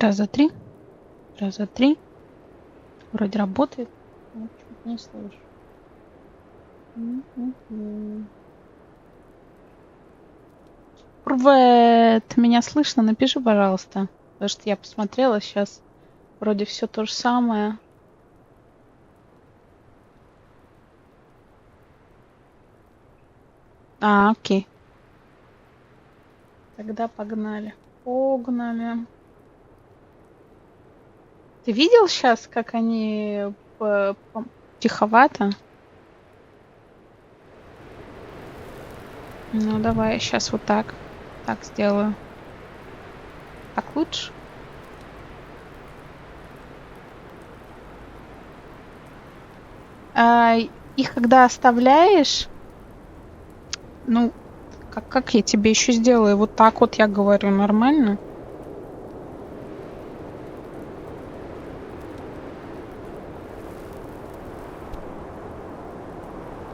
Раз, два, три. Раз, два, три. Вроде работает. Но чё-то не слышу. Привет! Меня слышно? Напиши, пожалуйста. Потому что я посмотрела сейчас. Вроде все то же самое. Окей. Тогда погнали. Погнали. Ты видел сейчас, как они тиховато? Ну, давай я сейчас вот так. Так сделаю. Так лучше? Их когда оставляешь, ну, как я тебе еще сделаю? Вот так вот я говорю, нормально?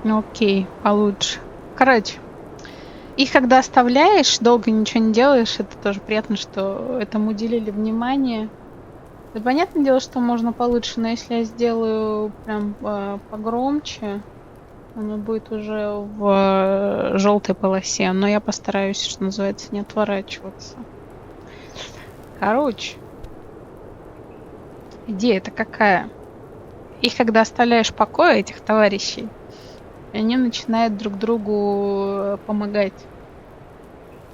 Ну, окей, получше. Короче, их когда оставляешь, долго ничего не делаешь, это тоже приятно, что этому уделили внимание. Да, понятное дело, что можно получше, но если я сделаю прям погромче, оно будет уже в желтой полосе. Но я постараюсь, что называется, не отворачиваться. Короче, идея-то какая? Их когда оставляешь в покое, этих товарищей, они начинают друг другу помогать.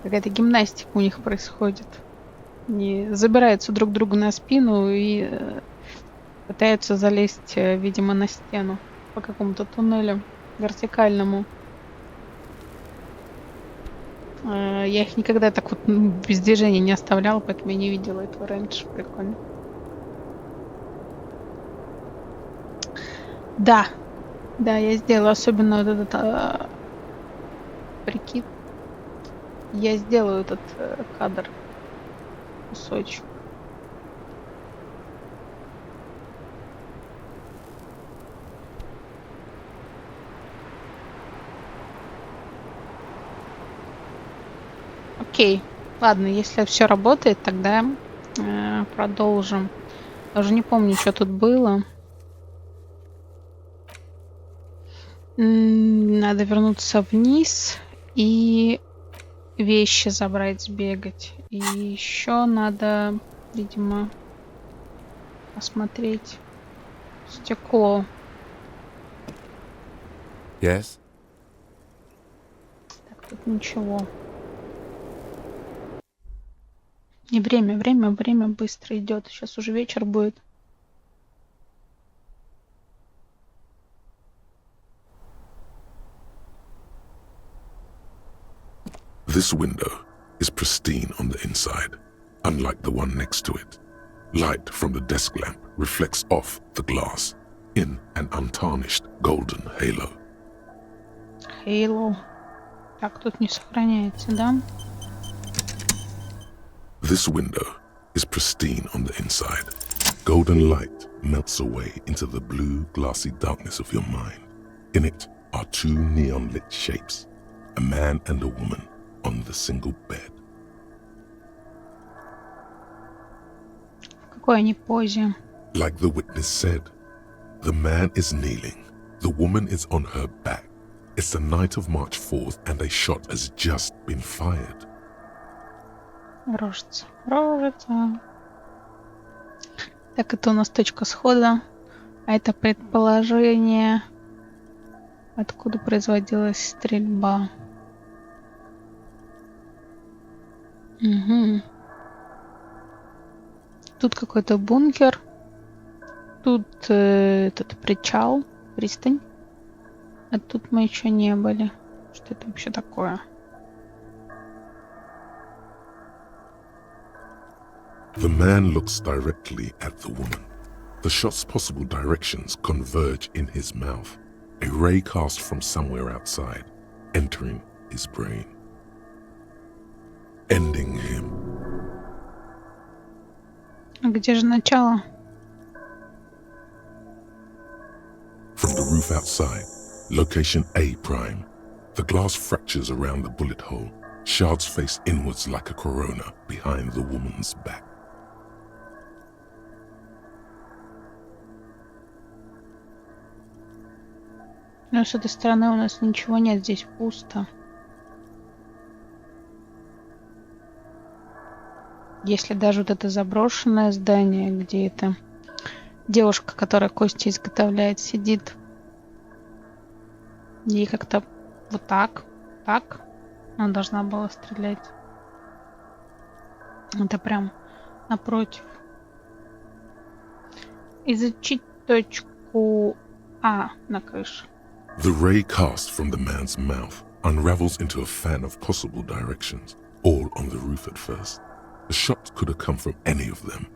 Какая-то гимнастика у них происходит. Они забираются друг другу на спину и пытаются залезть, видимо, на стену по какому-то туннелю вертикальному. Я их никогда так вот без движения не оставляла, поэтому я не видела этого раньше. Прикольно. Да, я сделала особенно вот этот прикид. Я сделаю этот кадр, кусочек. Окей, ладно, если все работает, тогда продолжим. Я уже не помню, что тут было. Надо вернуться вниз и вещи забрать, сбегать. И еще надо, видимо, посмотреть стекло. Yes? Так, тут ничего. Не время быстро идет. Сейчас уже вечер будет. This window is pristine on the inside, unlike the one next to it. Light from the desk lamp reflects off the glass in an untarnished golden halo. Halo. Так, тут не сохраняется, да? This window is pristine on the inside. Golden light melts away into the blue, glassy darkness of your mind. In it are two neon-lit shapes, a man and a woman on the single bed. В какой они позе? Like the witness said, the man is kneeling, the woman is on her back. It's the night of March 4th and a shot has just been fired. Рожица. Так, это у нас точка схода. А это предположение, откуда производилась стрельба. Угу. Тут какой-то бункер. Тут этот причал, пристань. А тут мы еще не были. Что это вообще такое? The man looks directly at the woman. The shot's possible directions converge in his mouth, a ray cast from somewhere outside, entering his brain, ending him. А где же начало? From the roof outside, location A prime. The glass fractures around the bullet hole. Shards face inwards like a corona behind the woman's back. Но с этой стороны у нас ничего нет, здесь пусто. Если даже вот это заброшенное здание, где эта девушка, которая кости изготовляет, сидит, ей как-то вот так она должна была стрелять. Это прям напротив. Изучить точку А на крыше. The ray cast from the man's mouth unravels into a fan of possible directions, all on the roof at first. The shot could have come from any of them.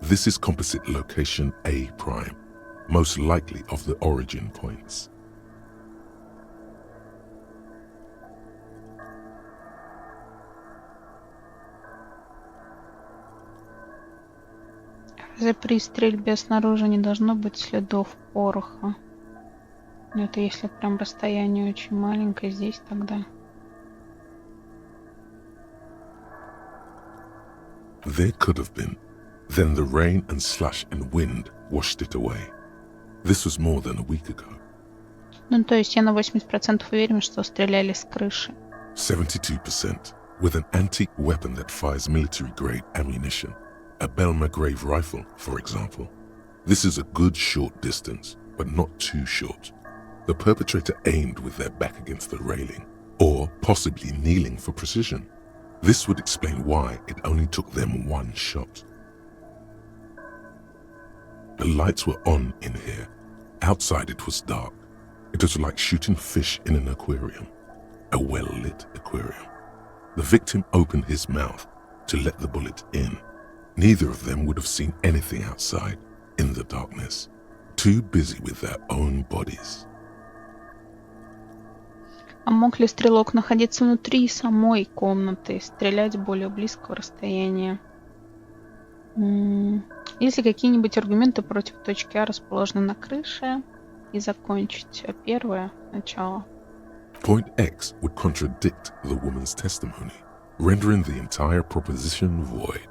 This is composite location A prime, most likely of the origin points. При стрельбе снаружи не должно быть следов пороха. Но это если прям расстояние очень маленькое, здесь тогда. There could have been. Then the rain and slush and wind washed it away. This was more than a week ago. Ну, то есть я на 80% уверен, что стреляли с крыши. 72%, with an antique weapon that fires military-grade ammunition. A Belmagrave rifle, for example. This is a good short distance, but not too short. The perpetrator aimed with their back against the railing, or possibly kneeling for precision. This would explain why it only took them one shot. The lights were on in here. Outside it was dark. It was like shooting fish in an aquarium, a well-lit aquarium. The victim opened his mouth to let the bullet in. Neither of them would have seen anything outside, in the darkness, too busy with their own bodies. А мог ли стрелок находиться внутри самой комнаты, стрелять с более близкого расстояния? Есть ли какие-нибудь аргументы против точки А, расположенной на крыше? И закончить первое начало. Point X would contradict the woman's testimony, rendering the entire proposition void.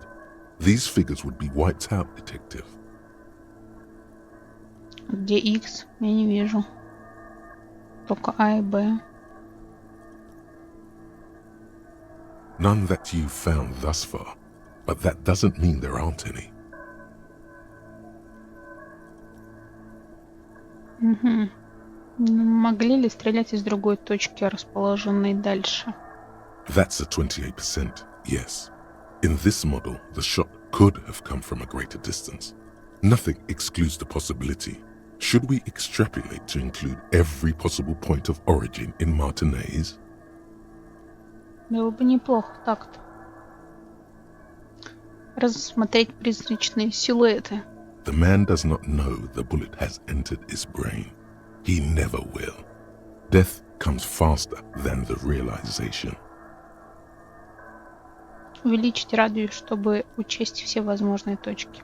These figures would be wiped out, detective. Где X? Я не вижу. Только А и Б. None that you've found thus far, but that doesn't mean there aren't any. Угу. Могли ли стрелять из другой точки, расположенной дальше? That's a 28%, yes. In this model, the shot could have come from a greater distance. Nothing excludes the possibility. Should we extrapolate to include every possible point of origin in Martinez? Было бы неплохо так-то. Рассмотреть призрачные силуэты. The man does not know the bullet has entered his brain. He never will. Death comes faster than the realization. Увеличить радиус, чтобы учесть все возможные точки.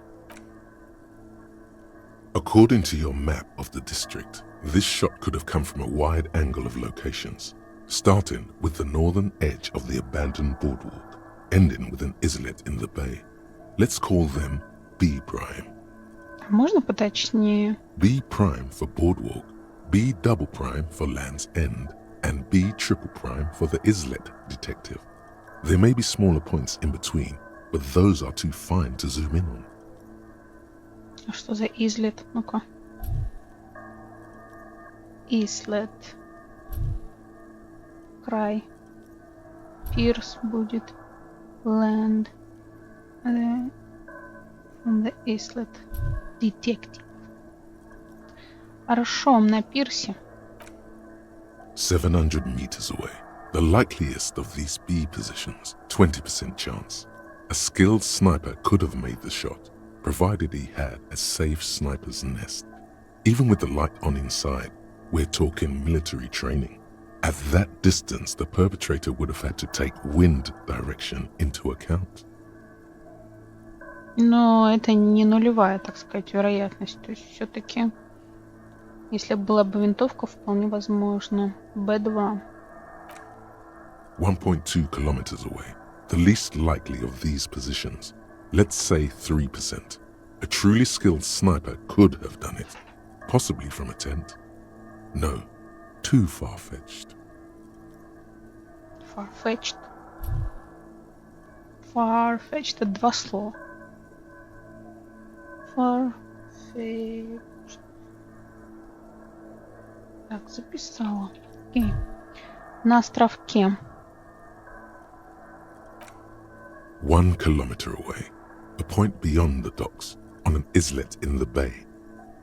According to your map of the district, this shot could have come from a wide angle of locations, starting with the northern edge of the abandoned boardwalk, ending with an islet in the bay. Let's call them B prime. А можно поточнее? B prime for boardwalk, B double prime for Land's End, and B triple prime for the islet, detective. There may be smaller points in between, but those are too fine to zoom in on. А что за излет? Ну-ка. Излет. Край. Пирс будет. Land. From the islet. Detective. Хорошо, на пирсе. 700 meters away. The likeliest of these B positions, 20% chance. A skilled sniper could have made the shot, provided he had a safe sniper's nest. Even with the light on inside, we're talking military training. At that distance, the perpetrator would have had to take wind direction into account. Но это не нулевая, так сказать, вероятность. То есть все-таки, если была бы винтовка, вполне возможно. Б2. 1.2 kilometers away, the least likely of these positions. Let's say 3%. A truly skilled sniper could have done it, possibly from a tent. No, too far-fetched. Far-fetched. Far-fetched. Это два слова. Far-fetched. Так, записала. Окей. На островке. 1 kilometer away, a point beyond the docks, on an islet in the bay.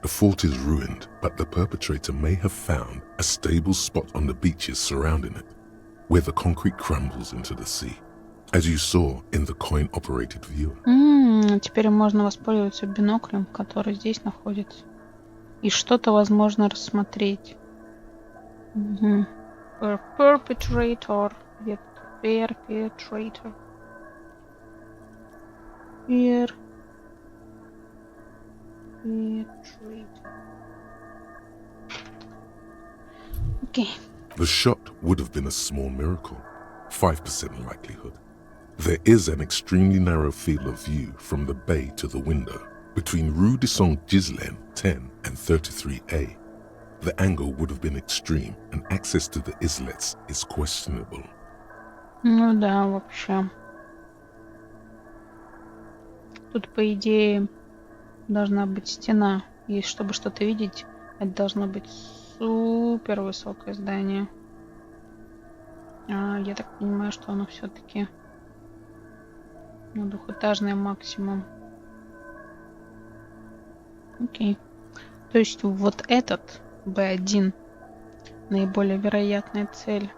The fort is ruined, but the perpetrator may have found a stable spot on the beaches surrounding it, where the concrete crumbles into the sea, as you saw in the coin-operated viewer. Теперь можно воспользоваться биноклем, который здесь находится, и что-то возможно рассмотреть. Perpetrator. Где тут? Perpetrator. Okay. The shot would have been a small miracle, 5% likelihood. There is an extremely narrow field of view from the bay to the window, between Rue de Saint-Ghislain 10 and 33A. The angle would have been extreme, and access to the islets is questionable. Ну да, вообще. Тут, по идее, должна быть стена. И чтобы что-то видеть, это должно быть супер высокое здание. Я так понимаю, что оно все-таки двухэтажное максимум. Окей. То есть вот этот B1 наиболее вероятная цель.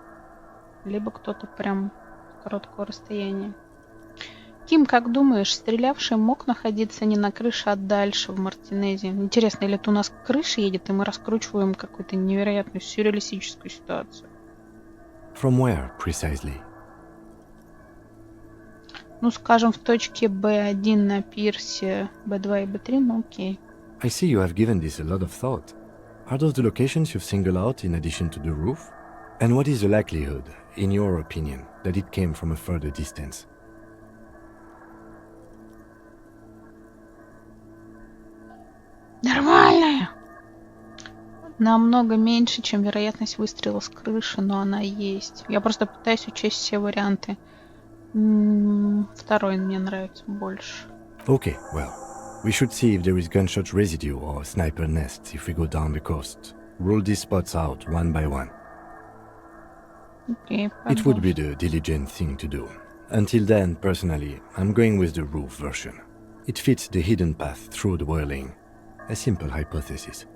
Либо кто-то прям с короткого расстояния. Ким, как думаешь, стрелявший мог находиться не на крыше, а дальше, в Мартинезе? Интересно, или это у нас крыша едет, и мы раскручиваем какую-то невероятную сюрреалистическую ситуацию? From where, precisely? Ну, скажем, в точке B1 на пирсе, B2 и B3, ну окей. I see you have given this a lot of thought. Are those the locations you've singled out in addition to the roof? And what is the likelihood, in your opinion, that it came from a further distance? Нормально! Намного меньше, чем вероятность выстрела с крыши, но она есть. Я просто пытаюсь учесть все варианты. Второй мне нравится больше. Okay, well, we should see if there is gunshot residue or sniper nests if we go down the coast. Rule these spots out one by one. Okay, it would be the diligent thing to do. Until then, personally, I'm going with the roof version. It fits the hidden path through the whirling. A simple hypothesis.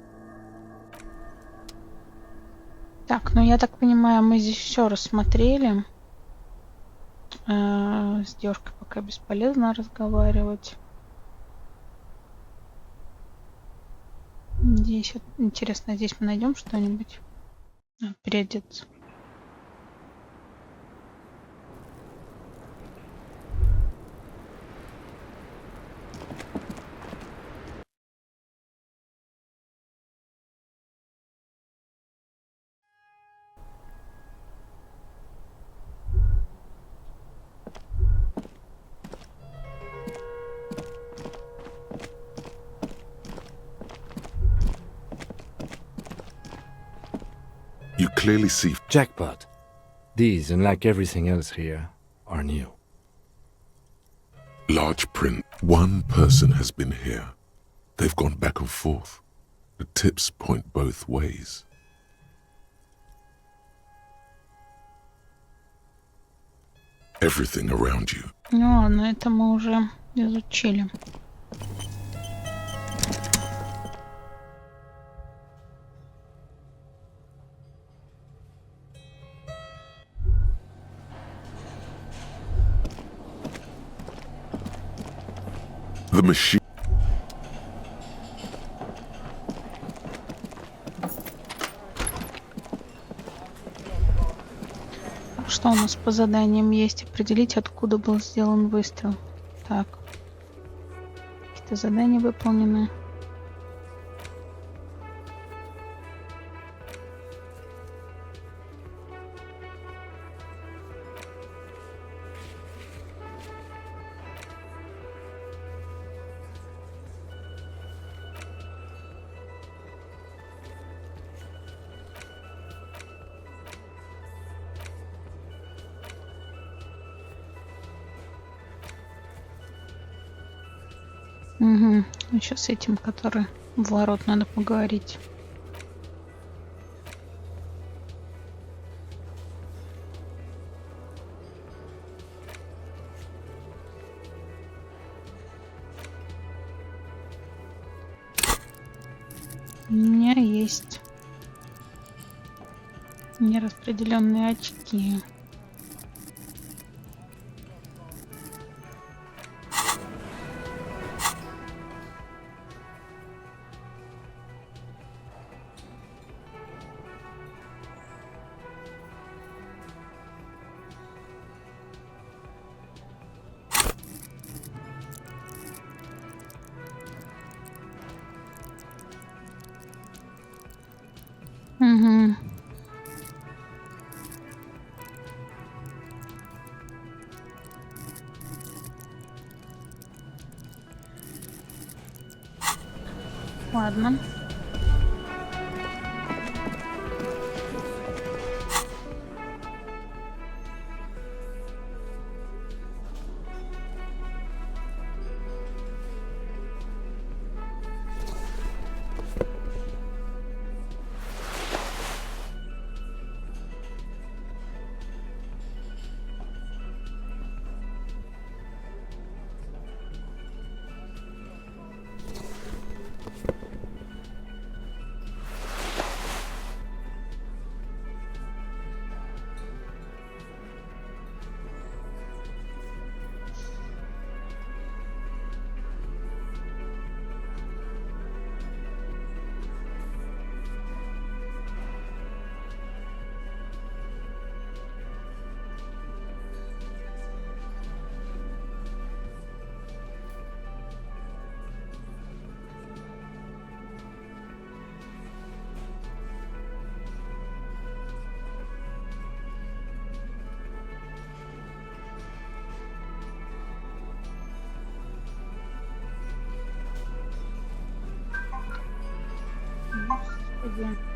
Так, ну я так понимаю, мы здесь все рассмотрели. С девушкой пока бесполезно разговаривать. Здесь, интересно, здесь мы найдем что-нибудь? Переодеться. You clearly see Jackpot. These, unlike everything else here, are new. large print. One person has been here. They've gone back and forth. The tips point both ways. Everything around you. Ну ладно, это мы уже изучили. The machine. Что у нас по заданиям есть? Определить, откуда был сделан выстрел. Так. Какие-то задания выполнены. Угу. Еще с этим, который в ворот, надо поговорить. У меня есть нераспределенные очки. Угу. Ладно. Господи.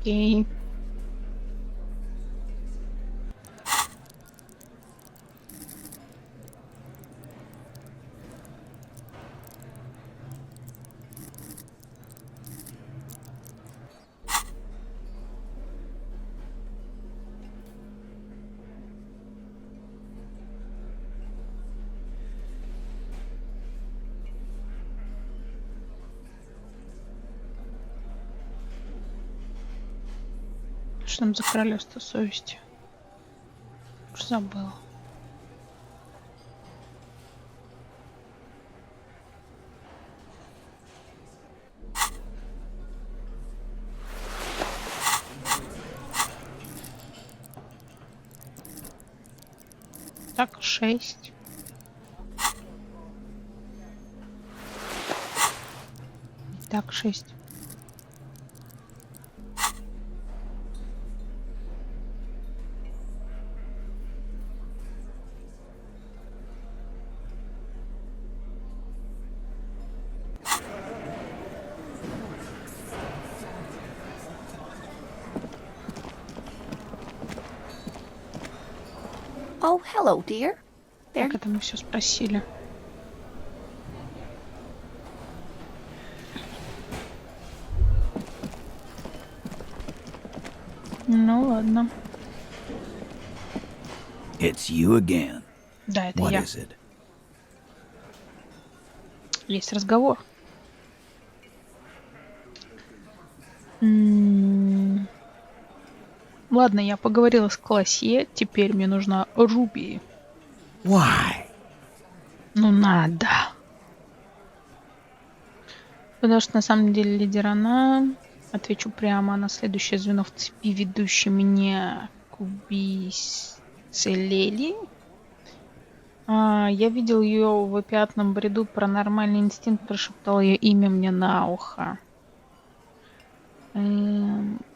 Окей. Что там за королевство совести? Уж забыла. Так, 6. Так, 6. Oh, hello, dear. There. Так, это мы все спросили. Ну ладно. It's you again. Да, это What я. is it? Есть разговор. Ладно, я поговорила с Классье, теперь мне нужна Руби. Why? Ну надо. Потому что на самом деле лидер она. Отвечу прямо, она следующее звено в цепи, ведущее меня к убийце Лели. Я видел ее в опиатном бреду, паранормальный инстинкт прошептал ее имя мне на ухо.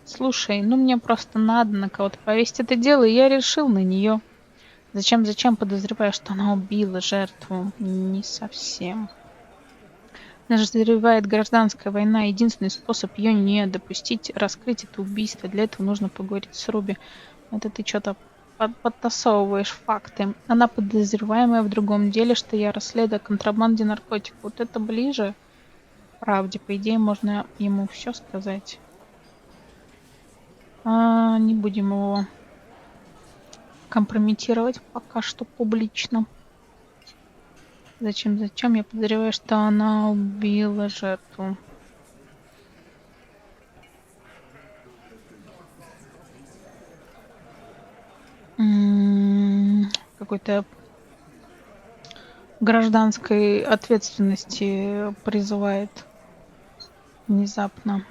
Слушай, ну мне просто надо на кого-то повесить это дело, и я решил на нее. Зачем подозреваю, что она убила жертву? Не совсем. Назревает гражданская война. Единственный способ ее не допустить, раскрыть это убийство. Для этого нужно поговорить с Руби. Это ты что-то подтасовываешь факты. Она подозреваемая в другом деле, что я расследую контрабанде наркотиков. Вот это ближе к правде. По идее, можно ему все сказать. Не будем его компрометировать пока что публично. Зачем? Я подозреваю, что она убила жертву. Какой-то гражданской ответственности призывает внезапно.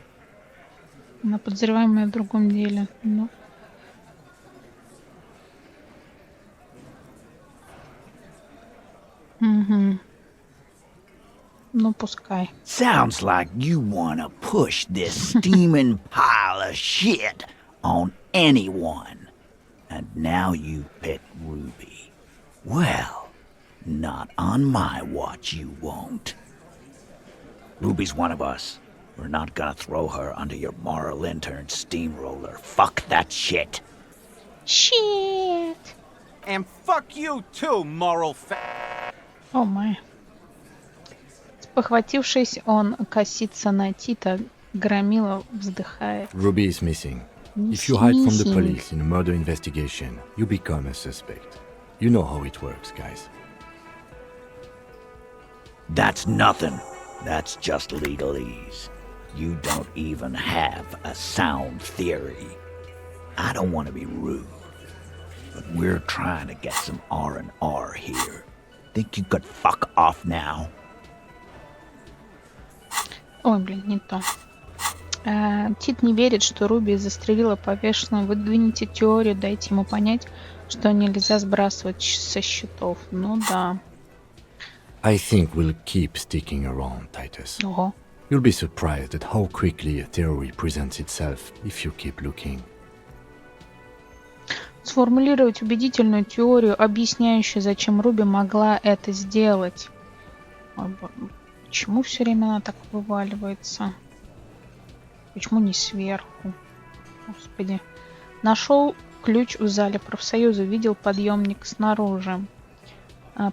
Она подозреваемая в другом деле. Ну. Угу. Ну, пускай. Sounds like you wanna push this steaming pile of shit on anyone. And now you pick Ruby. Well, not on my watch you won't. Ruby's one of us. We're not gonna throw her under your moral intern steamroller. Fuck that shit. Shit. And fuck you too, moral О май. Спохватившись, он косится на Тита. Громила вздыхает. Ruby is missing. If you hide from the police in a murder investigation, you become a suspect. You know how it works, guys. That's nothing. That's just legalese. You don't even have a sound theory. I don't want to be rude, but we're trying to get some R&R here. Think you could fuck off now? Ой, блин, не то. Тит не верит, что Руби застрелила повешенного. Выдвините теорию, дайте ему понять, что нельзя сбрасывать со счетов. Ну да. I think we'll keep sticking around, Titus. Ого. You'll be surprised at how quickly a theory presents itself if you keep looking. Сформулировать убедительную теорию, объясняющую, зачем Руби могла это сделать. Ой, почему все время она так вываливается? Почему не сверху? Господи. Нашел ключ в зале профсоюза, видел подъемник снаружи.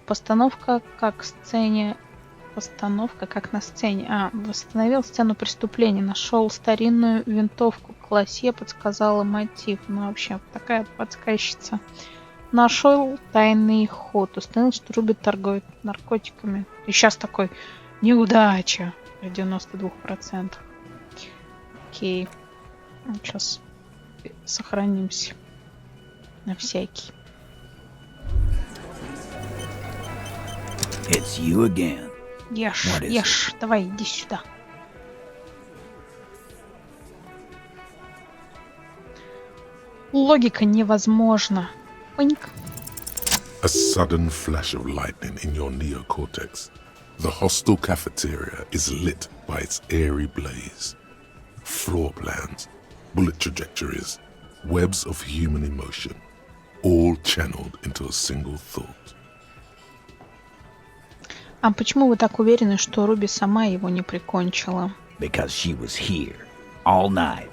Постановка как на сцене. Восстановил сцену преступления. Нашел старинную винтовку. Классье подсказала мотив. Ну, вообще, такая подсказчица. Нашел тайный ход. Установил, что Руби торгует наркотиками. И сейчас такой неудача. 92%. Окей. Сейчас сохранимся. На всякий. It's you again. Ешь. Давай, иди сюда. Логика невозможна. Пыньк. A sudden flash of lightning in your neocortex. The hostel cafeteria is lit by its airy blaze. Floor plans, bullet trajectories, webs of human emotion, all channeled into a single thought. А почему вы так уверены, что Руби сама его не прикончила? Because she was here, all night,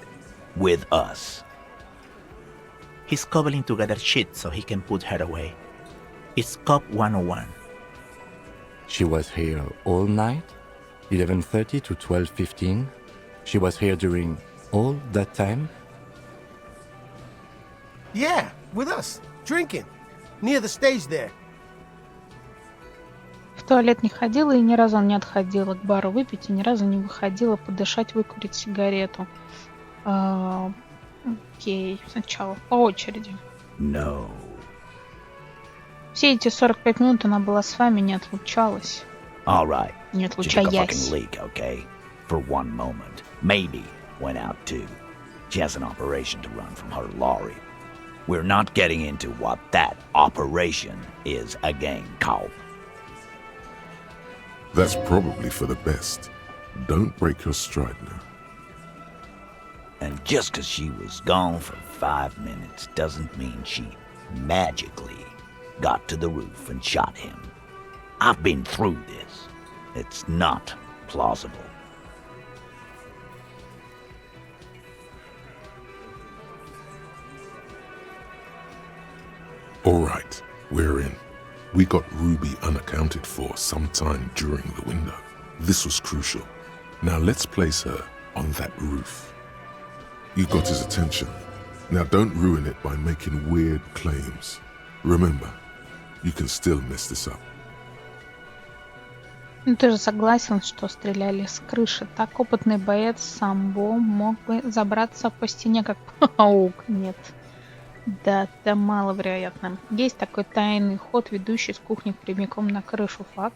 with us. He's cobbling together shit so he can put her away. It's Cop 101. She was here all night, 11:30 to 12:15. She was here during all that time. Yeah, with us, drinking, near the stage there. В туалет не ходила и ни разу не отходила к бару выпить, и ни разу не выходила подышать, выкурить сигарету. Окей, сначала по очереди. No. Все эти 45 минут она была с вами, не отлучалась. All right. Не She took a fucking отлучаясь. leak, okay? For one moment. Maybe went out too. She has an operation to run from her lorry. We're not getting into what that operation is again, Cop. That's probably for the best. Don't break your stride now. And just 'cause she was gone for 5 minutes doesn't mean she magically got to the roof and shot him. I've been through this. It's not plausible. All right, we're in. We got Ruby unaccounted for sometime during the window. This was crucial. Now let's place her on that roof. You got his attention. Now don't ruin it by making weird claims. Remember, you can still mess this up. Ну ты же согласен, что стреляли с крыши. Так опытный боец самбо мог бы забраться по стене, как паук. Нет. Да, это маловероятно. Есть такой тайный ход, ведущий с кухни прямиком на крышу. Факт.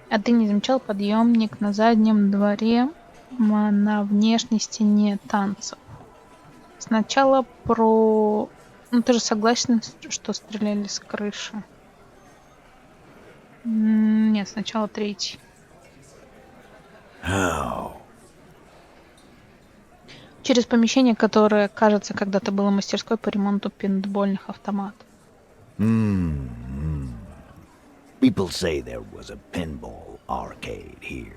А ты не замечал подъемник на заднем дворе на внешней стене танцев? Сначала про... Ну ты же согласен, что стреляли с крыши? Нет, сначала третий. Oh. Через помещение, которое, кажется, когда-то было мастерской по ремонту пейнтбольных автоматов. People say there was a pinball arcade here,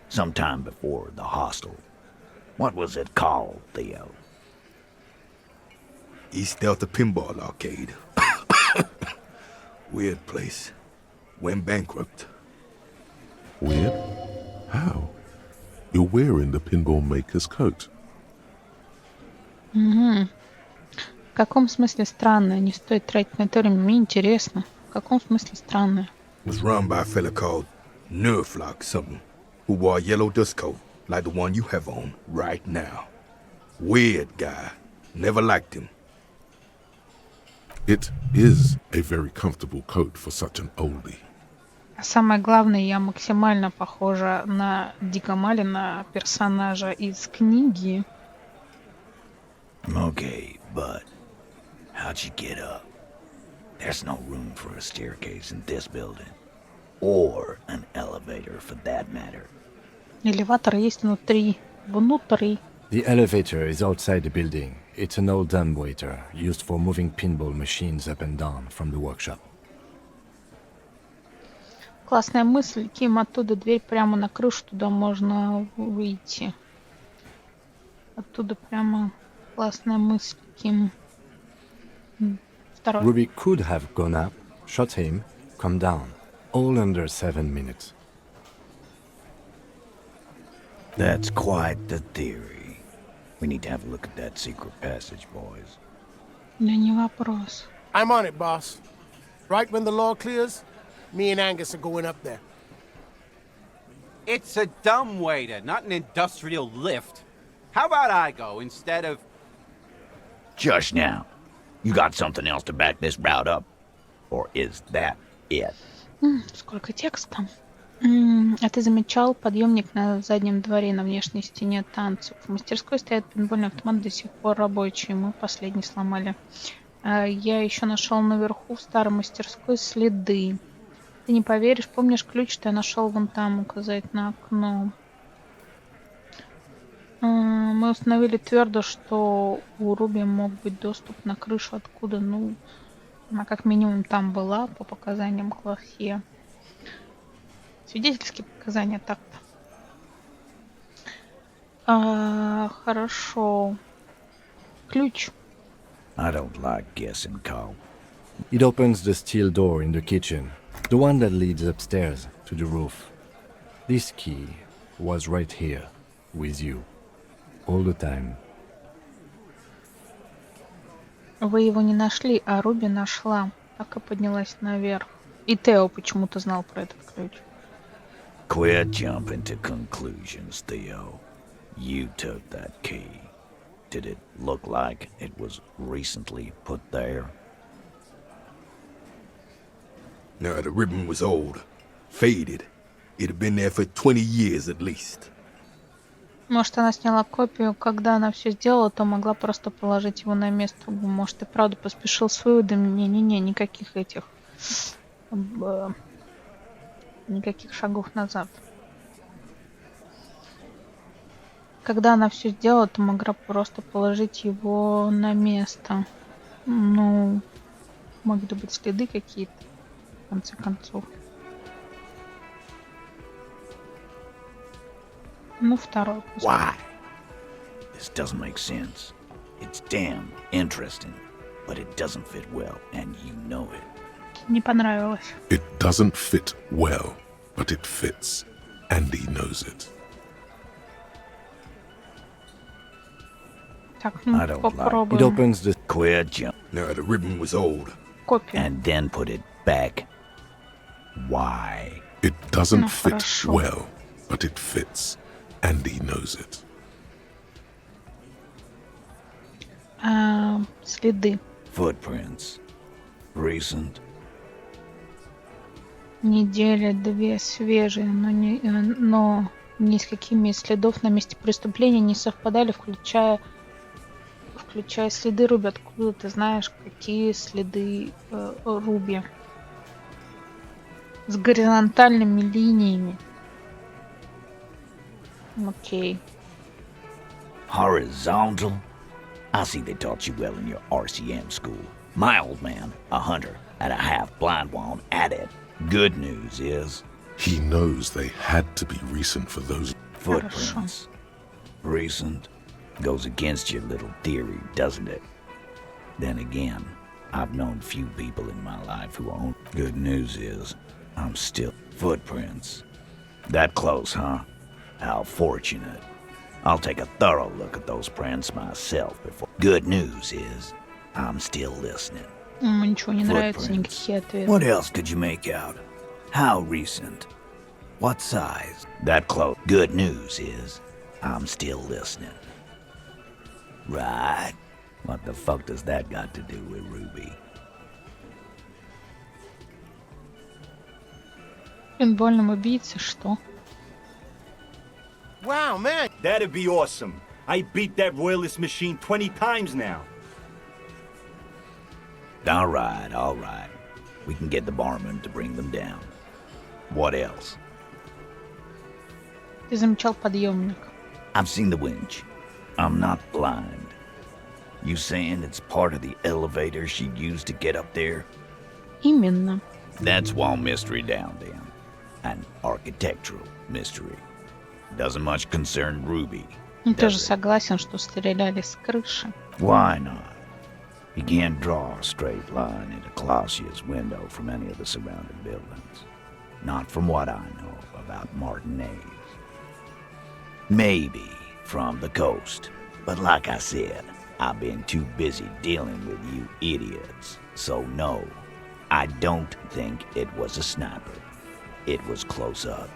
sometime before the hostel. What was it called, Theo? East Delta Pinball Arcade. Weird place. Went bankrupt. Weird? How? You're wearing the pinball maker's coat. В каком смысле странное? Не стоит тратить на это время. Мне интересно. В каком смысле странное? Was run by a fella called Nerflock something, who wore a yellow dust coat like the one you have on right now. Weird guy. Never liked him. It is a very comfortable coat for such an oldie. А самое главное, я максимально похожа на Дика Маллена, персонажа из книги. Okay, but how'd you get up? There's no room for a staircase in this building. Or an elevator, for that matter. Элеватор есть внутри. Внутри. The elevator is outside the building. It's an old dumbwaiter used for moving pinball machines up and down from the workshop. Классная мысль. Ким, оттуда дверь прямо на крышу, туда можно выйти. Оттуда прямо классная мысль, Ким. Второй. Ruby could have gone up, shot him, come down. All under 7 minutes. That's quite the theory. We need to have a look at that secret passage, boys. Да не вопрос. I'm on it, boss. Right when the law clears, me and Angus are going up there. It's a dumbwaiter, not an industrial lift. How about I go instead of... Just now. You got something else to back this route up? Or is that it? Сколько текста. А ты замечал подъемник на заднем дворе на внешней стене танцев? В мастерской стоят пейнтбольные автоматы до сих пор рабочие. Мы последний сломали. Я еще нашел наверху в старой мастерской следы. Ты не поверишь, помнишь ключ, что я нашел вон там, указать на окно? Мы установили твердо, что у Руби мог быть доступ на крышу откуда, ну, она как минимум там была, по показаниям Клахе. Свидетельские показания так-то. Хорошо. Ключ. I don't like guessing, Cole. It opens the steel door in the kitchen, the one that leads upstairs to the roof. This key was right here, with you, all the time. Вы его не нашли, а Руби нашла. Так и поднялась наверх. И Тео почему-то знал про этот ключ. Quit jumping to conclusions, Theo. You took that key. Did it look like it was recently put there? Now, the ribbon was old, faded. It had been there for 20 years at least. Может, она сняла копию, когда она все сделала, то могла просто положить его на место. Может, и правда поспешил с выводами. Не-не-не, никаких этих... никаких шагов назад. Когда она все сделала, то могла просто положить его на место. Ну, могли быть следы какие-то, в конце концов. Ну, второй. Why? This doesn't make sense. It's damn interesting, but it doesn't fit well, and you know it. Не понравилось. It doesn't fit well, but it fits, and he knows it. Так, ну, I don't like- It попробуем. opens the Quit jumping Now, the ribbon was old. Копию. and then put it back. Why? It doesn't Ну, fit хорошо. well, but it fits, and he knows it. Следы. Footprints. Recent. Недели две свежие, но ни с какими из следов на месте преступления не совпадали, включая следы Руби. Откуда ты знаешь, какие следы Руби? С горизонтальными линиями. Окей. Horizontal? I see they taught you well in your RCM school. My old man, a hunter, and a half-blind one at it. Good news is He knows they had to be recent for those. footprints. Recent goes against your little theory, doesn't it? Then again, I've known few people in my life who own. Good news is I'm still footprints. That close, huh? How fortunate. I'll take a thorough look at those prints myself before. Good news is I'm still listening. Ему ничего не нравится, Footprints. никакие ответы. What else could you make out? How recent? What size? That close. Good news is I'm still listening. Right. What the fuck does that got to do with Ruby? Пейнтбольном убийце что? Wow, man. That'd be awesome. I beat that royalist machine 20 times now. All right. We can get the barman to bring them down. What else? Ты замечал подъемник. I've seen the winch. I'm not blind. You saying it's part of the elevator she used to get up there? Именно. That's one mystery down then. An architectural mystery. Doesn't much concern Ruby. Ну, ты же does it? согласен, что стреляли с крыши. Why not? You can't draw a straight line into Clausia's window from any of the surrounding buildings. Not from what I know about Martinez. Maybe from the coast. But like I said, I've been too busy dealing with you idiots. So no, I don't think it was a sniper. It was close up.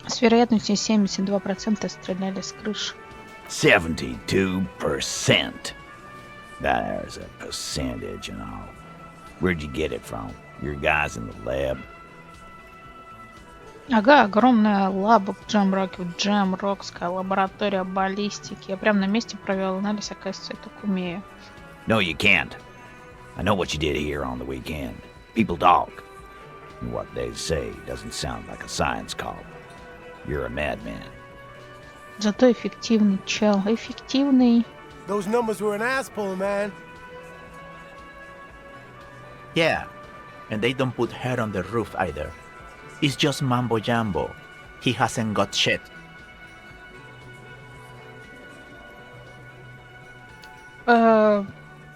С вероятностью 72% стреляли с крыши. 72%. There's a percentage and all. Where'd you get it from? Your guys in the lab? Ага, огромная лаба в Джемроке, Джемрокская лаборатория баллистики. Я прям на месте провел анализ, оказывается, я так умею. No, you can't. I know what you did here on the weekend. People talk. And what they say doesn't sound like a science call. You're a madman. Зато эффективный чел. Эффективный. Those numbers were an ass pull, man. Yeah, and they don't put hair on the roof either. It's just mambo jumbo. He hasn't got shit.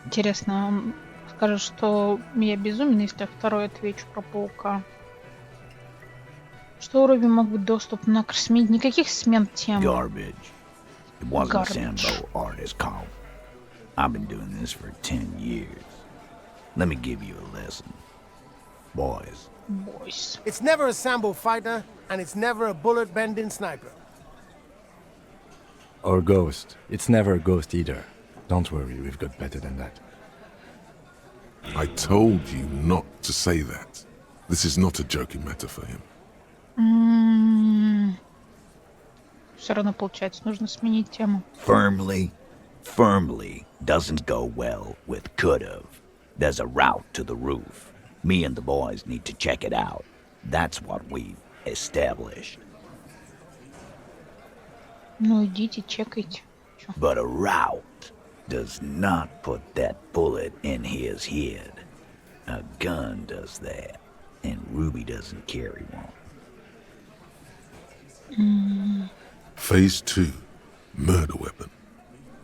Интересно, скажет, что я безумен, если я второй отвечу про паука. Что у Руби мог быть доступ на смен? Никаких смен тем. Garbage. It wasn't a Garbage. Sambo artist called. I've been doing this for 10 years. Let me give you a lesson. Boys. It's never a Sambo fighter, and it's never a bullet-bending sniper. Or ghost. It's never a ghost either. Don't worry, we've got better than that. I told you not to say that. This is not a joking matter for him. Все равно получается, нужно сменить тему. Firmly doesn't go well with could've. There's a route to the roof. Me and the boys need to check it out. That's what we've established. Ну идите, чекайте. Чё? But a route does not put that bullet in his head. A gun does that, and Ruby doesn't carry one. Phase 2. Murder weapon.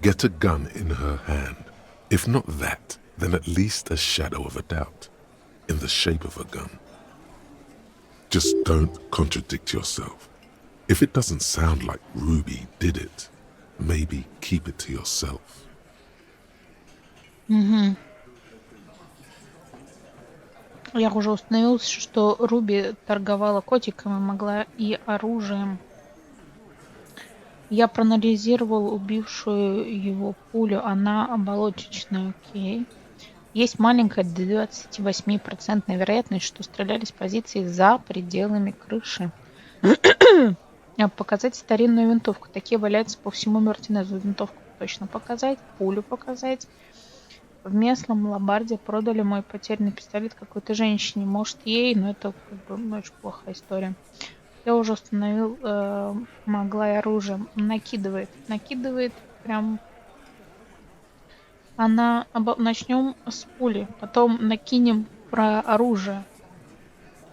Get a gun in her hand. If not that, then at least a shadow of a doubt. In the shape of a gun. Just don't contradict yourself. If it doesn't sound like Ruby did it, maybe keep it to yourself. Я уже установил, что Руби торговала котиками, могла и оружием. Я проанализировал убившую его пулю. Она оболочечная, окей. Есть маленькая 28% вероятность, что стреляли с позиции за пределами крыши. Показать старинную винтовку. Такие валяются по всему Мартинезу. Винтовку точно показать, пулю показать. В местном ломбарде продали мой потерянный пистолет какой-то женщине. Может, ей, но это как бы очень плохая история. Я уже установил, могла и оружием. Накидывает прям. Она начнем с пули, потом накинем про оружие.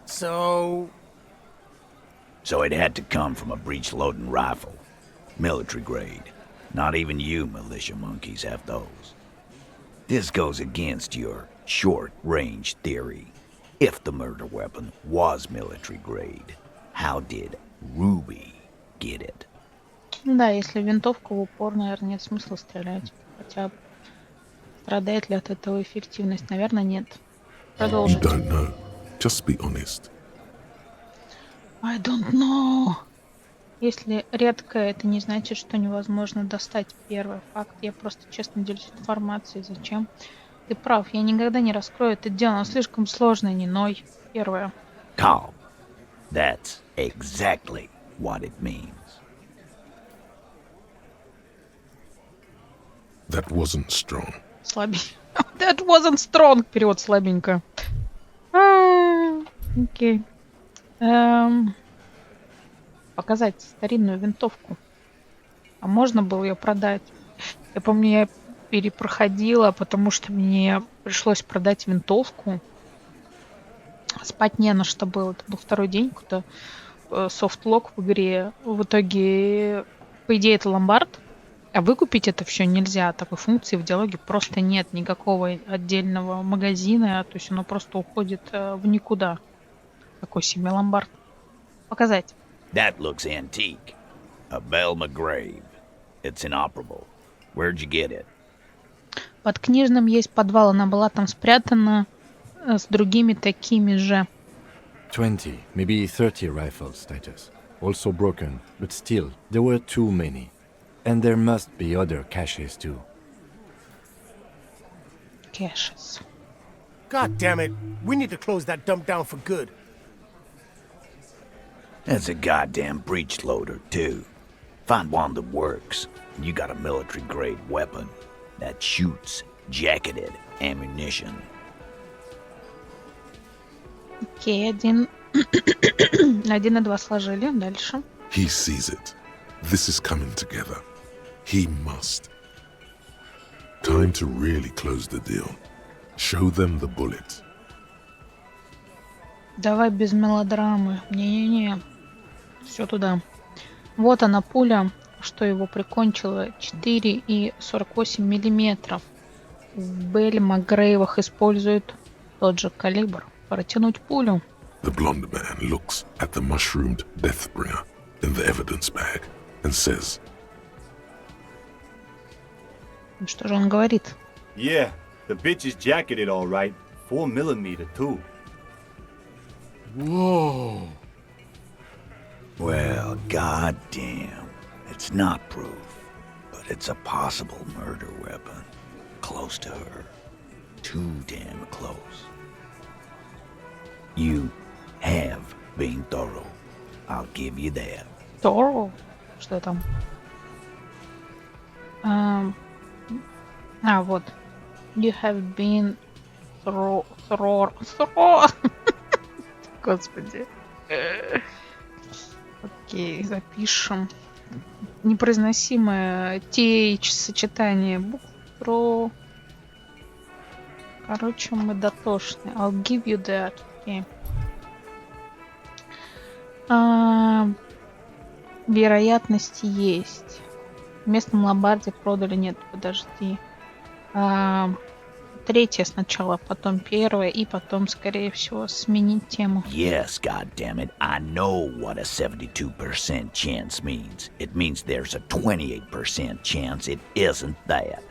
So So it had to come from a breech-loading rifle. Military grade. Not even you militia monkeys have those. This goes against your short-range theory. If the murder weapon was military grade, how did Ruby get it? Да, если винтовка в упор, наверное, нет смысла стрелять. Хотя страдает ли от этого эффективность? Наверное, нет. You Продолжим. don't know. Just be honest. I don't know. Если редкое, это не значит, что невозможно достать первый факт. Я просто честно делюсь информацией. Зачем? Ты прав, я никогда не раскрою это дело. Оно слишком сложное, не ной. Первое. Calm. That's exactly what it means. That wasn't strong. Слабенько. That wasn't strong. Перевод слабенько. Окей. Показать старинную винтовку. А можно было ее продать? Я помню, я перепроходила, потому что мне пришлось продать винтовку. Спать не на что было. Это был второй день, какой-то софтлок в игре. В итоге, по идее, это ломбард. А выкупить это все нельзя. Такой функции в диалоге просто нет. Никакого отдельного магазина. То есть оно просто уходит в никуда. Такой себе ломбард. Показать. That looks antique. A Belma grave. It's inoperable. Where'd you get it? Под книжным есть подвал. Она была там спрятана с другими такими же. 20, maybe 30 rifles, Titus. Also broken, but still, there were too many. And there must be other caches too. Caches. God damn it. We need to close that dump down for good. That's a goddamn breech loader, too. Find one that works. You got a military-grade weapon that shoots jacketed ammunition. Окей, 1 и 2 сложили. Дальше. He sees it. This is coming together. He must. Time to really close the deal. Show them the bullet. Давай без мелодрамы. Не-не-не. Все туда. Вот она пуля, что его прикончила. 4,48 миллиметров. в Бельмагрейвах используют тот же калибр. Протянуть пулю. The blonde man looks at the mushroomed Deathbringer in the evidence bag and says, Что же он говорит? Yeah, the bitch is jacketed all right. 4mm too. Whoa. Well, goddamn. It's not proof, but it's a possible murder weapon. Close to her. Too damn close. You have been thorough. I'll give you that. Thorough? Что там? Вот. You have been thorough. Господи. Окей, запишем. Непроизносимое TH-сочетание букв про... Короче, мы дотошны. I'll give you that. Okay. Вероятность есть. В местном ломбарде продали. Нет, подожди. Третье сначала, потом первое, и потом, скорее всего, сменить тему. Yes, goddammit, I know what a 72% chance means. It means there's a 28% chance it isn't that.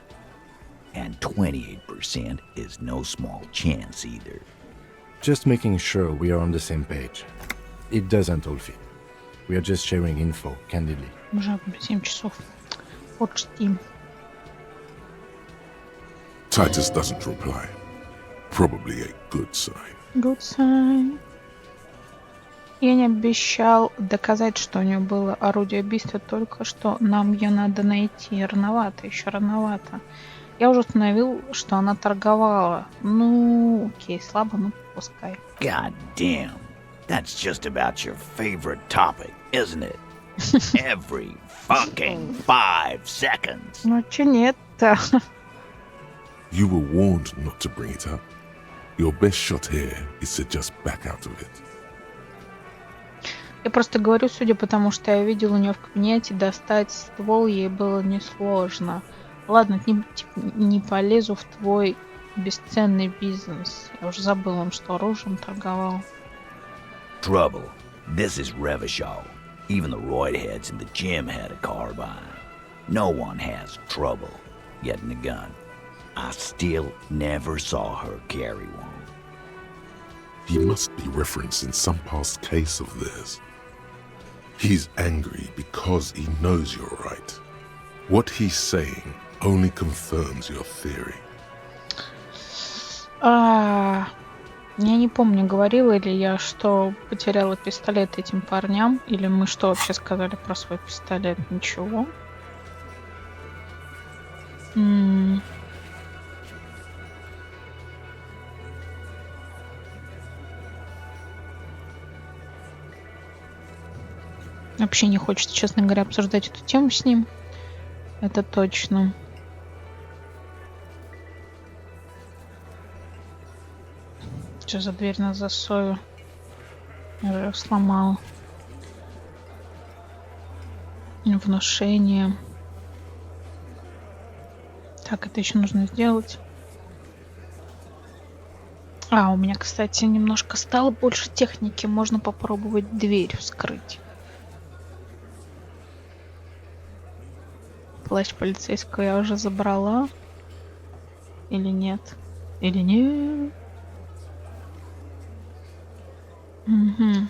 And 28% is no small chance either. Just making sure we are on the same page. It doesn't all fit. We are just sharing info, candidly. Уже 7 часов. Почти. Titus doesn't reply. Probably a good sign. Good sign. Я не обещал доказать, что у нее было орудие убийства, только что нам ее надо найти. Рановато, еще рановато. Я уже установил, что она торговала. Ну, окей, слабо, ну пускай. God damn. That's just about your favorite topic, isn't it? Every fucking 5 seconds. Ну, че нет-то? You were warned not to bring it up. Your best shot here is to just back out of it. Я просто говорю, судя по тому, что я видел у нее в кабинете, достать ствол ей было несложно. Ладно, не полезу в твой бесценный бизнес. Я уже забыл, он что, оружием торговал. Trouble. This is Revachol. Even the roidheads in the gym had a carbine. No one has trouble getting a gun. I still never saw her carry one. He must be referencing some past case of theirs. He's angry because he knows you're right. What he's saying only confirms your theory. Я не помню, говорила ли я, что потеряла пистолет этим парням, или мы что вообще сказали про свой пистолет? Ничего. Вообще не хочется, честно говоря, обсуждать эту тему с ним. Это точно. Что за дверь на засове? Я её сломал. Внушение. Так, это еще нужно сделать. У меня, кстати, немножко стало больше техники. Можно попробовать дверь вскрыть. Плащ полицейского я уже забрала. Или нет? Или нет? Угу.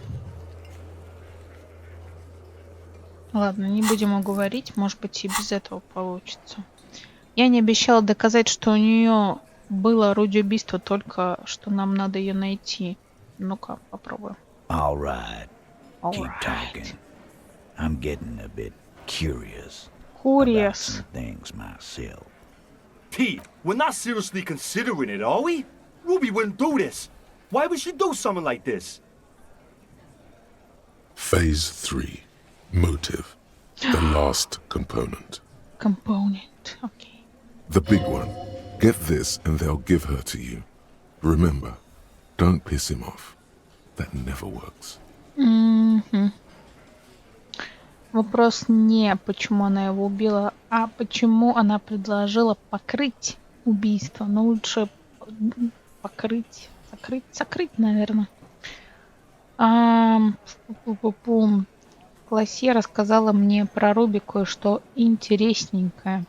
Ладно, не будем его говорить. Может быть, и без этого получится. Я не обещала доказать, что у нее было орудие убийства, только что нам надо ее найти. Ну-ка, попробуем. All right. Keep talking. I'm getting a bit curious. About some things myself. T, we're not seriously considering it, are we? Ruby wouldn't do this. Why would she do something like this? Phase 3. Motive. The last component. Component, okay. The big one. Get this and they'll give her to you. Remember, don't piss him off. That never works. Вопрос не почему она его убила, а почему она предложила покрыть убийства. Но лучше покрыть, сокрыть, наверное. Пу-пу-пу-пу. Классе рассказала мне про Руби кое-что интересненькое.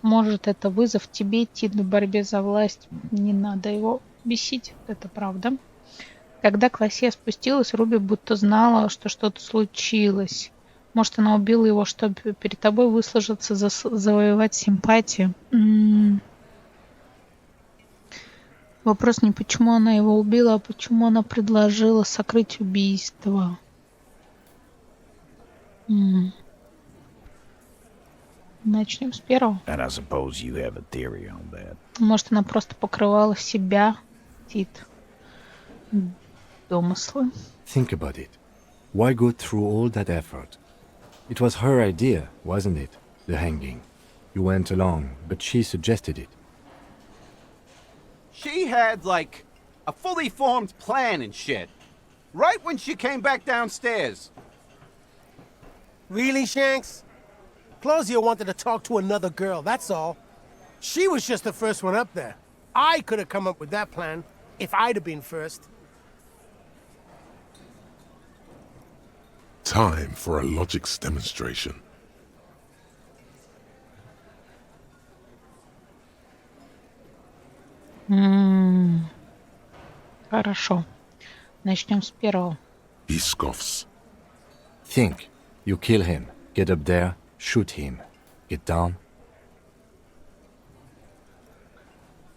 Может, это вызов тебе идти на борьбе за власть. Не надо его бесить, это правда. Когда Классе спустилась, Руби будто знала, что что-то случилось. Может, она убила его, чтобы перед тобой выслужиться, завоевать симпатию. Вопрос не почему она его убила, а почему она предложила сокрыть убийство. Начнем с первого. And I suppose you have a theory on that. Может, она просто покрывала себя, Тит. Домыслы. Think about it. Why go through all that effort? It was her idea, wasn't it? The hanging. You went along, but she suggested it. She had, like, a fully formed plan and shit. Right when she came back downstairs. Really, Shanks? Claudia wanted to talk to another girl, that's all. She was just the first one up there. I could have come up with that plan if I'd have been first. Time for a logics demonstration. Хорошо. Начнем с первого. He scoffs. Think. You kill him. Get up there. Shoot him. Get down.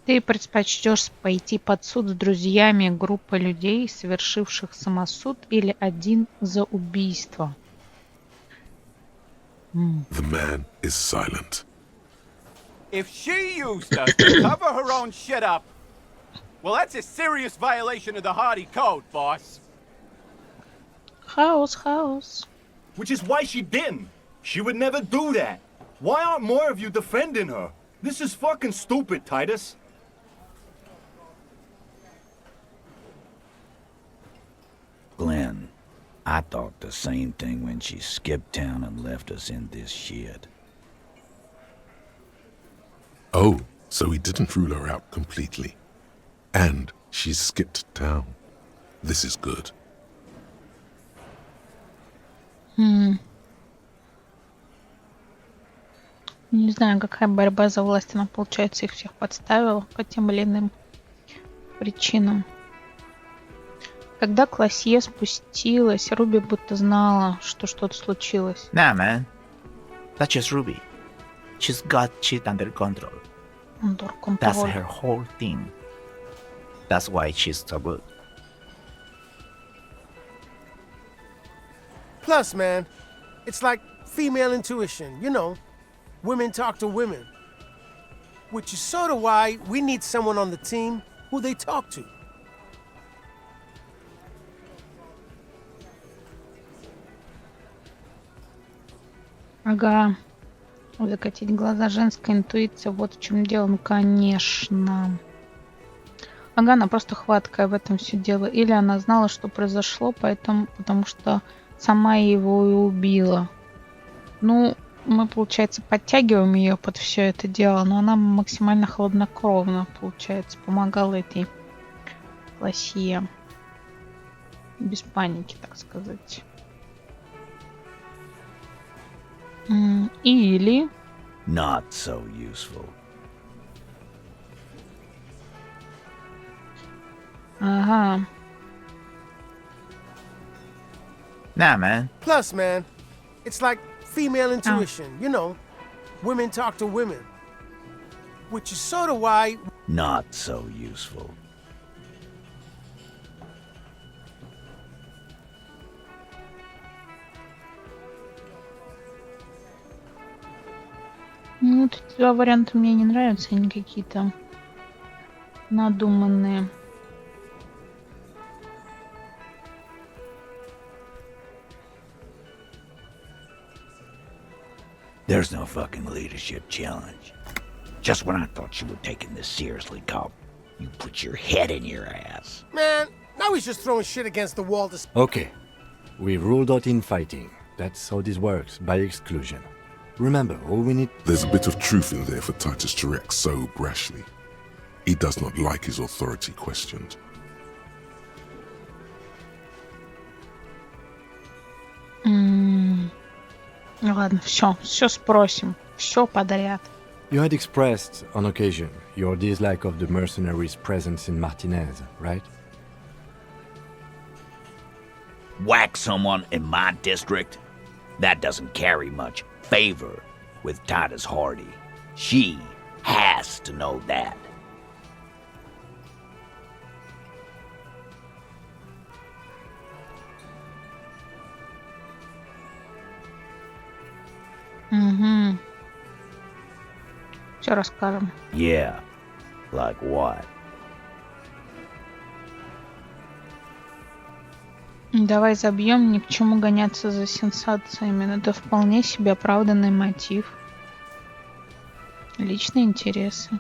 Ты предпочтешь пойти под суд с друзьями группы людей, совершивших самосуд, или один за убийство? The man is silent. If she used us to cover her own shit up, well, that's a serious violation of the Hardy Code, boss. Хаос. Which is why she didn't. She would never do that. Why aren't more of you defending her? This is fucking stupid, Titus. Glenn, I thought the same thing when she skipped town and left us in this shit. Oh, so he didn't rule her out completely. And she skipped town. This is good. Не знаю, какая борьба за власть. Она, получается, их всех подставила по тем или иным причинам. Когда Классе спустилась, Руби будто знала, что что-то случилось. Nah, man. That's just Ruby. She's got shit under control. That's her whole thing. That's why she's so good. Plus, man, it's like female intuition, you know. Women talk to women. Which is sort of why we need someone on the team who they talk to. Ага. Закатить глаза. Женская интуиция. Вот в чем дело. Ну, конечно. Ага, она просто хваткая в этом все дело. Или она знала, что произошло, потому что сама его и убила. Ну, мы, получается, подтягиваем ее под все это дело, но она максимально хладнокровно, получается, помогала этой Классе. Без паники, так сказать. Или... Not so useful. Ага. Nah, man. Plus, man, it's like female intuition, you know. Women talk to women. Which is sort of why... Not so useful. Ну, вот эти два варианта мне не нравятся, они какие-то надуманные. There's no fucking leadership challenge. Just when I thought you were taking this seriously, cop, you put your head in your ass. Man, now he's just throwing shit against the wall to... Okay. We ruled out infighting. That's how this works, by exclusion. Remember, all we need... There's a bit of truth in there for Titus to react so brashly. He does not like his authority questioned. Ладно, все спросим. Все подряд. You had expressed, on occasion, your dislike of the mercenaries' presence in Martinez, right? Whack someone in my district? That doesn't carry much favor with Titus Hardy. She has to know that. Угу. Все расскажем. Yeah, like what? Давай забьем, ни к чему гоняться за сенсациями. Это вполне себе оправданный мотив. Личные интересы.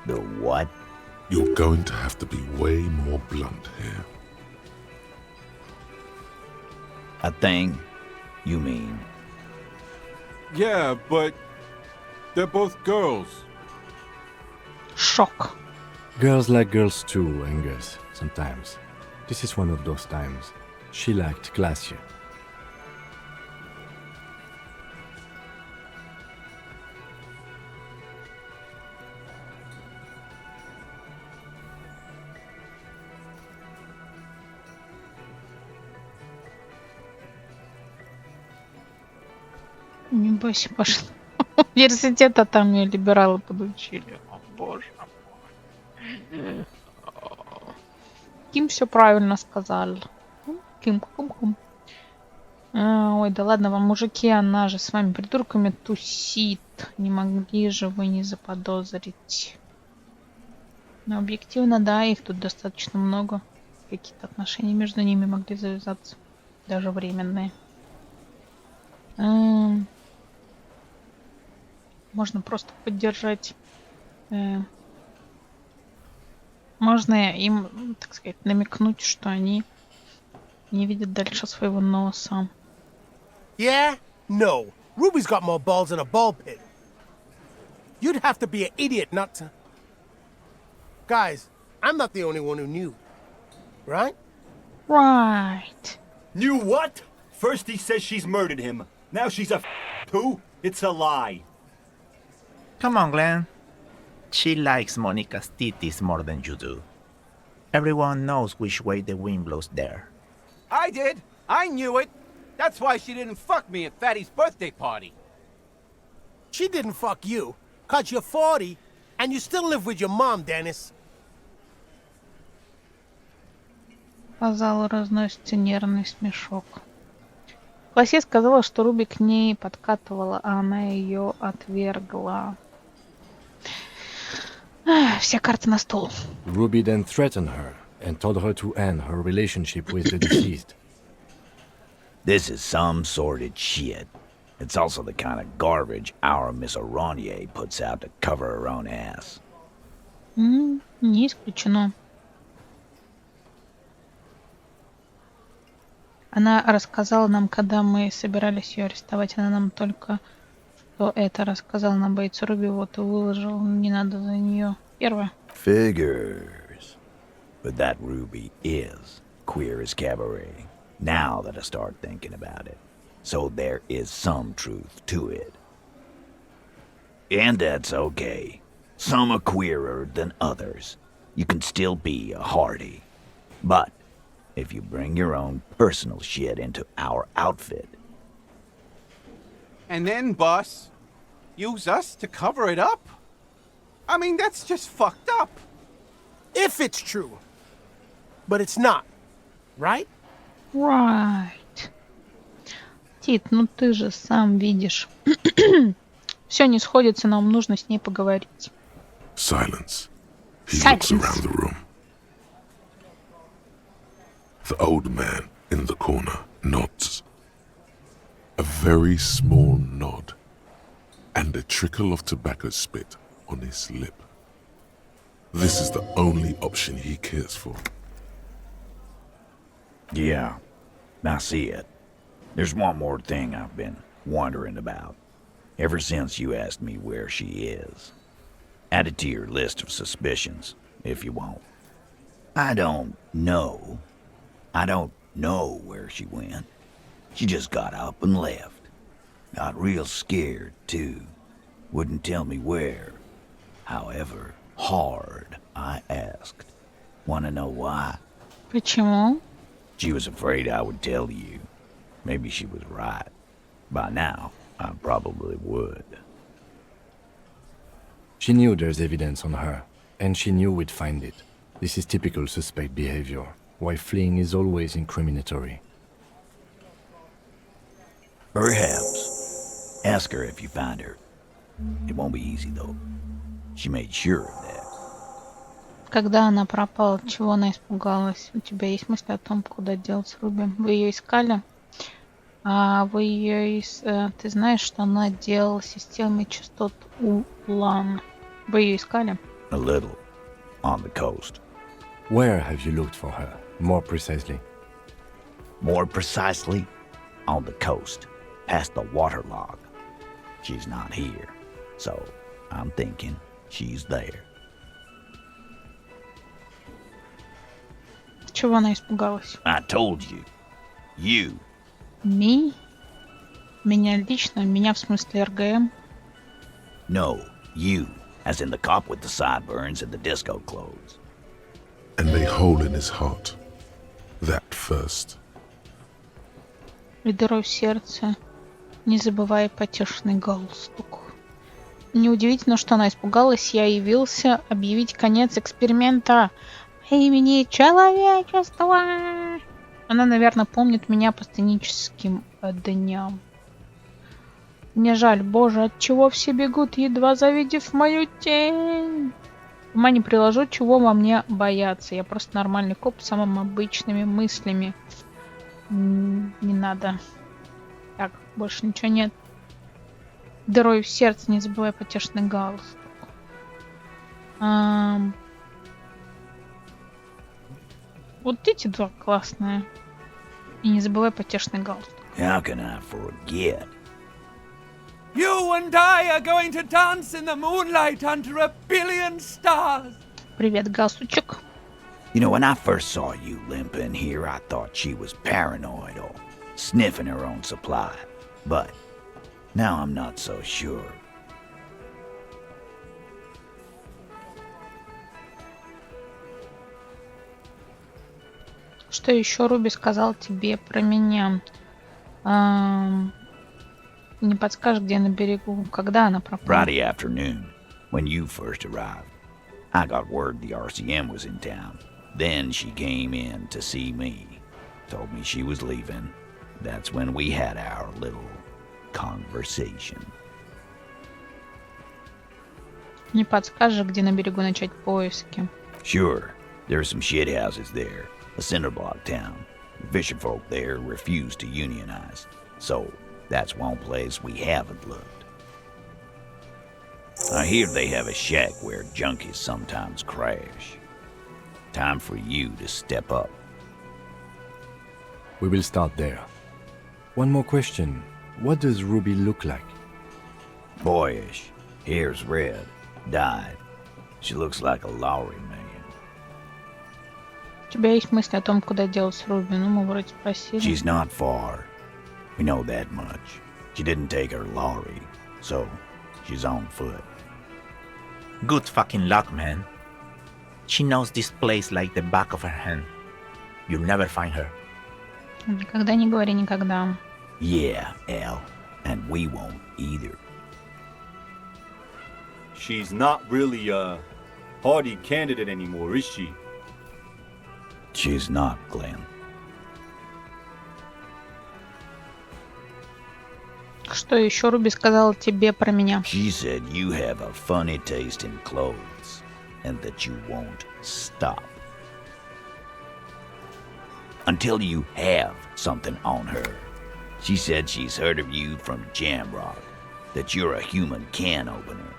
The what? You're going to have to be way more blunt here. A thing? You mean? Yeah, but they're both girls. Шок. Girls like girls too, Angus, sometimes. This is one of those times. She liked Glacier. Небось, пошла. Университет, а там ее либералы подучили. О, боже мой. Ким все правильно сказал. Ким. Ой, да ладно вам, мужики, она же с вами придурками тусит. Не могли же вы не заподозрить. Но объективно, да, их тут достаточно много. Какие-то отношения между ними могли завязаться. Даже временные. Можно просто поддержать. Можно им, так сказать, намекнуть, что они не видят дальше своего носа. Yeah? No. Ruby's got more balls than a ball pit. You'd have to be an idiot not to... Guys, I'm not the only one who knew. Right? Right. Knew what? First he says she's murdered him. Now she's a too? It's a lie. Come on, Glenn. She likes Monica's titties more than you do. Everyone knows which way the wind blows there. I did. I knew it. That's why she didn't fuck me at Fatty's birthday party. She didn't fuck you, 'cause you're 40 and you still live with your mom, Dennis. По залу разносится нервный смешок. Классе сказала, что Руби к ней подкатывала, а она ее отвергла. Все карты на стол. Ruby then threatened her and told her to end her relationship with the deceased. This is some sordid shit. It's also the kind of garbage our Miss Aronier puts out to cover her own ass. Не исключено. Она рассказала нам, когда мы собирались ее арестовать, она нам только что это рассказала, нам боится Руби, вот и выложил, не надо за нее. Первое. Figures. But that Ruby is queer as cabaret, now that I start thinking about it. So there is some truth to it. And that's okay. Some are queerer than others. You can still be a Hardy. But if you bring your own personal shit into our outfit... And then, boss, use us to cover it up? I mean, that's just fucked up. If it's true. But it's not. Right? Right. Тит, ну ты же сам видишь. Все не сходится, нам нужно с ней поговорить. Silence. He looks around the room. The old man in the corner nods. A very small nod, and a trickle of tobacco spit on his lip. This is the only option he cares for. Yeah, I see it. There's one more thing I've been wondering about ever since you asked me where she is. Add it to your list of suspicions, if you want. I don't know where she went. She just got up and left. Got real scared, too. Wouldn't tell me where. However hard I asked. Wanna know why? Почему? She was afraid I would tell you. Maybe she was right. By now, I probably would. She knew there's evidence on her, and she knew we'd find it. This is typical suspect behavior, why fleeing is always incriminatory. Perhaps. Ask her if you find her. It won't be easy, though. She made sure of that. Когда она пропала, чего она испугалась? У тебя есть мысли о том, куда делась Руби? Вы ее искали? Ты знаешь, что она делала системой частот УЛАН? Вы ее искали? A little. On the coast. Where have you looked for her, more precisely? More precisely, on the coast, past the waterlog. She's not here, so I'm thinking she's there. Чего она испугалась? I told you. You. Me? Меня лично? Меня в смысле РГМ? No, you. As in the cop with the sideburns and the disco clothes. And a hole in his heart. That first. И дырой в сердце, не забывая потешный галстук. Неудивительно, что она испугалась. Я явился объявить конец эксперимента по имени человечества. Она, наверное, помнит меня по сценическим дням. Мне жаль, боже, от чего все бегут, едва завидев мою тень. Ума не приложу, чего во мне бояться. Я просто нормальный коп с самыми обычными мыслями. Не надо. Так, больше ничего нет. Дырой в сердце, не забывай потешный галстук. Вот эти два классные. И не забывай потешный галстук. How can I forget? You and I are going to dance in the moonlight under a billion stars. Привет, галстучек. You know, when I first saw you limping here, I thought she was paranoid or sniffing her own supply. But now I'm not so sure. Что еще Руби сказал тебе про меня? Не подскажешь, где на берегу? Когда она пропала? Friday afternoon, when you first arrived, I got word the RCM was in town. Then she came in to see me. Told me she was leaving. That's when we had our little conversation. Не подскажешь, где на берегу начать поиски? Sure, there's some shithouses there. A cinder block town. Fisherfolk there refuse to unionize. So that's one place we haven't looked. I hear they have a shack where junkies sometimes crash. Time for you to step up. We will start there. One more question. What does Ruby look like? Boyish. Hair's red. Dyed. She looks like a lorry man. У тебя есть мысли о том, куда делась Руби? Ну, мы вроде спросили. She's not far. We know that much. She didn't take her lorry, so she's on foot. Good fucking luck, man. She knows this place like the back of her hand. You'll never find her. Никогда не говори никогда. Yeah, Al. And we won't either. She's not really a Hardy candidate anymore, is she? She's not, Glenn. Что еще Руби сказала тебе про меня? She said you have a funny taste in clothes and that you won't stop until you have something on her. She said she's heard of you from Jamrock, that you're a human can opener.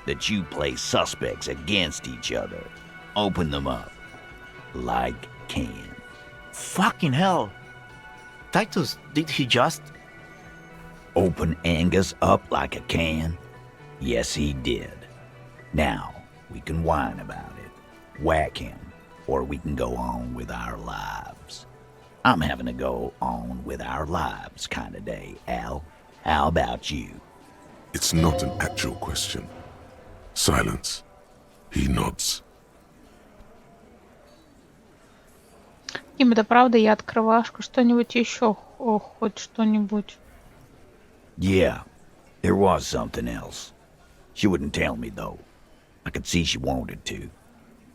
that you play suspects against each other. Open them up. Like cans. Fucking hell. Titus, did he just... Open Angus up like a can? Yes, he did. Now, we can whine about it, whack him, or we can go on with our lives. I'm having a go on with our lives kind of day, Al. How about you? It's not an actual question. Silence. He nods. Им это правда, я открывашка. Что-нибудь еще? Хоть что-нибудь. Yeah, there was something else. She wouldn't tell me, though. I could see she wanted to.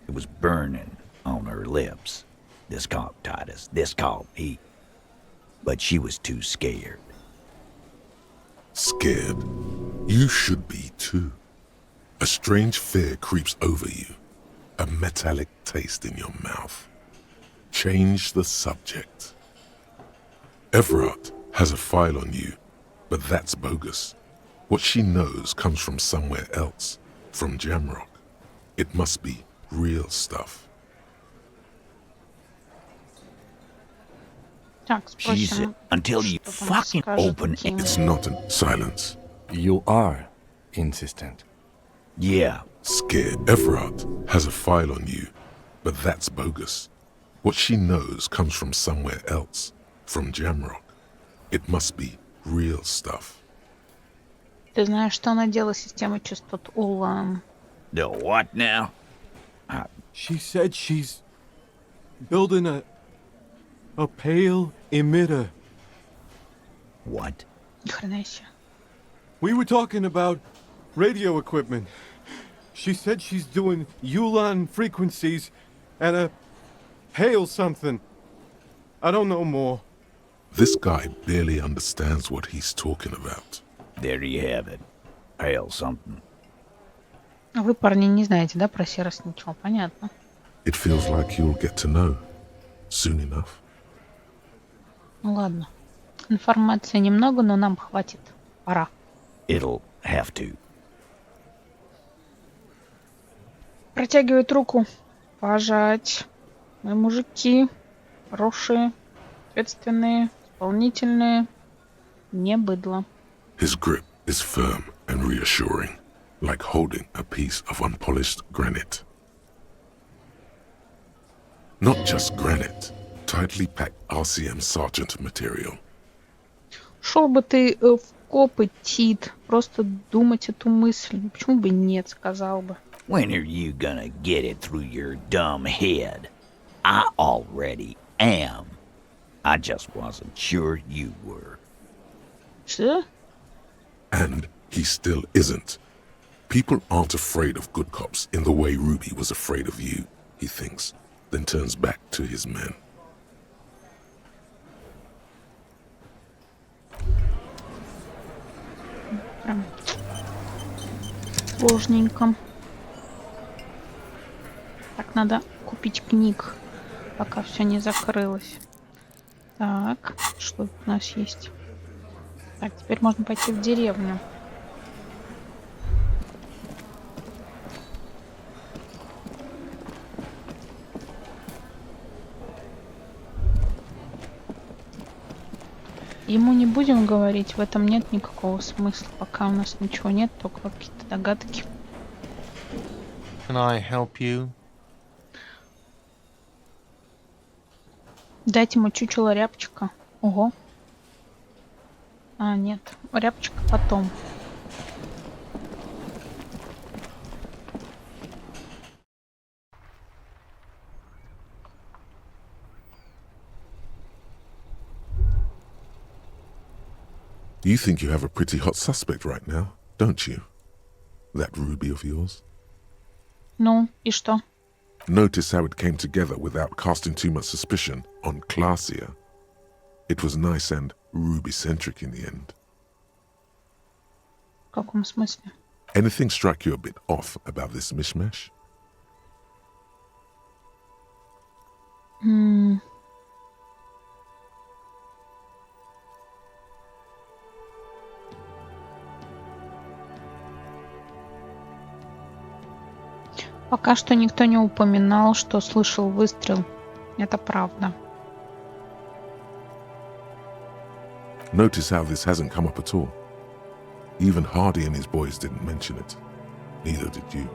It was burning on her lips. This caught Titus. This caught me. But she was too scared. Scared? You should be too. A strange fear creeps over you. A metallic taste in your mouth. Change the subject. Everard has a file on you, but that's bogus. What she knows comes from somewhere else, from Jamrock. It must be real stuff. Так, спросим, until you что там fucking скажет open Тим. It's not an silence. You are insistent. Yeah, Scared. Everard has a file on you, but that's bogus. What she knows comes from somewhere else, from Jamrock. It must be real stuff. Ты знаешь, что она делала системой частот Улан? the what now? She said she's building a pale emitter. What? Ни хрена себе. We were talking about radio equipment. She said she's doing Ulan frequencies and a pale something. I don't know more. This guy barely understands what he's talking about. There you have it. Pale something. Вы, парни, не знаете, да, про серость ничего? Понятно. It feels like you'll get to know soon enough. Ну ладно. Информации немного, но нам хватит. Пора. It'll have to. Протягивает руку. Пожать. Мы мужики. Хорошие. Ответственные. Исполнительные. Не быдло. His grip is firm and reassuring, like holding a piece of unpolished granite. Not just granite, tightly packed RCM Sergeant material. Шел бы ты в копы, Тит. Просто думать эту мысль. Почему бы нет, сказал бы. When are you gonna get it through your dumb head? I already am. I just wasn't sure you were. Что? And he still isn't. People aren't afraid of good cops in the way Ruby was afraid of you, he thinks, then turns back to his men. Прям сложненько. Так, надо купить книг, пока все не закрылось. Так, что тут у нас есть? Так, теперь можно пойти в деревню. Ему не будем говорить, в этом нет никакого смысла. Пока у нас ничего нет, только какие-то догадки. Can I help you? Дайте ему чучело рябчика. Ого. А, нет. Рябчика потом. You think you have a pretty hot suspect right now, don't you? That Ruby of yours? Ну, и что? Notice how it came together without casting too much suspicion on Clasia. It was nice and Ruby-centric in the end. В каком смысле? Anything strike you a bit off about this mishmash? Пока что никто не упоминал, что слышал выстрел. Это правда. Notice how this hasn't come up at all. Even Hardy and his boys didn't mention it. Neither did you.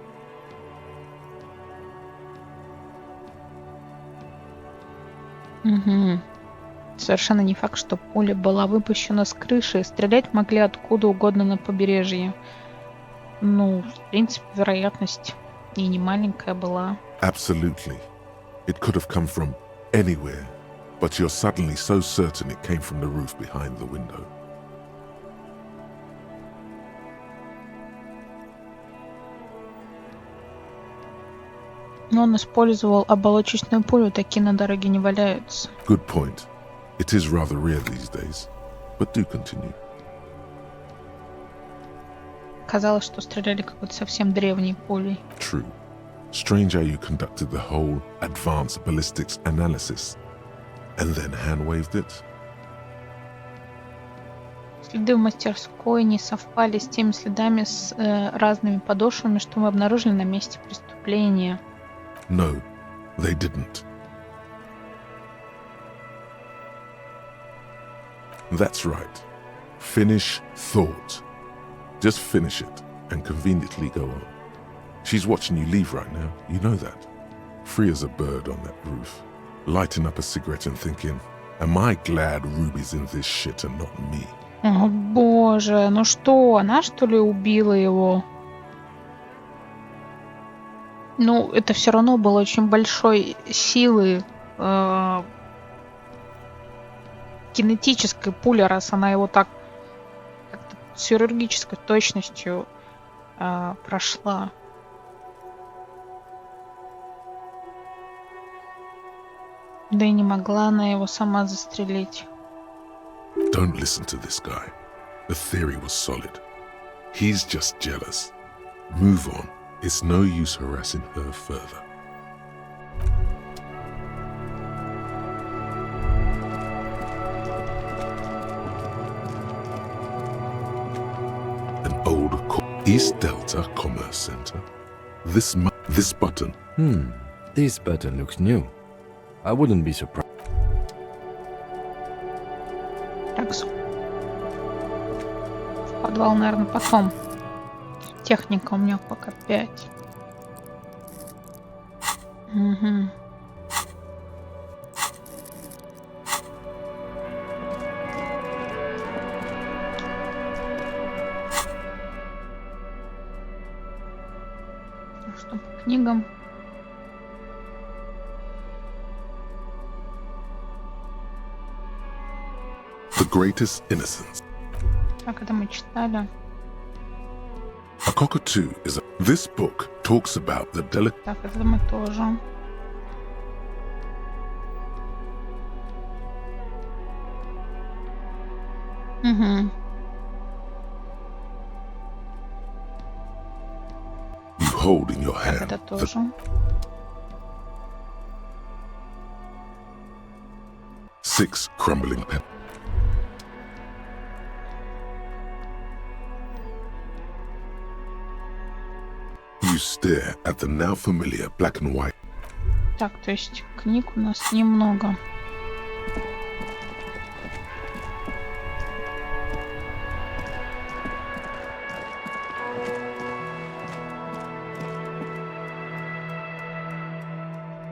Угу. Совершенно не факт, что пуля была выпущена с крыши. Стрелять могли откуда угодно на побережье. Ну, в принципе, вероятность и не маленькая была. Absolutely. It could have come from anywhere, but you're suddenly so certain it came from the roof behind the window. Но он использовал оболочечную пулю, такие на дороге не валяются. Good point. It is rather rare these days, but do continue. Казалось, что стреляли какой-то совсем древней пулей. True. Strange how you conducted the whole advanced ballistics analysis and then hand-waved it. Следы в мастерской не совпали с теми следами с разными подошвами, что мы обнаружили на месте преступления. No, they didn't. That's right. Finish thought. Just finish it and conveniently go on. She's watching you leave right now, you know that. Free as a bird on that roof, lighting up a cigarette and thinking, am I glad Ruby's in this shit and not me? О боже, ну что, она что ли убила его? Ну, это все равно было очень большой силы кинетической пули, раз она его так как-то с хирургической точностью прошла. Да и не могла она его сама застрелить. Don't listen to this guy. The theory was solid. He's just jealous. Move on. It's no use harassing her further. An old East Delta Commerce Center. This button. This button looks new. I wouldn't be surprised. Так, в подвал, наверное, потом. Техника у меня пока 5. Угу. Что по книгам? The greatest innocence. Так, это мы читали. A cockatoo is a... This book talks about the delicate... Так, это мы тоже. Угу. You hold in your Так, hand. это тоже. Six crumbling pen. You stare at the now familiar black and white. Так, то есть книг у нас немного.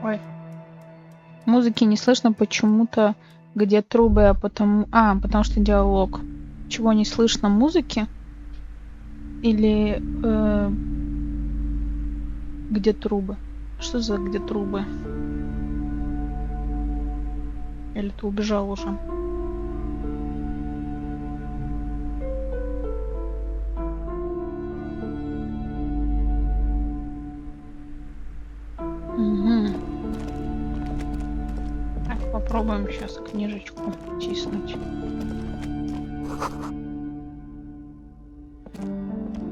Ой. Музыки не слышно почему-то, где трубы, а потому что диалог. Чего не слышно музыки? Или где трубы? Что за где трубы? Или ты убежал уже? Угу. Так, попробуем сейчас книжечку тиснуть.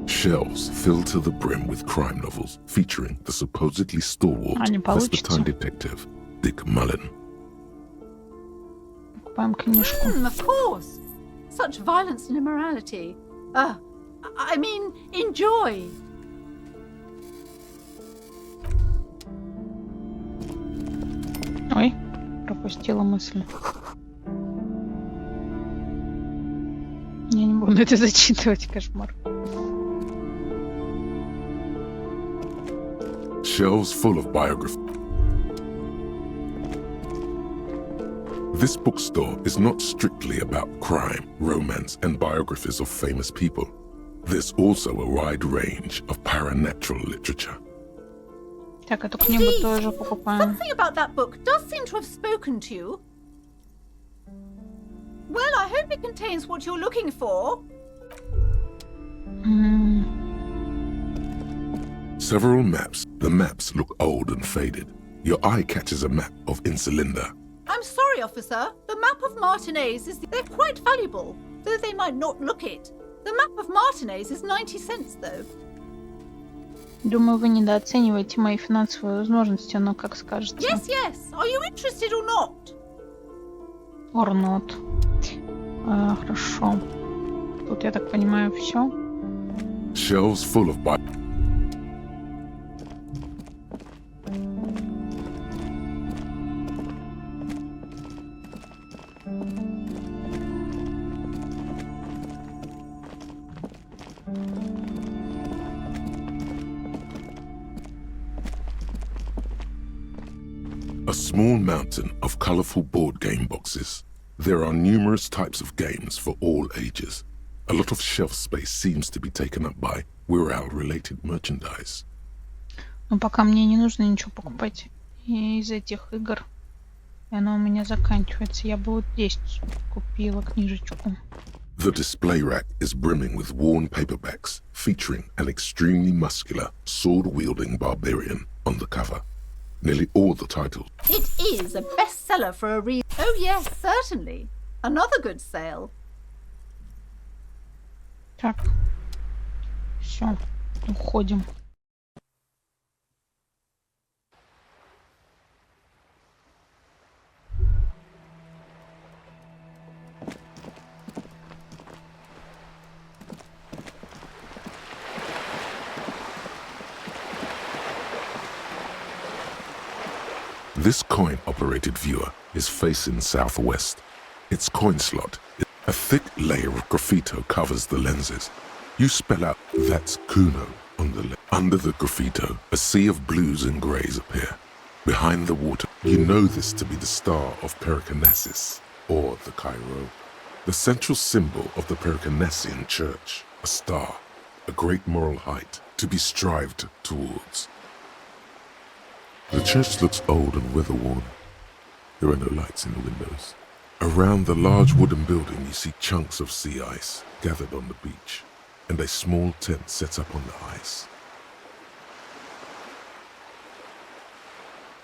Shelves filled to the brim with crime novels featuring the supposedly stalwart Vespertine detective Dik Mallen. Покупаем книжку. Of course. Such violence and immorality. I mean, enjoy. Ой, пропустила мысль. Я не буду это зачитывать, кошмар. Shelves full of biography. This bookstore is not strictly about crime, romance, and biographies of famous people. There's also a wide range of paranatural literature. Так, эту книгу тоже покупаем. Something about that book does seem to have spoken to you. Well, I hope it contains what you're looking for. Several maps. The maps look old and faded. Your eye catches a map of Insulinda. I'm sorry, officer. The map of Martinez is... They're quite valuable, though they might not look it. The map of Martinez is 90 cents, though. Думаю, вы недооцениваете мои финансовые возможности, но как скажете. Yes, yes. Are you interested or not? Or not. Хорошо. Тут, я так понимаю, все. Shelves full of a small mountain of colorful board game boxes. There are numerous types of games for all ages. A lot of shelf space seems to be taken up by Wirral-related merchandise. Но пока мне не нужно ничего покупать из этих игр. И оно у меня заканчивается. Я бы вот здесь купила книжечку. The display rack is brimming with worn paperbacks featuring an extremely muscular, sword-wielding barbarian on the cover. Nearly all the titles. It is a bestseller for a reason. Oh yes, certainly. Another good sale. Так. Все. Уходим. This coin-operated viewer is facing southwest. Its coin slot, a thick layer of graffito covers the lenses. You spell out, that's Kuno on the left. Under the graffito, a sea of blues and greys appear. Behind the water, you know this to be the star of Pericarnassus, or the Cairo. The central symbol of the Pericarnassian church, a star, a great moral height to be strived towards. The church looks old and weather-worn. There are no lights in the windows. Around the large wooden building you see chunks of sea ice gathered on the beach, and a small tent set up on the ice.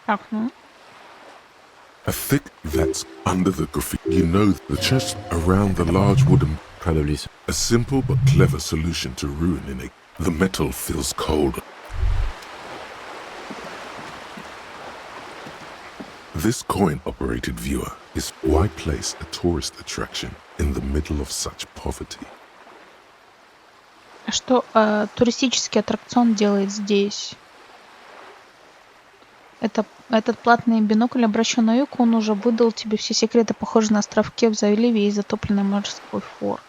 A thick that's under the graffiti. You know the church around the large wooden... Probably. A simple but clever solution to ruining it. The metal feels cold. This coin-operated viewer is why place a tourist attraction in the middle of such poverty. А что туристический аттракцион делает здесь? Этот платный бинокль обращен на юг, он уже выдал тебе все секреты, похожие на островки в заливе и затопленный морской форт.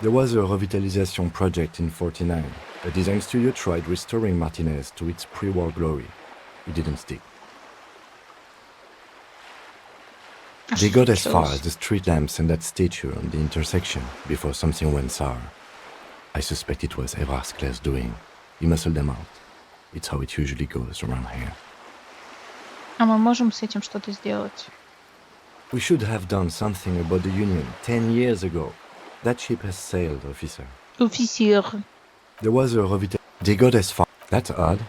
There was a revitalization project in 49. A design studio tried restoring Martinez to its pre-war glory. It didn't stick. They got as far as the street lamps and that statue on the intersection before something went sour. I suspect it was Evrard's class doing. He muscled them out. It's how it usually goes around here. А мы можем с этим что-то сделать? We should have done something about the Union 10 years ago. That ship has sailed, officer. Officer. There was a They got as far... That's odd.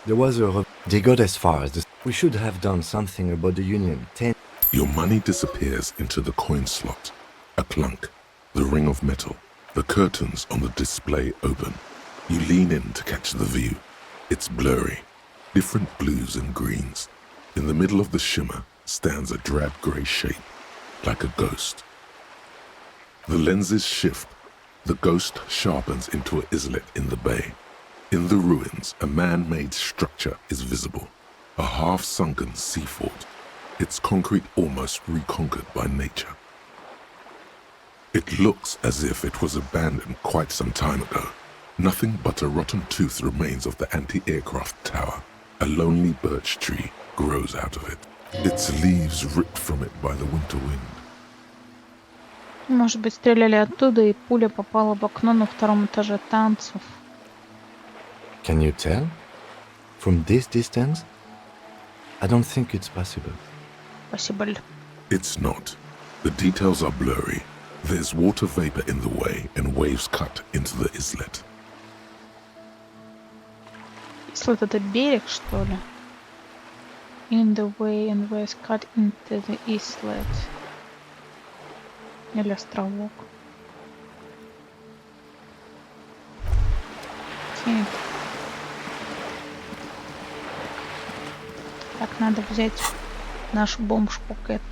There was a They got as far as the... We should have done something about the Union 10... Your money disappears into the coin slot. A clunk. The ring of metal. The curtains on the display open. You lean in to catch the view. It's blurry. Different blues and greens. In the middle of the shimmer stands a drab grey shape, like a ghost. The lenses shift. The ghost sharpens into an islet in the bay. In the ruins, a man-made structure is visible. a half-sunken sea fort, its concrete almost reconquered by nature. It looks as if it was abandoned quite some time ago. Nothing but a rotten tooth remains of the anti-aircraft tower. A lonely birch tree grows out of it, its leaves ripped from it by the winter wind. Может быть, стреляли оттуда, и пуля попала в окно на втором этаже танцев. Can you tell? From this distance? I don't think it's possible. Possible. It's not. The details are blurry. There's water vapor in the way, and waves cut into the islet. Islet — это берег, что ли? In the way and waves cut into the islet. Или островок. Окей. Так, надо взять наш бомж-пакет.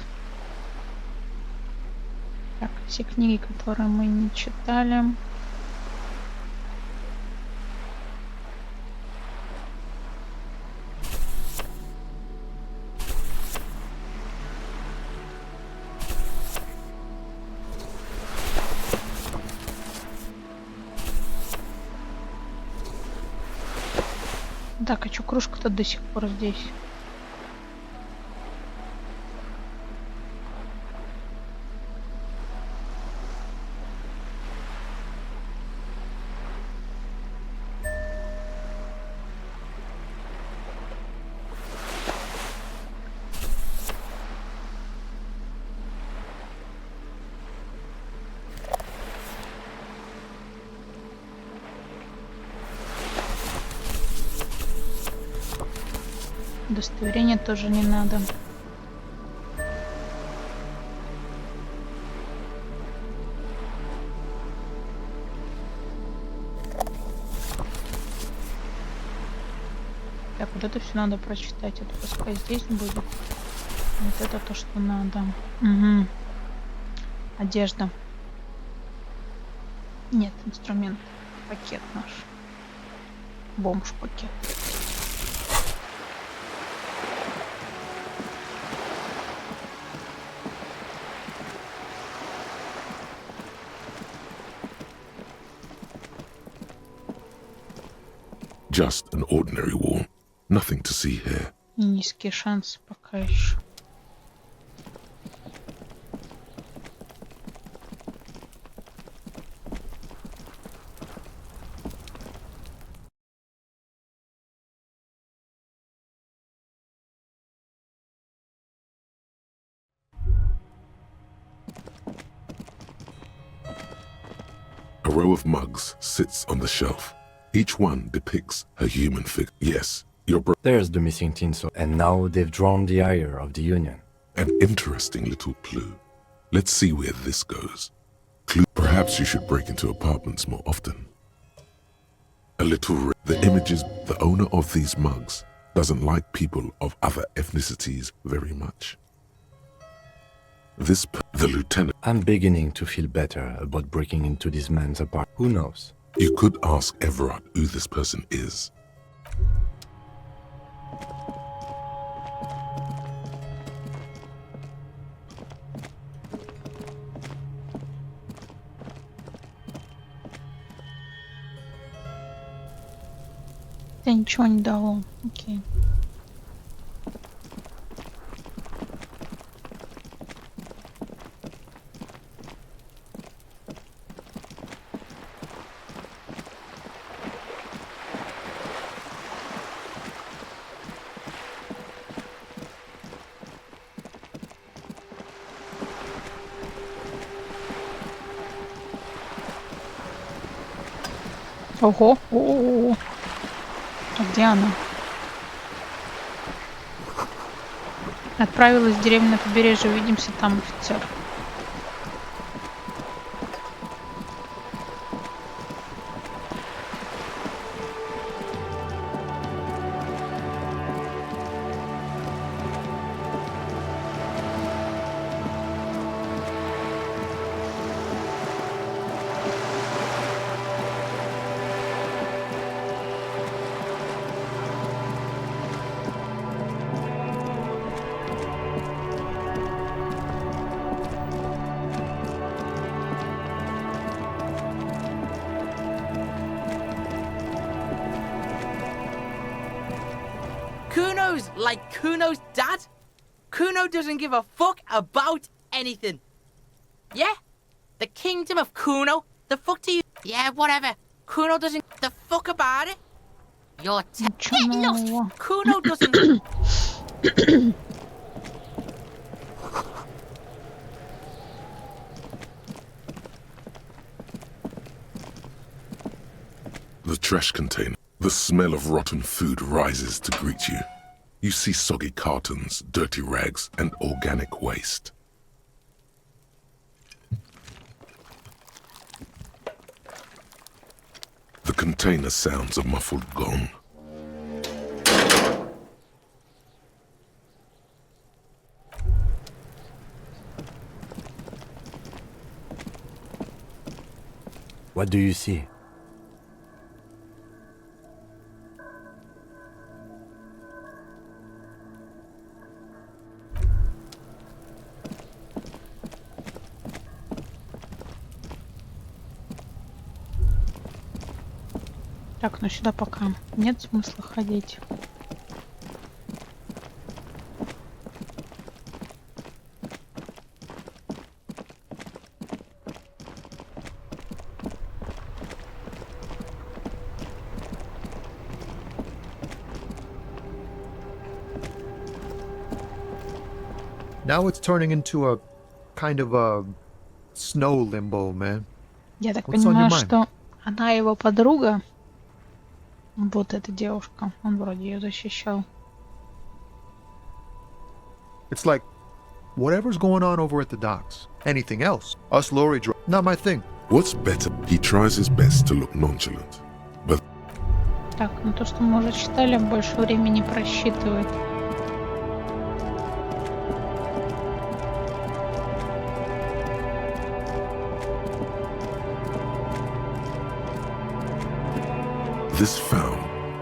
Так, все книги, которые мы не читали. Так, а чё кружка-то до сих пор здесь? Удостоверение тоже не надо. Так, вот это все надо прочитать. Это пускай здесь будет. Вот это то, что надо. Угу. Одежда. Нет, инструмент. Пакет наш. Бомж-пакет. Just an ordinary wall. Nothing to see here. Низкий шанс пока еще. A row of mugs sits on the shelf. Each one depicts a human figure. Yes, There's the missing tinsel, and now they've drawn the ire of the Union. An interesting little clue. Let's see where this goes. Clue. Perhaps you should break into apartments more often. A little. The images. The owner of these mugs doesn't like people of other ethnicities very much. The lieutenant. I'm beginning to feel better about breaking into this man's apartment. Who knows? You could ask Everard who this person is. Я ничего не дало. Окей. Ого! О-о-о! А где она? Отправилась в деревню на побережье. Увидимся там, офицер. Kuno's like Kuno's dad? Kuno doesn't give a fuck about anything. Yeah? The kingdom of Kuno? The fuck do you... Yeah, whatever. Kuno doesn't... The fuck about it? You're... Get lost! Kuno doesn't... The trash container. The smell of rotten food rises to greet you. You see soggy cartons, dirty rags, and organic waste. The container sounds a muffled gong. What do you see? Так, ну сюда пока нет смысла ходить. Now it's turning into a kind of a snow limbo, man. Я так What's on your понимаю, mind? что она его подруга. Вот эта девушка. Он вроде ее защищал. It's like whatever's going on over at the docks. Anything else? Us lorry not my thing. What's better, he tries his best to look nonchalant, but... Так, ну то, что мы уже читали, больше времени просчитывает. This found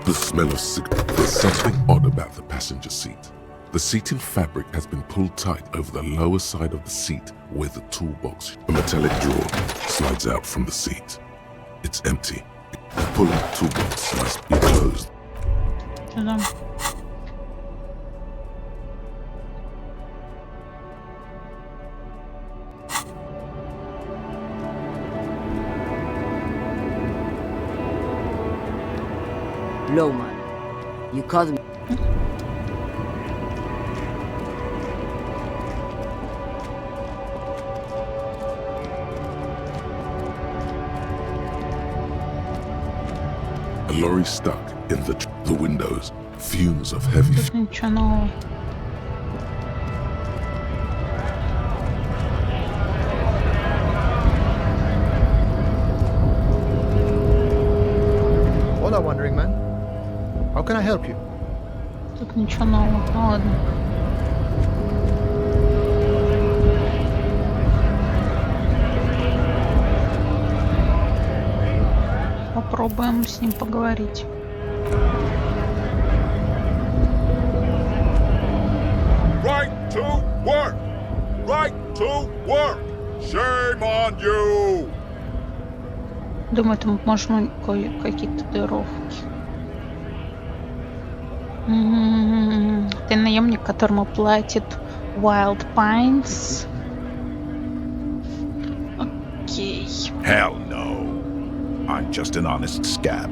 the smell of cigarette. There's something odd about the passenger seat. The seating fabric has been pulled tight over the lower side of the seat where the toolbox, a metallic drawer, slides out from the seat. It's empty. The pulling toolbox must be closed. No, man. You called me. A lorry stuck in the windows, fumes of heavy... Тут ничего нового. All I'm wondering, man. How can I help you? Тут ничего нового. Ну ладно. Попробуем с ним поговорить. Right to work! Right to work! Shame on you! Думаю, там можно какие-то татуировки. Ты наемник, которому платит Wild Pines. Окей. Hell no. I'm just an honest scab.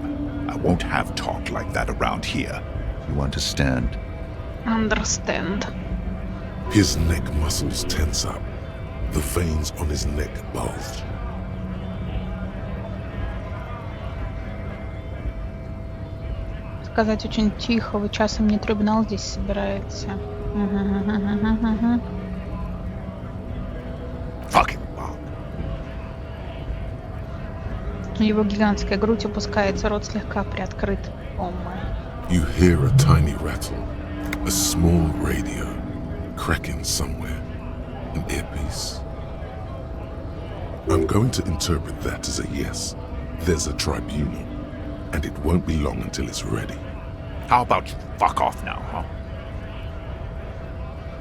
I won't have talk like that around here. You understand? Understand. His neck muscles tense up. The veins on his neck bulge. Сказать очень тихо, вы часом не трибунал здесь собираете. Fucking wow. Его гигантская грудь опускается, рот слегка приоткрыт. О май. You hear a tiny rattle, a small radio, cracking somewhere, an earpiece. I'm going to interpret that as a yes. There's a tribunal, and it won't be long until it's ready. How about you fuck off now, huh?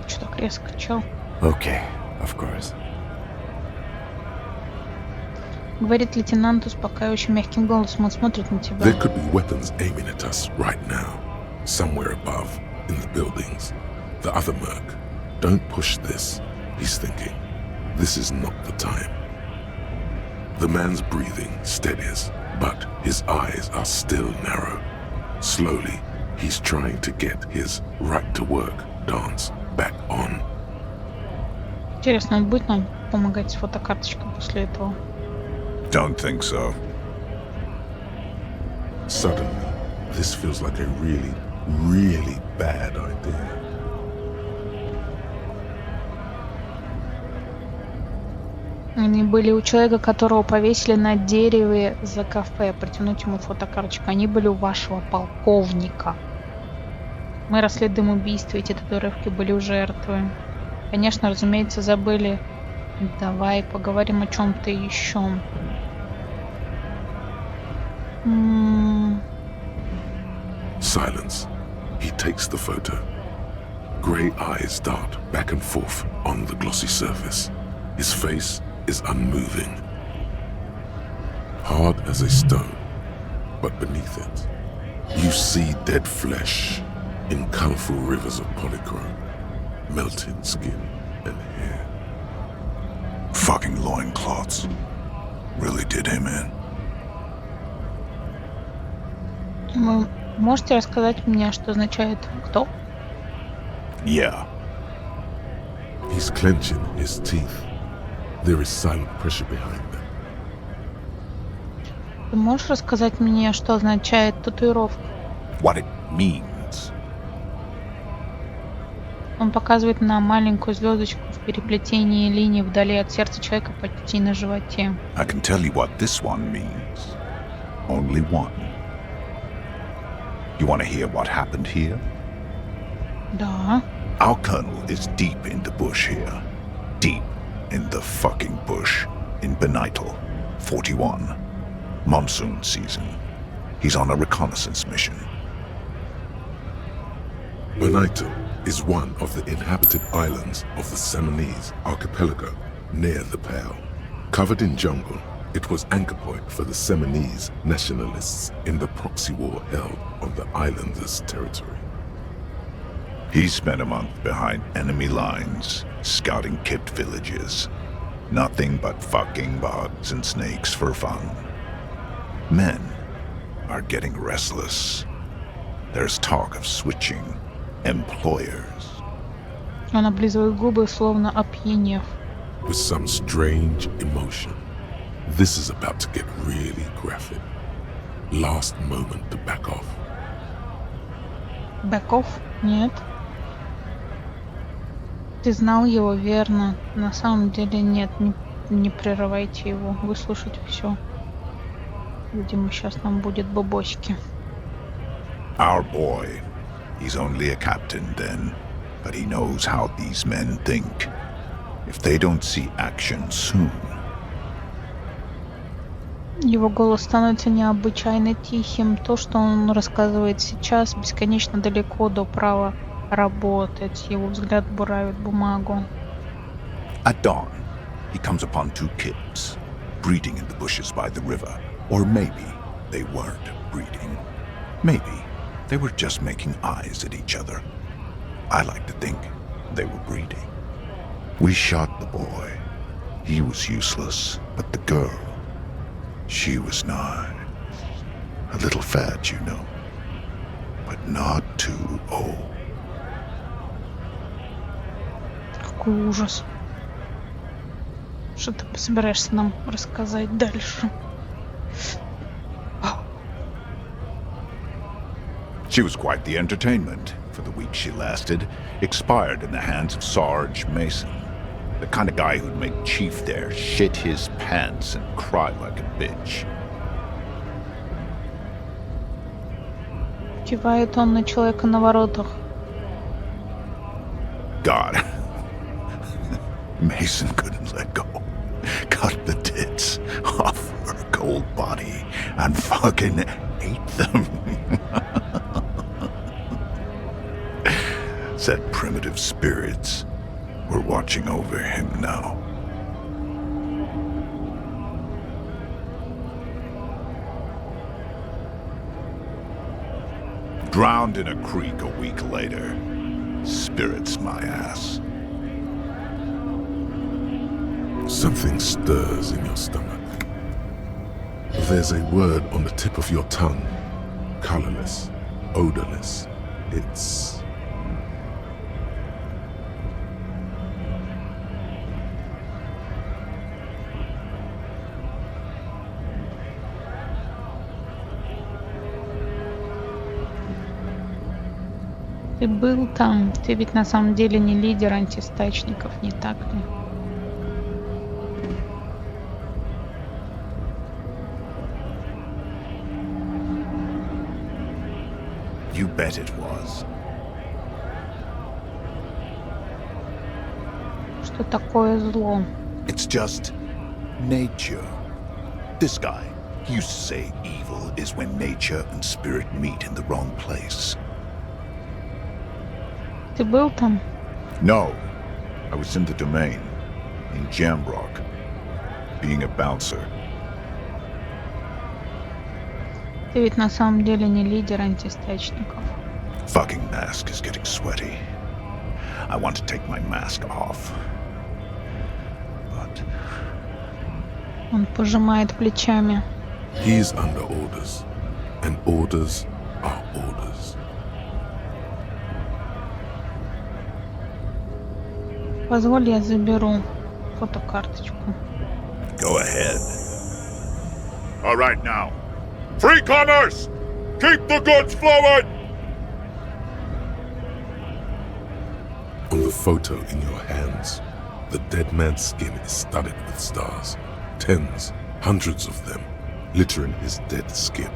Что так резко, чё? Okay, of course. Говорит лейтенант успокаивающим мягким голосом, он смотрит на тебя. There could be weapons aiming at us right now, somewhere above. in the buildings. The other merc. Don't push this, he's thinking. This is not the time. The man's breathing steadies, but his eyes are still narrow. Slowly, he's trying to get his right-to-work dance back on. Интересно, он будет нам помогать с фотокарточкой после этого? Don't think so. Suddenly, this feels like a really, really bad idea. Они были у человека, которого повесили на дереве за кафе. Протянуть ему фотокарточку. Они были у вашего полковника. Мы расследуем убийство. Эти татуировки были у жертвы. Конечно, разумеется, забыли. Давай поговорим о чем-то еще. Silence. He takes the photo. Grey eyes dart back and forth on the glossy surface. His face is unmoving. Hard as a stone, but beneath it, you see dead flesh in colorful rivers of polychrome, melting skin and hair. Fucking loincloths. Really did him in. Вы можете рассказать мне, что означает кто? Yeah. He's clenching his teeth. There is silent pressure behind them. Ты можешь рассказать мне, что означает татуировка? What it means. Он показывает на маленькую звездочку в переплетении линий вдали от сердца человека почти на животе. I can tell you what this one means. Only one. You want to hear what happened here? Да. Our colonel is deep in the bush here. Deep in the fucking bush in Benital, 41. Monsoon season. He's on a reconnaissance mission. Benital is one of the inhabited islands of the Seminese archipelago near the Pale. Covered in jungle, it was anchor point for the Seminese nationalists in the proxy war held on the islanders' territory. He spent a month behind enemy lines, scouting kept villages. Nothing but fucking bugs and snakes for fun. Men are getting restless. There's talk of switching employers. Он облизывает губы, словно опьянев. With some strange emotion. This is about to get really graphic. Last moment to back off. Back off? Нет. Ты знал его, верно? На самом деле нет, не прерывайте его, выслушать все. Видимо, сейчас нам будет бобоськи. Our boy. He's only a captain then, but he knows how these men think. If they don't see action soon. Его голос становится необычайно тихим. То, что он рассказывает сейчас, бесконечно далеко до права работать. Его взгляд буравит бумагу. At dawn, he comes upon two kids, breeding in the bushes by the river. Or maybe they weren't breeding. Maybe they were just making eyes at each other. I like to think they were breeding. We shot the boy. He was useless, but the girl, she was not. A little fat, you know, but not too old. Какой ужас. Что ты собираешься нам рассказать дальше? She was quite the entertainment. For the week she lasted, expired in the hands of Sarge Mason. The kind of guy who'd make Chief there shit his pants and cry like a bitch. Кивает он на человека на воротах. God. Mason couldn't let go. Cut the tits off her cold body and fucking ate them. Said primitive spirits were watching over him now. Drowned in a creek a week later. Spirits my ass. Something stirs in your stomach. There's a word on the tip of your tongue. Colorless, odorless. It's... Ты был там. Ты ведь на самом деле не лидер антистачников, не так ли? You bet it was. Что такое зло? It's just nature. This guy, he used to say evil is when nature and spirit meet in the wrong place. Ты был там? No, I was in the domain, in Jamrock, being a bouncer. Ты ведь на самом деле не лидер антистачников. Fucking mask is getting sweaty. I want to take my mask off. But... Он пожимает плечами. He's under orders. And orders are orders. Позволь, я заберу фотокарточку. Go ahead. All right now. Free commerce! Keep the goods flowing! On the photo in your hands, the dead man's skin is studded with stars. Tens, hundreds of them, littering his dead skin.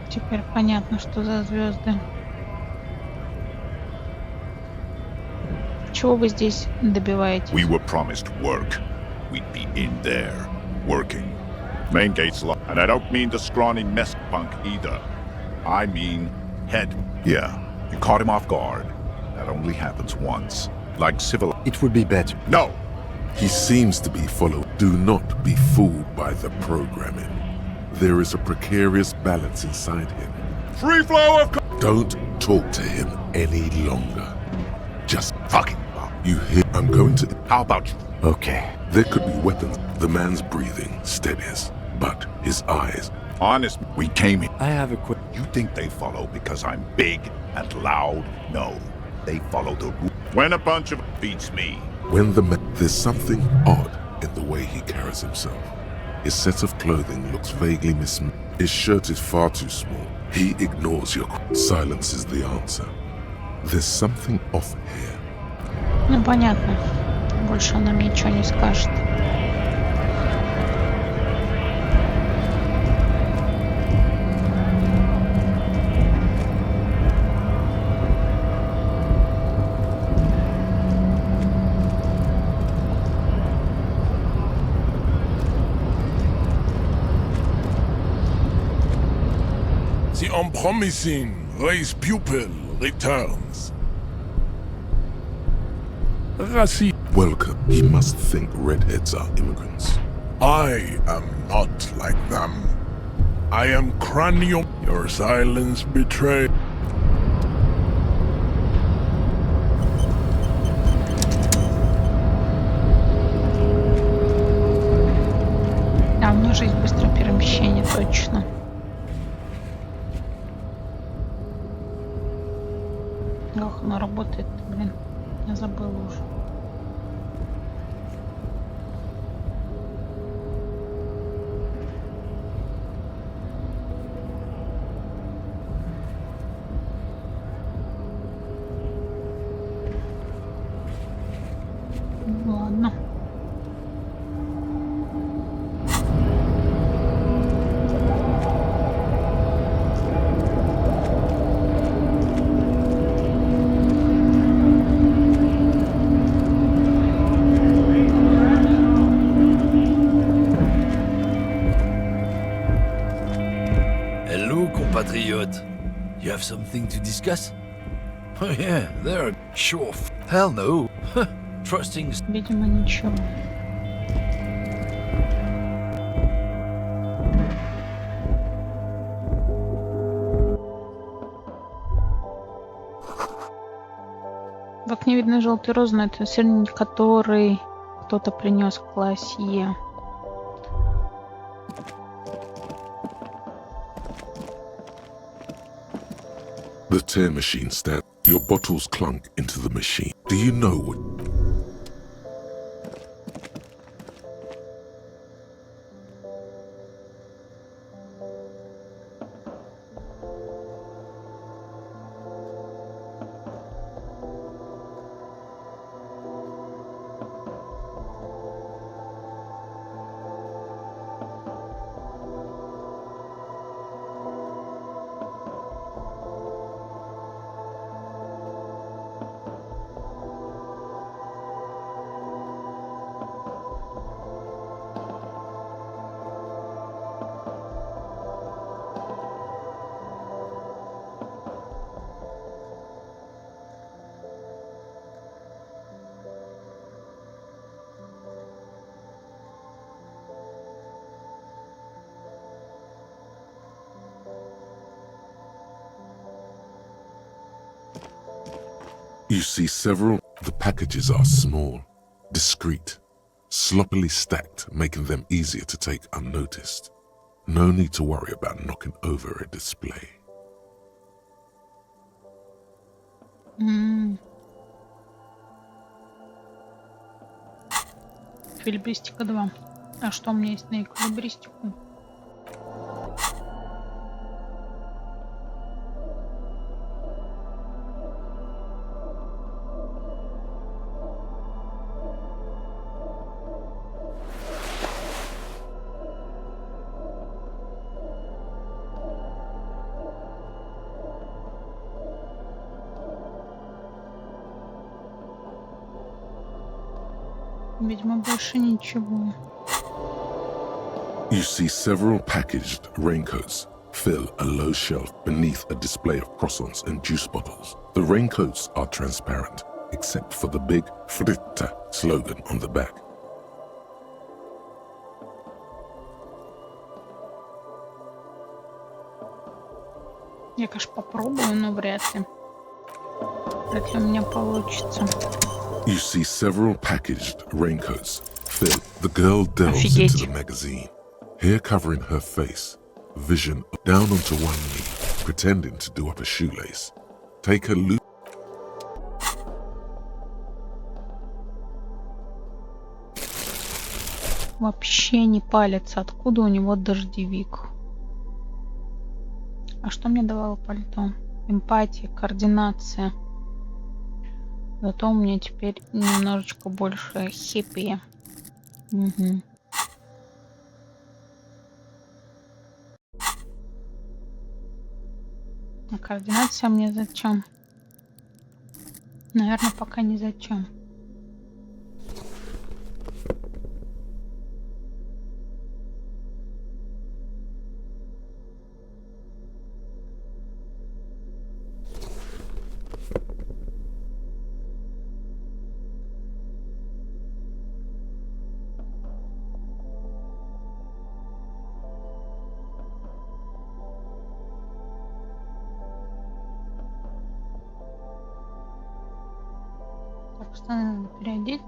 Теперь понятно, что за звезды. Чего вы здесь добиваетесь? We were promised work. We'd be in there, working. Main gate's locked, and I don't mean the scrawny mess punk either. I mean head. Yeah, you caught him off guard. That only happens once. Like civil... It would be better. No! He seems to be followed. Do not be fooled by the programming. There is a precarious balance inside him. Free flow of... Don't talk to him any longer. Just fucking... You hear? I'm going to... How about you? Okay. There could be weapons. The man's breathing steadies, but his eyes... Honest, we came here. I have a quick... You think they follow because I'm big and loud? No. They follow the rule. When a bunch of... beats me. When the man... There's something odd in the way he carries himself. His set of clothing looks vaguely mismatched. His shirt is far too small. He ignores your... Silence is the answer. There's something off here. Ну, понятно. Больше он нам ничего не скажет. The unpromising race pupil returns. Rassi. Welcome. He must think redheads are immigrants. I am not like them. I am cranium. Your silence betrays. А у меня же есть быстрое перемещение, точно. Как оно работает, блин, я забыла уже. Ладно. Compatriot, you have something to discuss? Oh yeah, there. Sure. Hell no. Trusting. Видимо, ничего. В окне видно желтый розы, но это сырник, который кто-то принес в классе. The tear machine stands. Your bottles clunk into the machine. Do you know what? You see several. The packages are small, discreet, sloppily stacked, making them easier to take unnoticed. No need to worry about knocking over a display. Эквилибристика 2. А что у меня есть на эквилибристику? Видимо, больше ничего. You see several packaged raincoats fill a low shelf beneath a display of croissants and juice bottles. The raincoats are transparent, except for the big fritta slogan on the back. Я, конечно, попробую, но вряд ли. Вряд ли у меня получится. You see several packaged raincoats fill. The girl delves into the magazine, hair covering her face, vision down onto one knee, pretending to do up a shoelace. Take a look. Вообще не палится. Откуда у него дождевик? А что мне давало пальто? Эмпатия, координация. Зато у меня теперь немножечко больше хиппи. Угу. А координация мне зачем? Наверное, пока не зачем. Что надо переодеть?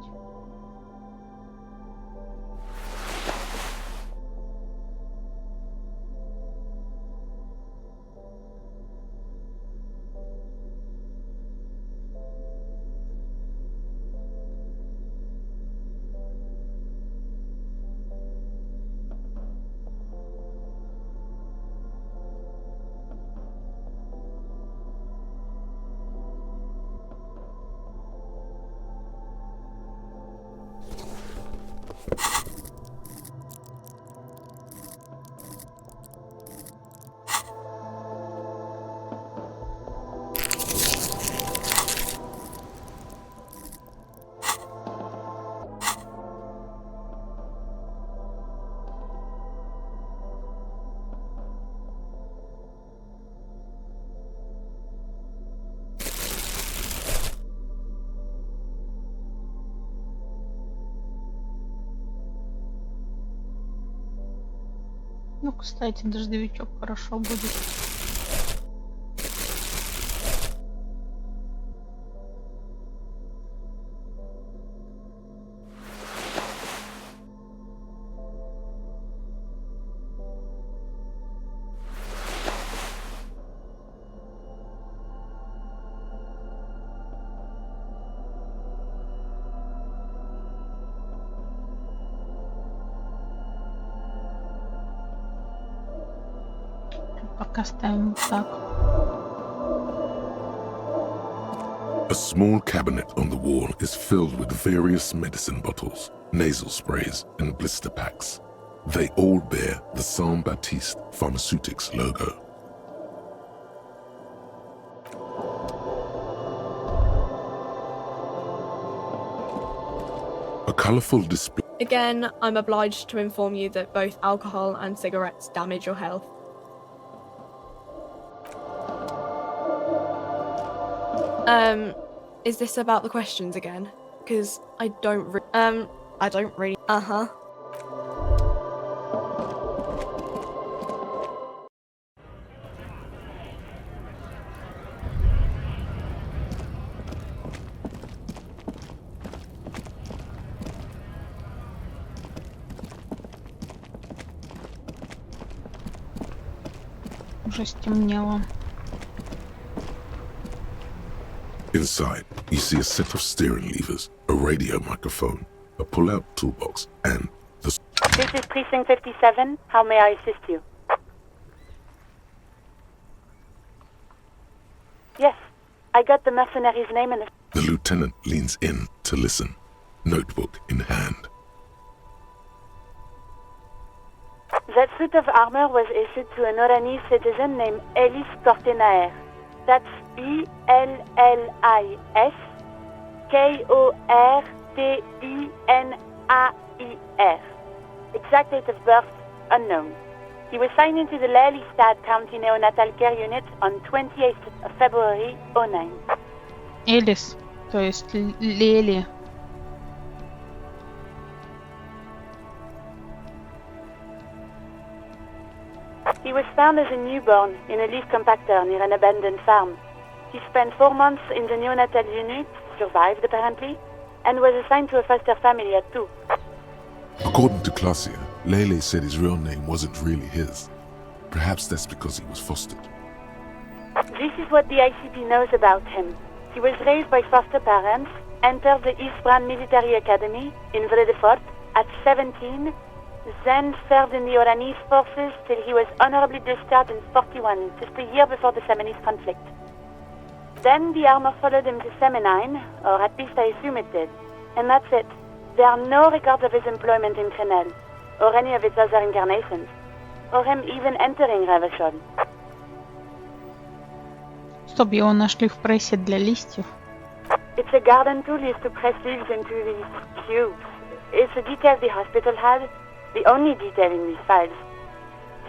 Ну, кстати, дождевичок хорошо будет. Пока ставим вот так. A small cabinet on the wall is filled with various medicine bottles, nasal sprays, and blister packs. They all bear the Saint Baptiste Pharmaceutics logo. A colorful display. Again, I'm obliged to inform you that both alcohol and cigarettes damage your health. Is this about the questions again? Because I don't really. Uh-huh. Уже стемнело. Inside, you see a set of steering levers, a radio microphone, a pull-out toolbox, and the... This is Precinct 57. How may I assist you? Yes, I got the mercenary's name and... The lieutenant leans in to listen, notebook in hand. That suit of armor was issued to an Oranese citizen named Elis Kortenaer. That's E-L-L-I-S K-O-R-T-E-N-A-I-R. Exact date of birth unknown. He was signed into the Lelystad County Neonatal Care Unit on 28th of February 09. Элис, то есть Лели. He was found as a newborn in a leaf compactor near an abandoned farm. He spent 4 months in the neonatal unit, survived apparently, and was assigned to a foster family at 2. According to Klasia, Lele said his real name wasn't really his. Perhaps that's because he was fostered. This is what the ICP knows about him. He was raised by foster parents, entered the Eastbrand Military Academy in Vredefort at 17, then served in the Oranese forces till he was honorably discharged in 41, just a year before the Seminese conflict. Then the armor followed him to Seminine, or at least I assume it did. And that's it. There are no records of his employment in Crenel, or any of its other incarnations, or him even entering Revachol. Стоп, его нашли в прессе для листьев. It's a garden tool used to press leaves into these cubes. It's a detail the hospital had, the only detail in these files.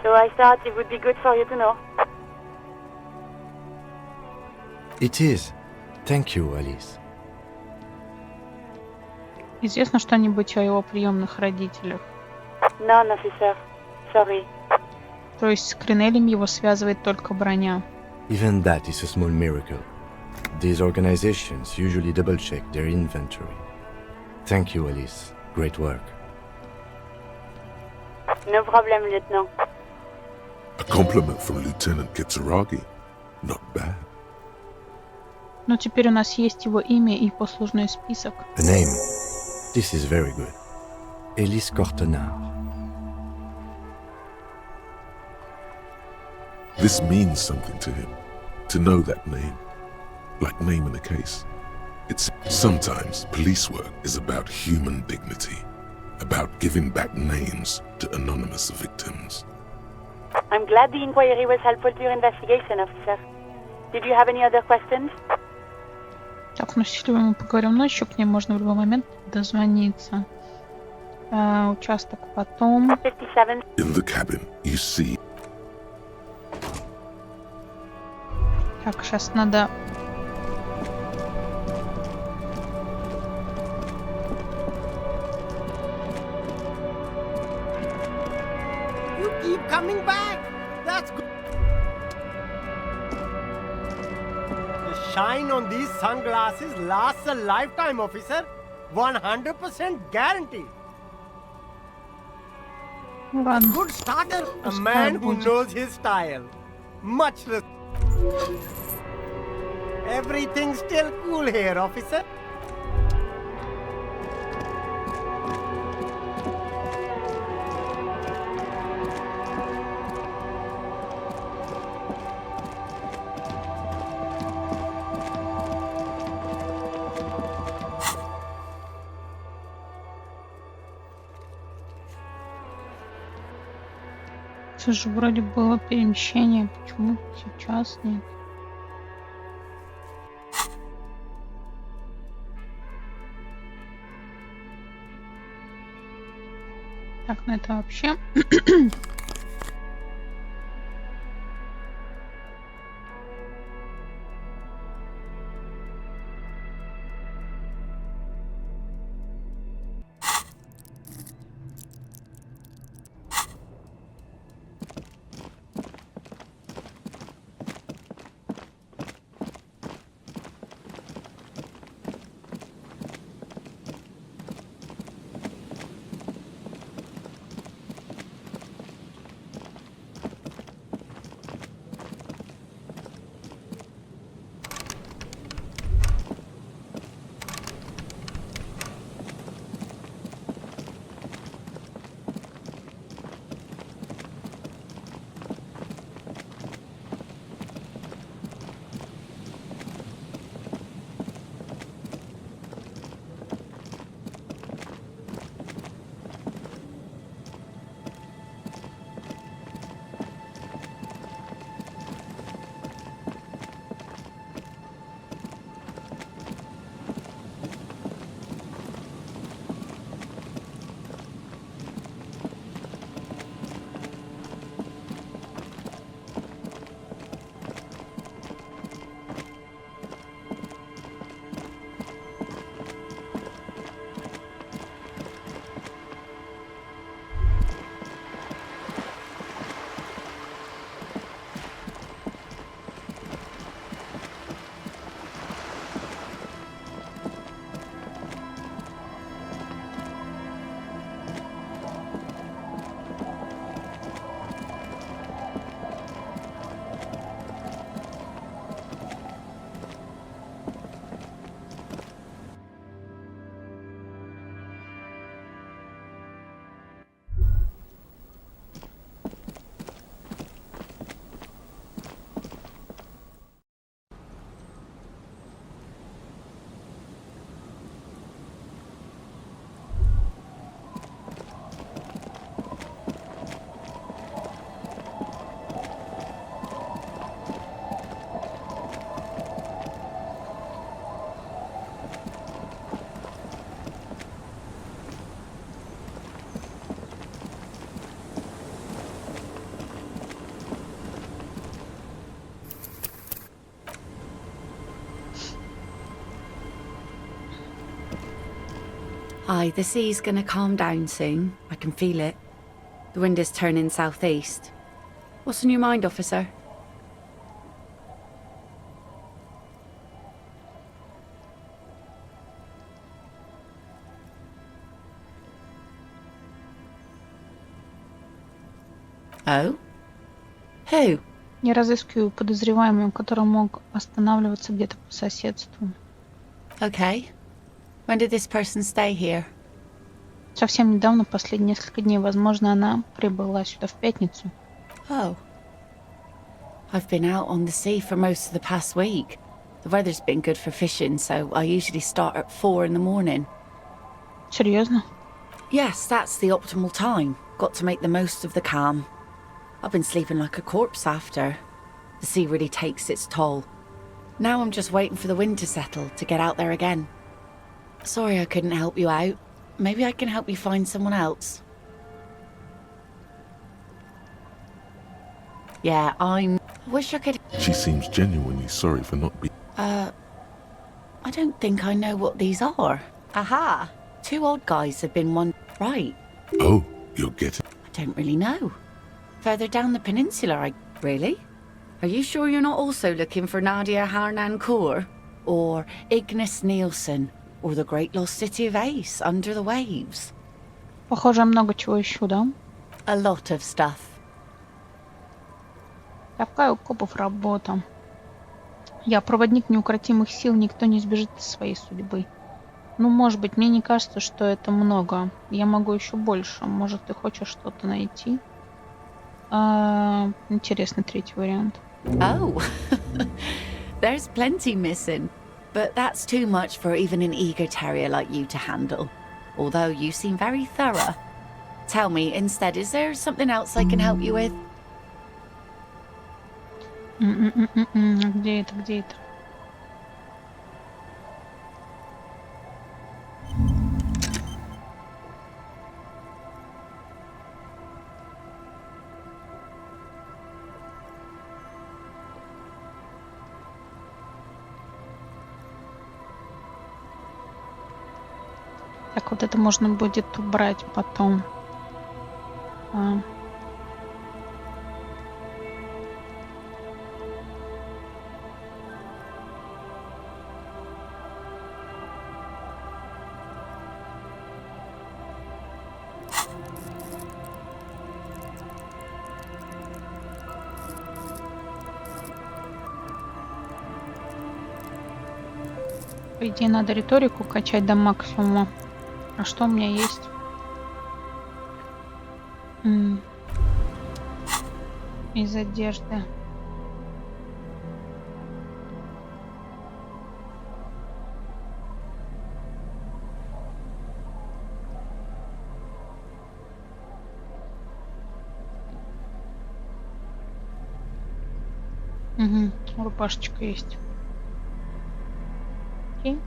So I thought it would be good for you to know. It is. Thank you, Alice. Известно что-нибудь о его приемных родителях? None, officer. Sorry. То есть с Кренелем его связывает только броня. Even that is a small miracle. These organizations usually double-check their inventory. Thank you, Alice. Great work. No problem, Lieutenant. A compliment from Lieutenant Kitsuragi. Not bad. Но теперь у нас есть его имя и послужной список. A name. This is very good. Elis Kortenaer. This means something to him, to know that name, like naming a case. It's sometimes police work is about human dignity, about giving back names to anonymous victims. I'm glad the inquiry was helpful to your investigation, officer. Did you have any other questions? Так, ну если мы поговорим ночью, к ним можно в любой момент дозвониться. Участок потом. 57. In the cabin, you see. Так, сейчас надо... You keep coming back. That's good. The shine on these sunglasses lasts a lifetime, officer. 100% guaranteed. Ладно. Good starter. A man who knows his style. Much less. Everything's still cool here, officer. Тут же вроде было перемещение. Почему сейчас нет? Так, ну это вообще... Aye, the sea's gonna calm down soon. I can feel it. The wind is turning southeast. What's on your mind, officer? Oh? Who? Я разыскиваю подозреваемого, который мог останавливаться где-то по соседству. Okay. When did this person stay here? Совсем недавно, последние несколько дней. Возможно, она прибыла сюда в пятницу. Oh. I've been out on the sea for most of the past week. The weather's been good for fishing, so I usually start at 4 in the morning. Серьезно? Yes, that's the optimal time. Got to make the most of the calm. I've been sleeping like a corpse after. The sea really takes its toll. Now I'm just waiting for the wind to settle to get out there again. Sorry I couldn't help you out. Maybe I can help you find someone else. Yeah, I wish I could... She seems genuinely sorry for not being... I don't think I know what these are. Aha! 2 odd guys have been one... Right. Oh, you're getting... I don't really know. Further down the peninsula, Really? Are you sure you're not also looking for Nadia Harnancourt? Or Ignis Nielsen? Or the great lost city of Ace, under the waves? Похоже, много чего ищу, да? A lot of stuff. Такая у копов работа. Я проводник неукротимых сил, никто не сбежит из своей судьбы. Ну, может быть, мне не кажется, что это много. Я могу еще больше. Может, ты хочешь что-то найти? Интересный третий вариант. Oh, there's plenty missing. But that's too much for even an eager terrier like you to handle. Although you seem very thorough. Tell me, instead, is there something else I can help you with? Где это? Где это? Так, вот это можно будет убрать потом. По идее, надо риторику качать до максимума. А что у меня есть? Из одежды. Рубашечка есть. Окей.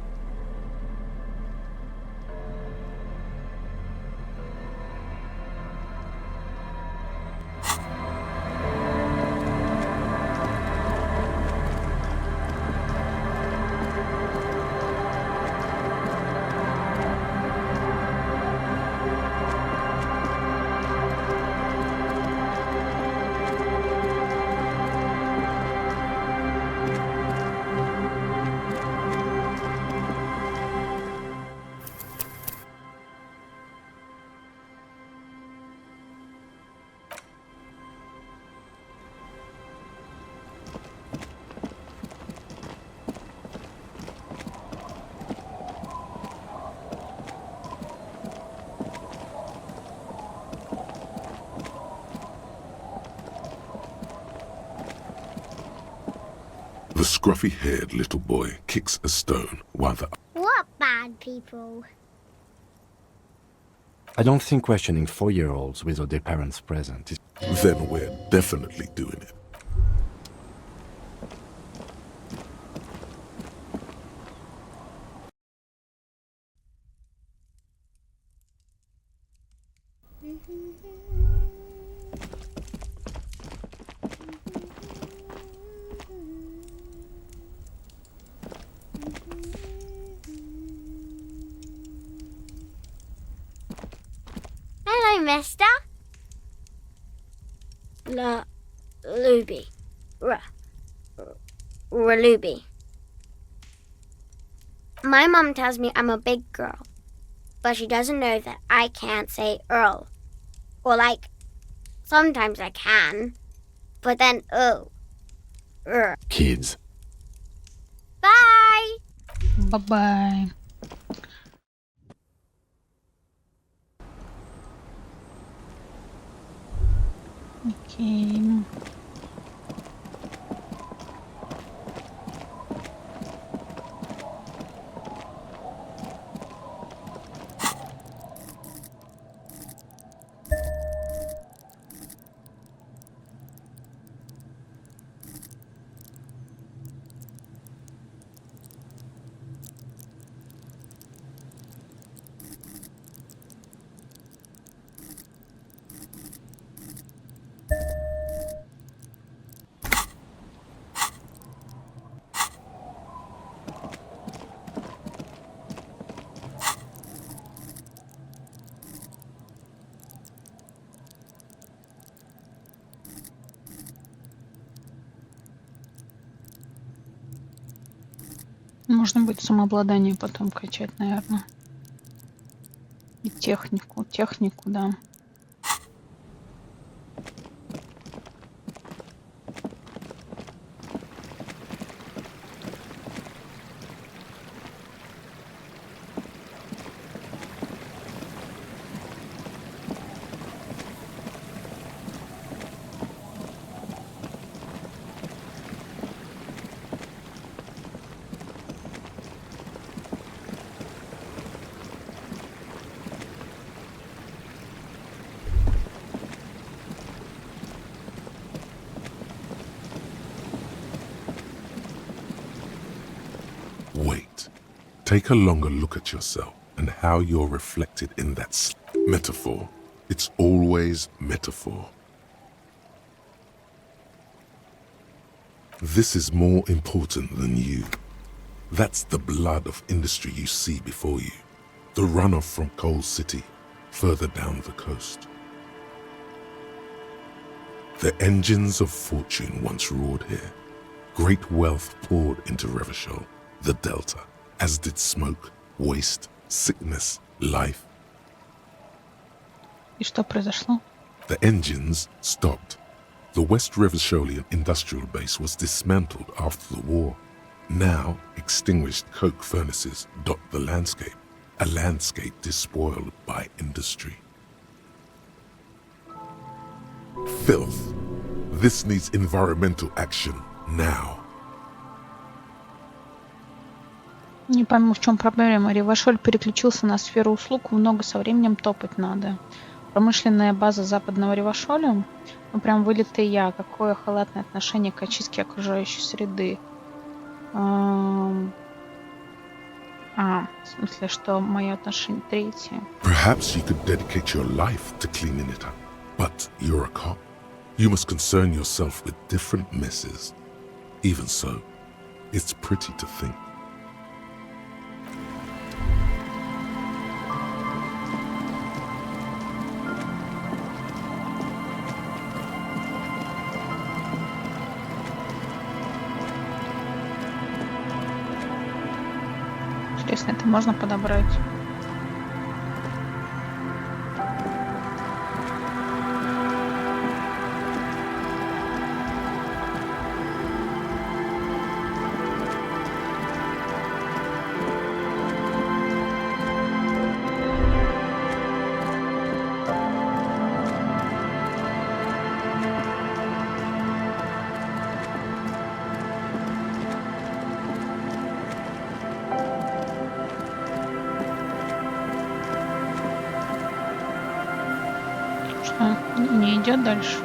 The scruffy-haired little boy kicks a stone while the... What bad people? I don't think questioning 4-year-olds without their parents present is... Then we're definitely doing it. Hello, mister. Luby. Raluby. My mum tells me I'm a big girl, but she doesn't know that I can't say Earl. Or sometimes I can, but then Kids. Bye! Bye-bye. Окей. Можно будет самообладание потом качать, наверное. И технику. Технику, да. Take a longer look at yourself and how you're reflected in that metaphor. It's always metaphor. This is more important than you. That's the blood of industry you see before you. The runoff from Coal City, further down the coast. The engines of fortune once roared here. Great wealth poured into Revachol, the Delta, as did smoke, waste, sickness, life. И что произошло? The engines stopped. The West Revacholian industrial base was dismantled after the war. Now, extinguished coke furnaces dot the landscape, a landscape despoiled by industry. Filth. This needs environmental action now. Не пойму, в чем проблема. Ревашоль переключился на сферу услуг, много со временем топать надо. Промышленная база западного Ревашоля, ну прям вылитый я. Какое халатное отношение к очистке окружающей среды. В смысле, что мое отношение третье. Perhaps you could dedicate your life to cleaning it up. But you're a cop. You must concern yourself with different messes. Even so, it's pretty to think. Интересно, это можно подобрать? Не идет дальше.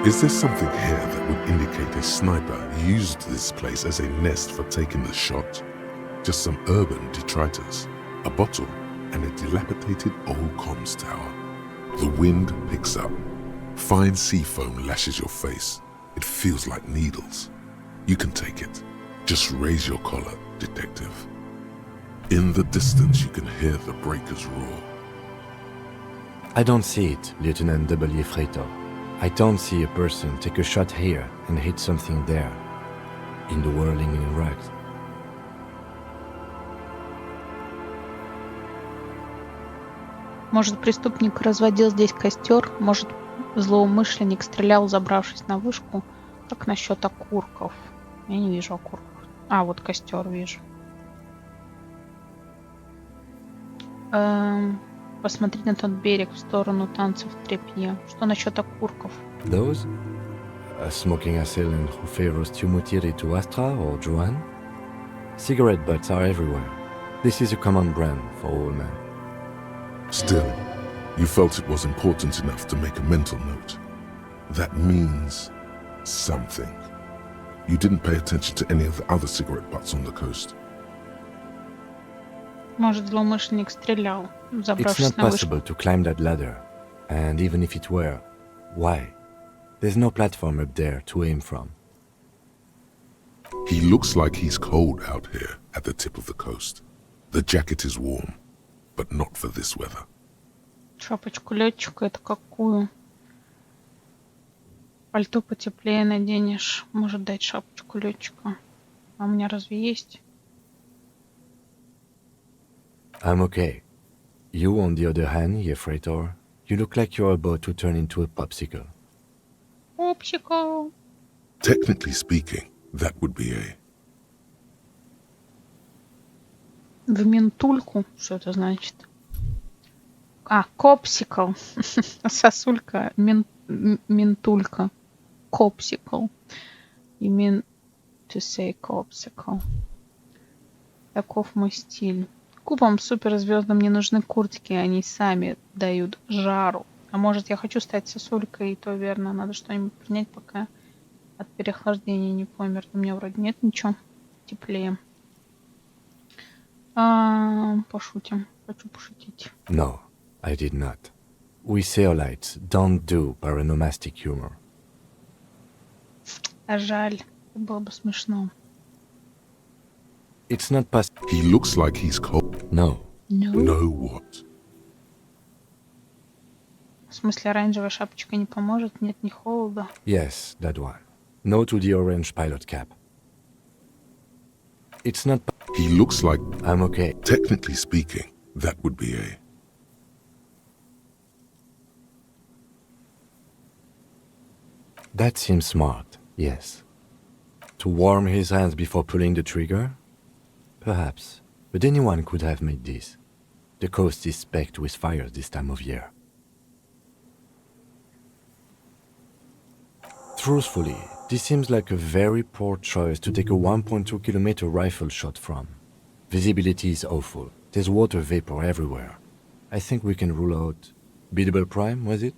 Is there something here that would indicate a sniper used this place as a nest for taking the shot? Just some urban detritus, a bottle, and a dilapidated old comms tower. The wind picks up. Fine sea foam lashes your face. It feels like needles. You can take it. Just raise your collar, detective. In the distance, you can hear the breakers roar. I don't see it, Lieutenant W. Freighter. I don't see a person take a shot here and hit something there, in the whirling in rags. Может, преступник разводил здесь костер, может, злоумышленник стрелял, забравшись на вышку. Как насчет окурков? Я не вижу окурков. А, вот костер вижу. Посмотреть на тот берег в сторону танцев в тряпье. Что насчет окурков? Those? A smoking assailant who favors Tumutiri to Astra or Joan? Cigarette butts are everywhere. This is a common brand for all men. Still, you felt it was important enough to make a mental note. That means something. You didn't pay attention to any of the other cigarette butts on the coast. Может, злоумышленник стрелял, It's забравшись not на вышку. possible to climb that ladder. And even if it were, why? There's no platform up there to aim from. He looks like he's cold out here at the tip of the coast. The jacket is warm, but not for this weather. Шапочку летчика это какую? Пальто потеплее наденешь. Может дать шапочку летчика. А у меня разве есть? I'm okay. You, on the other hand, Yefreitor, you look like you're about to turn into a popsicle. Popsicle. Technically speaking, that would be a... В ментульку. Что это значит? А, копсикл. Сосулька. Ментулька. Копсикл. You mean to say копсикл. Таков мой стиль. Кубам суперзвездам не нужны куртки, они сами дают жару. А может, я хочу стать сосулькой, и то верно. Надо что-нибудь принять, пока от переохлаждения не помер. У меня вроде нет ничего теплее. Пошутим. Хочу пошутить. No, I did not. We Seolites don't do paronomastic humor. А жаль. Было бы смешно. It's not past... He looks like he's cold. No. No? No what? В смысле, оранжевая шапочка не поможет? Нет, не холода. Yes, that one. No to the orange pilot cap. It's not... He looks like... I'm okay. Technically speaking, that would be a... That seems smart, yes. To warm his hands before pulling the trigger? Perhaps. But anyone could have made this. The coast is specked with fires this time of year. Truthfully, this seems like a very poor choice to take a 1.2 kilometer rifle shot from. Visibility is awful. There's water vapor everywhere. I think we can rule out... Biddable Prime, was it?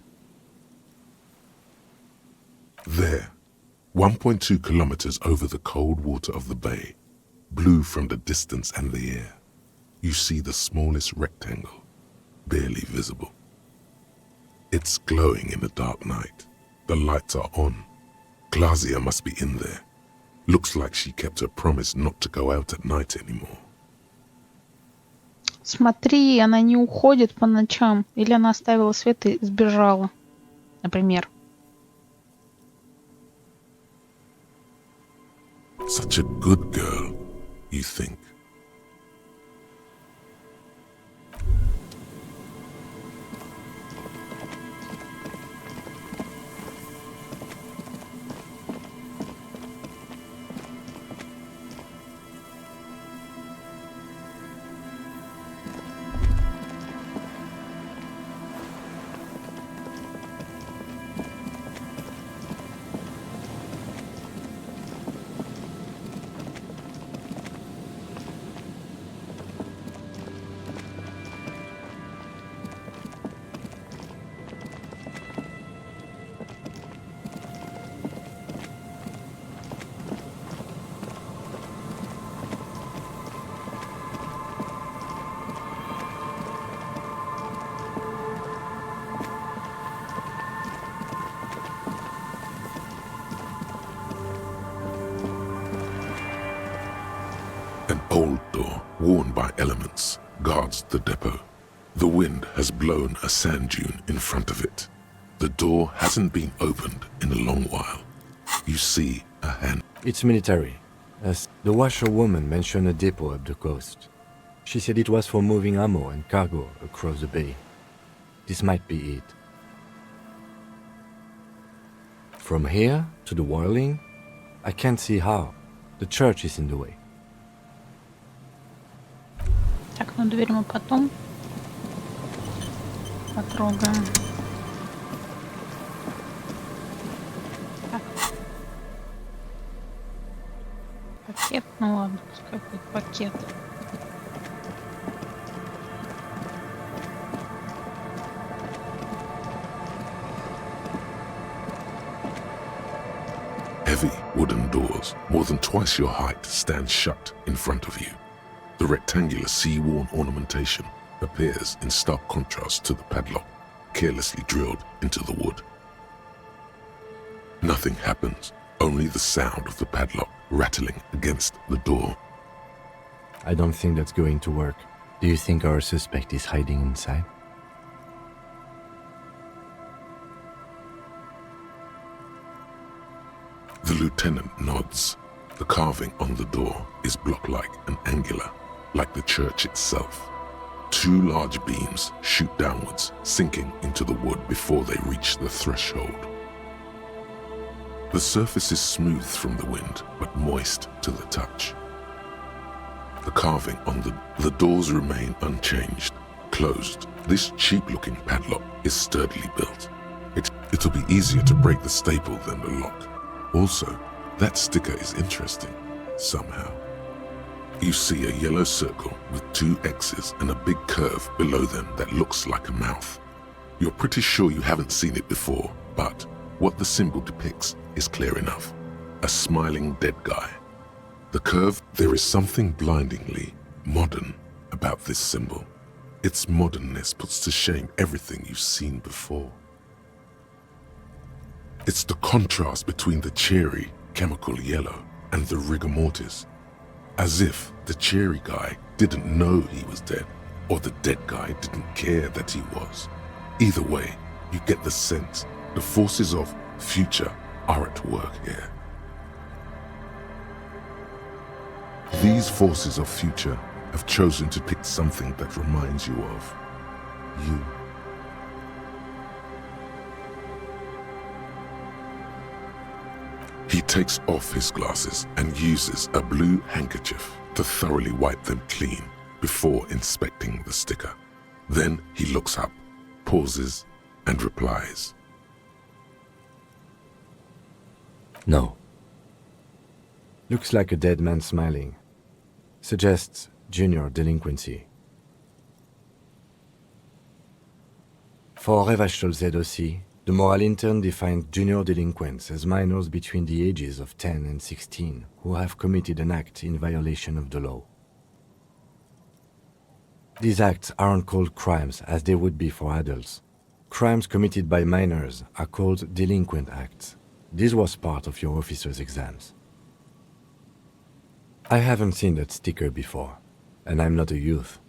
There. 1.2 kilometers over the cold water of the bay. Blue from the distance and the air. You see the smallest rectangle, barely visible. It's glowing in the dark night. The lights are on. Glazia must be in there. Looks like she kept her promise not to go out at night anymore. Смотри, она не уходит по ночам. Или она оставила свет и сбежала. Например. Such a good girl, you think. An old door, worn by elements, guards the depot. The wind has blown a sand dune in front of it. The door hasn't been opened in a long while. You see a hand. It's military. As the washerwoman mentioned a depot up the coast. She said it was for moving ammo and cargo across the bay. This might be it. From here to the whirling, I can't see how. The church is in the way. Так, ну дверь мы потом потрогаем. Так. Пакет, ну ладно, пускай будет пакет. Heavy wooden doors, more than twice your height, stand shut in front of you. The rectangular sea-worn ornamentation appears in stark contrast to the padlock, carelessly drilled into the wood. Nothing happens, only the sound of the padlock rattling against the door. I don't think that's going to work. Do you think our suspect is hiding inside? The lieutenant nods. The carving on the door is block-like and angular, like the church itself. 2 large beams shoot downwards, sinking into the wood before they reach the threshold. The surface is smooth from the wind, but moist to the touch. The carving on the doors remain unchanged, closed. This cheap-looking padlock is sturdily built. It'll be easier to break the staple than the lock. Also, that sticker is interesting, somehow. You see a yellow circle with 2 X's and a big curve below them that looks like a mouth. You're pretty sure you haven't seen it before, but what the symbol depicts is clear enough. A smiling dead guy. The curve, there is something blindingly modern about this symbol. Its modernness puts to shame everything you've seen before. It's the contrast between the cheery, chemical yellow and the rigor mortis. As if the cheery guy didn't know he was dead, or the dead guy didn't care that he was. Either way, you get the sense the forces of future are at work here. These forces of future have chosen to pick something that reminds you of you. He takes off his glasses and uses a blue handkerchief to thoroughly wipe them clean before inspecting the sticker. Then he looks up, pauses, and replies. No. Looks like a dead man smiling. Suggests junior delinquency. For Revachol aussi, the moral intern defined junior delinquents as minors between the ages of 10 and 16 who have committed an act in violation of the law. These acts aren't called crimes as they would be for adults. Crimes committed by minors are called delinquent acts. This was part of your officer's exams. I haven't seen that sticker before, and I'm not a youth.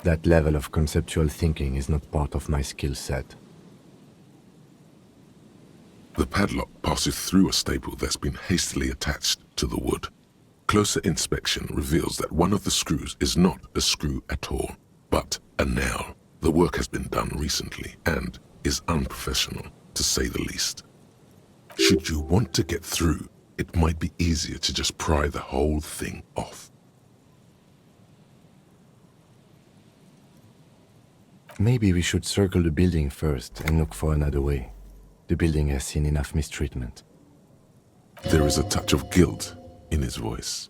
That level of conceptual thinking is not part of my skill set. The padlock passes through a staple that's been hastily attached to the wood. Closer inspection reveals that one of the screws is not a screw at all, but a nail. The work has been done recently and is unprofessional, to say the least. Should you want to get through, it might be easier to just pry the whole thing off. Maybe we should circle the building first and look for another way. The building has seen enough mistreatment. There is a touch of guilt in his voice.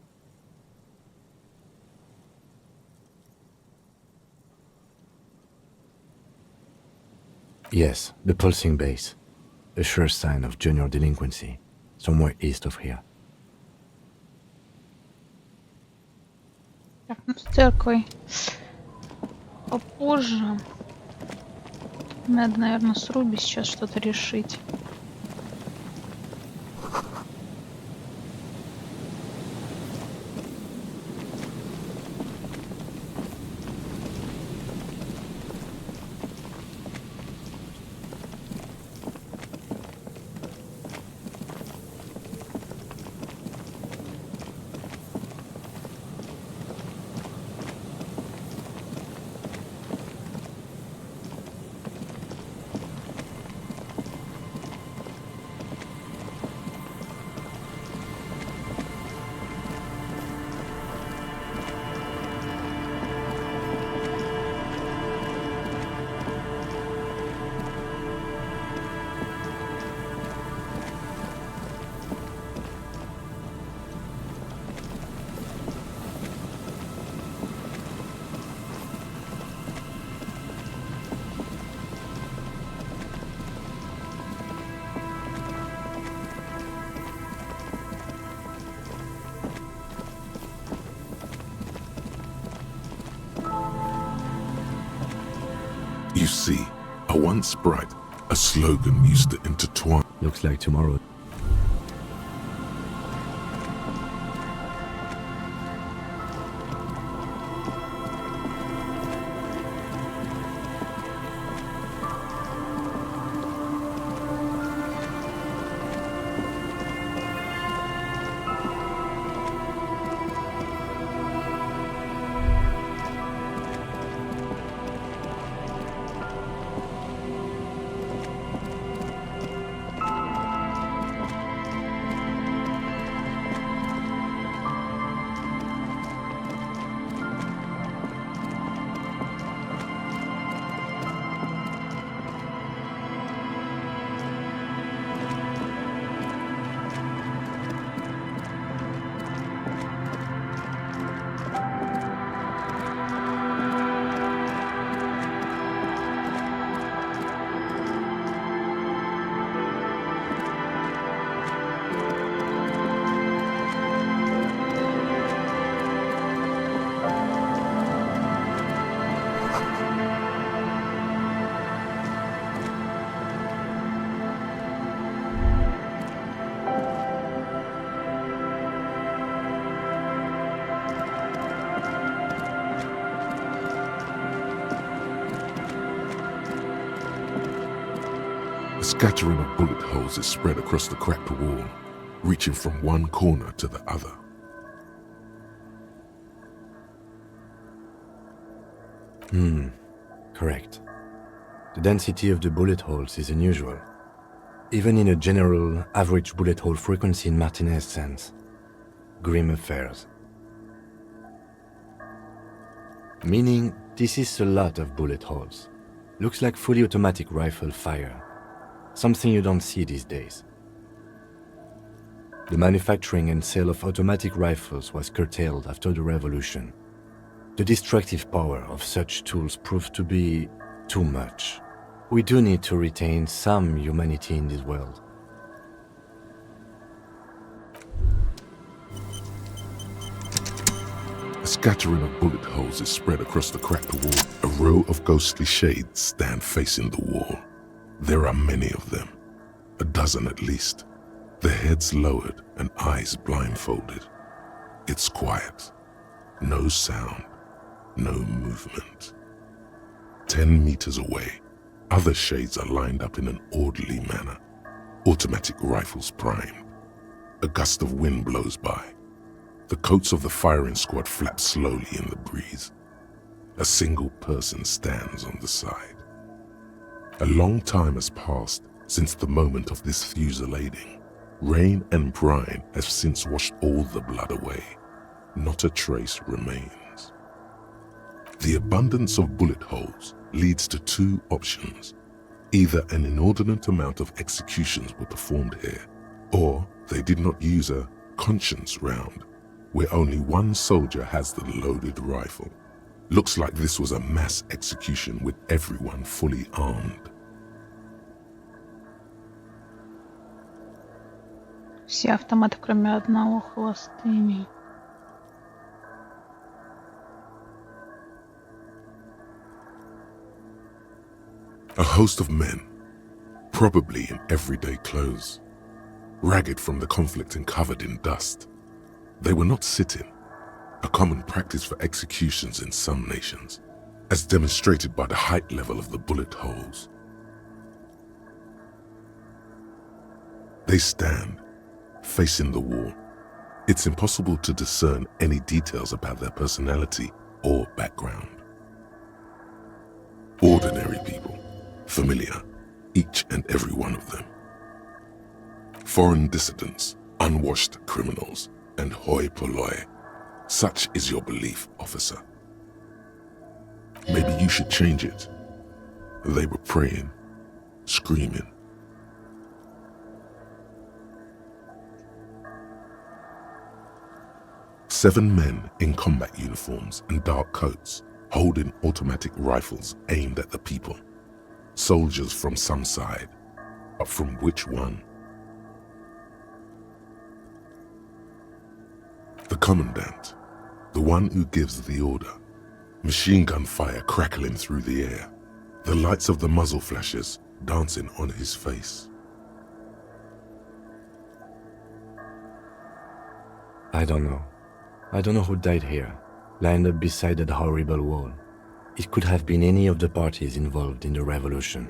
Yes, the pulsing base. A sure sign of junior delinquency, somewhere east of here. Так, ну с церквой попозже. Надо, наверное, с Руби сейчас что-то решить. You see, a once bright, a slogan used to intertwine. Looks like tomorrow. scattering of bullet holes is spread across the cracked wall, reaching from one corner to the other. Correct. The density of the bullet holes is unusual, even in a general average bullet hole frequency in Martinez's sense. Grim affairs. Meaning, this is a lot of bullet holes. Looks like fully automatic rifle fire. Something you don't see these days. The manufacturing and sale of automatic rifles was curtailed after the revolution. The destructive power of such tools proved to be too much. We do need to retain some humanity in this world. A scattering of bullet holes is spread across the cracked wall. A row of ghostly shades stand facing the wall. There are many of them, a dozen at least, their heads lowered and eyes blindfolded. It's quiet, no sound, no movement. 10 meters away, other shades are lined up in an orderly manner, automatic rifles primed. A gust of wind blows by. The coats of the firing squad flap slowly in the breeze. A single person stands on the side. A long time has passed since the moment of this fusillading. Rain and brine have since washed all the blood away. Not a trace remains. The abundance of bullet holes leads to two options. Either an inordinate amount of executions were performed here, or they did not use a conscience round, where only one soldier has the loaded rifle. Looks like this was a mass execution with everyone fully armed. Все автоматы, кроме одного, холостыми. A host of men, probably in everyday clothes, ragged from the conflict and covered in dust. They were not sitting, a common practice for executions in some nations, as demonstrated by the height level of the bullet holes. They stand, facing the wall. It's impossible to discern any details about their personality or background. Ordinary people, familiar, each and every one of them. Foreign dissidents, unwashed criminals, and hoi polloi. Such is your belief, officer. Maybe you should change it. They were praying, screaming. Seven men in combat uniforms and dark coats, holding automatic rifles aimed at the people. Soldiers from some side, but from which one? The commandant, the one who gives the order. Machine gun fire crackling through the air, the lights of the muzzle flashes dancing on his face. I don't know. I don't know who died here, lined up beside that horrible wall. It could have been any of the parties involved in the revolution.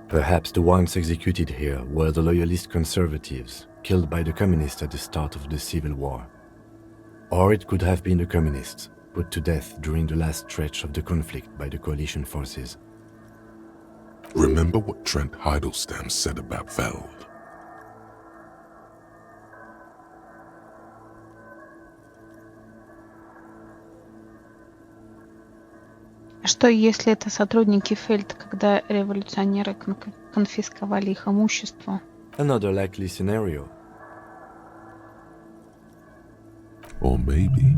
Perhaps the ones executed here were the loyalist conservatives, killed by the communists at the start of the Civil War. Or it could have been the communists, put to death during the last stretch of the conflict by the coalition forces. Remember what Trent Heidelstein said about Veld. А что, если это сотрудники Фельд, когда революционеры конфисковали их имущество? Another likely scenario. Or maybe...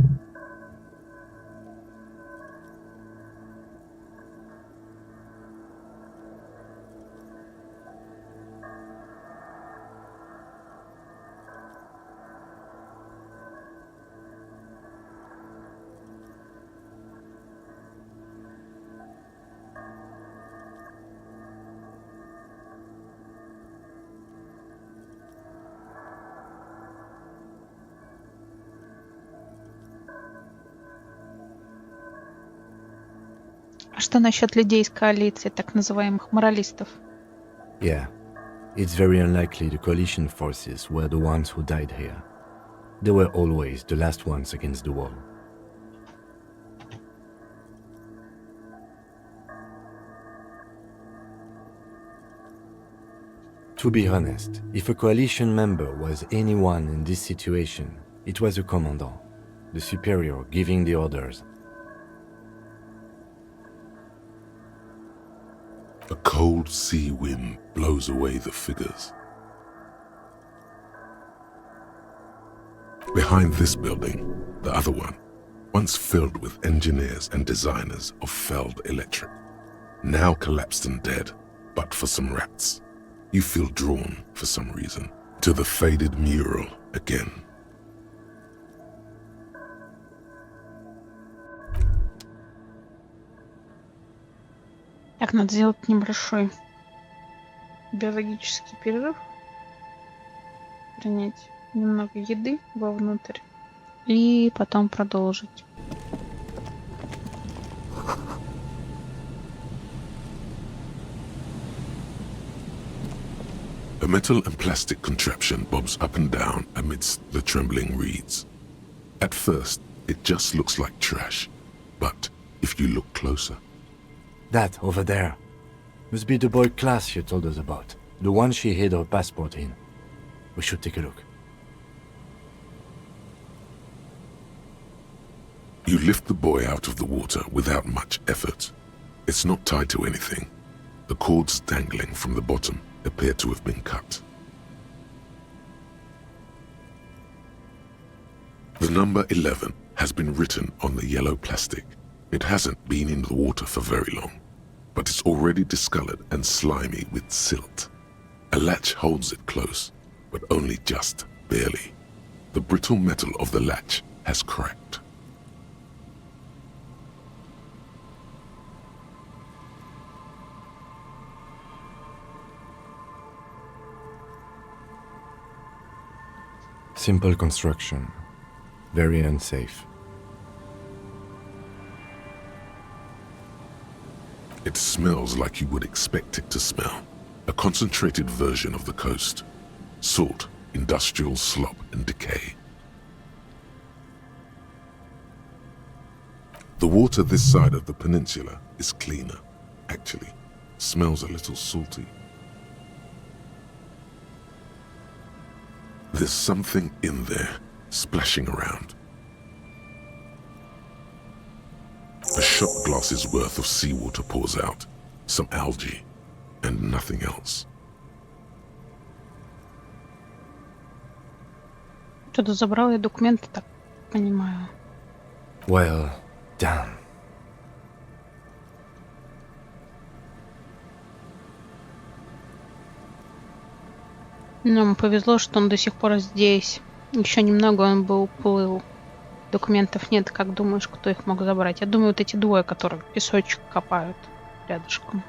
А что насчет людей из коалиции, так называемых моралистов? Yeah, it's very unlikely the coalition forces were the ones who died here. They were always the last ones against the wall. To be honest, if a coalition member was anyone in this situation, it was a commandant, the superior giving the orders. A cold sea wind blows away the figures. Behind this building, the other one, once filled with engineers and designers of felled electric, now collapsed and dead, but for some rats. You feel drawn, for some reason, to the faded mural again. Так, надо сделать небольшой биологический перерыв. Принять немного еды вовнутрь. И потом продолжить. A metal and plastic contraption bobs up and down amidst the trembling reeds. At first, it just looks like trash, but if you look closer... That, over there, must be the boy class she told us about, the one she hid her passport in. We should take a look. You lift the boy out of the water without much effort. It's not tied to anything. The cords dangling from the bottom appear to have been cut. The number 11 has been written on the yellow plastic. It hasn't been in the water for very long, but it's already discolored and slimy with silt. A latch holds it close, but only just barely. The brittle metal of the latch has cracked. Simple construction. Very unsafe. It smells like you would expect it to smell. A concentrated version of the coast. Salt, industrial slop and decay. The water this side of the peninsula is cleaner. Actually, smells a little salty. There's something in there, splashing around. A shot glass's worth of seawater pours out, some algae, and nothing else. Что-то забрал я документы, так понимаю. Well done. Нам повезло, что он до сих пор здесь. Еще немного он бы уплыл. Документов нет. Как думаешь, кто их мог забрать? Я думаю, вот эти двое, которые песочек копают рядышком.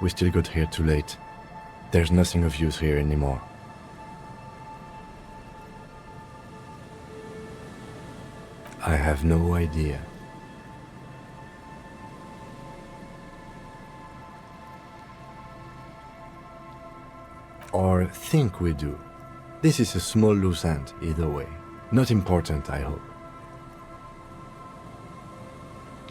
We still got here too late. There's nothing of use here anymore. I have no idea. Or think we do. This is a small loose end, either way. Not important, I hope.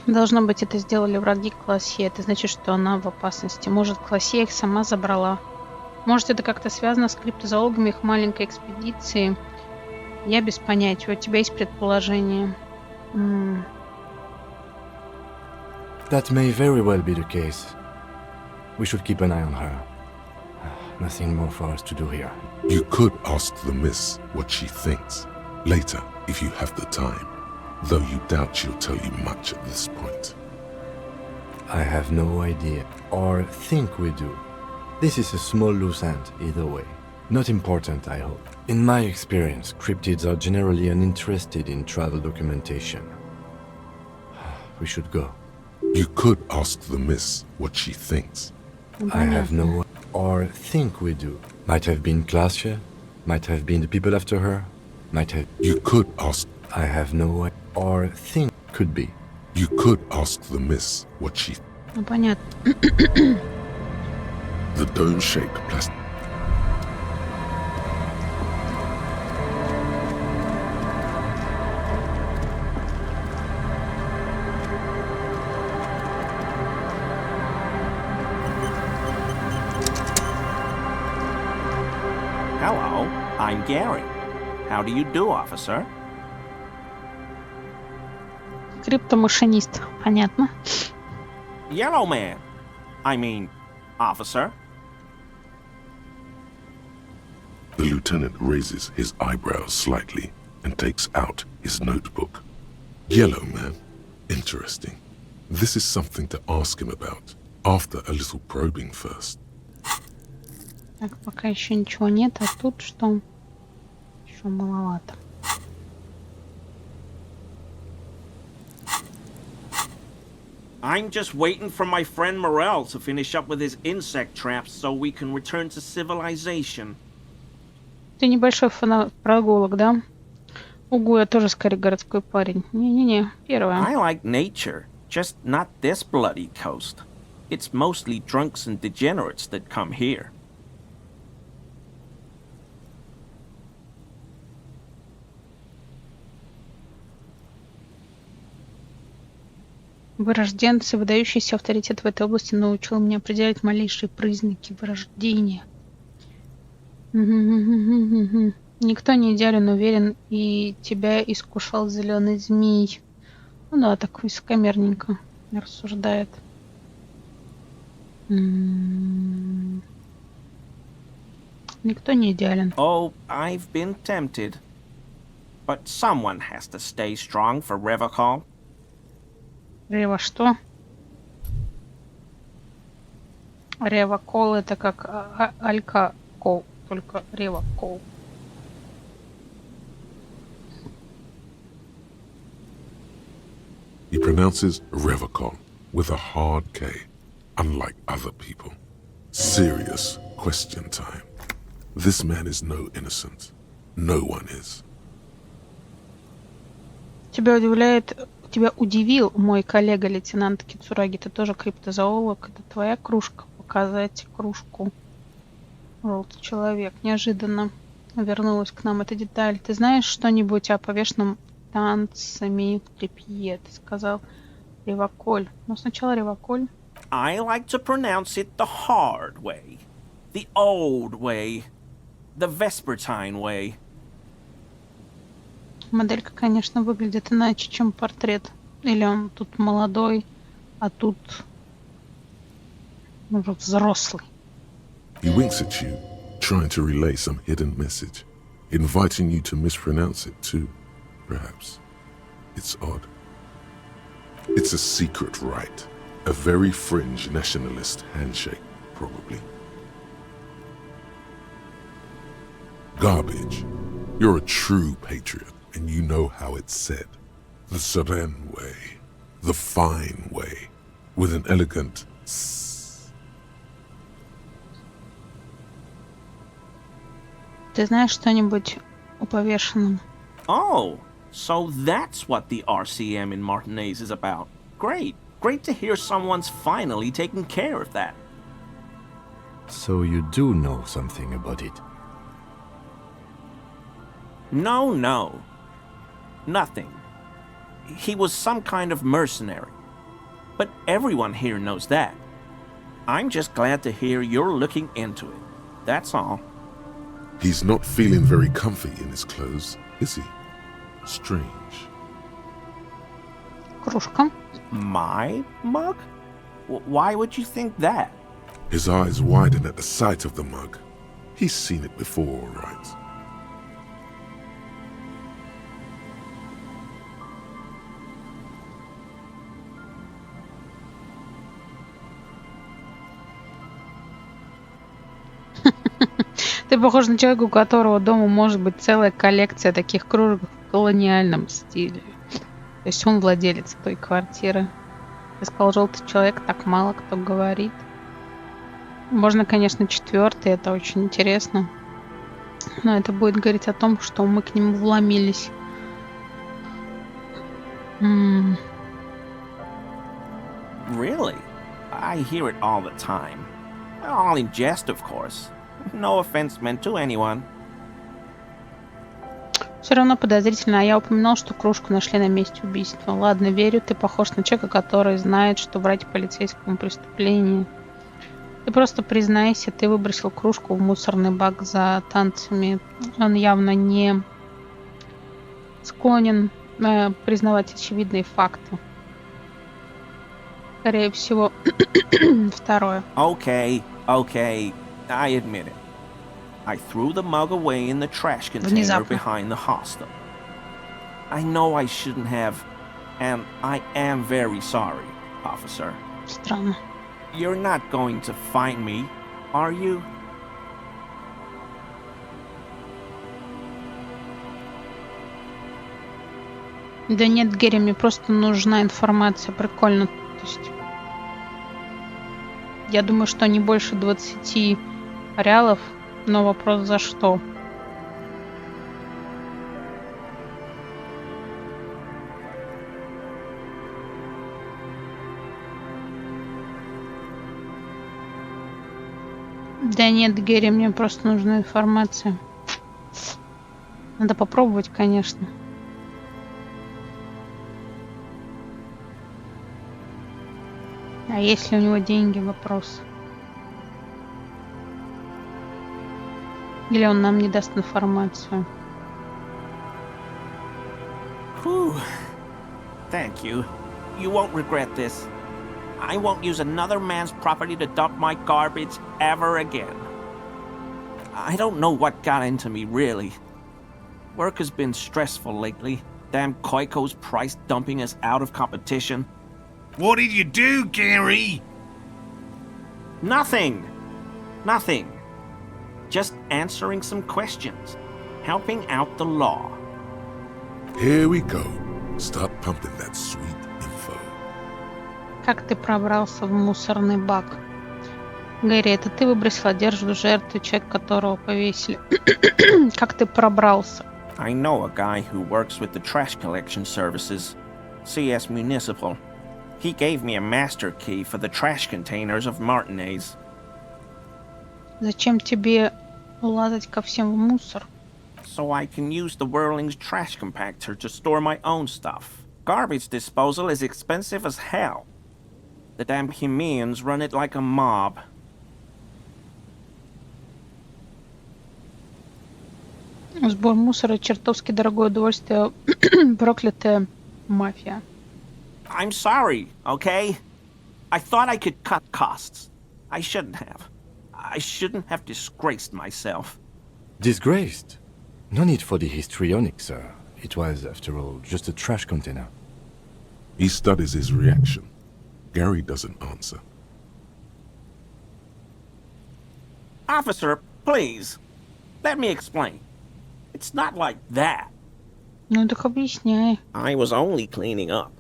Должно быть, это сделали враги Классе. Это значит, что она в опасности. Может, Классе их сама забрала. Может, это как-то связано с криптозоологами их маленькой экспедиции. Я без понятия. У тебя есть предположение? That may very well be the case. We should keep an eye on her. Nothing more for us to do here. You could ask the miss what she thinks, later, if you have the time, though you doubt she'll tell you much at this point. I have no idea, or think we do. This is a small loose end, either way. Not important, I hope. In my experience, cryptids are generally uninterested in travel documentation. We should go. You could ask the miss what she thinks. I have no... Or think we do. Might have been Glacier, might have been the people after her, might have... You could ask... I have no... Or think could be. You could ask the miss what she... Ну, понятно. The dome-shaped plastic. Hello, I'm Gary. How do you do, officer? Криптомашинист. Понятно. Yellow man. I mean, officer. The lieutenant raises his eyebrows slightly and takes out his notebook. Yellow man. Interesting. This is something to ask him about, after a little probing first. Так, пока еще ничего нет, а тут что? Еще маловато. I'm just waiting for my friend Morel to finish up with his insect traps so we can return to civilization. Ты небольшой фанат прогулок, да? Угу, я тоже скорее городской парень. Не-не-не, первое. I like nature, just not this bloody coast. It's mostly drunks and degenerates that come here. Вырожденцы, выдающийся авторитет в этой области, научил меня определять малейшие признаки вырождения. Никто не идеален, уверен, и тебя искушал зеленый змей. Ну да, так высокомерненько рассуждает. Никто не идеален. Oh, I've been tempted. But someone has to stay strong for Revocall. Рева что? Ревокол это как Алька-кол, только Ревокол. He pronounces Revocall with a hard K, unlike other people. Serious question time. This man is no innocent. No one is. Тебя удивил мой коллега лейтенант Кицураги. Ты тоже криптозоолог. Это твоя кружка. Показать кружку. Желтый человек. Неожиданно вернулась к нам эта деталь. Ты знаешь что-нибудь о повешенном танцами в трепье? Ты сказал Ревоколь. Но сначала Ревоколь. I like to pronounce it the hard way. The old way. The Vespertine way. Моделька, конечно, выглядит иначе, чем портрет. Или он тут молодой, а тут уже взрослый. He winks at you, trying to relay some hidden message, inviting you to mispronounce it too, perhaps. It's odd. It's a secret rite, a very fringe nationalist handshake, probably. Garbage. You're a true patriot. And you know how it's said. The serene way. The fine way. With an elegant s. Ты знаешь что-нибудь о повешенном? Oh, so that's what the RCM in Martinez is about. Great. Great to hear someone's finally taking care of that. So you do know something about it? No. Nothing. He was some kind of mercenary. But everyone here knows that. I'm just glad to hear you're looking into it. That's all. He's not feeling very comfy in his clothes, is he? Strange. Кружка. My mug? Why would you think that? His eyes widen at the sight of the mug. He's seen it before, all right? Ты похож на человека, у которого дома может быть целая коллекция таких кружек в колониальном стиле. То есть он владелец той квартиры. Я сказал, желтый человек, так мало кто говорит. Можно, конечно, четвертый, это очень интересно. Но это будет говорить о том, что мы к нему вломились. Really? I hear it all the time. All in jest, of course. No offense meant to anyone. Все равно подозрительно, а я упоминал, что кружку нашли на месте убийства. Ладно, верю, ты похож на человека, который знает, что врать полицейскому преступлению. Ты просто признайся, ты выбросил кружку в мусорный бак за танцами. Он явно не склонен признавать очевидные факты. Скорее всего, второе. Okay, I admit it. I threw the mug away in the trash container behind the hostel. I know I shouldn't have, and I am very sorry, officer. Странно. You're not going to find me, are you? Да нет, Герри, мне просто нужна информация. Прикольно. То есть, я думаю, что не больше 20 реалов, но вопрос за что? Да нет, Герри, мне просто нужна информация. Надо попробовать, конечно. А есть ли у него деньги? Вопрос. Или он нам не даст информацию? Whew. Thank you. You won't regret this. I won't use another man's property to dump my garbage ever again. I don't know what got into me, really. Work has been stressful lately. Damn Koiko's price dumping us out of competition. What did you do, Gary? Nothing. Just answering some questions. Helping out the law. Here we go. Start pumping that sweet info. Как ты пробрался в мусорный бак? Гэри, это ты выбросил одежду жертвы, человек, которого повесили. Как ты пробрался? I know a guy who works with the trash collection services. CS Municipal. He gave me a master key for the trash containers of Martinez. Зачем тебе лазать ко всем в мусор? So I can use the Whirling's trash compactor to store my own stuff. Garbage disposal is expensive as hell. The damn Hemians run it like a mob. Сбор мусора — чертовски дорогое удовольствие. Проклятая мафия. I'm sorry, okay? I thought I could cut costs. I shouldn't have. I shouldn't have disgraced myself. Disgraced? No need for the histrionic, sir. It was, after all, just a trash container. He studies his reaction. Gary doesn't answer. Officer, please. Let me explain. It's not like that. Ну так объясняй. I was only cleaning up.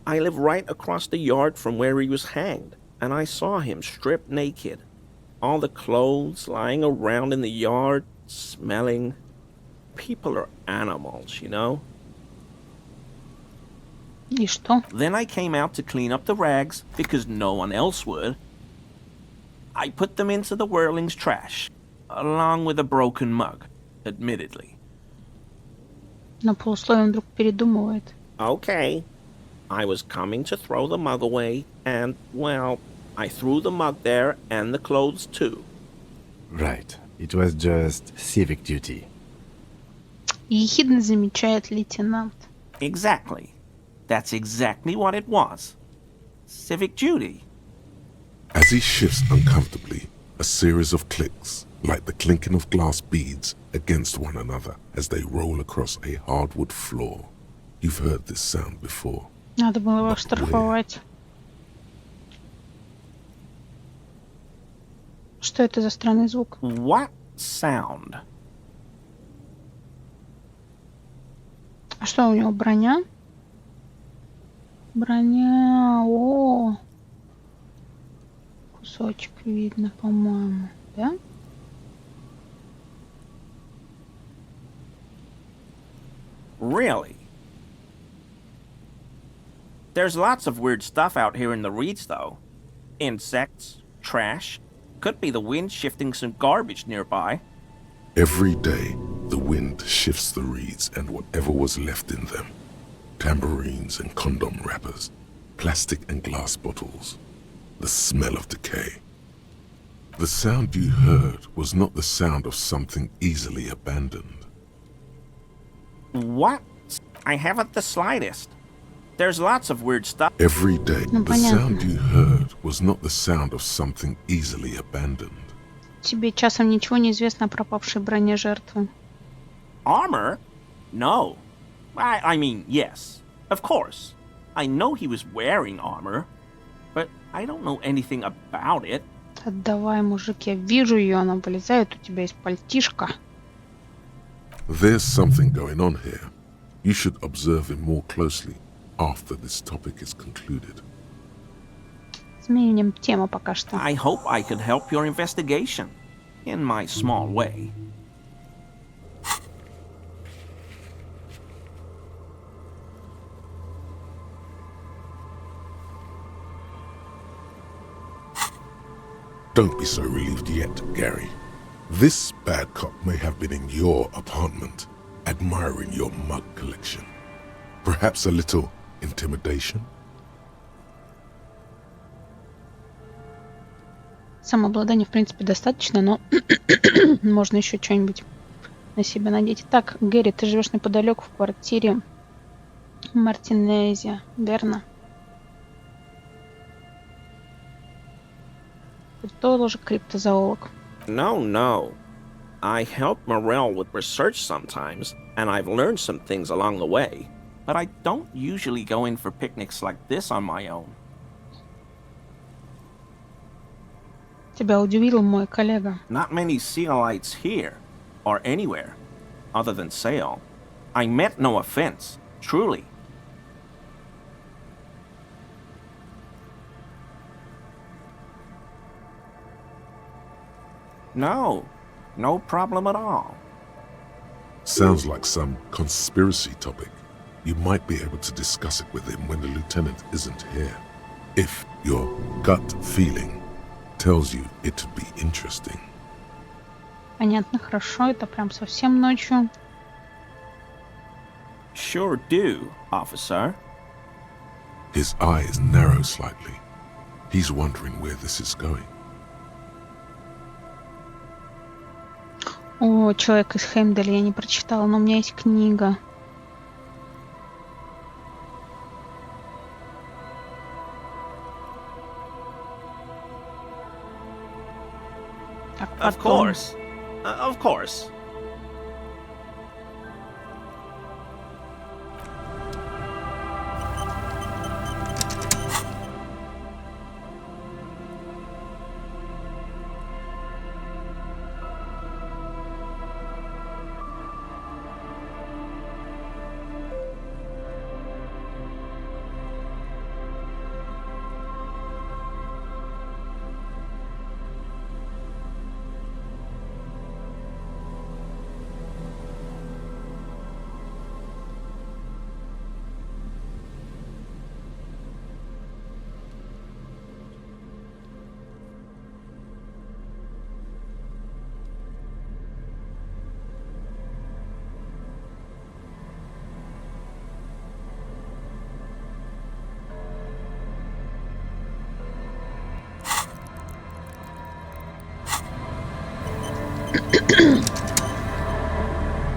I live right across the yard from where he was hanged, and I saw him stripped naked. All the clothes lying around in the yard, smelling. People are animals, you know? И что? Then I came out to clean up the rags, because no one else would. I put them into the Whirling's trash, along with a broken mug, admittedly. На полусловие он вдруг передумывает. Okay. I was coming to throw the mug away, and, well, I threw the mug there and the clothes too. Right. It was just civic duty. Ехидно замечает лейтенант. Exactly. That's exactly what it was. Civic duty. As he shifts uncomfortably, a series of clicks, like the clinking of glass beads against one another as they roll across a hardwood floor. You've heard this sound before. Надо было его штрафовать. Что это за странный звук? What sound? А что у него, броня? Броня, о, кусочек видно, по-моему, да? Really? There's lots of weird stuff out here in the reeds, though. Insects, trash, could be the wind shifting some garbage nearby. Every day, the wind shifts the reeds and whatever was left in them. Tambourines and condom wrappers, plastic and glass bottles, the smell of decay. The sound you heard was not the sound of something easily abandoned. What? I haven't the slightest. There's lots of weird stuff. Every day, the sound you heard was not the sound of something easily abandoned. Тебе часом ничего не известно о пропавшей броне жертвы? Armor? No. I mean, yes. Of course. I know he was wearing armor, but I don't know anything about it. Отдавай, мужик, я вижу ее, она вылезает у тебя из пальтишка. There's something going on here. You should observe him more closely after this topic is concluded. Сменим тему пока что. I hope I could help your investigation in my small way. Don't be so relieved yet, Gary. This bad cop may have been in your apartment, admiring your mug collection. Perhaps a little intimidation? Самообладания, в принципе, достаточно, но можно еще что-нибудь на себя надеть. Так, Гэри, ты живешь неподалеку в квартире Мартинези, верно? Ты тоже криптозоолог. No. I help Morel with research sometimes, and I've learned some things along the way. But I don't usually go in for picnics like this on my own. Тебя удивил мой коллега. Not many Sealites here, or anywhere, other than Sale. I meant no offense, truly. No problem at all. Sounds like some conspiracy topic. You might be able to discuss it with him when the lieutenant isn't here. If your gut feeling tells you it'd be interesting. Понятно, хорошо, это прям совсем ночью. Sure do, officer. His eyes narrow slightly. He's wondering where this is going. О, человек из Хеймдаля я не прочитала, но у меня есть книга. Так, потом. Of course.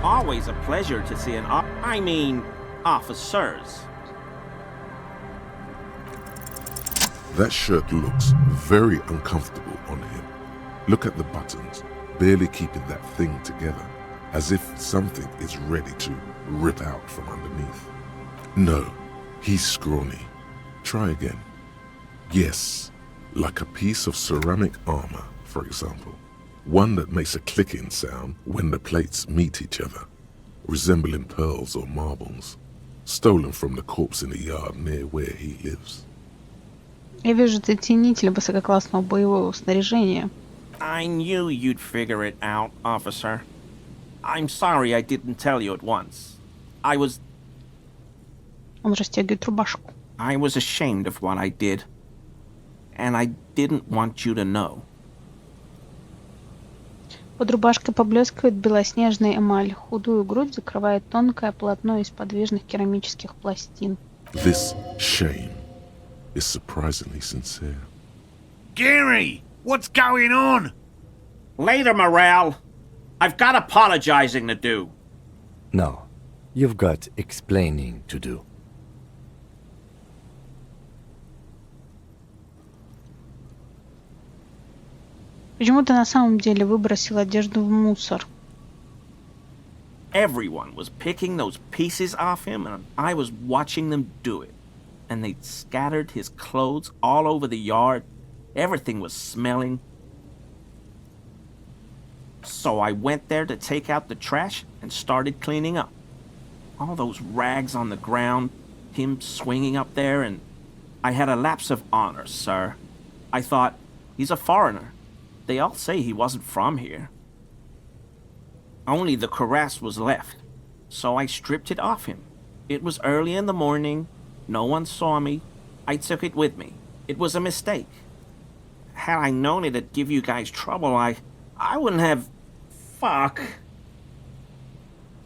Always a pleasure to see officers. That shirt looks very uncomfortable on him. Look at the buttons, barely keeping that thing together, as if something is ready to rip out from underneath. No, he's scrawny. Try again. Yes, like a piece of ceramic armor, for example. One that makes a clicking sound when the plates meet each other, resembling pearls or marbles, stolen from the corpse in the yard near where he lives. Я вижу, ты ценитель высококлассного боевого снаряжения. I knew you'd figure it out, officer. I'm sorry I didn't tell you at once. Он расстегивает рубашку. I was ashamed of what I did. and I didn't want you to know. Под рубашкой поблескивает белоснежная эмаль. Худую грудь закрывает тонкое полотно из подвижных керамических пластин. This shame is surprisingly sincere. Gary, what's going on? Later, Morale. I've got apologizing to do. No, you've got explaining to do. Почему ты на самом деле выбросил одежду в мусор? Everyone was picking those pieces off him, and I was watching them do it. And they'd scattered his clothes all over the yard. Everything was smelling. So I went there to take out the trash and started cleaning up. All those rags on the ground, him swinging up there, and I had a lapse of honor, sir. I thought, he's a foreigner. They all say he wasn't from here. Only the cuirass was left, so I stripped it off him. It was early in the morning. No one saw me. I took it with me. It was a mistake. Had I known it'd give you guys trouble, I wouldn't have... Fuck.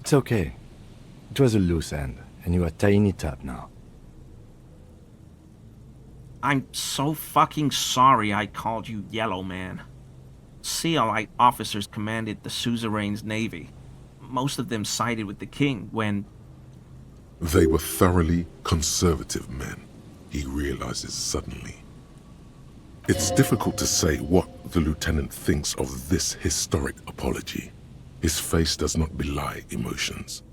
It's okay. It was a loose end, and you are tying it up now. I'm so fucking sorry I called you Yellow Man. Sealite officers commanded the suzerain's navy. Most of them sided with the king when... They were thoroughly conservative men, he realizes suddenly. It's difficult to say what the lieutenant thinks of this historic apology. His face does not belie emotions.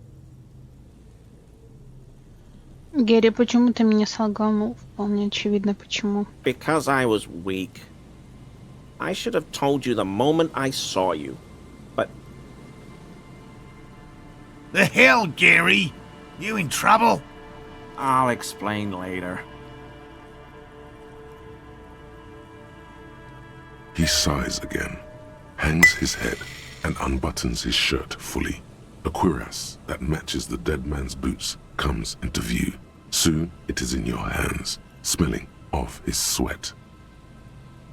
Герри, почему ты мне солгал? Ну, вполне очевидно, почему. Because I was weak. I should have told you the moment I saw you, but... The hell, Gary? You in trouble? I'll explain later. He sighs again, hangs his head, and unbuttons his shirt fully. A cuirass that matches the dead man's boots comes into view. Soon it is in your hands, smelling of his sweat.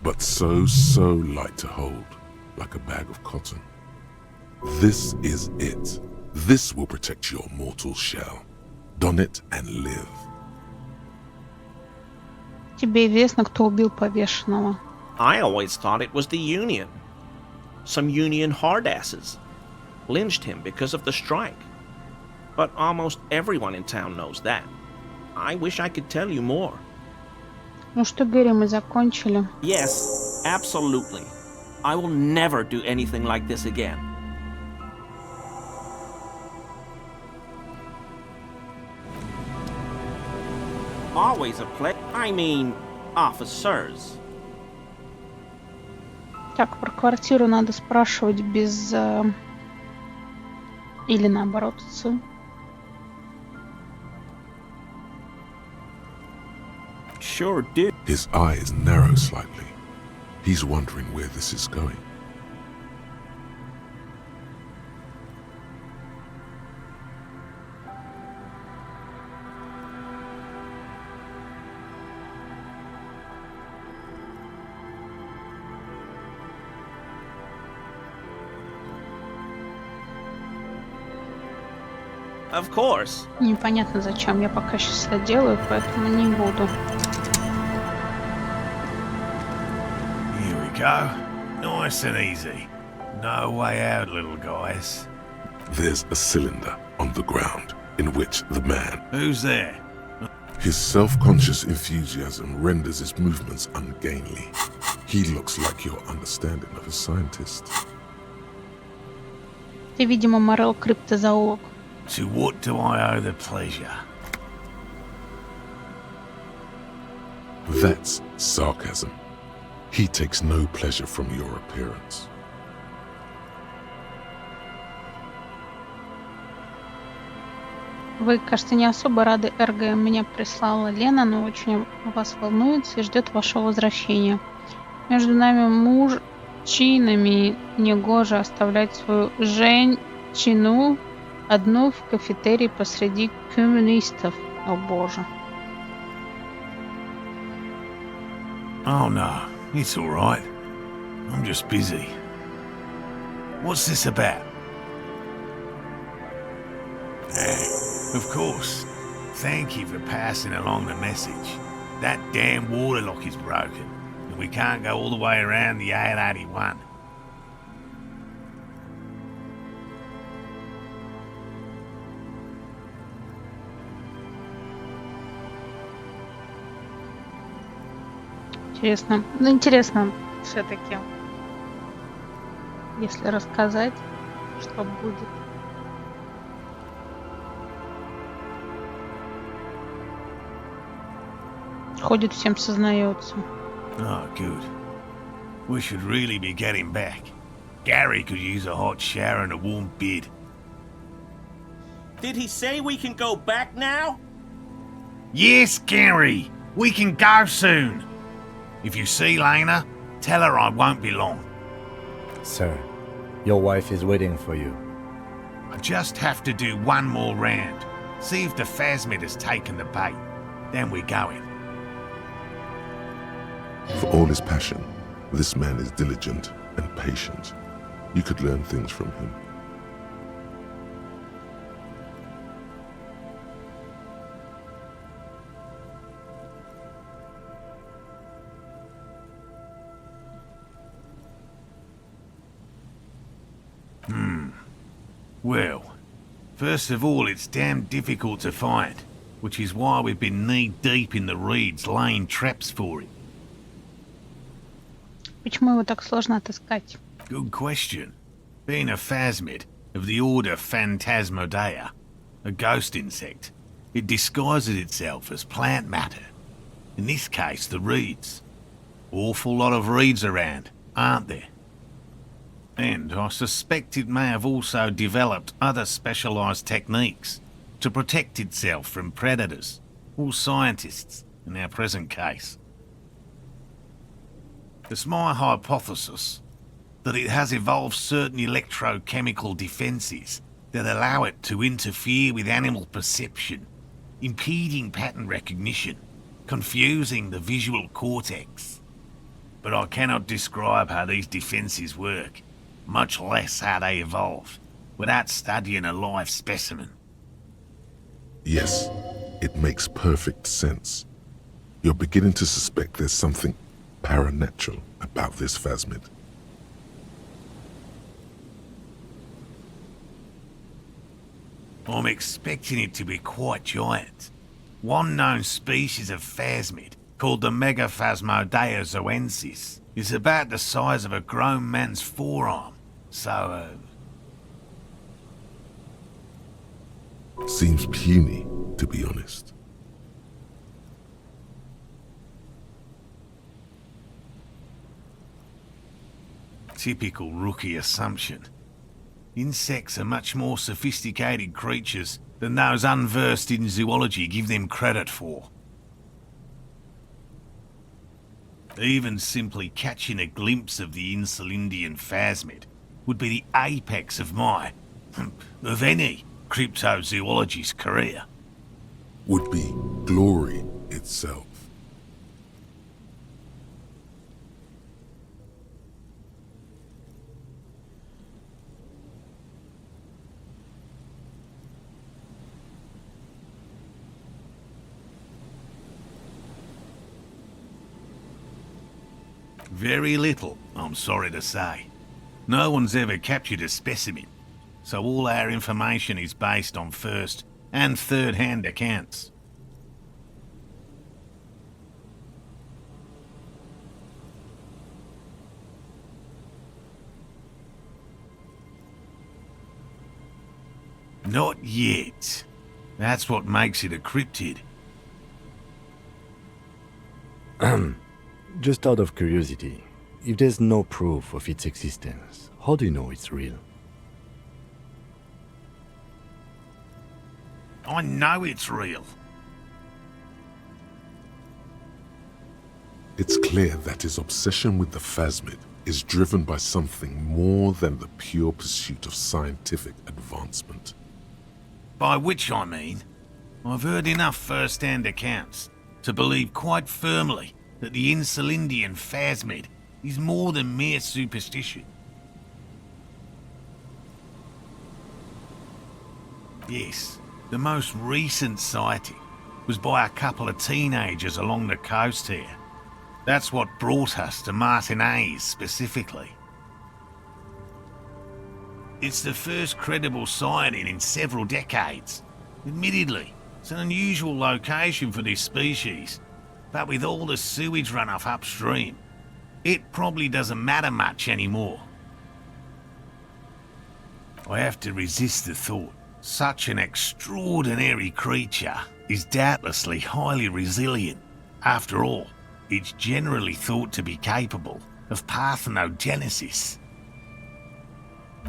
But so light to hold, like a bag of cotton. This is it. This will protect your mortal shell. Don it and live. Тебе известно, кто убил повешенного? I always thought it was the Union. Some Union hardasses. Lynched him because of the strike. But almost everyone in town knows that. I wish I could tell you more. Ну что, Гэри, мы закончили. Yes, absolutely. I will never do anything like this again. Always a pleasure. I mean, officers. Так, про квартиру надо спрашивать без... Или наоборот, с... Sure did. His eyes narrow slightly. He's wondering where this is going. Of course. Непонятно зачем, я пока сейчас это делаю, поэтому не буду. Here we go. Nice and easy. No way out, little guys. There's a cylinder on the ground in which the man... Who's there? His self-conscious enthusiasm renders his movements ungainly. He looks like your understanding of a scientist. Ты, видимо, Морел криптозоолог. To what do I owe the pleasure? That's sarcasm. He takes no pleasure from your appearance. Вы, кажется, не особо рады РГ. Меня прислала Лена, но очень о вас волнуется и ждет вашего возвращения. Между нами мужчинами негоже оставлять свою женщину одну в кафетерии посреди коммунистов. О боже. Oh no, it's all right. I'm just busy. What's this about? Of course. Thank you for passing along the message. That damn water lock is broken, and we can't go all the way around the A81. Интересно. Ну, интересно все-таки, если рассказать, что будет. Ходит, всем сознается. Oh, good. We should really be getting back. Gary could use a hot shower and a warm bed. Did he say we can go back now? Yes, Gary! We can go soon! If you see Lena, tell her I won't be long. Sir, your wife is waiting for you. I just have to do one more round. See if the phasmid has taken the bait. Then we're going. For all his passion, this man is diligent and patient. You could learn things from him. Well, first of all, it's damn difficult to find, which is why we've been knee-deep in the reeds laying traps for it. Почему его так сложно отыскать? Good question. Being a phasmid of the order Phantasmodea, a ghost insect, it disguises itself as plant matter. In this case, the reeds. Awful lot of reeds around, aren't there? And I suspect it may have also developed other specialised techniques to protect itself from predators, or scientists, in our present case. It's my hypothesis that it has evolved certain electrochemical defences that allow it to interfere with animal perception, impeding pattern recognition, confusing the visual cortex. But I cannot describe how these defences work, much less how they evolve, without studying a live specimen. Yes, it makes perfect sense. You're beginning to suspect there's something paranatural about this phasmid. I'm expecting it to be quite giant. One known species of phasmid, called the Megaphasmodea zoensis, is about the size of a grown man's forearm. So, Seems puny, to be honest. Typical rookie assumption. Insects are much more sophisticated creatures than those unversed in zoology give them credit for. Even simply catching a glimpse of the Insulindian phasmid would be the apex of of any cryptozoologist's career. Would be glory itself. Very little, I'm sorry to say. No one's ever captured a specimen, so all our information is based on first and third-hand accounts. Not yet. That's what makes it a cryptid. Just out of curiosity, if there's no proof of its existence, how do you know it's real? I know it's real. It's clear that his obsession with the phasmid is driven by something more than the pure pursuit of scientific advancement. By which I mean, I've heard enough first-hand accounts to believe quite firmly that the Insulindian phasmid is more than mere superstition. Yes, the most recent sighting was by a couple of teenagers along the coast here. That's what brought us to Martinez specifically. It's the first credible sighting in several decades. Admittedly, it's an unusual location for this species, but with all the sewage runoff upstream, it probably doesn't matter much anymore. I have to resist the thought such an extraordinary creature is doubtlessly highly resilient. After all, it's generally thought to be capable of parthenogenesis.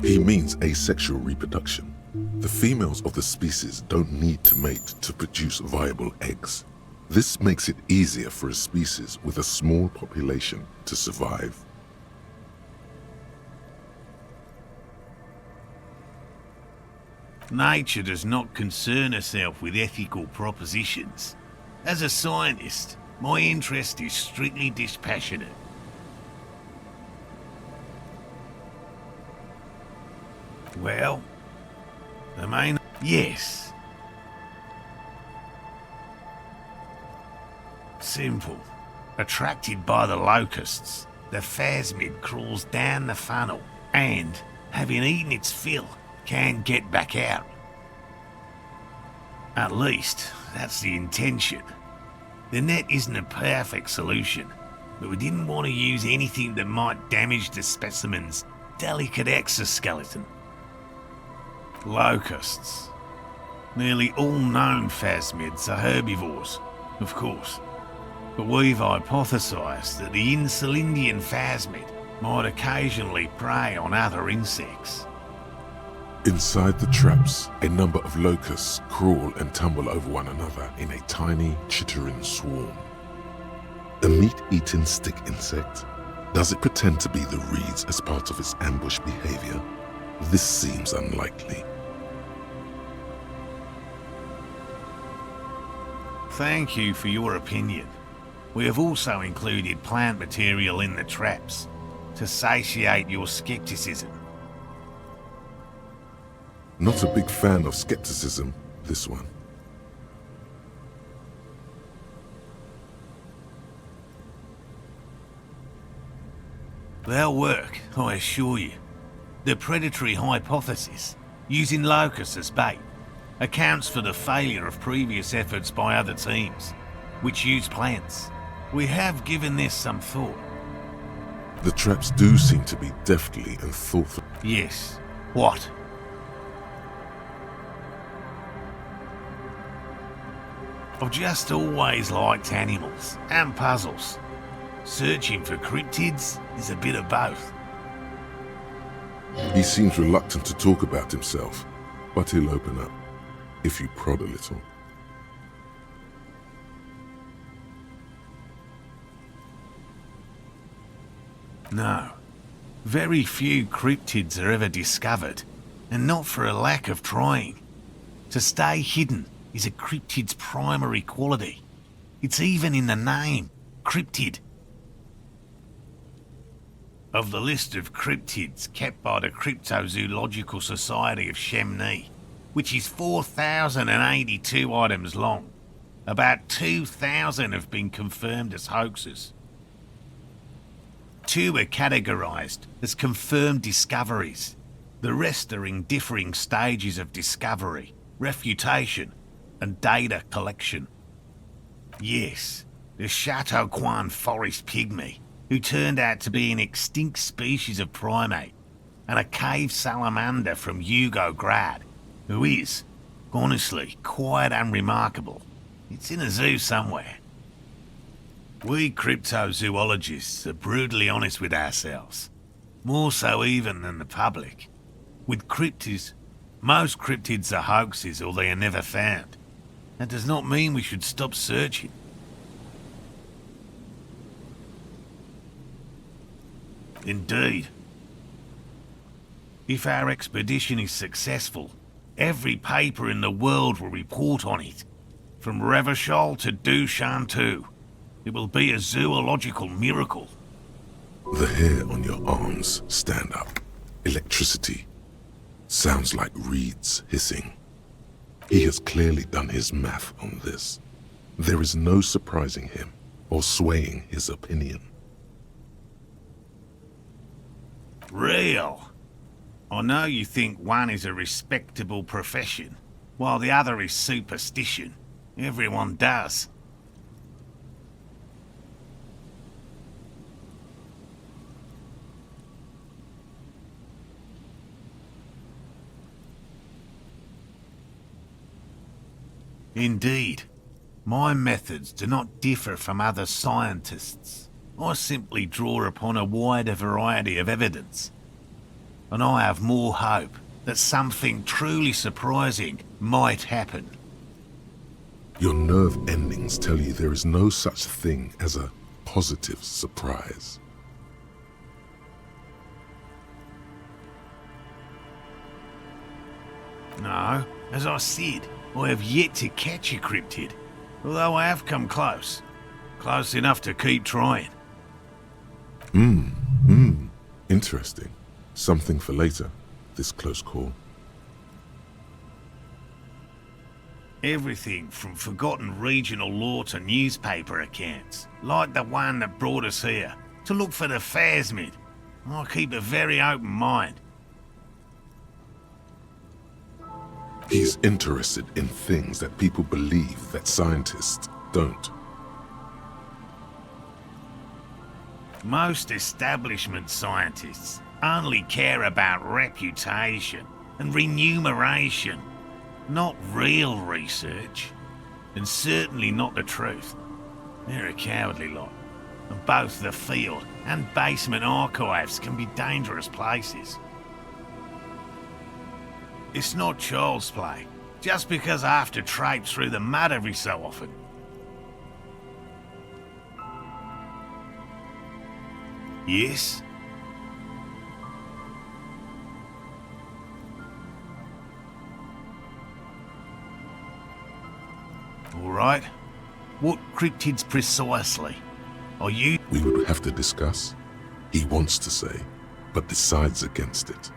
He means asexual reproduction. The females of the species don't need to mate to produce viable eggs. This makes it easier for a species with a small population to survive. Nature does not concern herself with ethical propositions. As a scientist, my interest is strictly dispassionate. Well, the main... Yes. Simple. Attracted by the locusts, the phasmid crawls down the funnel and, having eaten its fill, can get back out. At least, that's the intention. The net isn't a perfect solution, but we didn't want to use anything that might damage the specimen's delicate exoskeleton. Locusts. Nearly all known phasmids are herbivores, of course, but we've hypothesized that the Insulindian phasmid might occasionally prey on other insects. Inside the traps, a number of locusts crawl and tumble over one another in a tiny, chittering swarm. A meat-eating stick insect? Does it pretend to be the reeds as part of its ambush behavior? This seems unlikely. Thank you for your opinion. We have also included plant material in the traps to satiate your skepticism. Not a big fan of skepticism, this one. They'll work, I assure you. The predatory hypothesis, using locusts as bait, accounts for the failure of previous efforts by other teams, which use plants. We have given this some thought. The traps do seem to be deftly and thoughtful. Yes. What? I've just always liked animals and puzzles. Searching for cryptids is a bit of both. He seems reluctant to talk about himself, but he'll open up, if you prod a little. No. Very few cryptids are ever discovered, and not for a lack of trying. To stay hidden is a cryptid's primary quality. It's even in the name, cryptid. Of the list of cryptids kept by the Cryptozoological Society of Chemney, which is 4,082 items long, about 2,000 have been confirmed as hoaxes. 2 are categorized as confirmed discoveries. The rest are in differing stages of discovery, refutation, and data collection. Yes, the Chateauquin forest pygmy, who turned out to be an extinct species of primate, and a cave salamander from Yugograd, who is, honestly, quite unremarkable. It's in a zoo somewhere. We cryptozoologists are brutally honest with ourselves, more so even than the public. With cryptids, most cryptids are hoaxes or they are never found. That does not mean we should stop searching. Indeed. If our expedition is successful, every paper in the world will report on it, from Revachol to Duchantu. It will be a zoological miracle. The hair on your arms stand up. Electricity. Sounds like reeds hissing. He has clearly done his math on this. There is no surprising him or swaying his opinion. Real. I know you think one is a respectable profession, while the other is superstition. Everyone does. Indeed. My methods do not differ from other scientists. I simply draw upon a wider variety of evidence. And I have more hope that something truly surprising might happen. Your nerve endings tell you there is no such thing as a positive surprise. No, as I said, I have yet to catch a cryptid, although I have come close. Close enough to keep trying. Interesting. Something for later, this close call. Everything from forgotten regional lore to newspaper accounts, like the one that brought us here, to look for the phasmid. I keep a very open mind. He's interested in things that people believe that scientists don't. Most establishment scientists only care about reputation and remuneration, not real research, and certainly not the truth. They're a cowardly lot, and both the field and basement archives can be dangerous places. It's not child's play, just because I have to traipse through the mud every so often. Yes? All right. What cryptids precisely are you? We would have to discuss. He wants to say, but decides against it.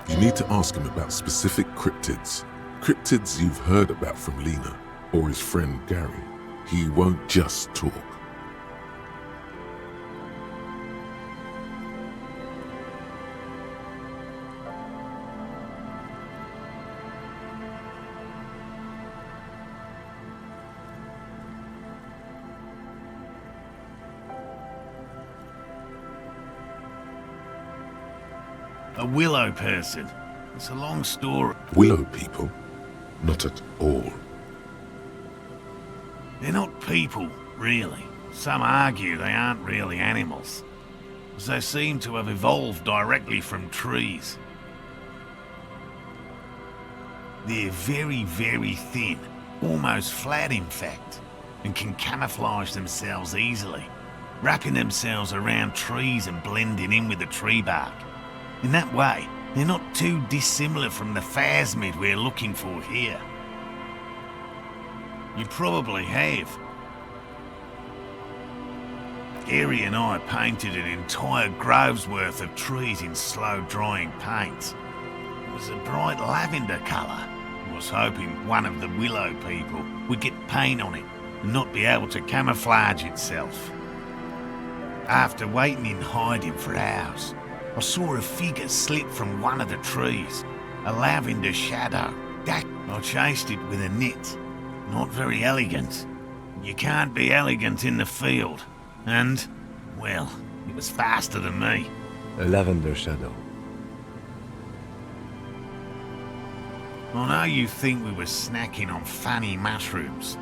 You need to ask him about specific cryptids. Cryptids you've heard about from Lena or his friend Gary. He won't just talk. A willow person. It's a long story. Willow people? Not at all. They're not people, really. Some argue they aren't really animals, as they seem to have evolved directly from trees. They're very, very thin, almost flat in fact, and can camouflage themselves easily, wrapping themselves around trees and blending in with the tree bark. In that way, they're not too dissimilar from the phasmid we're looking for here. You probably have. Gary and I painted an entire grove's worth of trees in slow-drying paints. It was a bright lavender colour. I was hoping one of the willow people would get paint on it and not be able to camouflage itself. After waiting in hiding for hours, I saw a figure slip from one of the trees, a lavender shadow. I chased it with a net. Not very elegant. You can't be elegant in the field. And, well, it was faster than me. A lavender shadow. I know you think we were snacking on funny mushrooms.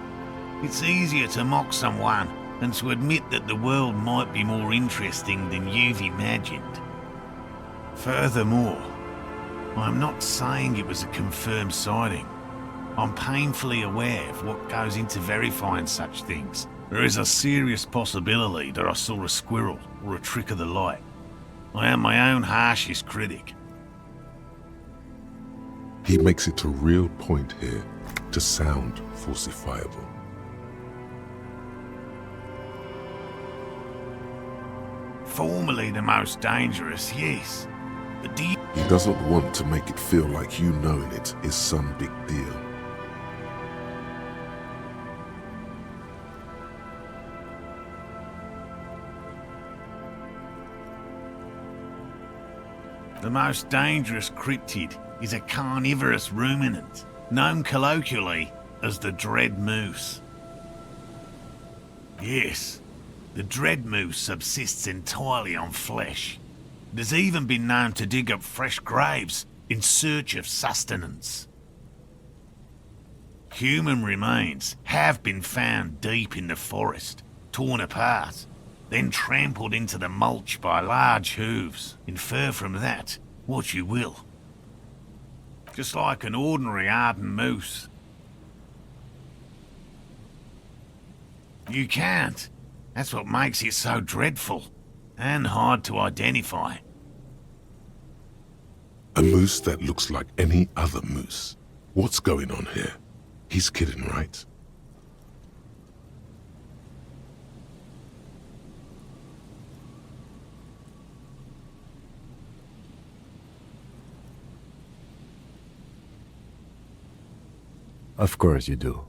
It's easier to mock someone than to admit that the world might be more interesting than you've imagined. Furthermore, I'm not saying it was a confirmed sighting. I'm painfully aware of what goes into verifying such things. There is a serious possibility that I saw a squirrel or a trick of the light. I am my own harshest critic. He makes it a real point here to sound falsifiable. Formerly the most dangerous, yes. But do you... He doesn't want to make it feel like you knowing it is some big deal. The most dangerous cryptid is a carnivorous ruminant, known colloquially as the dread moose. Yes, the dread moose subsists entirely on flesh. It has even been known to dig up fresh graves in search of sustenance. Human remains have been found deep in the forest, torn apart, then trampled into the mulch by large hooves. Infer from that what you will. Just like an ordinary ardent moose. You can't. That's what makes it so dreadful and hard to identify. A moose that looks like any other moose. What's going on here? He's kidding, right? Of course you do.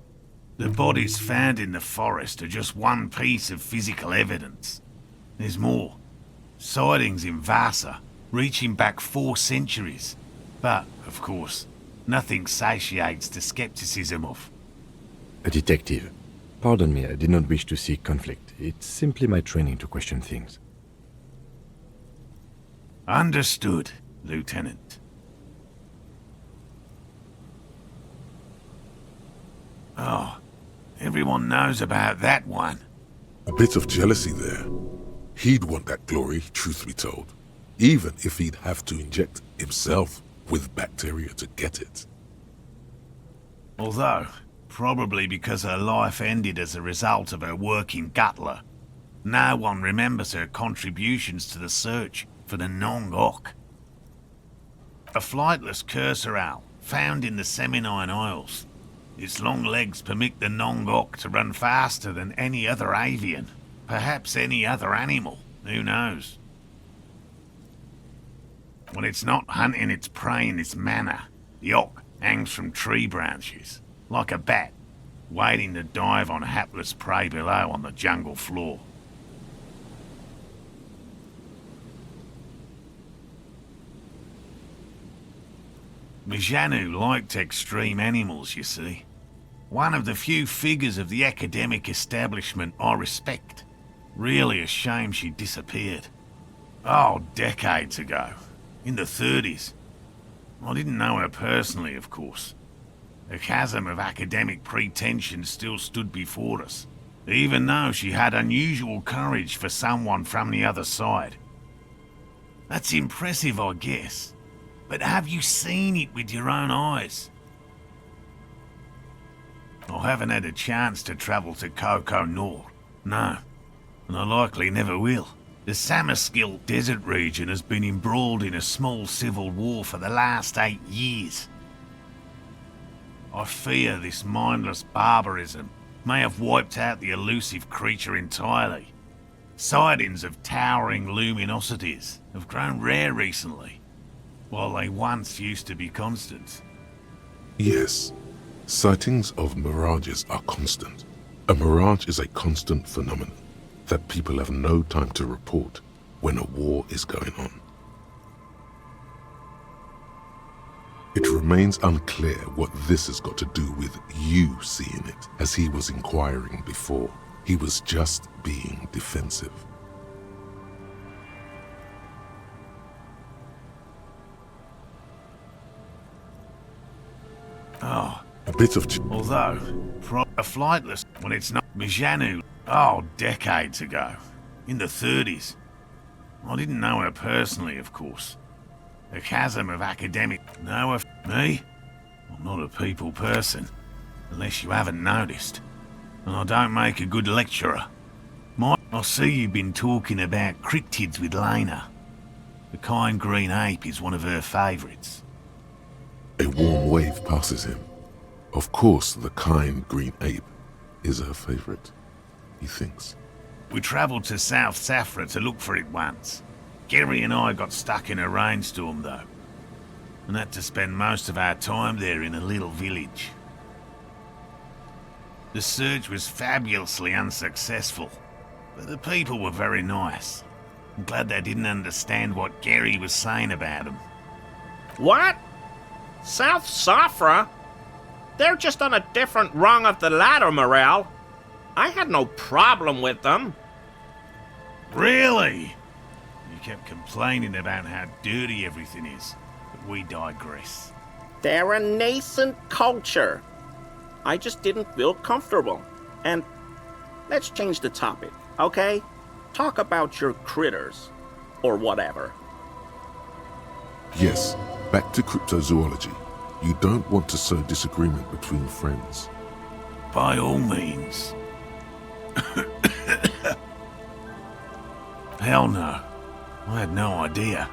The bodies found in the forest are just one piece of physical evidence. There's more. Sightings in Vasa, reaching back 4 centuries. But, of course, nothing satiates the skepticism of... A detective. Pardon me, I did not wish to seek conflict. It's simply my training to question things. Understood, Lieutenant. Oh, everyone knows about that one. A bit of jealousy there. He'd want that glory, truth be told. Even if he'd have to inject himself with bacteria to get it. Although, probably because her life ended as a result of her work in Gutler, no one remembers her contributions to the search for the Nong-Ok. A flightless cursor owl found in the Seminine Isles. Its long legs permit the Nong-Ok to run faster than any other avian. Perhaps any other animal. Who knows? When it's not hunting its prey in this manner, the Ok hangs from tree branches, like a bat, waiting to dive on hapless prey below on the jungle floor. Mijanu liked extreme animals, you see. One of the few figures of the academic establishment I respect. Really a shame she disappeared. Oh, decades ago. In the 30s. I didn't know her personally, of course. A chasm of academic pretension still stood before us, even though she had unusual courage for someone from the other side. That's impressive, I guess. But have you seen it with your own eyes? I haven't had a chance to travel to Coco Nor. No. And I likely never will. The Samaskil desert region has been embroiled in a small civil war for the last 8 years. I fear this mindless barbarism may have wiped out the elusive creature entirely. Sightings of towering luminosities have grown rare recently, while they once used to be constant. Yes, sightings of mirages are constant. A mirage is a constant phenomenon that people have no time to report when a war is going on. It remains unclear what this has got to do with you seeing it, as he was inquiring before. He was just being defensive. Oh. A bit of... Although, a flightless when it's not... Mijanu. Oh, decades ago. In the 30s. I didn't know her personally, of course. A chasm of academic... Know of me? I'm not a people person. Unless you haven't noticed. And I don't make a good lecturer. I see you've been talking about cryptids with Lena. The kind green ape is one of her favourites. A warm wave passes him. Of course, the kind green ape is her favorite, he thinks. We travelled to South Safra to look for it once. Gary and I got stuck in a rainstorm, though, and had to spend most of our time there in a little village. The search was fabulously unsuccessful, but the people were very nice. I'm glad they didn't understand what Gary was saying about them. What? South Safra? They're just on a different rung of the ladder, Morel. I had no problem with them. Really? You kept complaining about how dirty everything is, but we digress. They're a nascent culture. I just didn't feel comfortable. And let's change the topic, okay? Talk about your critters, or whatever. Yes, back to cryptozoology. You don't want to sow disagreement between friends. By all means. Hell no. I had no idea.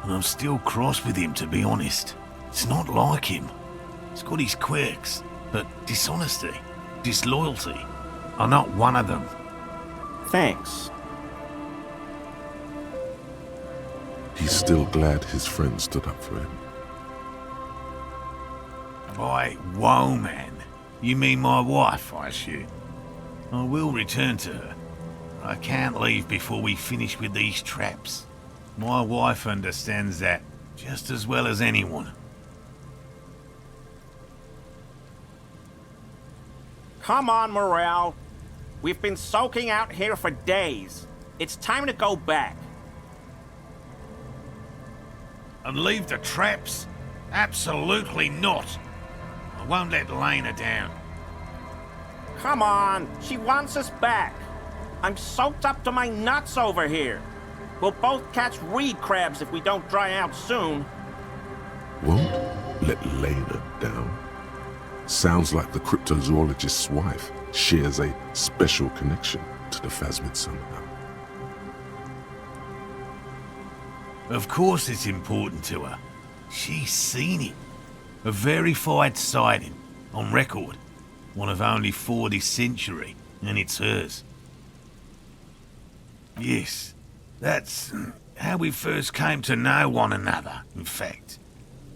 And I'm still cross with him, to be honest. It's not like him. He's got his quirks, but dishonesty, disloyalty are not one of them. Thanks. He's still glad his friends stood up for him. By whoa, man. You mean my wife, I assume? I will return to her. I can't leave before we finish with these traps. My wife understands that just as well as anyone. Come on, Morel. We've been soaking out here for days. It's time to go back. And leave the traps? Absolutely not. I won't let Lena down. Come on, she wants us back. I'm soaked up to my nuts over here. We'll both catch reed crabs if we don't dry out soon. Won't let Lena down? Sounds like the cryptozoologist's wife shares a special connection to the phasmid somehow. Of course it's important to her. She's seen it. A verified sighting, on record. One of only 4 this century, and it's hers. Yes, that's how we first came to know one another, in fact.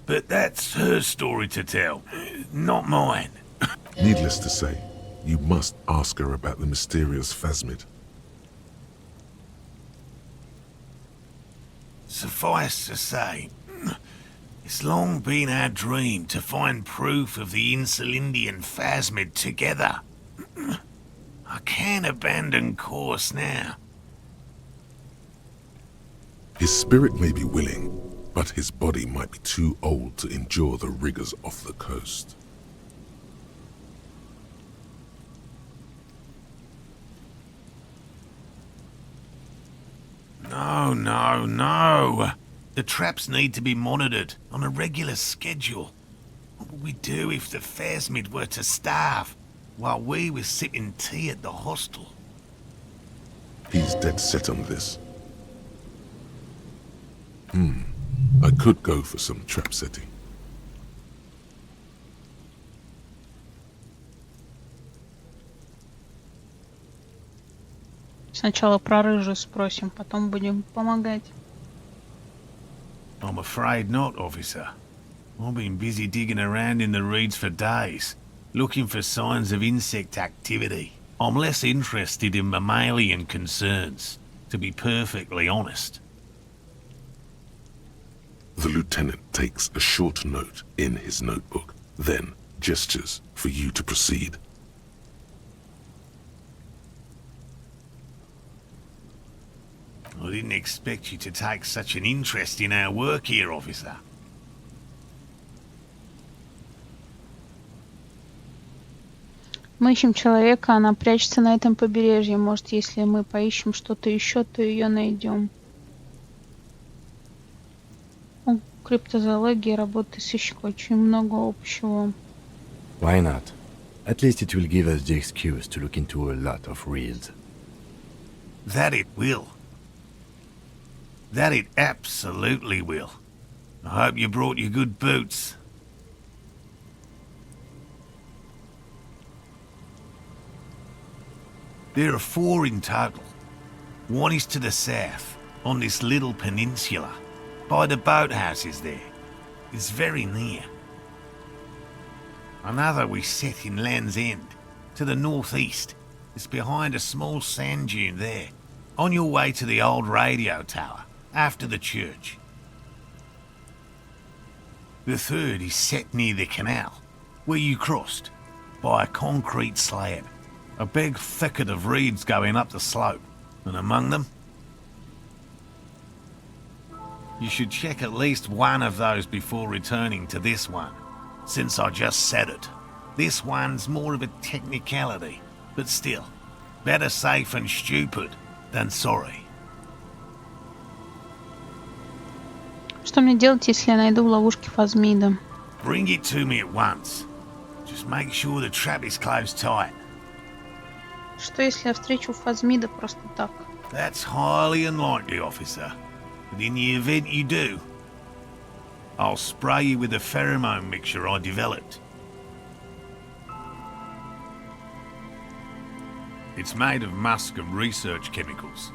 But that's her story to tell, not mine. Needless to say, you must ask her about the mysterious phasmid. Suffice to say, it's long been our dream to find proof of the Insulindian phasmid together. I can't abandon course now. His spirit may be willing, but his body might be too old to endure the rigors of the coast. No. The traps need to be monitored on a regular schedule. What would we do if the phasmid were to starve while we were sipping tea at the hostel? He's dead set on this. I could go for some trap setting. Сначала про рыжую спросим, потом будем помогать. I'm afraid not, officer. I've been busy digging around in the reeds for days, looking for signs of insect activity. I'm less interested in mammalian concerns, to be perfectly honest. The lieutenant takes a short note in his notebook, then gestures for you to proceed. I didn't expect you to take such an interest in our work here, officer. Мы ищем человека, она прячется на этом побережье. Может, если мы поищем что-то еще, то ее найдем. У криптозоологии работы сыщика очень много общего. Why not? At least it will give us the excuse to look into a lot of reels. That it will. That it absolutely will. I hope you brought your good boots. There are 4 in total, One is to the south, on this little peninsula, by the boathouses there. It's very near. Another we set in Land's End, to the northeast. It's behind a small sand dune there, on your way to the old radio tower, after the church. The third is set near the canal, where you crossed, by a concrete slab. A big thicket of reeds going up the slope, and among them... You should check at least one of those before returning to this one, since I just said it. This one's more of a technicality, but still, better safe and stupid than sorry. Что мне делать, если я найду в ловушке Фазмида? Bring it to me at once. Just make sure the trap is closed tight. Что если я встречу Фазмида просто так? That's highly unlikely, officer. But in the event you do, I'll spray you with a pheromone mixture I developed. It's made of musk and research chemicals.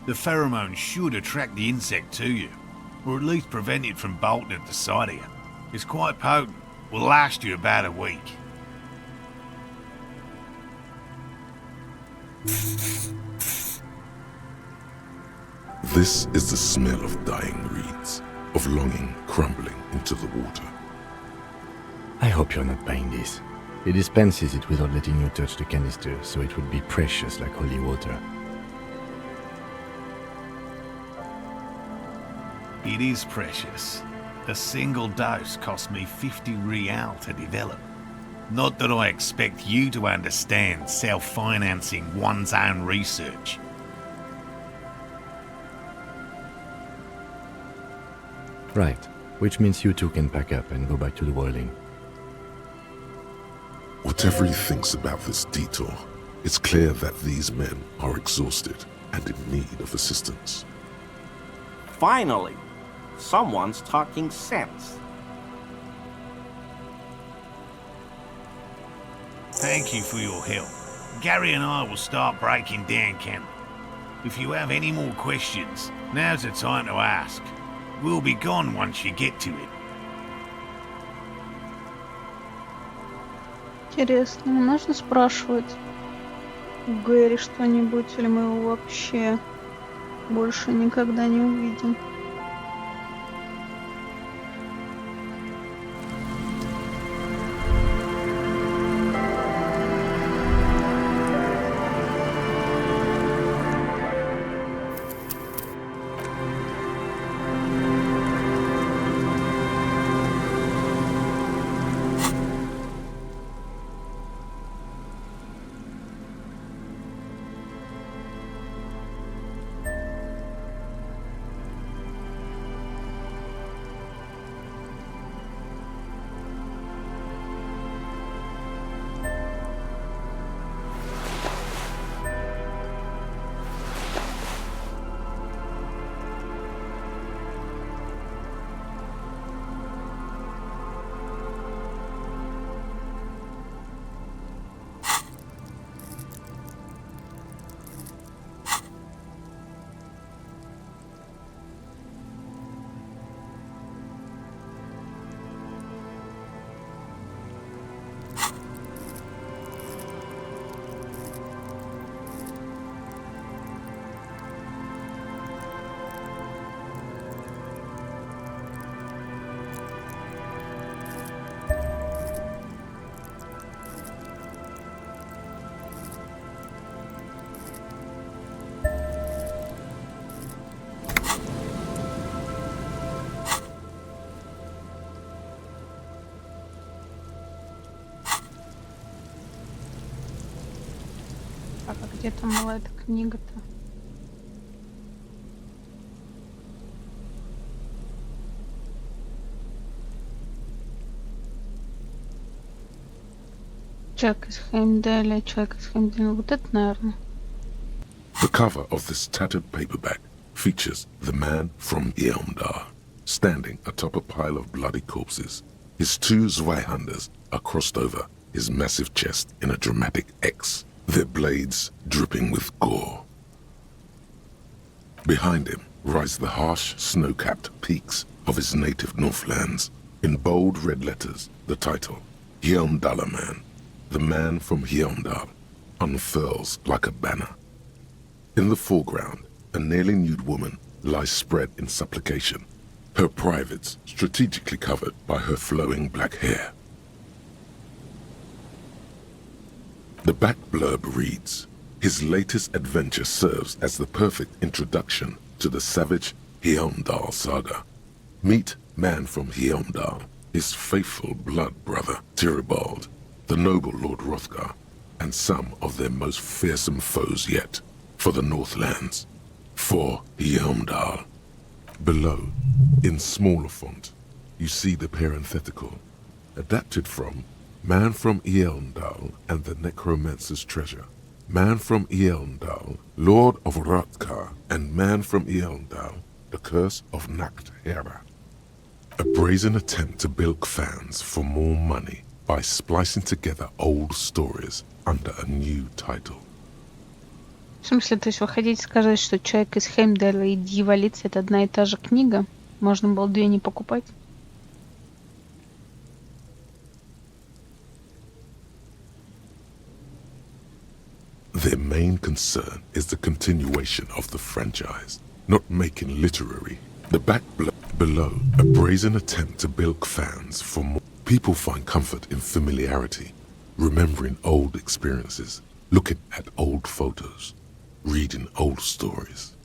The pheromone should attract the insect to you, or at least prevent it from bolting at the sight of you. It's quite potent. Will last you about a week. This is the smell of dying reeds, of longing crumbling into the water. I hope you're not buying this. He dispenses it without letting you touch the canister, so it would be precious like holy water. It is precious. A single dose cost me 50 real to develop. Not that I expect you to understand self-financing one's own research. Right, which means you two can pack up and go back to the whirling. Whatever he thinks about this detour, it's clear that these men are exhausted and in need of assistance. Finally, someone's talking sense. Thank you for your help. Gary and I will start breaking down camp. If you have any more questions, now's the time to ask. We'll be gone once you get to it. Интересно, нужно спрашивать у Гэри что-нибудь, или мы его вообще больше никогда не увидим? А где там была эта книга-то? Человек из Хеймдаля, человек из Хеймдаля. Вот это, наверное. The cover of this tattered paperback features the man from Eomdar, standing atop a pile of bloody corpses. His two Zweihanders are crossed over his massive chest in a dramatic X, their blades dripping with gore. Behind him rise the harsh, snow-capped peaks of his native Northlands. In bold red letters, the title, Heimdallar, the man from Heimdall, unfurls like a banner. In the foreground, a nearly nude woman lies spread in supplication, her privates strategically covered by her flowing black hair. The back blurb reads, his latest adventure serves as the perfect introduction to the savage Heimdall saga. Meet man from Heimdall, his faithful blood brother Tyribald, the noble Lord Hrothgar, and some of their most fearsome foes yet, for the Northlands, for Heimdall. Below, in smaller font, you see the parenthetical, adapted from Man from Heimdall and the Necromancer's Treasure. Man from Heimdall, Lord of Hrothgar, and Man from Heimdall, the Curse of Nacht-Hera. A brazen attempt to bilk fans for more money by splicing together old stories under a new title. В смысле, то есть вы хотите сказать, что «Человек из Хеймдалла» и «Дьяволица» — это одна и та же книга? Можно было две не покупать? Their main concern is the continuation of the franchise, not making literary. The back below, a brazen attempt to bilk fans for more. People find comfort in familiarity, remembering old experiences, looking at old photos, reading old stories.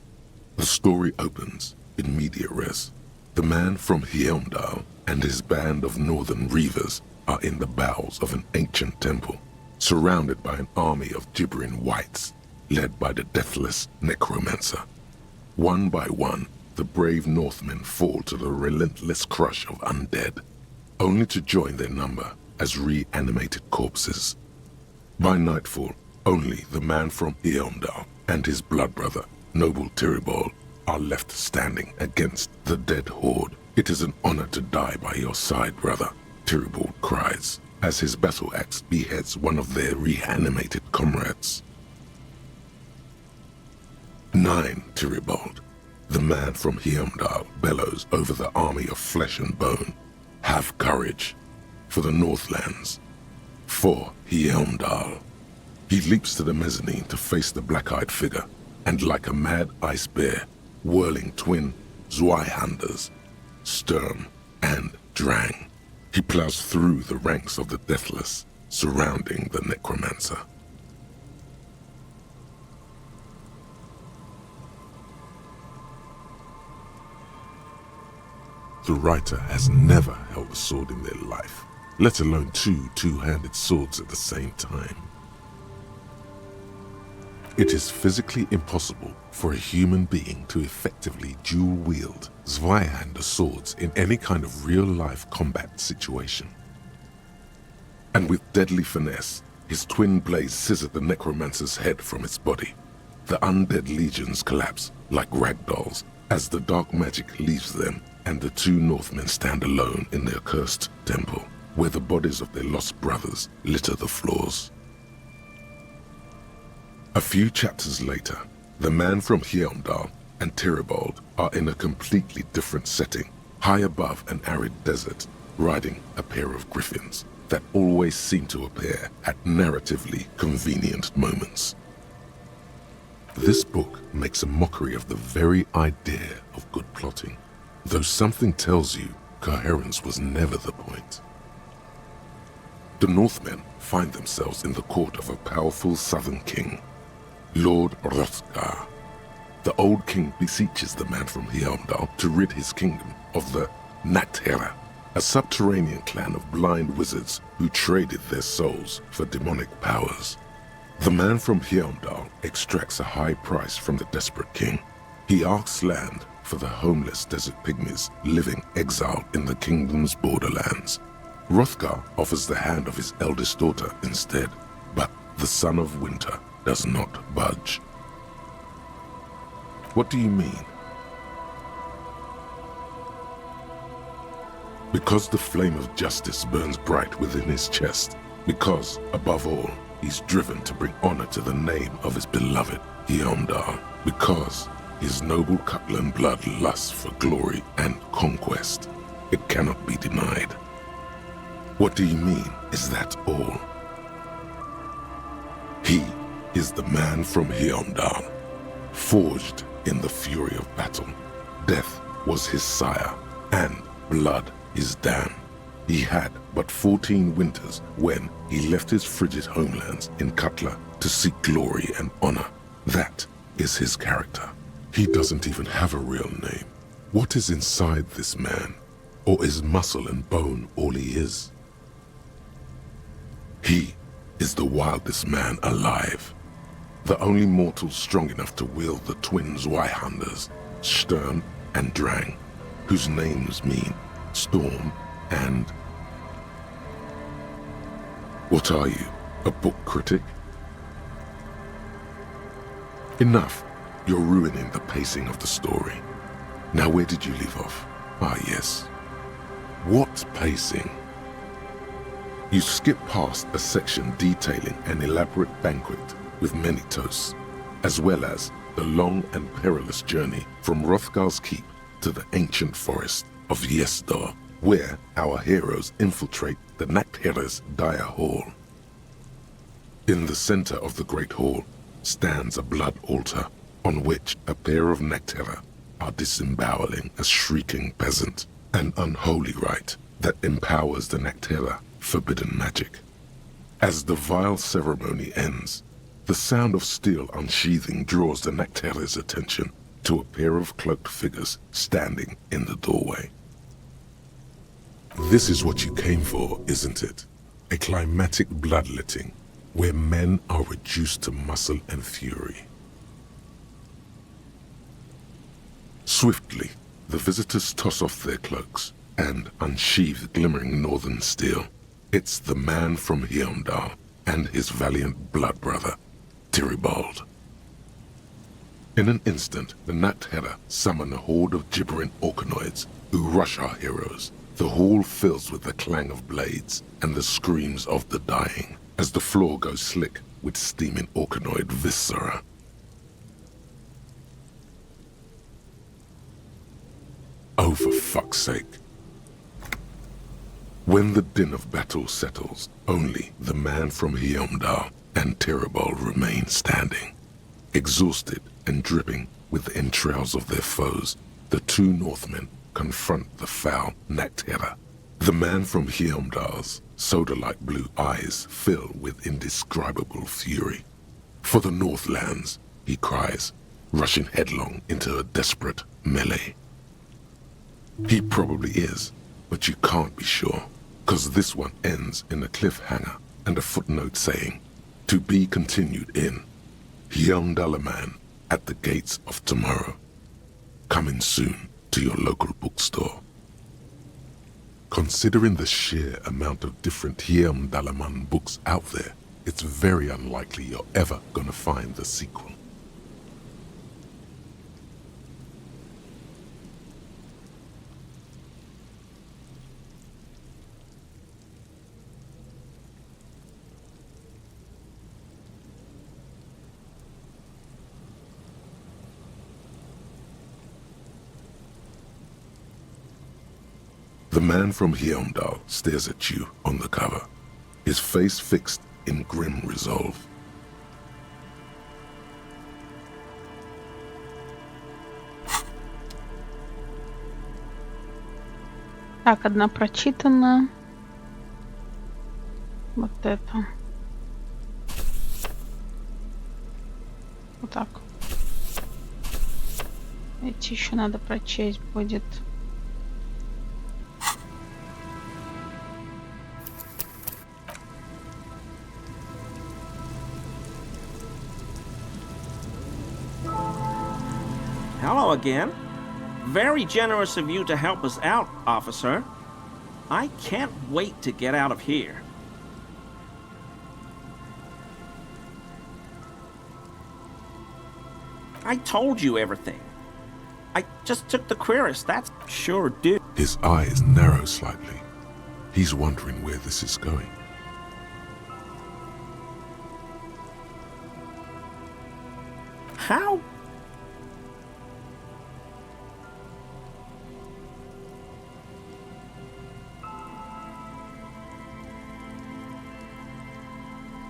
The story opens in media res. The man from Heimdall and his band of northern reavers are in the bowels of an ancient temple, surrounded by an army of gibbering wights, led by the deathless necromancer. One by one, the brave Northmen fall to the relentless crush of undead, only to join their number as reanimated corpses. By nightfall, only the man from Heimdall and his blood brother, noble Tyribald, are left standing against the dead horde. It is an honor to die by your side, brother, Tyribald cries, as his battle axe beheads one of their reanimated comrades. 9, Tyribald, the man from Heimdall, bellows over the army of flesh and bone. Have courage, for the Northlands, for Heimdall. He leaps to the mezzanine to face the black-eyed figure, and like a mad ice bear, whirling twin Zweihanders, Sturm and Drang, he plows through the ranks of the deathless, surrounding the necromancer. The writer has never held a sword in their life, let alone two two-handed swords at the same time. It is physically impossible for a human being to effectively dual-wield Zweihander swords in any kind of real-life combat situation. And with deadly finesse, his twin blades scissor the necromancer's head from its body. The undead legions collapse like ragdolls as the dark magic leaves them, and the two Northmen stand alone in their cursed temple, where the bodies of their lost brothers litter the floors. A few chapters later, the man from Heimdall and Tyribald are in a completely different setting, high above an arid desert, riding a pair of griffins that always seem to appear at narratively convenient moments. This book makes a mockery of the very idea of good plotting, though something tells you coherence was never the point. The Northmen find themselves in the court of a powerful southern king, Lord Hrothgar. The old king beseeches the man from Heimdall to rid his kingdom of the Nacht-Hera, a subterranean clan of blind wizards who traded their souls for demonic powers. The man from Heimdall extracts a high price from the desperate king. He asks land for the homeless desert pygmies living exiled in the kingdom's borderlands. Hrothgar offers the hand of his eldest daughter instead, but the son of winter does not budge. What do you mean? Because the flame of justice burns bright within his chest, because, above all, he's driven to bring honor to the name of his beloved Heimdall, because His noble Cutland blood lusts for glory and conquest. It cannot be denied. What do you mean, is that all? He is the man from Heimdall, forged in the fury of battle. Death was his sire, and blood his dam. He had but 14 winters when he left his frigid homelands in Cutla to seek glory and honor. That is his character. He doesn't even have a real name. What is inside this man? Or is muscle and bone all he is? He is the wildest man alive. The only mortal strong enough to wield the twins Zweihanders, Stern and Drang, whose names mean storm and... What are you, a book critic? Enough. You're ruining the pacing of the story. Now where did you leave off? Ah yes. What pacing? You skip past a section detailing an elaborate banquet with many toasts, as well as the long and perilous journey from Hrothgar's keep to the ancient forest of Yesdar, where our heroes infiltrate the Nachtherre's dire hall. In the center of the great hall stands a blood altar on which a pair of Nachtherre are disemboweling a shrieking peasant, an unholy rite that empowers the Nachtherre forbidden magic. As the vile ceremony ends, the sound of steel unsheathing draws the Nachtherre's attention to a pair of cloaked figures standing in the doorway. This is what you came for, isn't it? A climatic bloodletting where men are reduced to muscle and fury. Swiftly, the visitors toss off their cloaks and unsheathe glimmering northern steel. It's the man from Heimdall and his valiant blood brother, Tyribald. In an instant, the Nachtherre summon a horde of gibbering orcanoids who rush our heroes. The hall fills with the clang of blades and the screams of the dying as the floor goes slick with steaming orcanoid viscera. Oh, for fuck's sake. When the din of battle settles, only the man from Heimdall and Tyribald remain standing. Exhausted and dripping with the entrails of their foes, the two Northmen confront the foul Nachtherre. The man from Heimdall's soda-like blue eyes fill with indescribable fury. For the Northlands, he cries, rushing headlong into a desperate melee. He probably is, but you can't be sure, because this one ends in a cliffhanger and a footnote saying, to be continued in Heimdallaman at the gates of tomorrow. Coming soon to your local bookstore. Considering the sheer amount of different Heimdallaman books out there, it's very unlikely you're ever gonna find the sequel. The man from Heimdall stares at you on the cover, his face fixed in grim resolve. Так, одна прочитана. Вот это. Вот так. Эти еще надо прочесть будет. Hello again. Very generous of you to help us out, officer. I can't wait to get out of here. I told you everything. I just took the querist, that's sure did. His eyes narrow slightly. He's wondering where this is going. How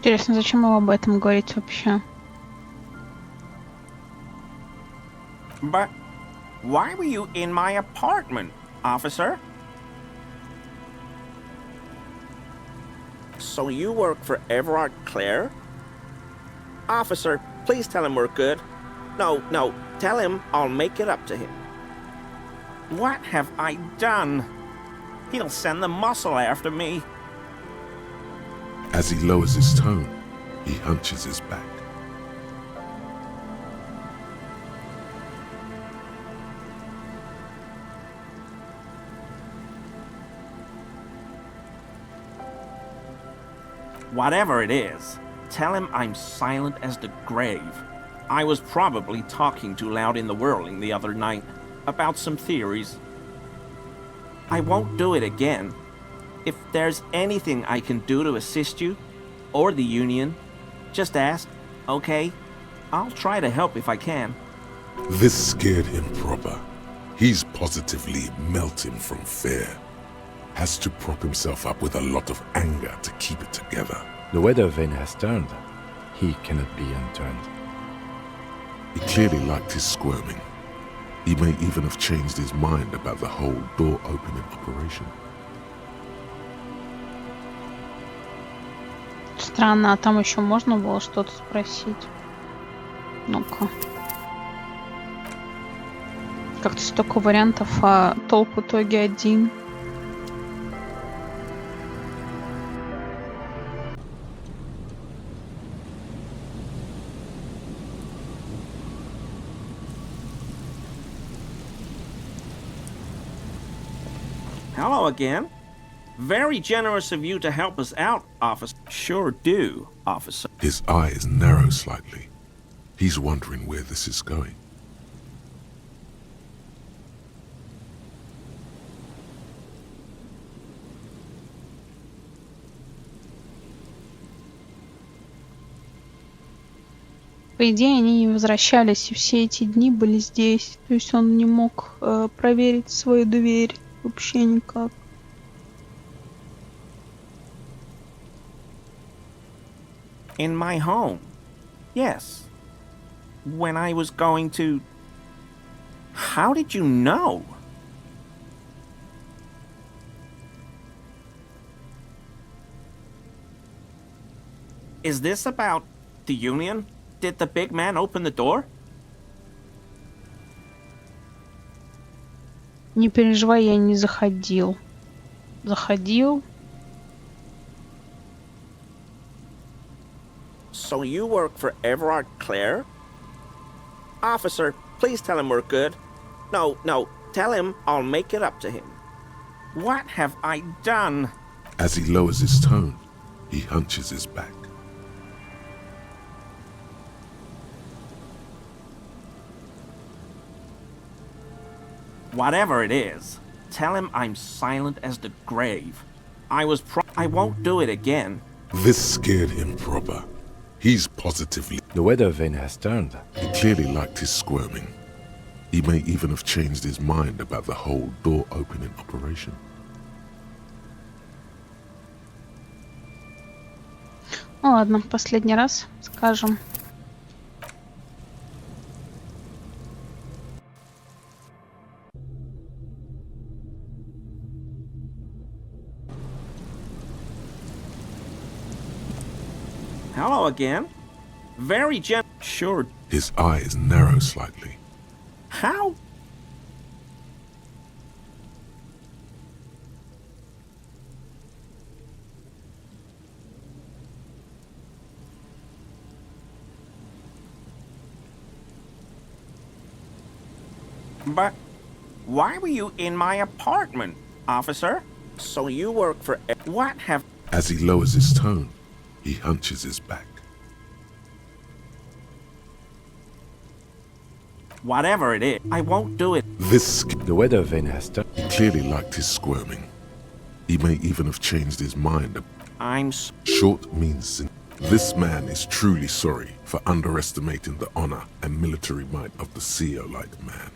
Интересно, зачем ему об этом говорить вообще? But why were you in my apartment, officer? So you work for Everard Clare? Officer, please tell him we're good. No, tell him I'll make it up to him. What have I done? He'll send the muscle after me. As he lowers his tone, he hunches his back. Whatever it is, tell him I'm silent as the grave. I was probably talking too loud in the whirling the other night about some theories. I won't do it again. If there's anything I can do to assist you, or the Union, just ask, okay? I'll try to help if I can. This scared him proper. He's positively melting from fear. Has to prop himself up with a lot of anger to keep it together. The weather vane has turned. He cannot be unturned. He clearly liked his squirming. He may even have changed his mind about the whole door-opening operation. Странно, а там еще можно было что-то спросить? Ну-ка. Как-то столько вариантов, а толк в итоге один. Hello again. Very generous of you to help us out, officer. Sure do, officer. His eyes narrow slightly. He's wondering where this is going. По идее, они не возвращались, и все эти дни были здесь. То есть он не мог проверить свою дверь вообще никак. In my home. Yes. When I was going to... How did you know? Is this about the Union? Did the big man open the door? Не переживай, я не заходил. Заходил. So you work for Everard Clare? Officer, please tell him we're good. No, tell him I'll make it up to him. What have I done? As he lowers his tone, he hunches his back. Whatever it is, tell him I'm silent as the grave. I won't do it again. This scared him proper. He's positively... The weather vane has turned. He clearly liked his squirming. He may even have changed his mind about the whole door-opening operation. Ну ладно, последний раз скажем. Hello again. Very sure. His eyes narrow slightly. How? But why were you in my apartment, officer? So you work for... What have... As he lowers his tone, he hunches his back. Whatever it is, I won't do it. The weather vane has turned. He clearly liked his squirming. He may even have changed his mind. Short means... This man is truly sorry for underestimating the honor and military might of the CEO-like man.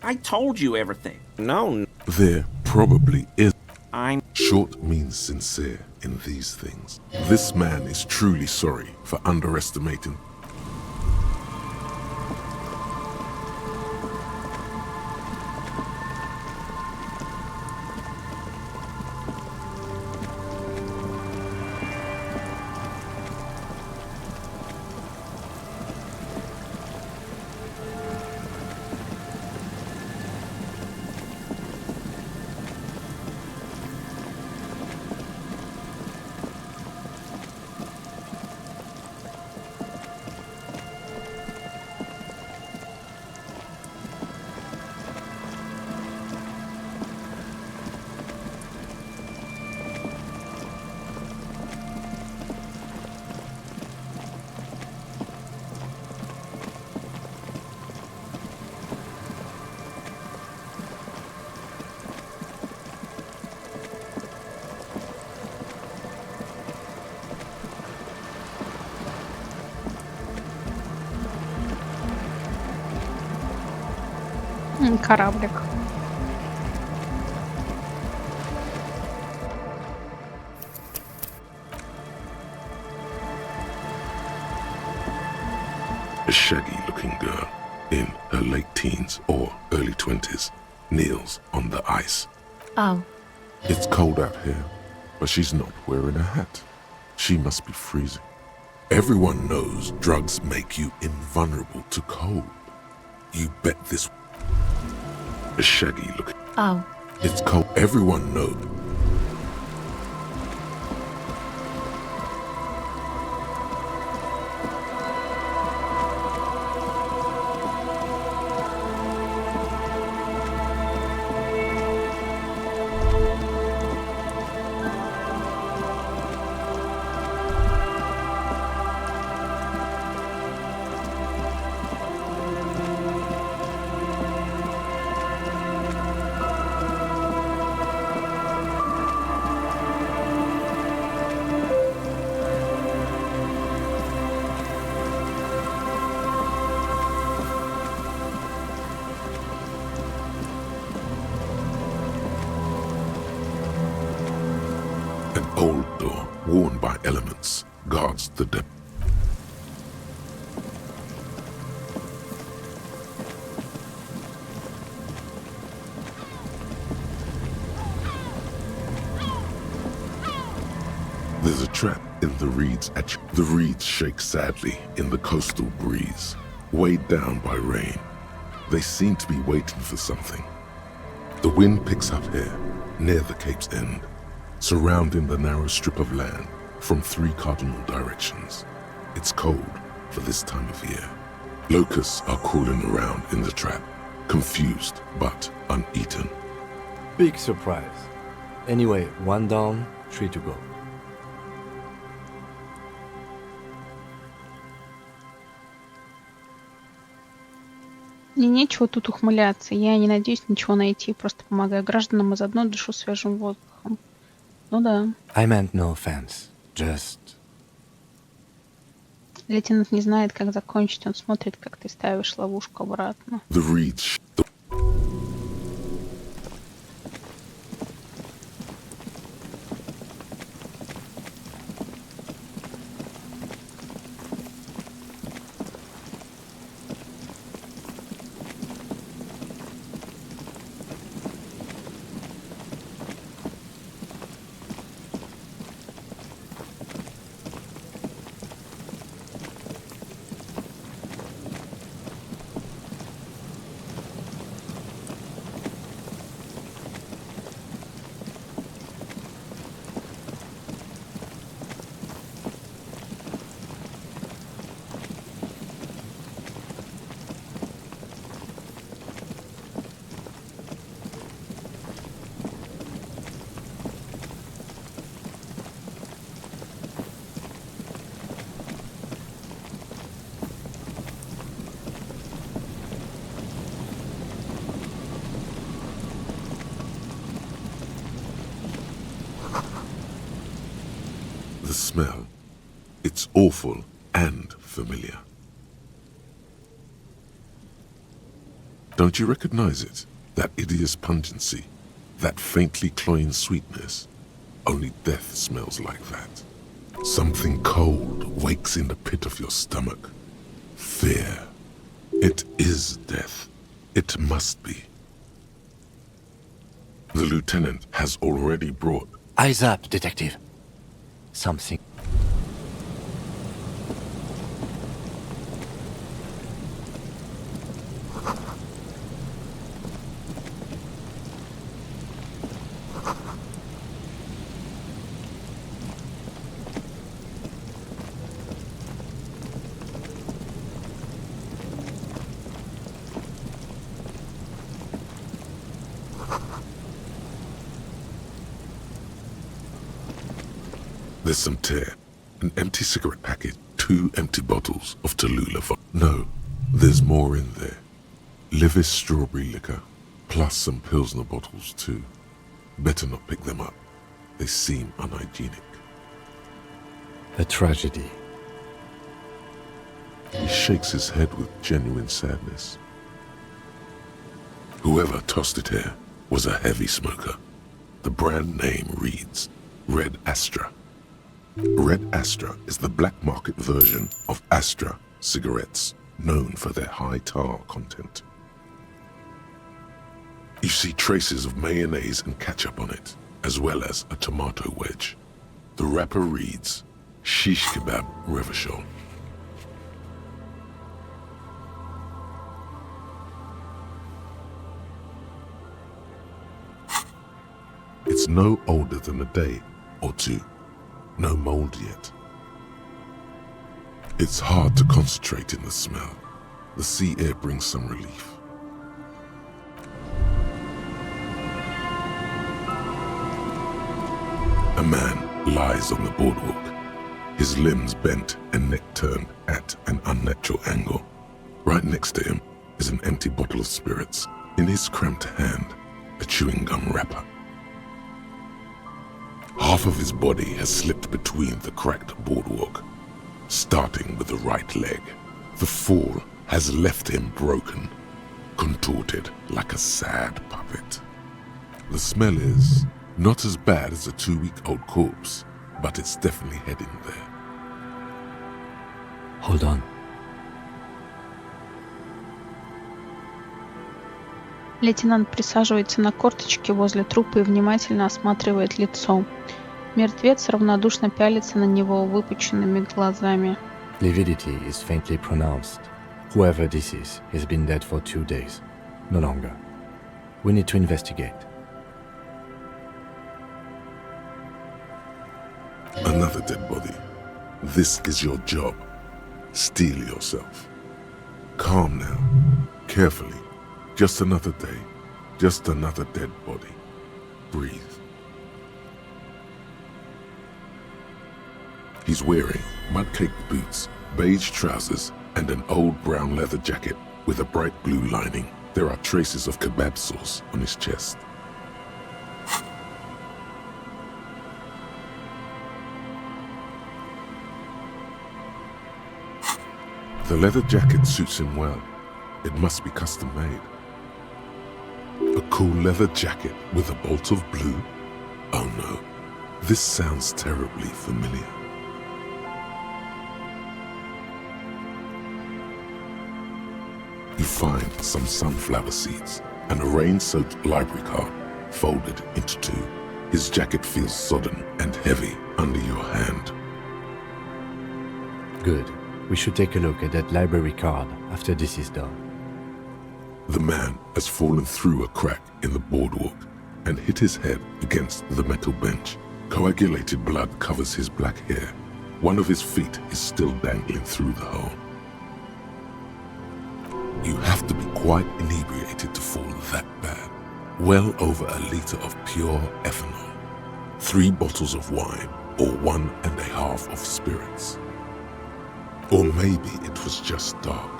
I told you everything. No. There probably is. I'm... Short means sincere in these things. This man is truly sorry for underestimating. Кораблик. A shaggy-looking girl in her late teens or early 20s kneels on the ice. Oh. It's cold out here, but she's not wearing a hat. She must be freezing. Everyone knows drugs make you invulnerable to cold. You bet this... A shaggy-looking... Oh. It's cold. Everyone knows. An old door, worn by elements, guards the depth. There's a trap in the reeds. The reeds shake sadly in the coastal breeze, weighed down by rain. They seem to be waiting for something. The wind picks up here, near the cape's end, surrounding the narrow strip of land from 3 cardinal directions. It's cold for this time of year. Locusts are crawling around in the trap, confused but uneaten. Big surprise. Anyway, 1 down, 3 to go. Мне нечего тут ухмыляться. Я не надеюсь ничего найти. Просто помогаю гражданам, и заодно дышу свежим воздухом. Ну да. I meant no offense. Just... Лейтенант не знает, как закончить. Он смотрит, как ты ставишь ловушку обратно. The reeds... The smell. It's awful and familiar. Don't you recognize it? That hideous pungency, that faintly cloying sweetness. Only death smells like that. Something cold wakes in the pit of your stomach. Fear. It is death. It must be. The lieutenant has already brought... Eyes up, detective. Something... There's some tear, an empty cigarette packet, 2 empty bottles of Tallulah vodka. No, there's more in there. Livis strawberry liquor, plus some Pilsner bottles too. Better not pick them up. They seem unhygienic. A tragedy. He shakes his head with genuine sadness. Whoever tossed it here was a heavy smoker. The brand name reads Red Astra. Red Astra is the black market version of Astra cigarettes, known for their high tar content. You see traces of mayonnaise and ketchup on it, as well as a tomato wedge. The wrapper reads Shish Kebab Revachol. It's no older than a day or two. No mold yet. It's hard to concentrate in the smell. The sea air brings some relief. A man lies on the boardwalk, his limbs bent and neck turned at an unnatural angle. Right next to him is an empty bottle of spirits. In his cramped hand, a chewing gum wrapper. Half of his body has slipped between the cracked boardwalk, starting with the right leg. The fall has left him broken, contorted like a sad puppet. The smell is not as bad as a 2-week-old corpse, but it's definitely heading there. Hold on. Лейтенант присаживается на корточки возле трупа и внимательно осматривает лицо. Мертвец равнодушно пялится на него выпученными глазами. Lividity is faintly pronounced. Whoever this is has been dead for 2 days. No longer. We need to investigate. Another dead body. This is your job. Steel yourself. Calm now. Carefully. Just another day. Just another dead body. Breathe. He's wearing mud-caked boots, beige trousers, and an old brown leather jacket with a bright blue lining. There are traces of kebab sauce on his chest. The leather jacket suits him well. It must be custom made. A cool leather jacket with a bolt of blue? Oh no, this sounds terribly familiar. You find some sunflower seeds and a rain-soaked library card folded into 2. His jacket feels sodden and heavy under your hand. Good. We should take a look at that library card after this is done. The man has fallen through a crack in the boardwalk and hit his head against the metal bench. Coagulated blood covers his black hair. One of his feet is still dangling through the hole. You have to be quite inebriated to fall that bad. Well over a liter of pure ethanol. 3 bottles of wine or 1.5 of spirits. Or maybe it was just dark.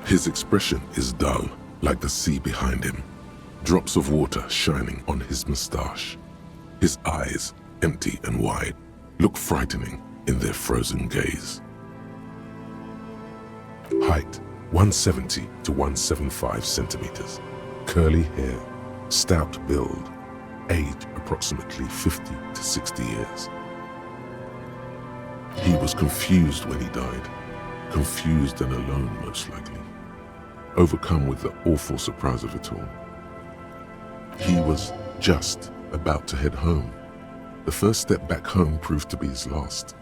His expression is dull, like the sea behind him. Drops of water shining on his moustache. His eyes, empty and wide, look frightening in their frozen gaze. Height 170 to 175 centimeters, curly hair, stout build, age approximately 50 to 60 years. He was confused when he died, confused and alone most likely, overcome with the awful surprise of it all. He was just about to head home. The first step back home proved to be his last.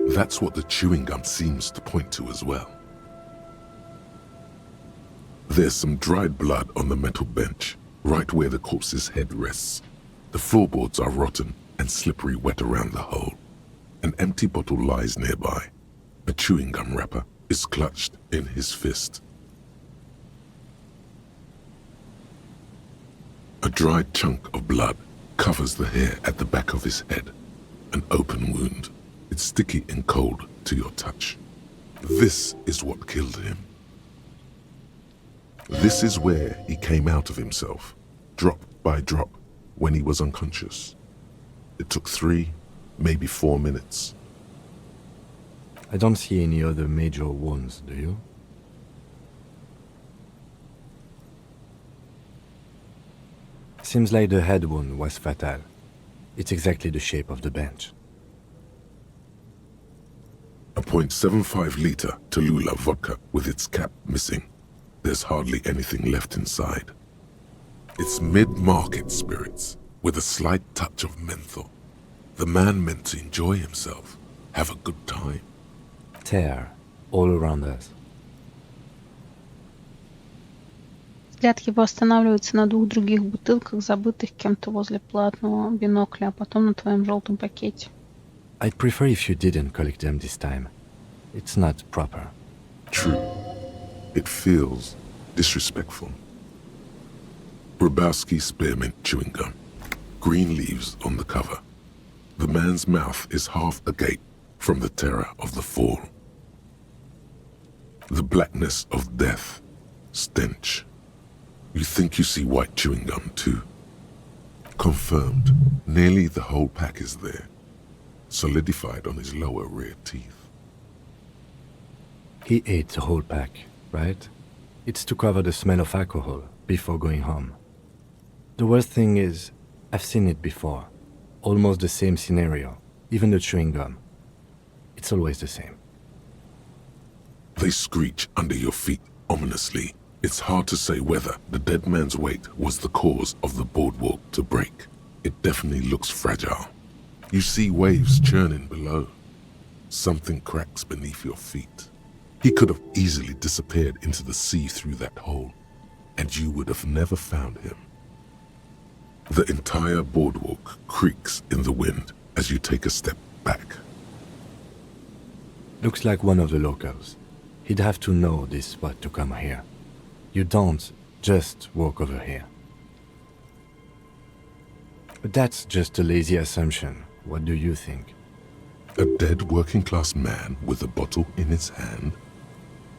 That's what the chewing gum seems to point to as well. There's some dried blood on the metal bench, right where the corpse's head rests. The floorboards are rotten and slippery wet around the hole. An empty bottle lies nearby. A chewing gum wrapper is clutched in his fist. A dried chunk of blood covers the hair at the back of his head. An open wound. It's sticky and cold to your touch. This is what killed him. This is where he came out of himself, drop by drop, when he was unconscious. It took 3, maybe 4 minutes. I don't see any other major wounds, do you? Seems like the head wound was fatal. It's exactly the shape of the bench. A .75 liter Tallulah vodka with its cap missing. There's hardly anything left inside. It's mid-market spirits with a slight touch of menthol. The man meant to enjoy himself, have a good time. Tear all around us. Взгляд его останавливается на 2 других бутылках, забытых кем-то возле платного бинокля, а потом на твоем желтом пакете. I'd prefer if you didn't collect them this time. It's not proper. True. It feels disrespectful. Grabowski spearmint chewing gum. Green leaves on the cover. The man's mouth is half agape from the terror of the fall. The blackness of death. Stench. You think you see white chewing gum too. Confirmed. Nearly the whole pack is there. Solidified on his lower rear teeth. He ate the whole pack, right? It's to cover the smell of alcohol before going home. The worst thing is, I've seen it before. Almost the same scenario, even the chewing gum. It's always the same. They screech under your feet ominously. It's hard to say whether the dead man's weight was the cause of the boardwalk to break. It definitely looks fragile. You see waves churning below. Something cracks beneath your feet. He could have easily disappeared into the sea through that hole, and you would have never found him. The entire boardwalk creaks in the wind as you take a step back. Looks like one of the locals. He'd have to know this spot to come here. You don't just walk over here. But that's just a lazy assumption. What do you think? A dead working-class man with a bottle in his hand?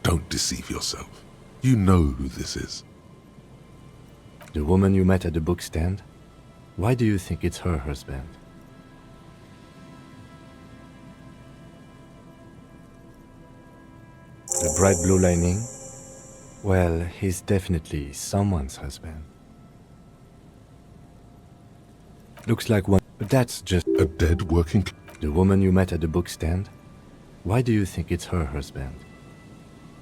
Don't deceive yourself. You know who this is. The woman you met at the book stand? Why do you think it's her husband? The bright blue lining? Well, he's definitely someone's husband. Looks like one, but that's just a dead working... The woman you met at the book stand? Why do you think it's her husband?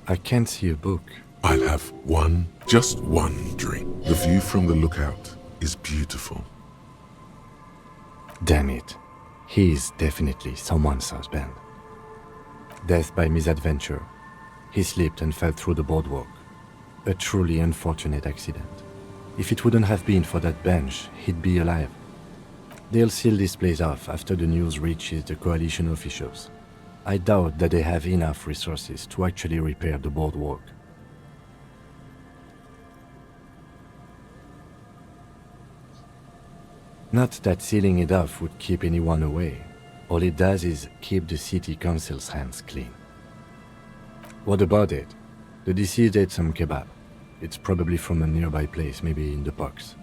I can't see a book. I'll have one, just one drink. The view from the lookout is beautiful. Damn it. He's definitely someone's husband. Death by misadventure. He slipped and fell through the boardwalk. A truly unfortunate accident. If it wouldn't have been for that bench, he'd be alive. They'll seal this place off after the news reaches the coalition officials. I doubt that they have enough resources to actually repair the boardwalk. Not that sealing it off would keep anyone away. All it does is keep the city council's hands clean. What about it? The deceased ate some kebab. It's probably from a nearby place, maybe in the parks.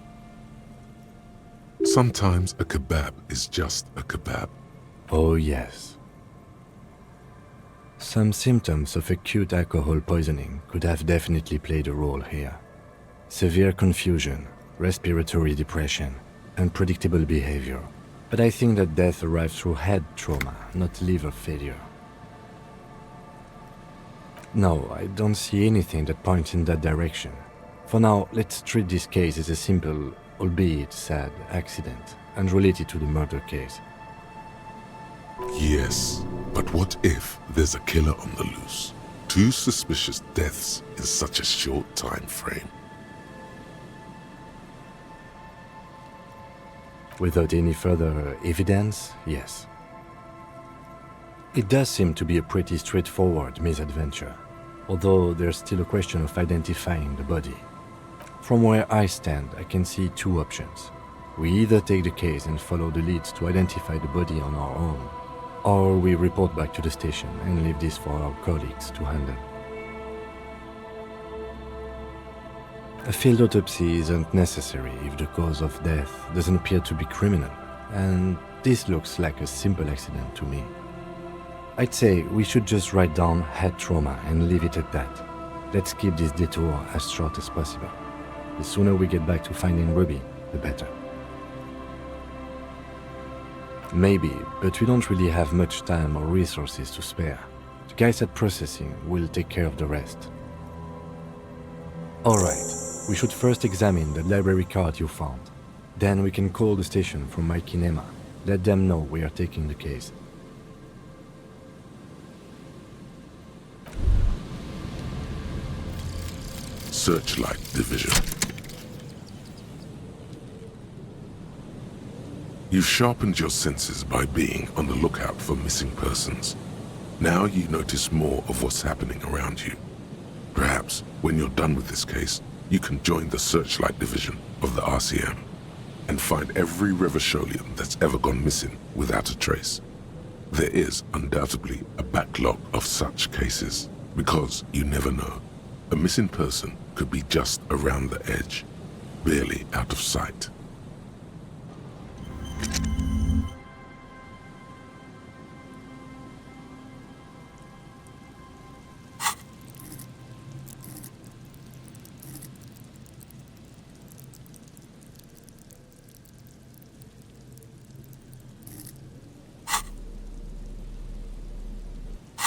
Sometimes a kebab is just a kebab. Oh yes. some symptoms of acute alcohol poisoning could have definitely played a role here. Severe confusion, respiratory depression, unpredictable behavior. But I think that death arrived through head trauma, not liver failure. No, I don't see anything that points in that direction. For now, let's treat this case as a simple, albeit sad, accident, unrelated to the murder case. Yes, but what if there's a killer on the loose? 2 suspicious deaths in such a short time frame. Without any further evidence, yes. It does seem to be a pretty straightforward misadventure, although there's still a question of identifying the body. From where I stand, I can see 2 options. We either take the case and follow the leads to identify the body on our own, or we report back to the station and leave this for our colleagues to handle. A field autopsy isn't necessary if the cause of death doesn't appear to be criminal, and this looks like a simple accident to me. I'd say we should just write down head trauma and leave it at that. Let's keep this detour as short as possible. The sooner we get back to finding Ruby, the better. Maybe, but we don't really have much time or resources to spare. The guys at processing will take care of the rest. Alright, we should first examine the library card you found. Then we can call the station from my kinema. Let them know we are taking the case. Searchlight Division. You've sharpened your senses by being on the lookout for missing persons. Now you notice more of what's happening around you. Perhaps, when you're done with this case, you can join the Searchlight Division of the RCM and find every Revacholian that's ever gone missing without a trace. There is undoubtedly a backlog of such cases, because you never know. A missing person could be just around the edge, barely out of sight.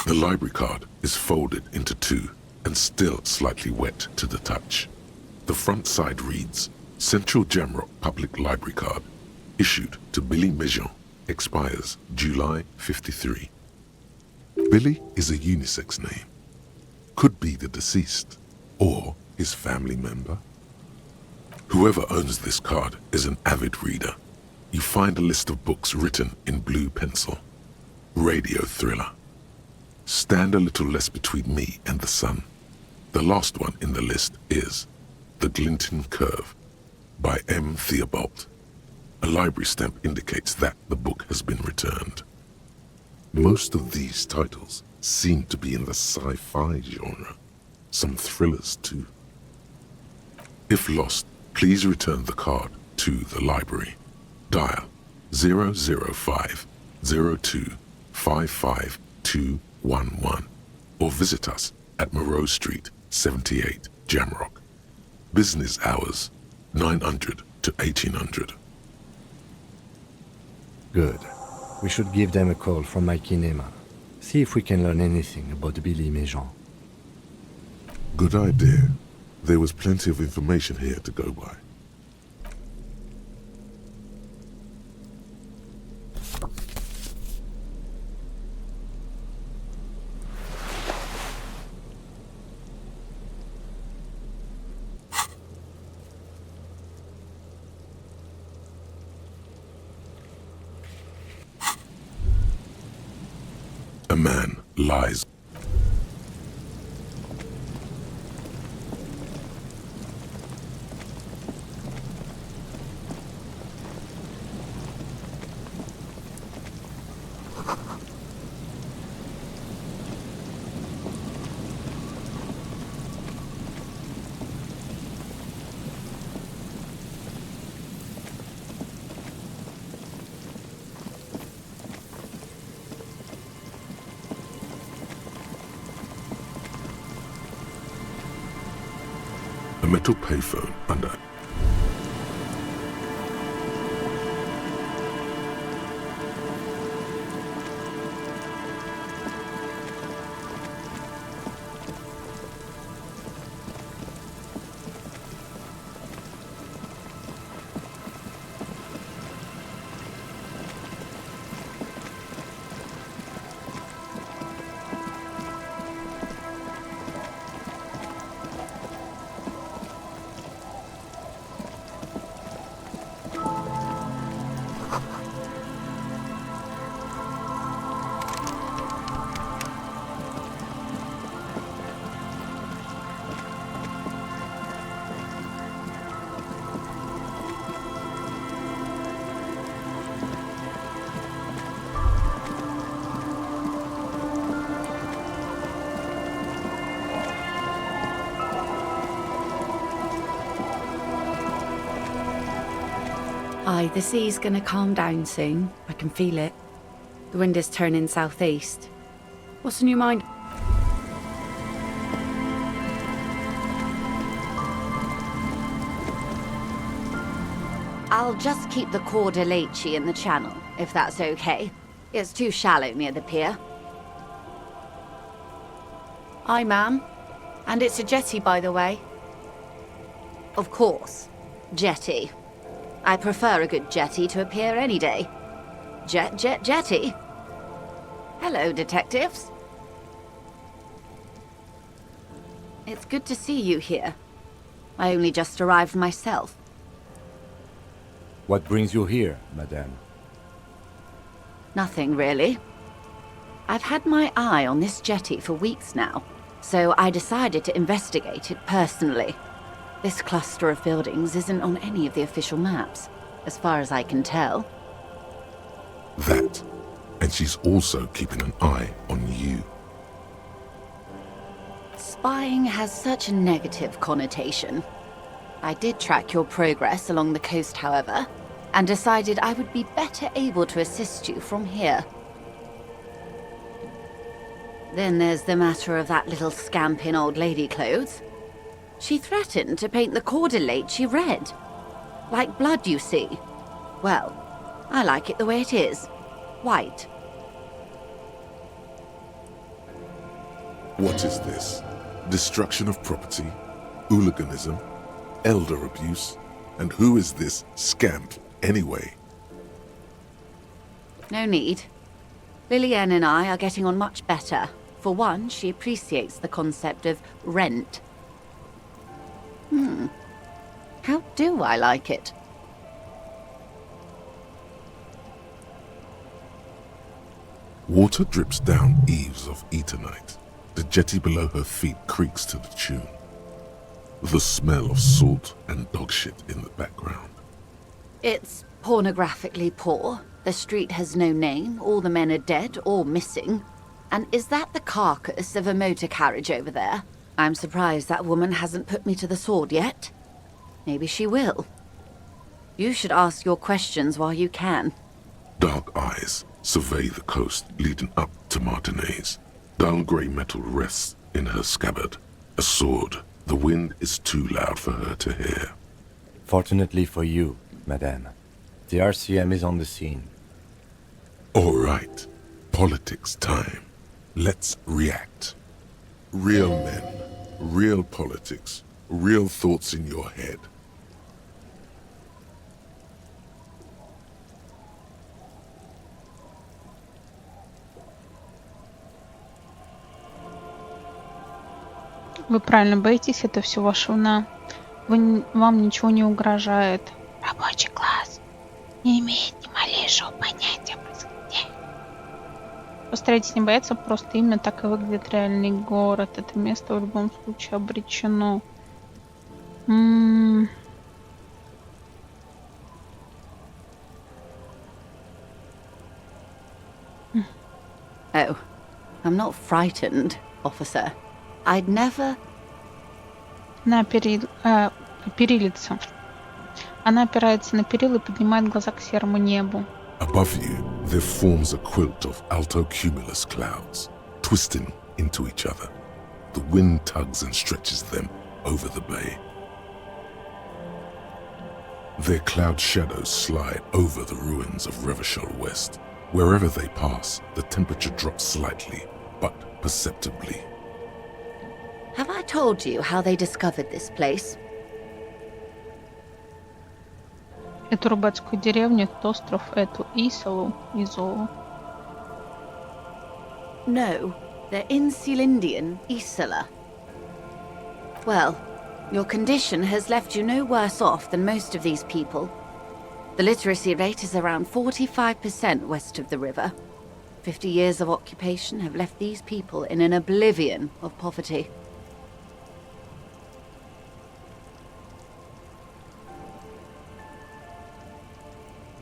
The library card is folded into 2 and still slightly wet to the touch. The front side reads, Central Jamrock Public Library Card, issued to Billy Mejean, expires July 53. Billy is a unisex name. Could be the deceased, or his family member. Whoever owns this card is an avid reader. You find a list of books written in blue pencil. Radio thriller. Stand a little less between me and the sun. The last one in the list is The Glinting Curve by M. Theobald. A library stamp indicates that the book has been returned. Most of these titles seem to be in the sci-fi genre. Some thrillers too. If lost, please return the card to the library. Dial 005 02 55211 or visit us at Moreau Street, 78, Jamrock. Business hours, 900 to 1800. Good. We should give them a call from my kinema. See if we can learn anything about Billy Mejean. Good idea. There was plenty of information here to go by. A man lies. metal payphone under. Aye, the sea's gonna calm down soon. I can feel it. The wind is turning southeast. What's on your mind? I'll just keep the Cordelacci in the channel, if that's okay. It's too shallow near the pier. Aye, ma'am. And it's a jetty, by the way. Of course. Jetty. I prefer a good jetty to a pier any day. Jetty? Hello, detectives. It's good to see you here. I only just arrived myself. What brings you here, madame? Nothing, really. I've had my eye on this jetty for weeks now, so I decided to investigate it personally. This cluster of buildings isn't on any of the official maps, as far as I can tell. That. And she's also keeping an eye on you. Spying has such a negative connotation. I did track your progress along the coast, however, and decided I would be better able to assist you from here. Then there's the matter of that little scamp in old lady clothes. She threatened to paint the Cordelacci red. Like blood, you see. Well, I like it the way it is. White. What is this? Destruction of property? Hooliganism? Elder abuse? And who is this scamp, anyway? No need. Lillian and I are getting on much better. For one, she appreciates the concept of rent. How do I like it? Water drips down eaves of Eternite. The jetty below her feet creaks to the tune. The smell of salt and dog shit in the background. It's pornographically poor. The street has no name, all the men are dead or missing. And is that the carcass of a motor carriage over there? I'm surprised that woman hasn't put me to the sword yet. Maybe she will. You should ask your questions while you can. Dark eyes survey the coast leading up to Martinez. Dull grey metal rests in her scabbard. A sword. The wind is too loud for her to hear. Fortunately for you, madame, the RCM is on the scene. All right. Politics time. Let's react. Real men, real politics, real thoughts in your head. Вы правильно боитесь, это все ваша вина. Вам ничего не угрожает. Рабочий класс не имеет ни малейшего понятия о происхождении. Постарайтесь не бояться, просто именно так и выглядит реальный город. Это место в любом случае обречено. Oh, I'm not frightened, officer. I'd never... На перилица. Она опирается на перила и поднимает глаза к серому небу. Above you, there forms a quilt of altocumulus clouds, twisting into each other. The wind tugs and stretches them over the bay. Their cloud shadows slide over the ruins of Revachol West. Wherever they pass, the temperature drops slightly, but perceptibly. Have I told you how they discovered this place? Эту рыбацкую деревню, этот остров, эту Изолу. No, they're in Sealindian, Isola. Well, your condition has left you no worse off than most of these people. The literacy rate is around 45% west of the river. 50 years of occupation have left these people in an oblivion of poverty.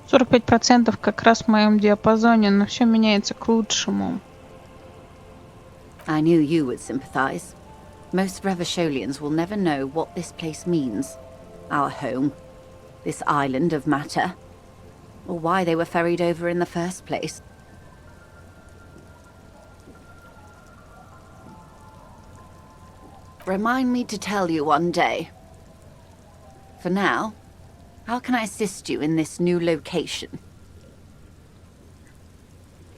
%45 как раз в моем диапазоне, но все меняется к лучшему. I knew you would sympathize. Most Revacholians will never know what this place means. Our home. This island of matter. Or why they were ferried over in the first place. Remind me to tell you one day. For now, how can I assist you in this new location?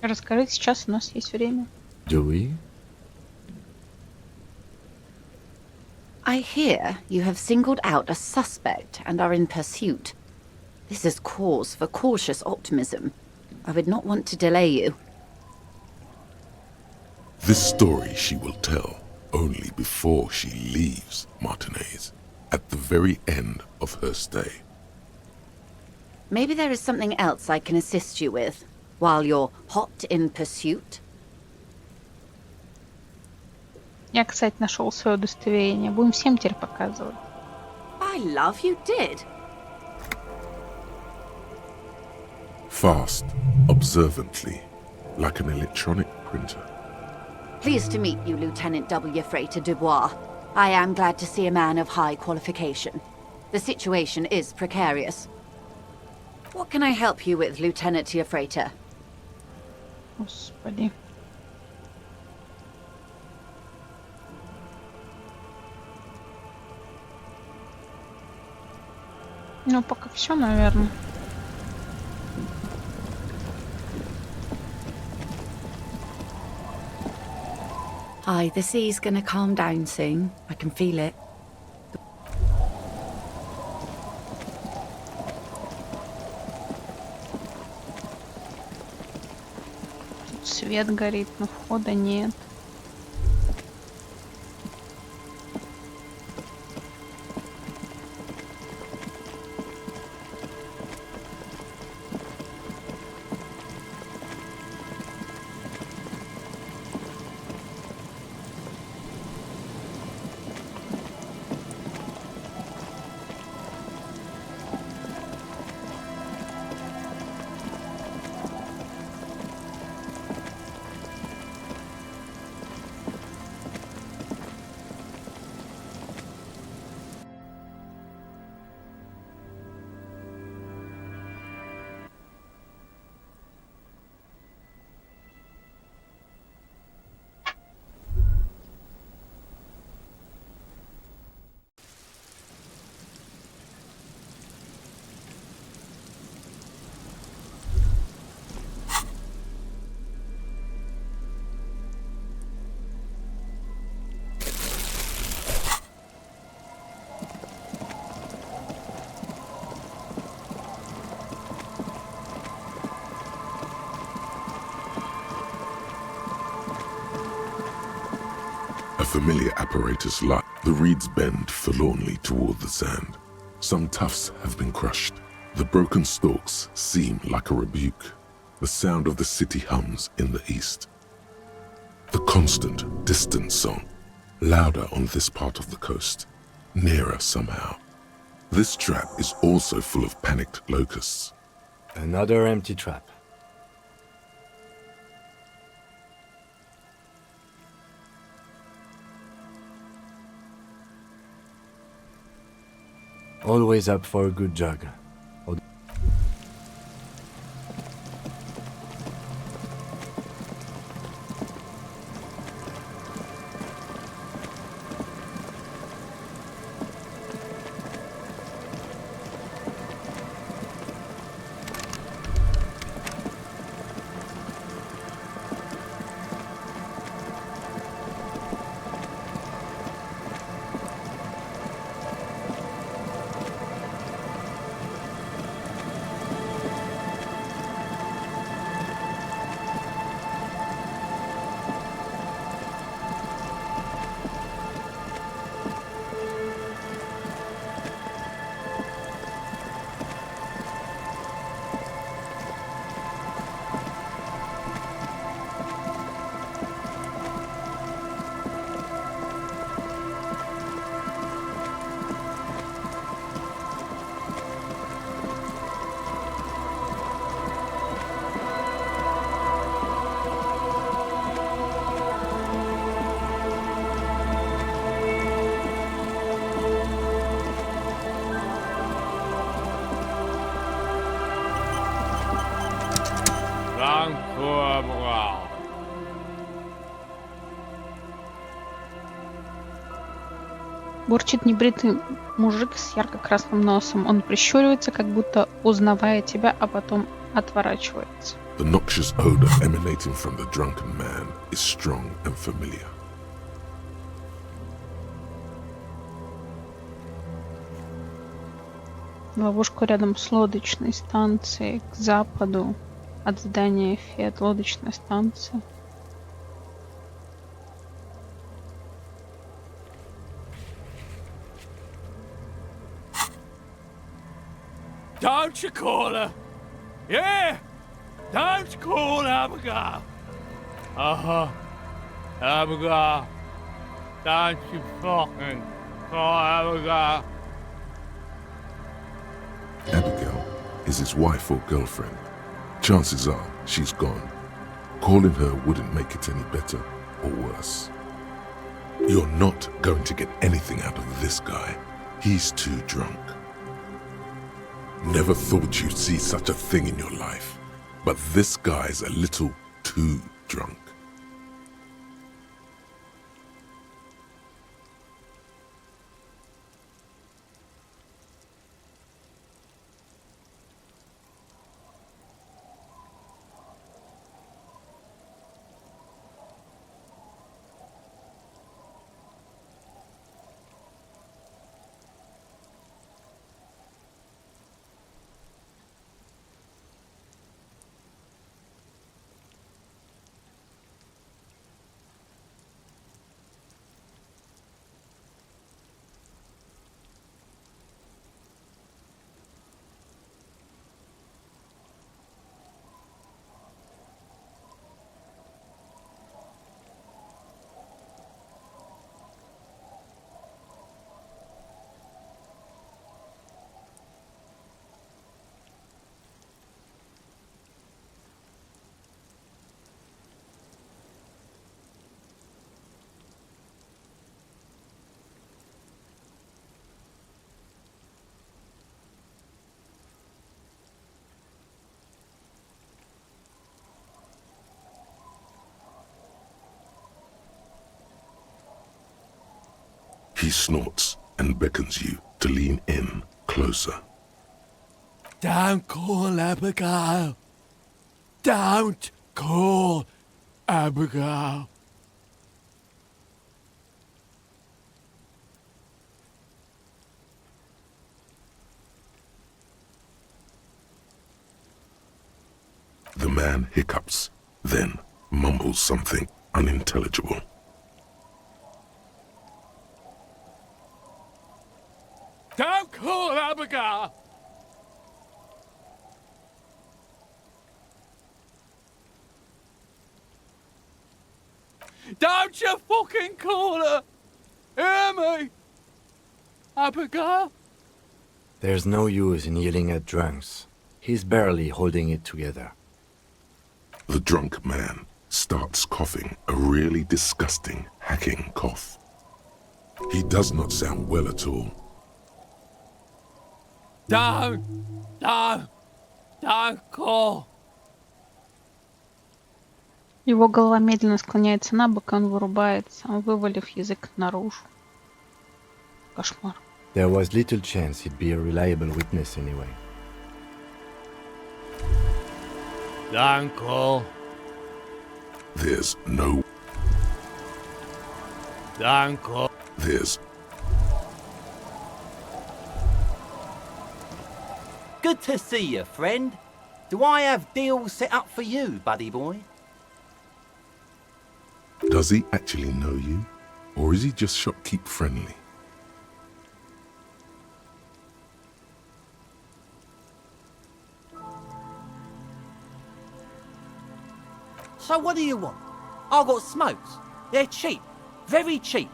Расскажи, сейчас у нас есть время. Do we? I hear you have singled out a suspect and are in pursuit. This is cause for cautious optimism. I would not want to delay you. This story she will tell only before she leaves Martinez, at the very end of her stay. Maybe there is something else I can assist you with, while you're hot in pursuit? Я, кстати, нашел свое удостоверение. Будем всем теперь показывать. I love you did. Fast, observantly, like an electronic printer. Pleased to meet you, Lieutenant W. Freighter Dubois. I am glad to see a man of high qualification. The situation is precarious. What can I help you with, Lieutenant Freighter? Господи. Ну, пока все, наверное. Hi, the sea's gonna calm down soon. I can feel it. Тут свет горит, но входа нет. A familiar apparatus light. The reeds bend forlornly toward the sand. Some tufts have been crushed. The broken stalks seem like a rebuke. The sound of the city hums in the east. The constant, distant song, louder on this part of the coast, nearer somehow. This trap is also full of panicked locusts. Another empty trap. Always up for a good jog. Бурчит небритый мужик с ярко-красным носом. Он прищуривается, как будто узнавая тебя, а потом отворачивается. The noxious odor emanating from the drunken man is strong and familiar. Ловушку рядом с лодочной станцией к западу от здания Фед. Лодочная станция. Don't you call her? Yeah! Don't call Abigail! Uh-huh. Abigail. Don't you fucking call Abigail. Abigail is his wife or girlfriend. Chances are she's gone. Calling her wouldn't make it any better or worse. You're not going to get anything out of this guy. He's too drunk. Never thought you'd see such a thing in your life. But this guy's a little too drunk. He snorts and beckons you to lean in closer. Don't call Abigail. Don't call Abigail. The man hiccups, then mumbles something unintelligible. Don't call Abigail! Don't you fucking call her! Hear me! Abigail? There's no use in yelling at drunks. He's barely holding it together. The drunk man starts coughing a really disgusting, hacking cough. He does not sound well at all. Don't call. Его голова медленно склоняется на бок, и он вырубается, вывалив язык наружу. Кошмар. There was little chance he'd be a reliable witness anyway. Don't call. There's no... Don't call. There's... Good to see you, friend. Do I have deals set up for you, buddy boy? Does he actually know you? Or is he just shopkeep friendly? So what do you want? I got smokes. They're cheap. Very cheap.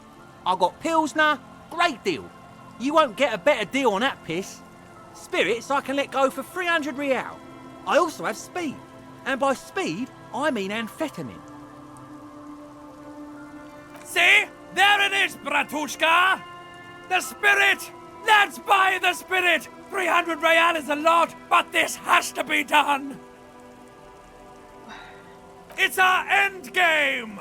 I got Pilsner. Great deal. You won't get a better deal on that piss. Spirits I can let go for 300 real. I also have speed. And by speed, I mean amphetamine. See? There it is, Bratushka! The spirit! Let's buy the spirit! 300 real is a lot, but this has to be done! It's our end game!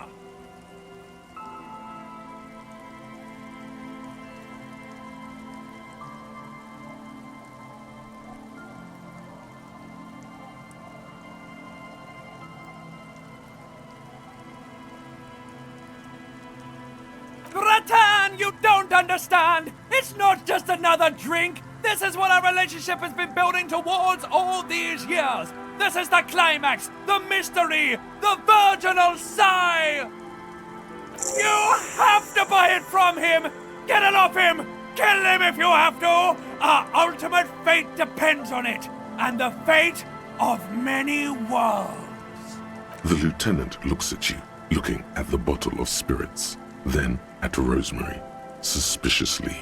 Bratan, you don't understand! It's not just another drink! This is what our relationship has been building towards all these years! This is the climax, the mystery, the virginal sigh! You have to buy it from him! Get it off him! Kill him if you have to! Our ultimate fate depends on it, and the fate of many worlds. The lieutenant looks at you, looking at the bottle of spirits, then at Rosemary, suspiciously.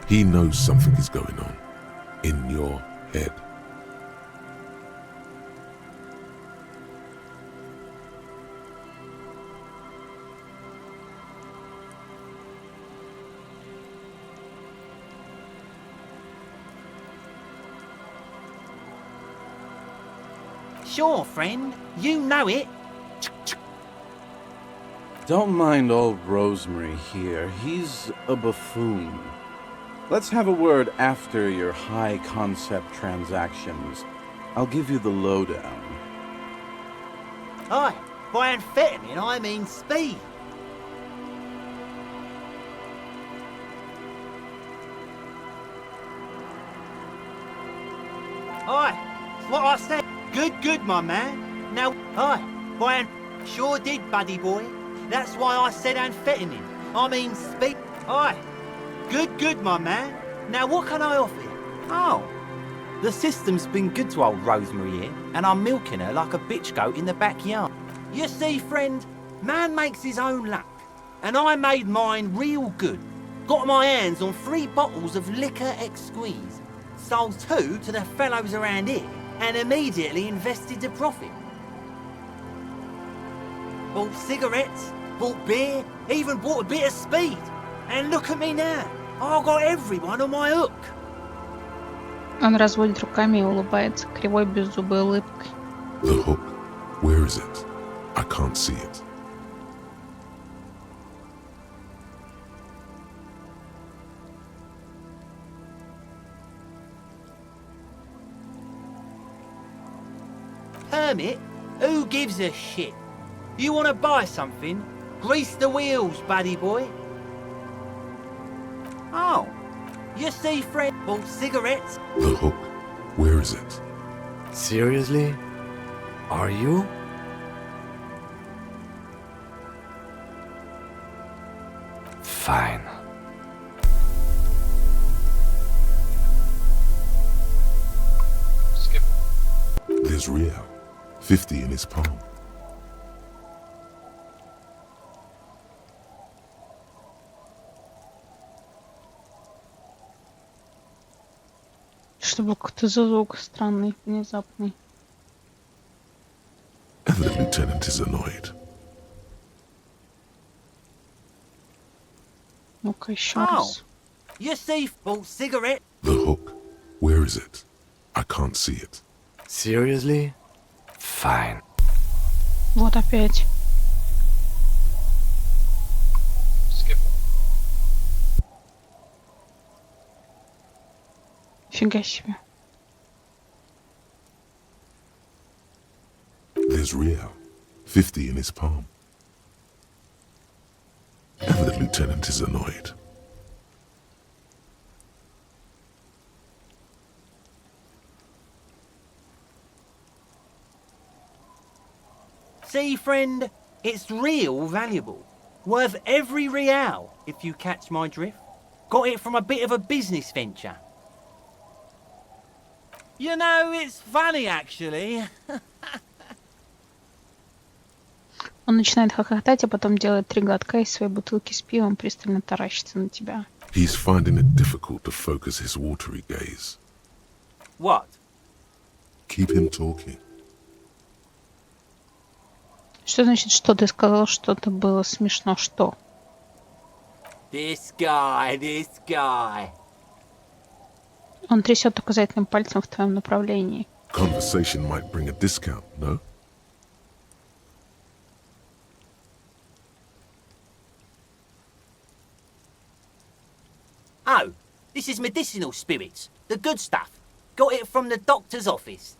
He knows something is going on in your head. Sure, friend. You know it. Don't mind old Rosemary here. He's a buffoon. Let's have a word after your high-concept transactions. I'll give you the lowdown. Aye, by amphetamine I mean speed. Aye, it's what I said. Good, my man. Now, aye, by sure did, buddy boy. That's why I said amphetamine. I mean speed. Aye. Good, my man. Now what can I offer you? Oh, the system's been good to old Rosemary here, and I'm milking her like a bitch goat in the backyard. You see, friend, man makes his own luck, and I made mine real good. Got my hands on 3 bottles of liquor ex-squeeze, sold 2 to the fellows around here, and immediately invested the profit. Bought cigarettes, bought beer, even bought a bit of speed. And look at me now. I got everyone on my hook. Он разводит руками и улыбается кривой беззубой улыбкой. The hook. Where is it? I can't see it. Hermit? Who gives a shit? You want to buy something? Grease the wheels, buddy boy. Oh, you see, friend, bought cigarettes. The hook. Where is it? Seriously? Are you? Fine. Skip. There's Rio. 50 in his palm. Что был какой-то звук странный, внезапный. And the lieutenant is annoyed. Ну-ка, еще раз. You see, bought cigarette. The hook. Where is it? I can't see it. Seriously? Fine. Вот опять. Фига себе. There's Rio. 50 in his palm. And the lieutenant is annoyed. See, friend, it's real valuable. Worth every real, if you catch my drift. Got it from a bit of a business venture. You know, it's funny, actually. Он начинает хохотать, а потом делает 3 глотка из своей бутылки с пивом, пристально таращится на тебя. He's finding it difficult to focus his watery gaze. What? Keep him talking. Что значит, что ты сказал, что-то было смешно? Что? This guy. Он трясет указательным пальцем в твоем направлении. Conversation might bring a discount, no? This is medicinal spirits. The good stuff. Got it from the doctor's office.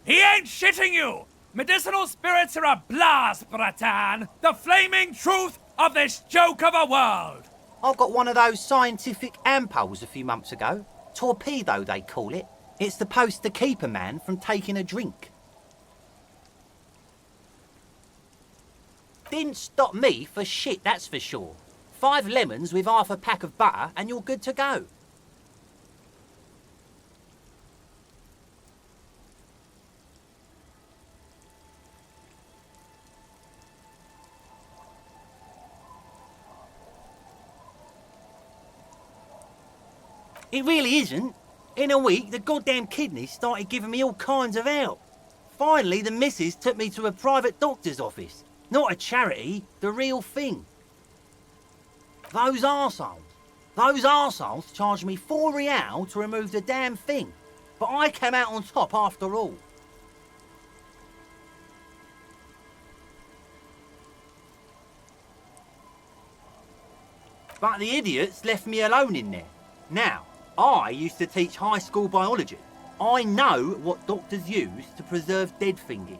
He ain't shitting you! Medicinal spirits are a blast, Bratan! The flaming truth of this joke of a world! I got one of those scientific ampoules a few months ago. Torpedo, they call it. It's supposed to keep a man from taking a drink. Didn't stop me for shit, that's for sure. 5 lemons with half a pack of butter and you're good to go. It really isn't. In a week, the goddamn kidneys started giving me all kinds of help. Finally, the missus took me to a private doctor's office. Not a charity, the real thing. Those arseholes charged me £4 to remove the damn thing. But I came out on top after all. But the idiots left me alone in there. Now, I used to teach high school biology. I know what doctors use to preserve dead things.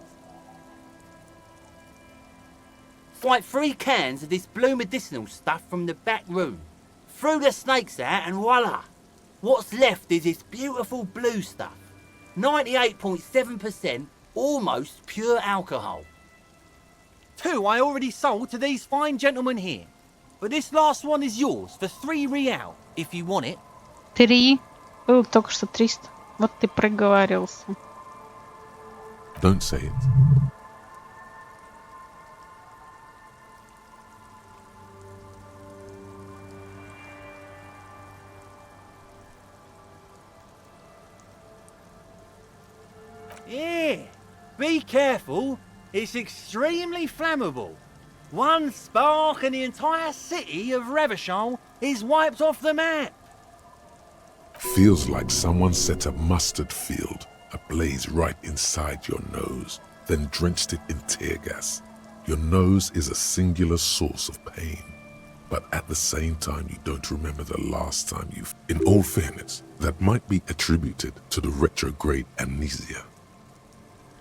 It's like 3 cans of this blue medicinal stuff from the back room. Threw the snakes out and voila! What's left is this beautiful blue stuff. 98.7% almost pure alcohol. 2 I already sold to these fine gentlemen here. But this last one is yours for 3 real, if you want it. 3. Было только что 300. Вот ты проговорился. Don't say it. Yeah, be careful. It's extremely flammable. 1 spark and the entire city of Revachol is wiped off the map. Feels like someone set a mustard field ablaze right inside your nose, then drenched it in tear gas. Your nose is a singular source of pain, but at the same time you don't remember the last time you've... In all fairness, that might be attributed to the retrograde amnesia.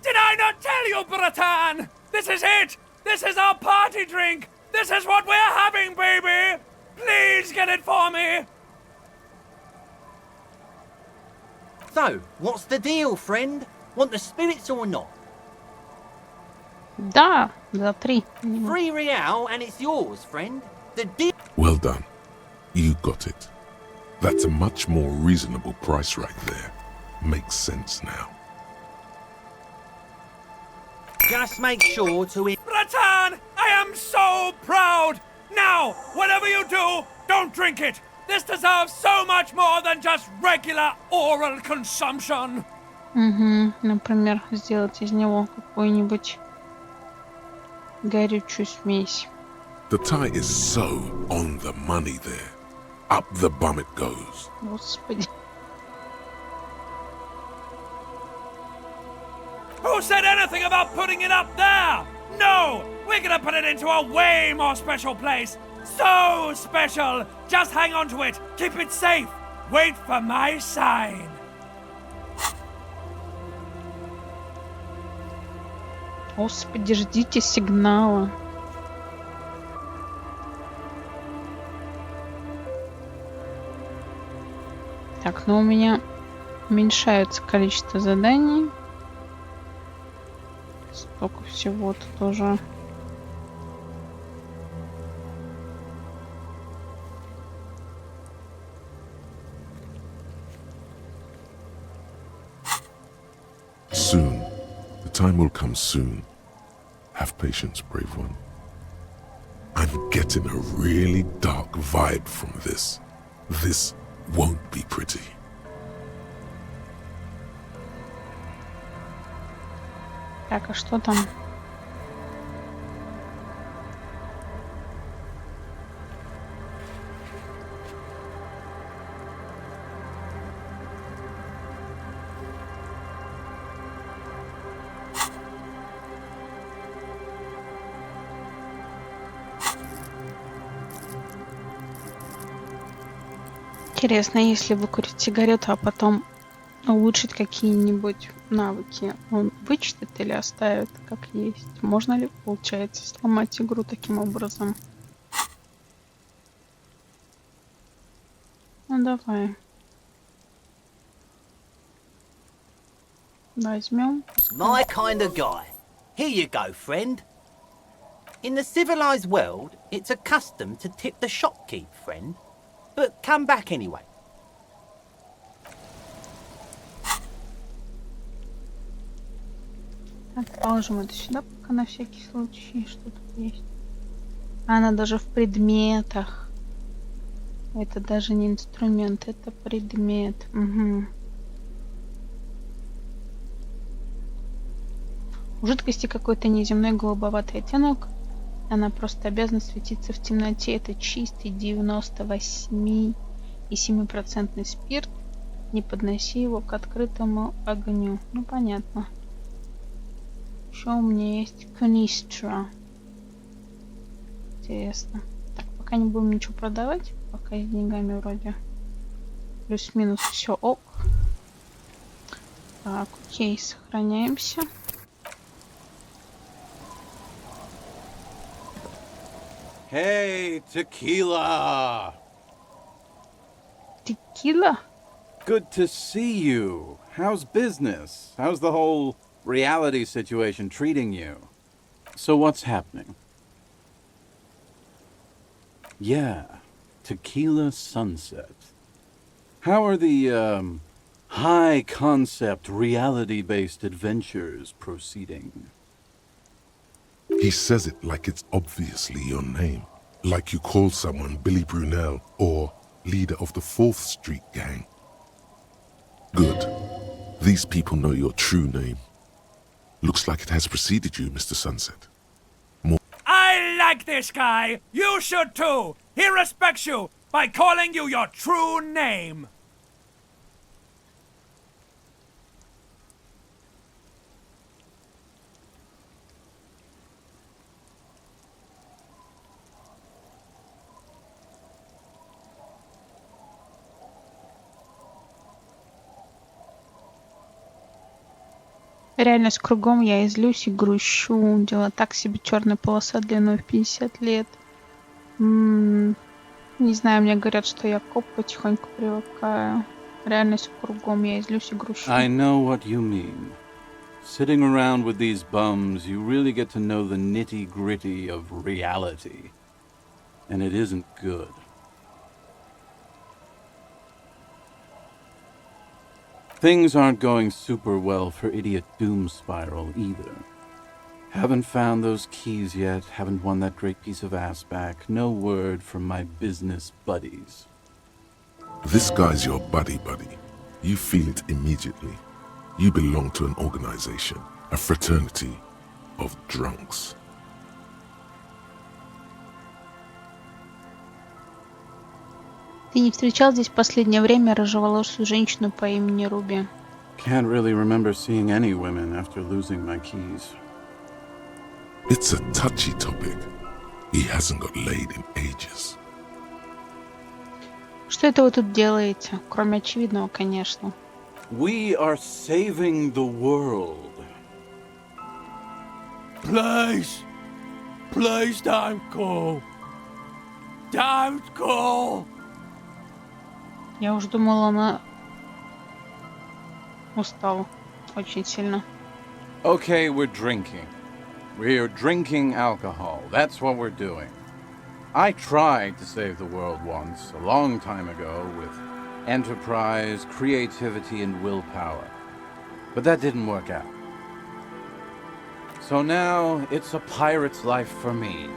Did I not tell you, Bratan? This is it! This is our party drink! This is what we're having, baby! Please get it for me! So, what's the deal, friend? Want the spirits or not? Да, за 3. 3 real and it's yours, friend. The deal... Well done. You got it. That's a much more reasonable price right there. Makes sense now. Just make sure to... Bratan, I am so proud! Now, whatever you do, don't drink it! This deserves so much more than just regular oral consumption! Угу. Например, сделать из него какую-нибудь горючую смесь. The tie is so on the money there. Up the bum it goes. Господи. Who said anything about putting it up there? No! We're gonna put it into a way more special place! So special! Just hang on to it! Keep it safe! Wait for my sign! Господи, ждите сигнала. Так, ну у меня уменьшается количество заданий. Столько всего-то тоже. Soon. The time will come soon. Have patience, brave one. I'm getting a really dark vibe from this. This won't be pretty. Так, а что там? Интересно, если выкурить сигарету, а потом улучшить какие-нибудь навыки, он вычтет или оставит как есть? Можно ли, получается, сломать игру таким образом? Ну давай. Возьмем. My kind of guy. Here you go, friend. In the civilized world, it's a custom to tip the shopkeep, friend. But come back anyway. Так, положим это сюда пока на всякий случай. Что тут есть? Она даже в предметах. Это даже не инструмент, это предмет. Угу. У жидкости какой-то неземной голубоватый оттенок. Она просто обязана светиться в темноте. Это чистый 98,7% спирт. Не подноси его к открытому огню. Ну, понятно. Еще у меня есть канистра. Интересно. Так, пока не будем ничего продавать. Пока с деньгами вроде плюс-минус все ок. Так, окей, сохраняемся. Hey, tequila! Tequila? Good to see you. How's business? How's the whole reality situation treating you? So what's happening? Yeah, Tequila Sunset. How are the, high-concept, reality-based adventures proceeding? He says it like it's obviously your name. Like you call someone Billy Brunel or leader of the 4th Street Gang. Good. These people know your true name. Looks like it has preceded you, Mr. Sunset. I like this guy. You should too. He respects you by calling you your true name. Реальность кругом, я и злюсь и грущу. Дело так себе, черная полоса длиной в 50 лет. Не знаю, мне говорят, что я коп, потихоньку привыкаю. Реальность кругом, я и злюсь и грущу. I know what you mean. Sitting around with these bums, you really get to know the nitty-gritty of reality. And it isn't good. Things aren't going super well for Idiot Doom Spiral either. Haven't found those keys yet, haven't won that great piece of ass back. No word from my business buddies. This guy's your buddy. You feel it immediately. You belong to an organization, a fraternity of drunks. Ты не встречал здесь в последнее время рыжеволосую женщину по имени Руби? Can't really remember seeing any women after losing my keys. It's a touchy topic. He hasn't got laid in ages. Что это вы тут делаете? Кроме очевидного, конечно. We are saving the world. Please. Please don't go. Don't go. Я уж думала, она устала очень сильно. Okay, we're drinking. We're drinking alcohol. That's what we're doing. I tried to save the world once, a long time ago, with enterprise, creativity, and willpower. But that didn't work out. So now, it's a pirate's life for me.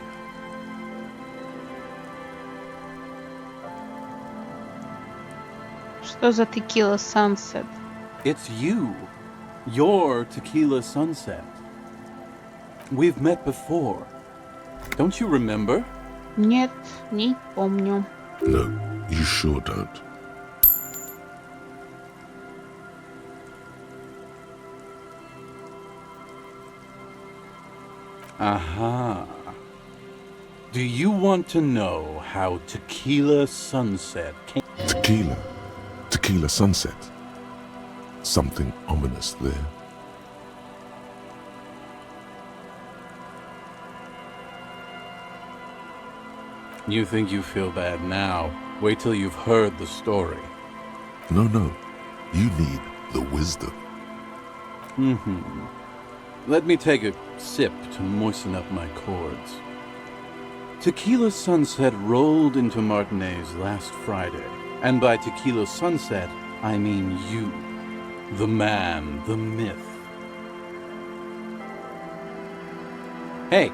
Что за Tequila Sunset? It's you. You're Tequila Sunset. We've met before. Don't you remember? Нет, не помню. No, you sure don't. Aha. Do you want to know how Tequila Sunset came? Tequila Sunset. Something ominous there. You think you feel bad now. Wait till you've heard the story. No. You need the wisdom. Let me take a sip to moisten up my chords. Tequila Sunset rolled into Martinez last Friday. And by Tequila Sunset, I mean you. The man, the myth. Hey,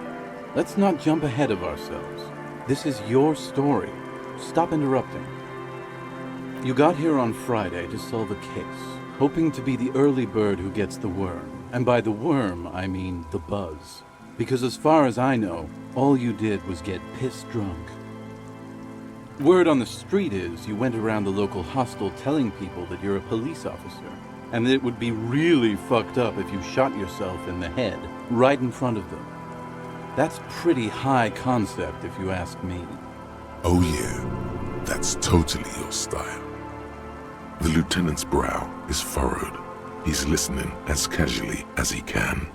let's not jump ahead of ourselves. This is your story. Stop interrupting. You got here on Friday to solve a case, hoping to be the early bird who gets the worm. And by the worm, I mean the buzz. Because as far as I know, all you did was get pissed drunk. Word on the street is you went around the local hostel telling people that you're a police officer, and that it would be really fucked up if you shot yourself in the head right in front of them. That's pretty high concept, if you ask me. Oh yeah, that's totally your style. The lieutenant's brow is furrowed. He's listening as casually as he can.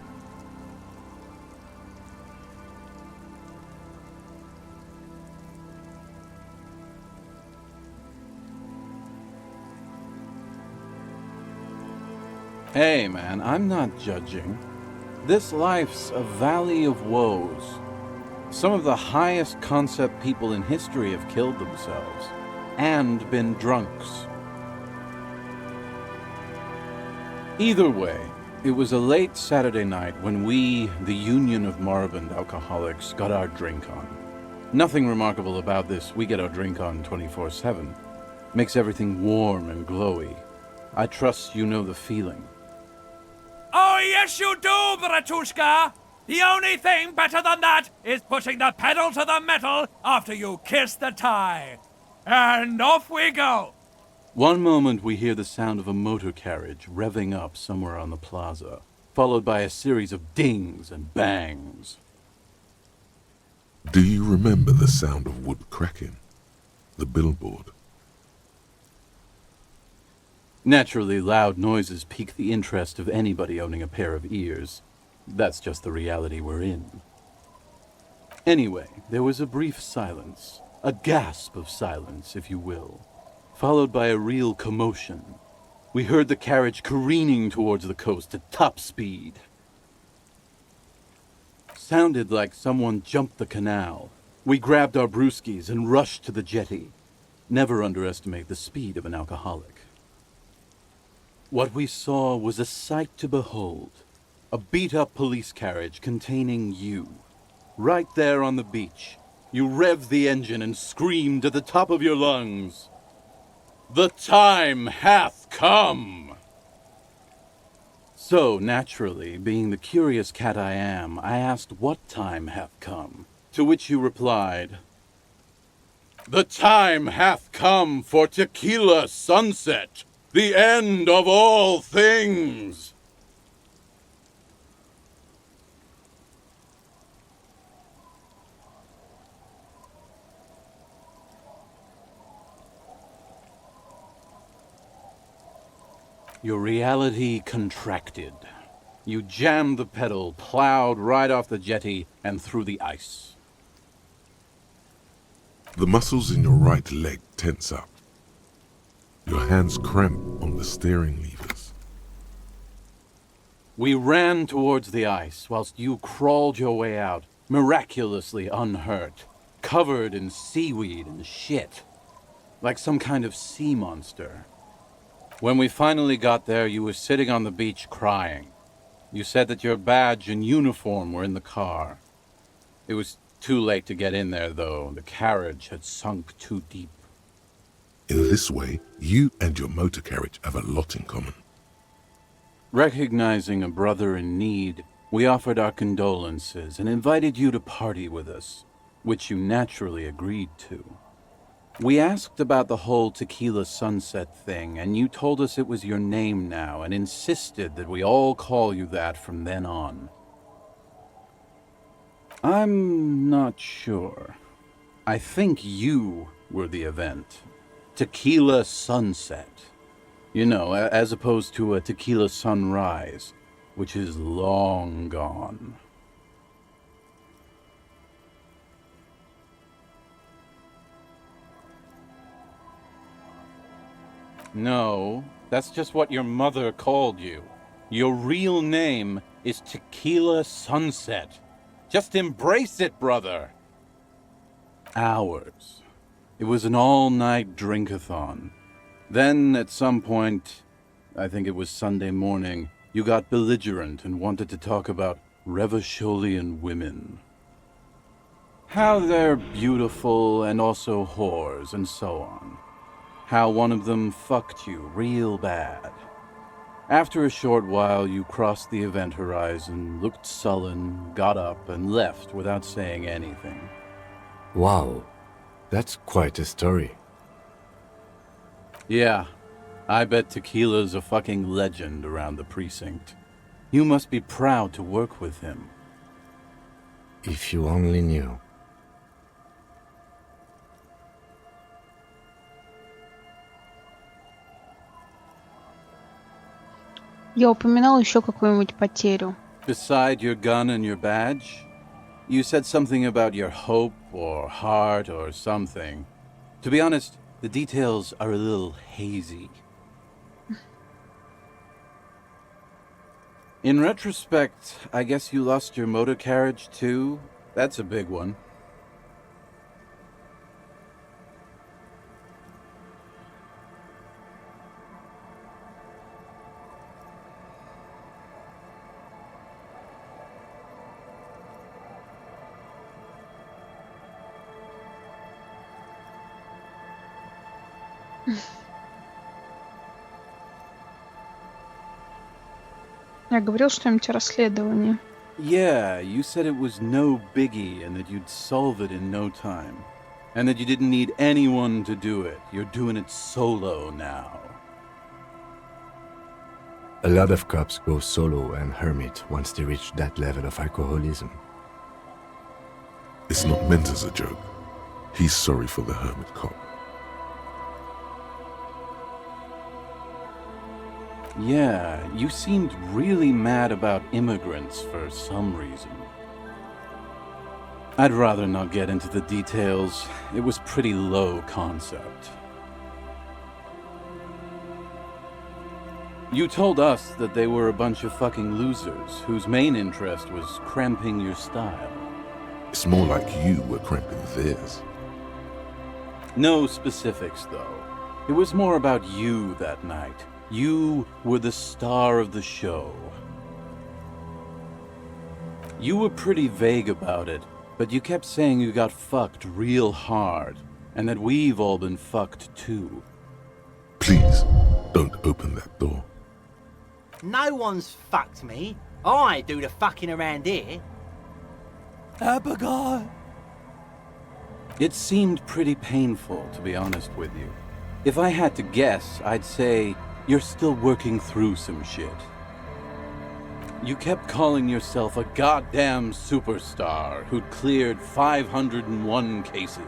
Hey man, I'm not judging. This life's a valley of woes. Some of the highest concept people in history have killed themselves. And been drunks. Either way, it was a late Saturday night when we, the Union of Moribund Alcoholics, got our drink on. Nothing remarkable about this. We get our drink on 24/7. Makes everything warm and glowy. I trust you know the feeling. Oh, yes, you do, Bratushka! The only thing better than that is putting the pedal to the metal after you kiss the tie. And off we go! One moment we hear the sound of a motor carriage revving up somewhere on the plaza, followed by a series of dings and bangs. Do you remember the sound of wood cracking? The billboard? Naturally, loud noises pique the interest of anybody owning a pair of ears. That's just the reality we're in. Anyway, there was a brief silence, a gasp of silence, if you will, followed by a real commotion. We heard the carriage careening towards the coast at top speed. Sounded like someone jumped the canal. We grabbed our brewskis and rushed to the jetty. Never underestimate the speed of an alcoholic. What we saw was a sight to behold. A beat-up police carriage containing you. Right there on the beach. You revved the engine and screamed at the top of your lungs. The time hath come! So, naturally, being the curious cat I am, I asked what time hath come. To which you replied, "The time hath come for Tequila Sunset! The end of all things!" Your reality contracted. You jammed the pedal, plowed right off the jetty, and through the ice. The muscles in your right leg tense up. Your hands cramp on the steering levers. We ran towards the ice whilst you crawled your way out, miraculously unhurt, covered in seaweed and shit, like some kind of sea monster. When we finally got there, you were sitting on the beach crying. You said that your badge and uniform were in the car. It was too late to get in there, though. The carriage had sunk too deep. In this way, you and your motor carriage have a lot in common. Recognizing a brother in need, we offered our condolences and invited you to party with us, which you naturally agreed to. We asked about the whole Tequila Sunset thing, and you told us it was your name now and insisted that we all call you that from then on. I'm not sure. I think you were the event. Tequila sunset. You know, as opposed to a tequila sunrise, which is long gone. No, that's just what your mother called you. Your real name is Tequila Sunset. Just embrace it, brother. Hours. It was an all-night drink-a-thon. Then, at some point, I think it was Sunday morning, you got belligerent and wanted to talk about Revacholian women. How they're beautiful and also whores and so on. How one of them fucked you real bad. After a short while, you crossed the event horizon, looked sullen, got up, and left without saying anything. Wow, that's quite a story. Yeah, I bet Tequila's a fucking legend around the precinct. You must be proud to work with him. If you only knew. Я упоминал еще какую-нибудь потерю. Beside your gun and your badge, you said something about your hope or heart or something. To be honest, the details are a little hazy. In retrospect, I guess you lost your motor carriage too? That's a big one. Я говорил что-нибудь о расследовании. Yeah, you said it was no biggie and that you'd solve it in no time. And that you didn't need anyone to do it. You're doing it solo now. A lot of cops go solo and hermit once they reach that level of alcoholism. It's not meant as a joke. He's sorry for the hermit cop. Yeah, you seemed really mad about immigrants for some reason. I'd rather not get into the details. It was pretty low concept. You told us that they were a bunch of fucking losers whose main interest was cramping your style. It's more like you were cramping theirs. No specifics, though. It was more about you that night. You were the star of the show. You were pretty vague about it, but you kept saying you got fucked real hard, and that we've all been fucked too. Please, don't open that door. No one's fucked me. I do the fucking around here. Abigail! It seemed pretty painful, to be honest with you. If I had to guess, I'd say you're still working through some shit. You kept calling yourself a goddamn superstar who'd cleared 501 cases.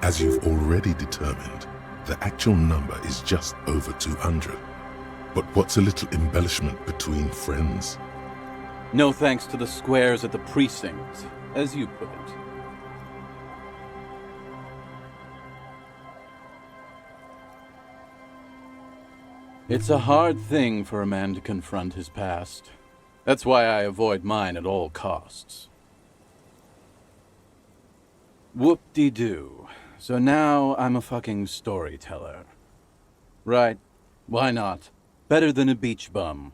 As you've already determined, the actual number is just over 200. But what's a little embellishment between friends? No thanks to the squares at the precinct, as you put it. It's a hard thing for a man to confront his past. That's why I avoid mine at all costs. Whoop-de-doo. So now I'm a fucking storyteller. Right, why not? Better than a beach bum.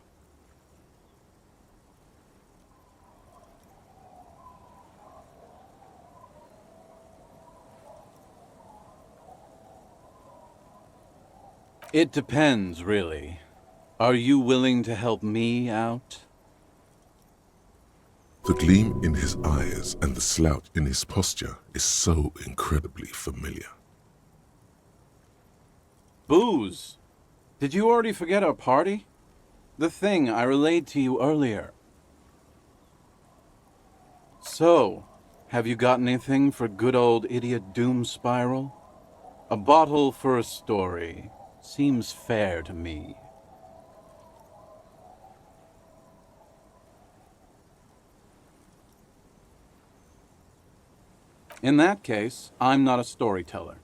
It depends, really. Are you willing to help me out? The gleam in his eyes and the slouch in his posture is so incredibly familiar. Booze! Did you already forget our party? The thing I relayed to you earlier. So, have you got anything for good old idiot Doom Spiral? A bottle for a story seems fair to me. In that case, I'm not a storyteller.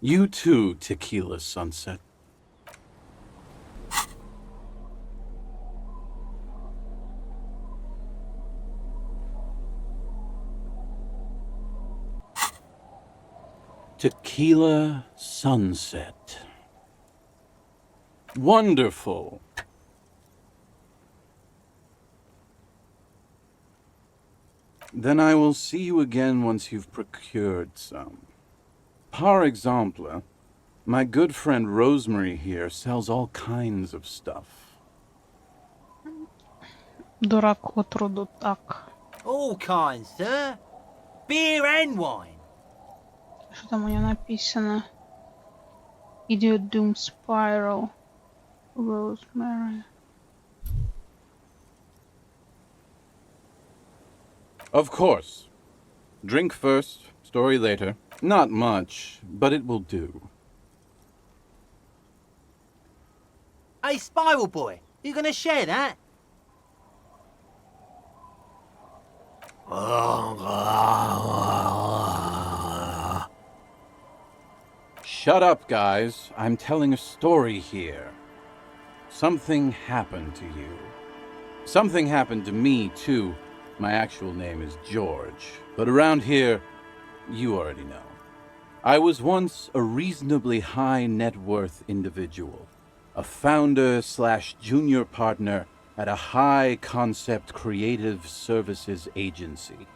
You too, Tequila Sunset. Tequila Sunset. Wonderful. Then I will see you again once you've procured some. Par exemple, my good friend Rosemary here sells all kinds of stuff. Дураку труду так. All kinds, sir. Beer and wine. Что там у нее написано? Idiot Doom Spiral. Rosemary. Of course. Drink first, story later. Not much, but it will do. Hey, Spiral Boy, you gonna share that? Shut up, guys. I'm telling a story here. Something happened to you. Something happened to me, too. My actual name is George, but around here, you already know. I was once a reasonably high net worth individual, a founder/junior partner at a high concept creative services agency.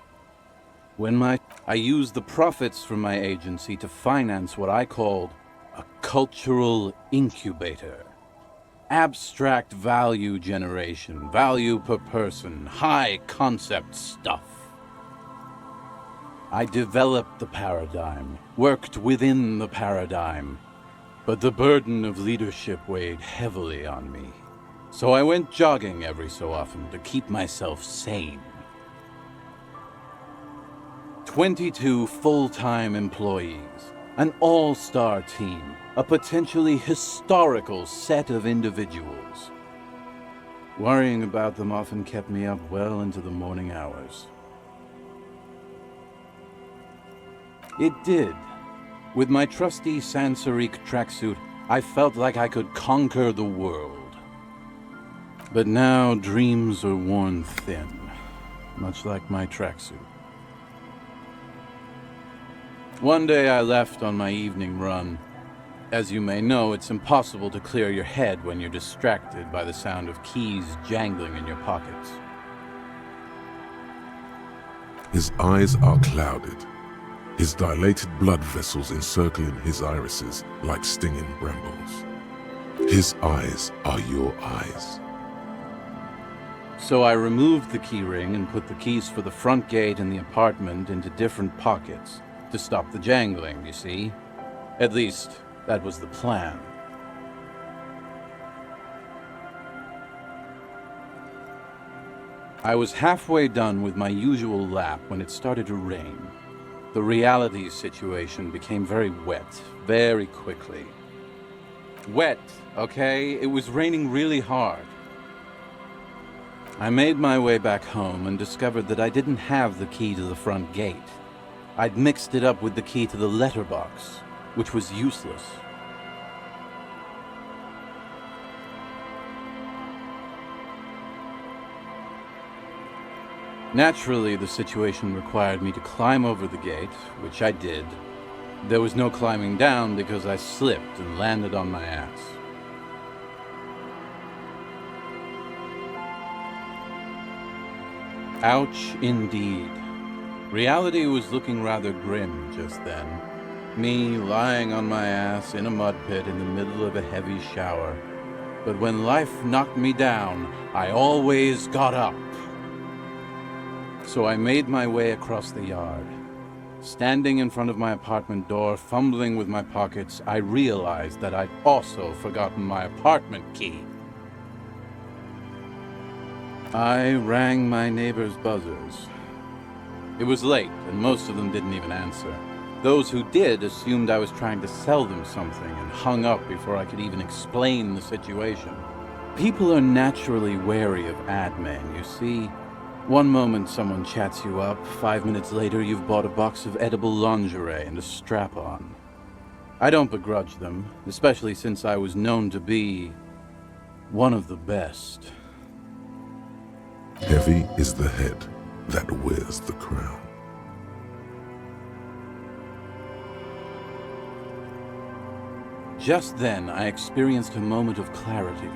I used the profits from my agency to finance what I called a cultural incubator. Abstract value generation, value per person, high concept stuff. I developed the paradigm, worked within the paradigm, but the burden of leadership weighed heavily on me. So I went jogging every so often to keep myself sane. 22 full-time employees, an all-star team, a potentially historical set of individuals. Worrying about them often kept me up well into the morning hours. It did. With my trusty Sansarique tracksuit, I felt like I could conquer the world. But now dreams are worn thin, much like my tracksuit. One day I left on my evening run. As you may know, it's impossible to clear your head when you're distracted by the sound of keys jangling in your pockets. His eyes are clouded, his dilated blood vessels encircling his irises like stinging brambles. His eyes are your eyes. So I removed the key ring and put the keys for the front gate and the apartment into different pockets to stop the jangling, you see? At least, that was the plan. I was halfway done with my usual lap when it started to rain. The reality situation became very wet, very quickly. Wet, okay? It was raining really hard. I made my way back home and discovered that I didn't have the key to the front gate. I'd mixed it up with the key to the letterbox, which was useless. Naturally, the situation required me to climb over the gate, which I did. There was no climbing down because I slipped and landed on my ass. Ouch, indeed. Reality was looking rather grim just then. Me lying on my ass in a mud pit in the middle of a heavy shower. But when life knocked me down, I always got up. So I made my way across the yard. Standing in front of my apartment door, fumbling with my pockets, I realized that I'd also forgotten my apartment key. I rang my neighbor's buzzers. It was late, and most of them didn't even answer. Those who did assumed I was trying to sell them something and hung up before I could even explain the situation. People are naturally wary of ad men, you see. One moment someone chats you up, 5 minutes later you've bought a box of edible lingerie and a strap-on. I don't begrudge them, especially since I was known to be one of the best. Heavy is the head that wears the crown. Just then, I experienced a moment of clarity.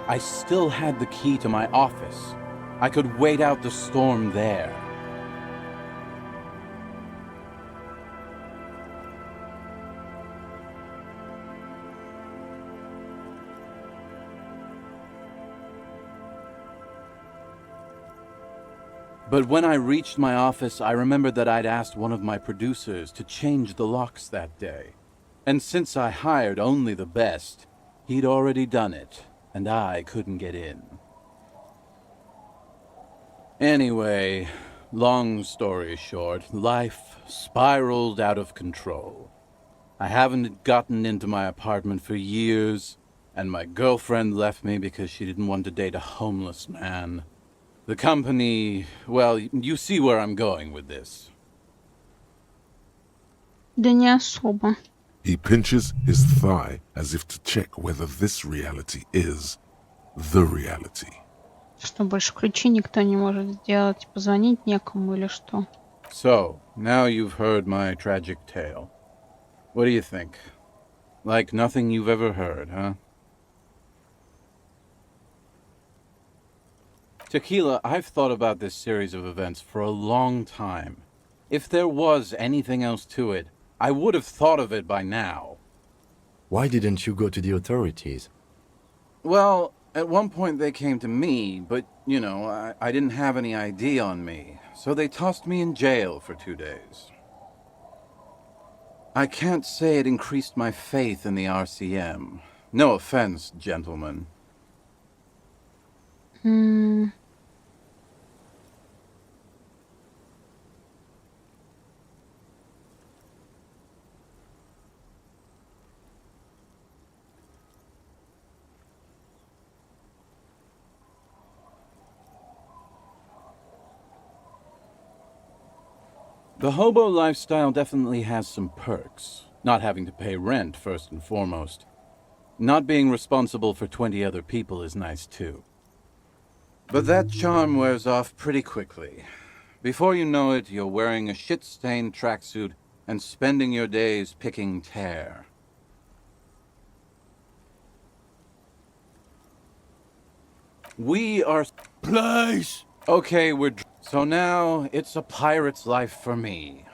I still had the key to my office. I could wait out the storm there. But when I reached my office, I remembered that I'd asked one of my producers to change the locks that day. And since I hired only the best, he'd already done it, and I couldn't get in. Anyway, long story short, life spiraled out of control. I haven't gotten into my apartment for years, and my girlfriend left me because she didn't want to date a homeless man. The company, well, you see where I'm going with this. Да не особо. He pinches his thigh as if to check whether this reality is the reality. Что больше ключи никто не может сделать, позвонить некому или что? So, now you've heard my tragic tale. What do you think? Like nothing you've ever heard, huh? Tequila, I've thought about this series of events for a long time. If there was anything else to it, I would have thought of it by now. Why didn't you go to the authorities? Well, at one point they came to me, but, you know, I didn't have any ID on me, so they tossed me in jail for 2 days. I can't say it increased my faith in the RCM. No offense, gentlemen. The hobo lifestyle definitely has some perks. Not having to pay rent, first and foremost. Not being responsible for 20 other people is nice, too. But that charm wears off pretty quickly. Before you know it, you're wearing a shit-stained tracksuit and spending your days picking tear. We are... Please! Okay, so now, it's a pirate's life for me.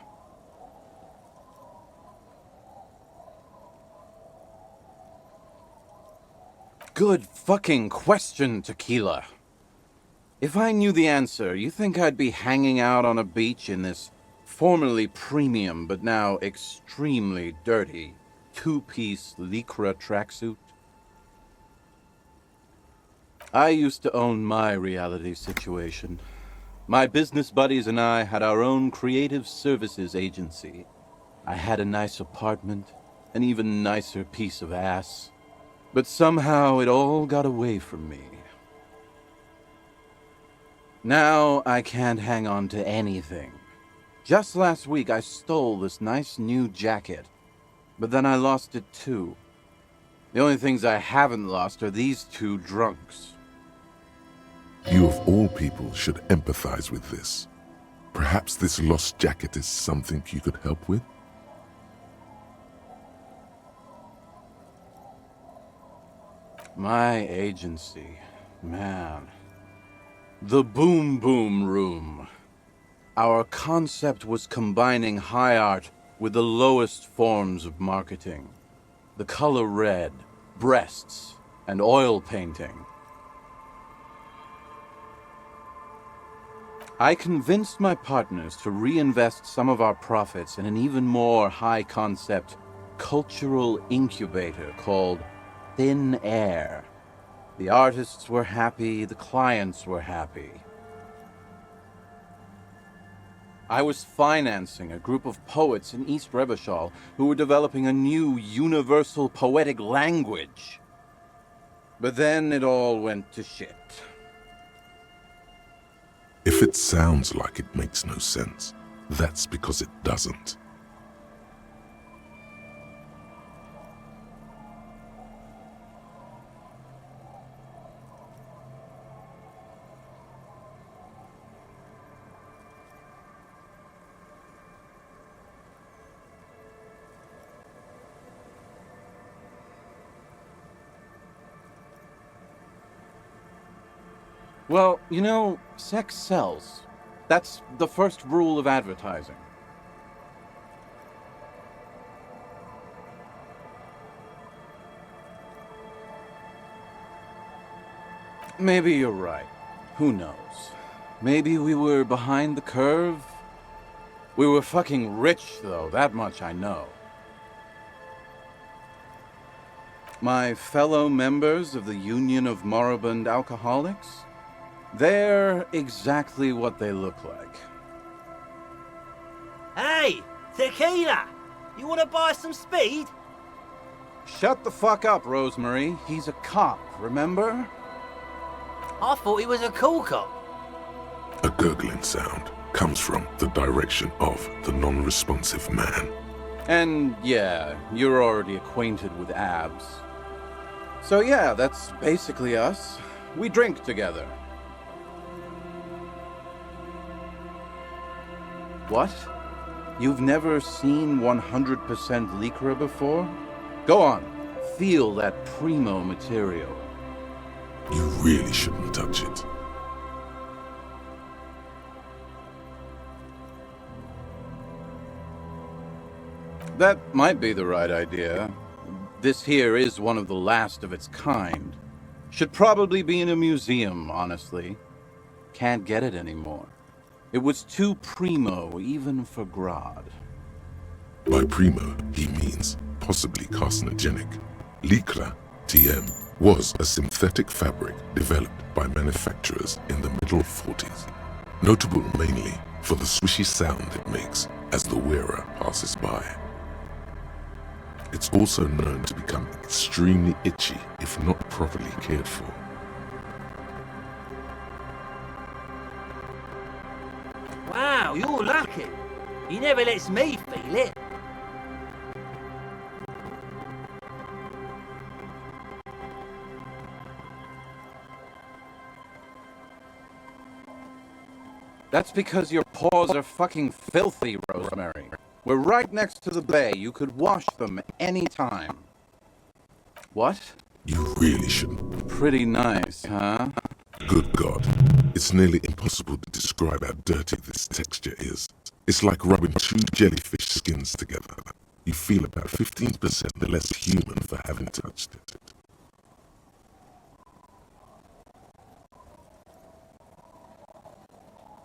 Good fucking question, Tequila. If I knew the answer, you think I'd be hanging out on a beach in this formerly premium but now extremely dirty 2-piece lycra tracksuit? I used to own my reality situation. My business buddies and I had our own creative services agency. I had a nice apartment, an even nicer piece of ass. But somehow it all got away from me. Now I can't hang on to anything. Just last week I stole this nice new jacket, but then I lost it too. The only things I haven't lost are these 2 drunks. You of all people should empathize with this. Perhaps this lost jacket is something you could help with? My agency, man. The Boom Boom Room. Our concept was combining high art with the lowest forms of marketing. The color red, breasts, and oil painting. I convinced my partners to reinvest some of our profits in an even more high-concept cultural incubator called Thin Air. The artists were happy, the clients were happy. I was financing a group of poets in East Revachol who were developing a new universal poetic language. But then it all went to shit. If it sounds like it makes no sense, that's because it doesn't. Well, you know, sex sells. That's the first rule of advertising. Maybe you're right. Who knows? Maybe we were behind the curve? We were fucking rich, though, that much I know. My fellow members of the Union of Moribund Alcoholics? They're exactly what they look like. Hey, tequila! You want to buy some speed? Shut the fuck up, Rosemary. He's a cop, remember? I thought he was a cool cop. A gurgling sound comes from the direction of the non-responsive man. And yeah, you're already acquainted with abs. So yeah, that's basically us. We drink together. What? You've never seen 100% Lycra before? Go on, feel that primo material. You really shouldn't touch it. That might be the right idea. This here is one of the last of its kind. Should probably be in a museum, honestly. Can't get it anymore. It was too primo, even for Grodd. By primo, he means possibly carcinogenic. Lycra, TM, was a synthetic fabric developed by manufacturers in the middle 40s, notable mainly for the swishy sound it makes as the wearer passes by. It's also known to become extremely itchy if not properly cared for. Wow, you're lucky. He never lets me feel it. That's because your paws are fucking filthy, Rosemary. We're right next to the bay. You could wash them any time. What? You really shouldn't. Pretty nice, huh? Good God. It's nearly impossible to describe how dirty this texture is. It's like rubbing two jellyfish skins together. You feel about 15% less human for having touched it.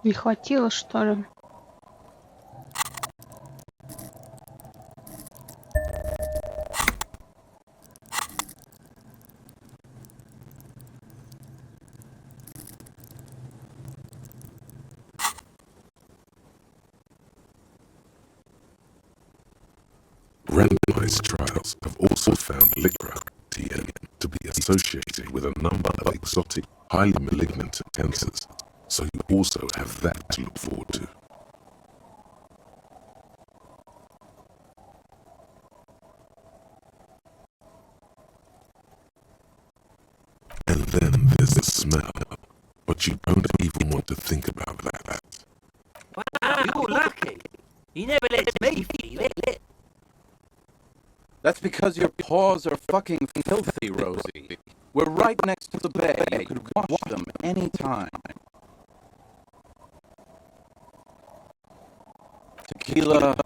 Не хватило, что ли? Randomized trials have also found Lycra, TM, to be associated with a number of exotic, highly malignant cancers, so you also have that to look forward to. And then there's the smell, but you don't even want to think about that. Wow, you're lucky. He never lets me feel it. That's because your paws are fucking filthy, Rosie. We're right next to the bay. You could wash them any time. Tequila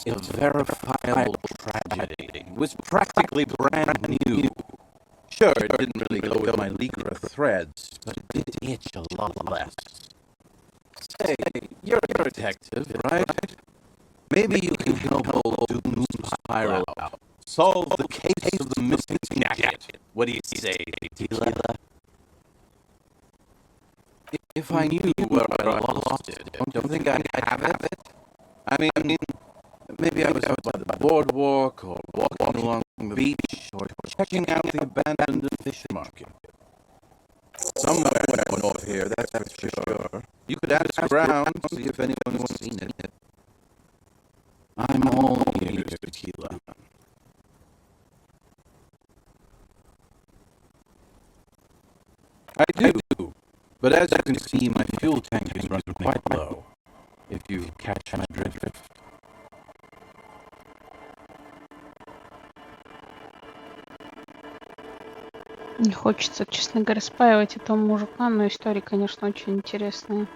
is a verifiable tragedy. It was practically brand new. Sure, it didn't really go with my Lycra threads, but it did itch a lot less. Say, you're a detective, right? Maybe you can help old Doom spiral out. Solve the case of the missing jacket. What do you say, Tila? If I knew where I lost it, don't you think I'd have it? I mean, maybe I was out by the boardwalk, or walking along the beach, or checking out the abandoned fish market. Somewhere north here, that's for sure. You could ask around, see if anyone's seen it. I'm all ears, Tequila. I do, but as you can see, my fuel tank is running quite low, if you catch my drift. Не хочется, честно говоря, спаивать этого мужика, но истории, конечно, очень интересные.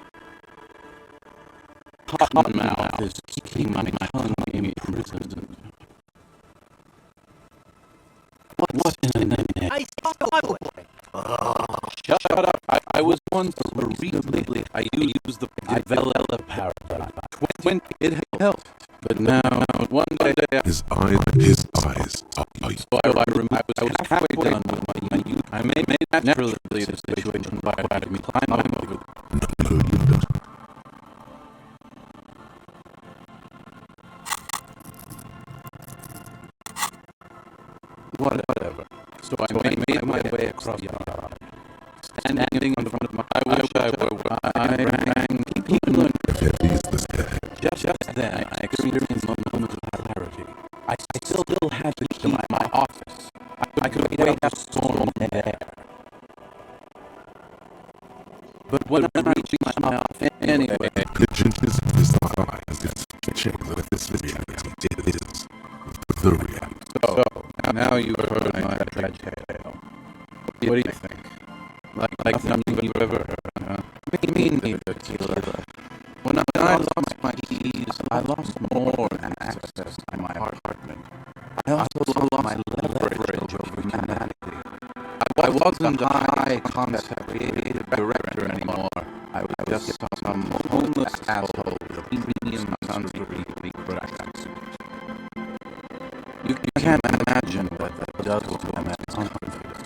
Cottonmouth is keeping my tongue imprisoned. What's in the name? Hey, Bible boy. Shut up. I was once repeatedly. I used the developer paradigm. When it helped. But now, one day, His eyes are light. I was halfway done with my youth. I made naturally the situation by having me climb over. No, you don't. Whatever. So I made my way across the yard. Standing in front of my... I wish I were where I rang. People Just then, I experienced a moment of clarity. I still had to keep my office. I could wait out the storm in there. But when I reached my office anyway... Pigeon his eyes to check that this reality is the reality. So, now you've heard my tragic tale. What do you think? Like nothing you've ever heard, huh? Me neither, Tila. When I lost my keys, I lost more than access to my apartment. I also lost my leverage over humanity. I wasn't a high-concept creative director anymore. I was just some homeless asshole with a premium country production. You can't imagine what that does to a man's confidence.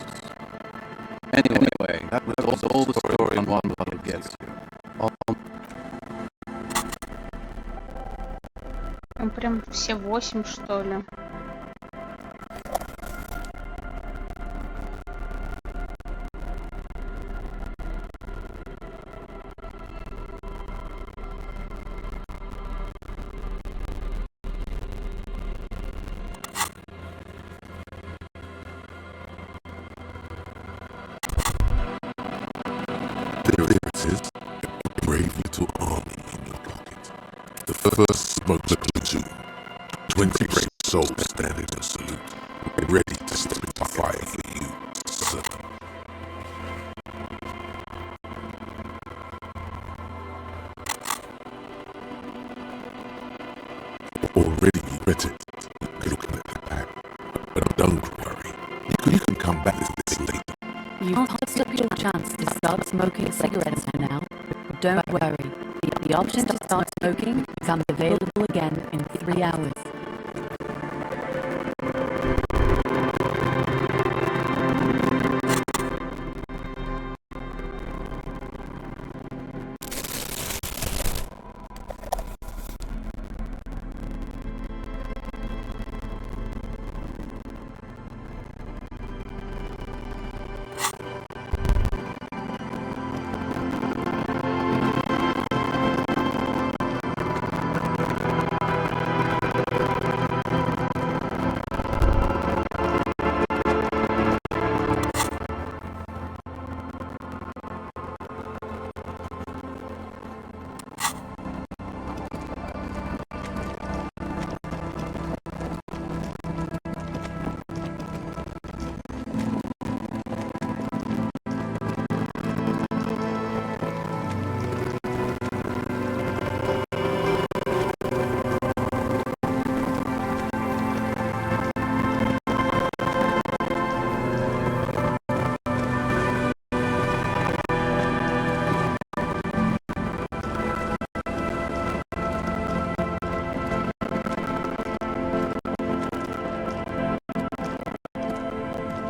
Anyway, that was all the story on one level gets you. Он прям все 8, что ли? There it is, a brave little army in your pocket. The first smuggler platoon, 20 brave souls standing in salute, ready to step into fire for you, sir. Already regretted looking at the back, but don't worry, you can come back this later. You've passed your chance to start smoking cigarettes now. Don't worry, the option to start smoking becomes available again in 3 hours.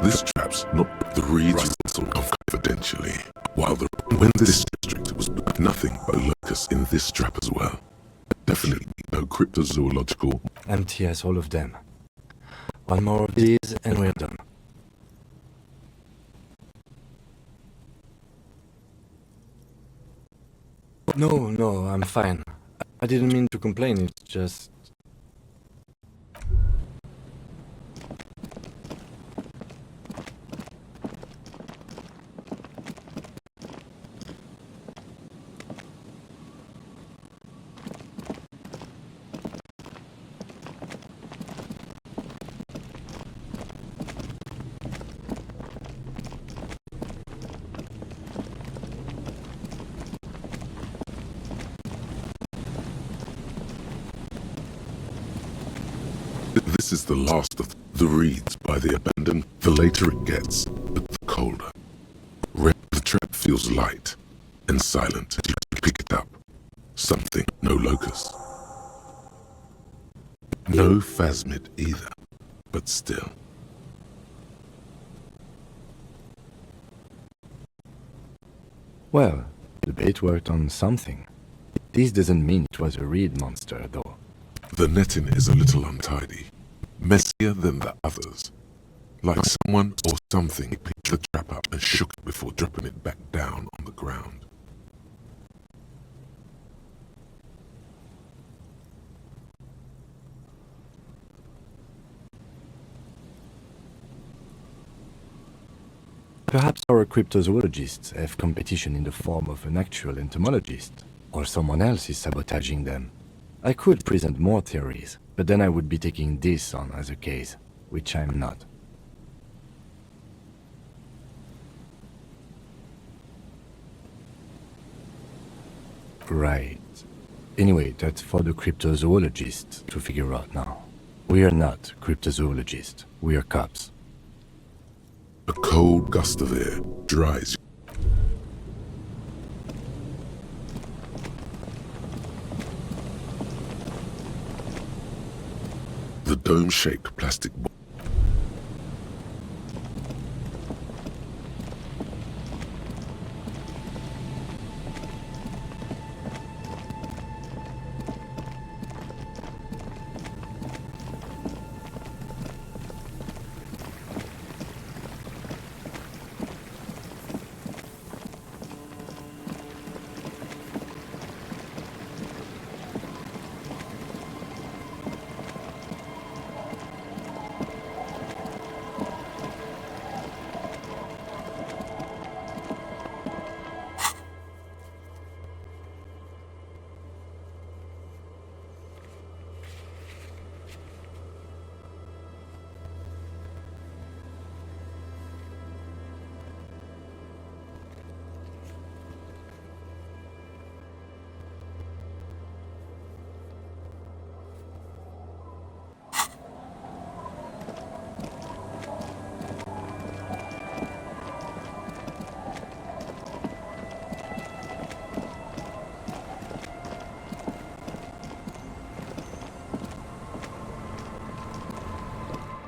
This trap's not the reeds wrestle confidentially. When this district was nothing but locusts in this trap as well. Definitely no cryptozoological. Empty as all of them. One more of these and we're done. No, I'm fine. I didn't mean to complain, it's just... This is the last of the reeds by the abandoned. The later it gets, the colder. The trap feels light and silent. You pick it up. Something. No locust. No phasmid either. But still. Well, the bait worked on something. This doesn't mean it was a reed monster, though. The netting is a little untidy. Messier than the others. Like someone or something picked the trap up and shook it before dropping it back down on the ground. Perhaps our cryptozoologists have competition in the form of an actual entomologist, or someone else is sabotaging them. I could present more theories, but then I would be taking this on as a case, which I'm not. Right. Anyway, that's for the cryptozoologists to figure out now. We are not cryptozoologists, we are cops. A cold gust of air dries. The dome-shaped plastic ball.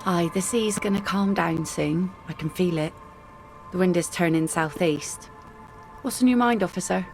Aye, the sea's gonna calm down soon. I can feel it. The wind is turning southeast. What's on your mind, officer?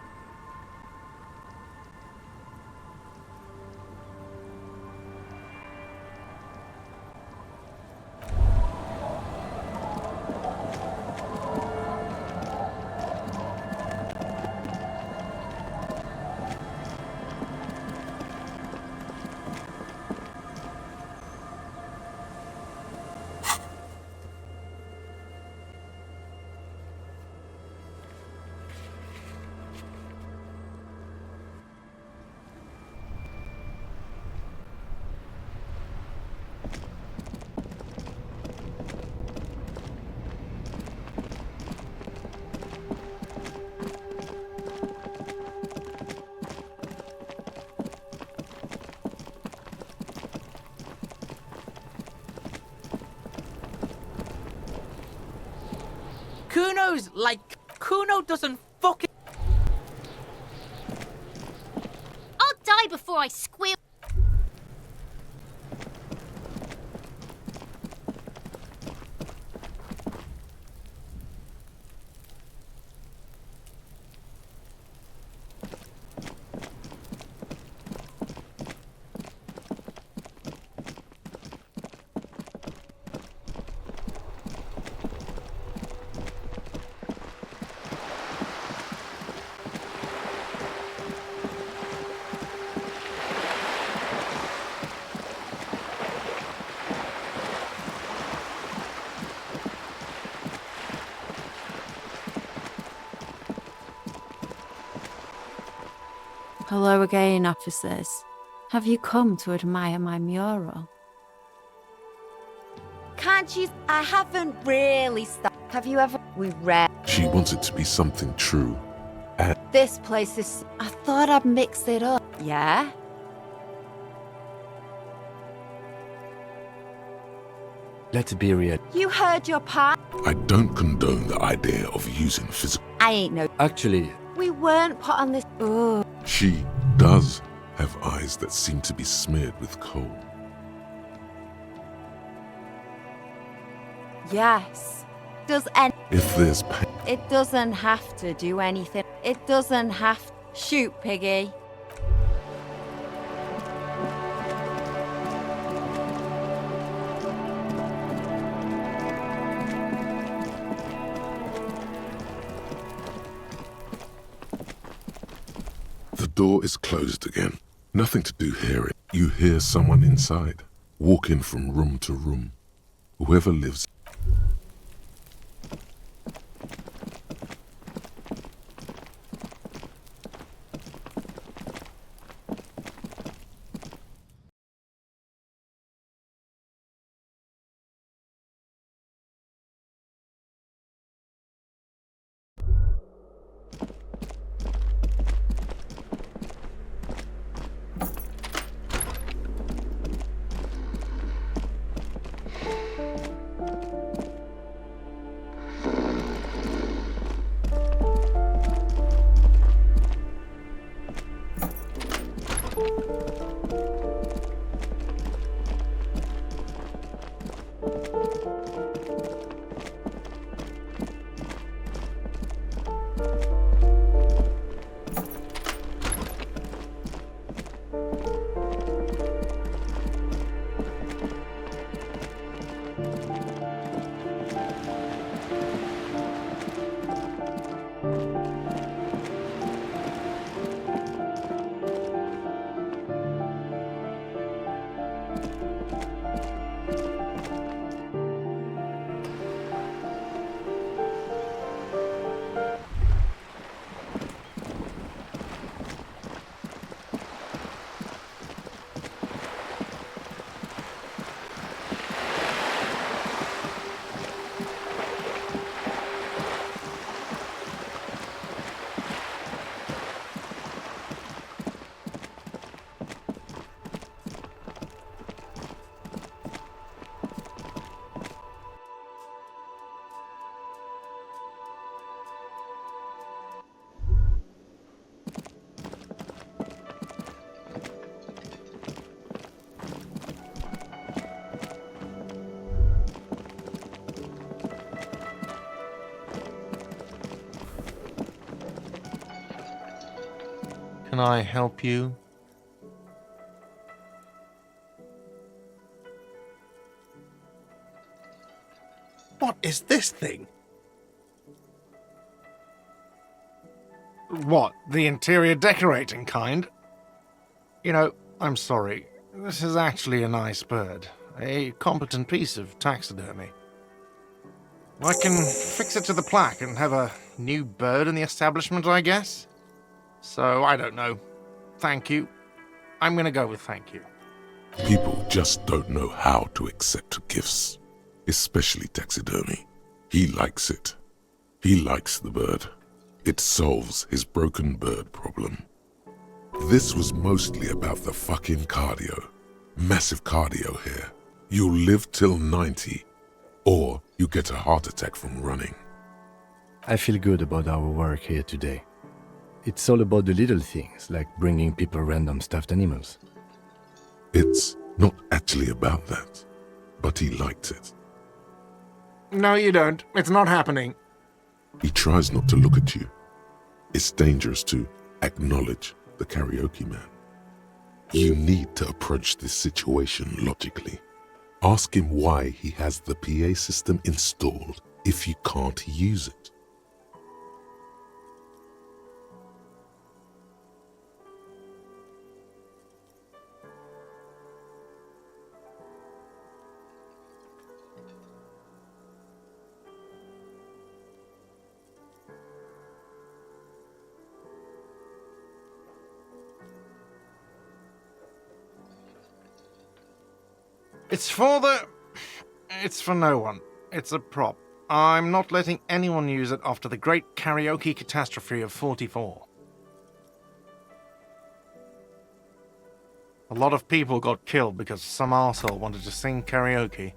Kuno doesn't fucking... I'll die before I squeal. Hello again, officers. Have you come to admire my mural? Can't you? I haven't really stopped. Have you ever? We read. She wants it to be something true. And This place is. I thought I'd mix it up. Yeah? Let's be real. You heard your part. I don't condone the idea of using physical. I ain't no. Actually, We weren't put on this. Oh. She does have eyes that seem to be smeared with coal. Yes. Does any. If there's pain, It doesn't have to do anything. It doesn't have. Shoot, Piggy. the door is closed again. Nothing to do here. You hear someone inside, walking from room to room. Whoever lives. Can I help you? What is this thing? What, the interior decorating kind? You know, I'm sorry. This is actually a nice bird. A competent piece of taxidermy. I can fix it to the plaque and have a new bird in the establishment, I guess? So, I don't know. Thank you. I'm gonna go with thank you. People just don't know how to accept gifts, especially taxidermy. He likes it. He likes the bird. It solves his broken bird problem. This was mostly about the fucking cardio. Massive cardio here. You'll live till 90, or you get a heart attack from running. I feel good about our work here today. It's all about the little things, like bringing people random stuffed animals. It's not actually about that, but he liked it. No, you don't. It's not happening. He tries not to look at you. It's dangerous to acknowledge the karaoke man. You need to approach this situation logically. Ask him why he has the PA system installed if you can't use it. It's for the... It's for no one. It's a prop. I'm not letting anyone use it after the great karaoke catastrophe of 44. A lot of people got killed because some arsehole wanted to sing karaoke.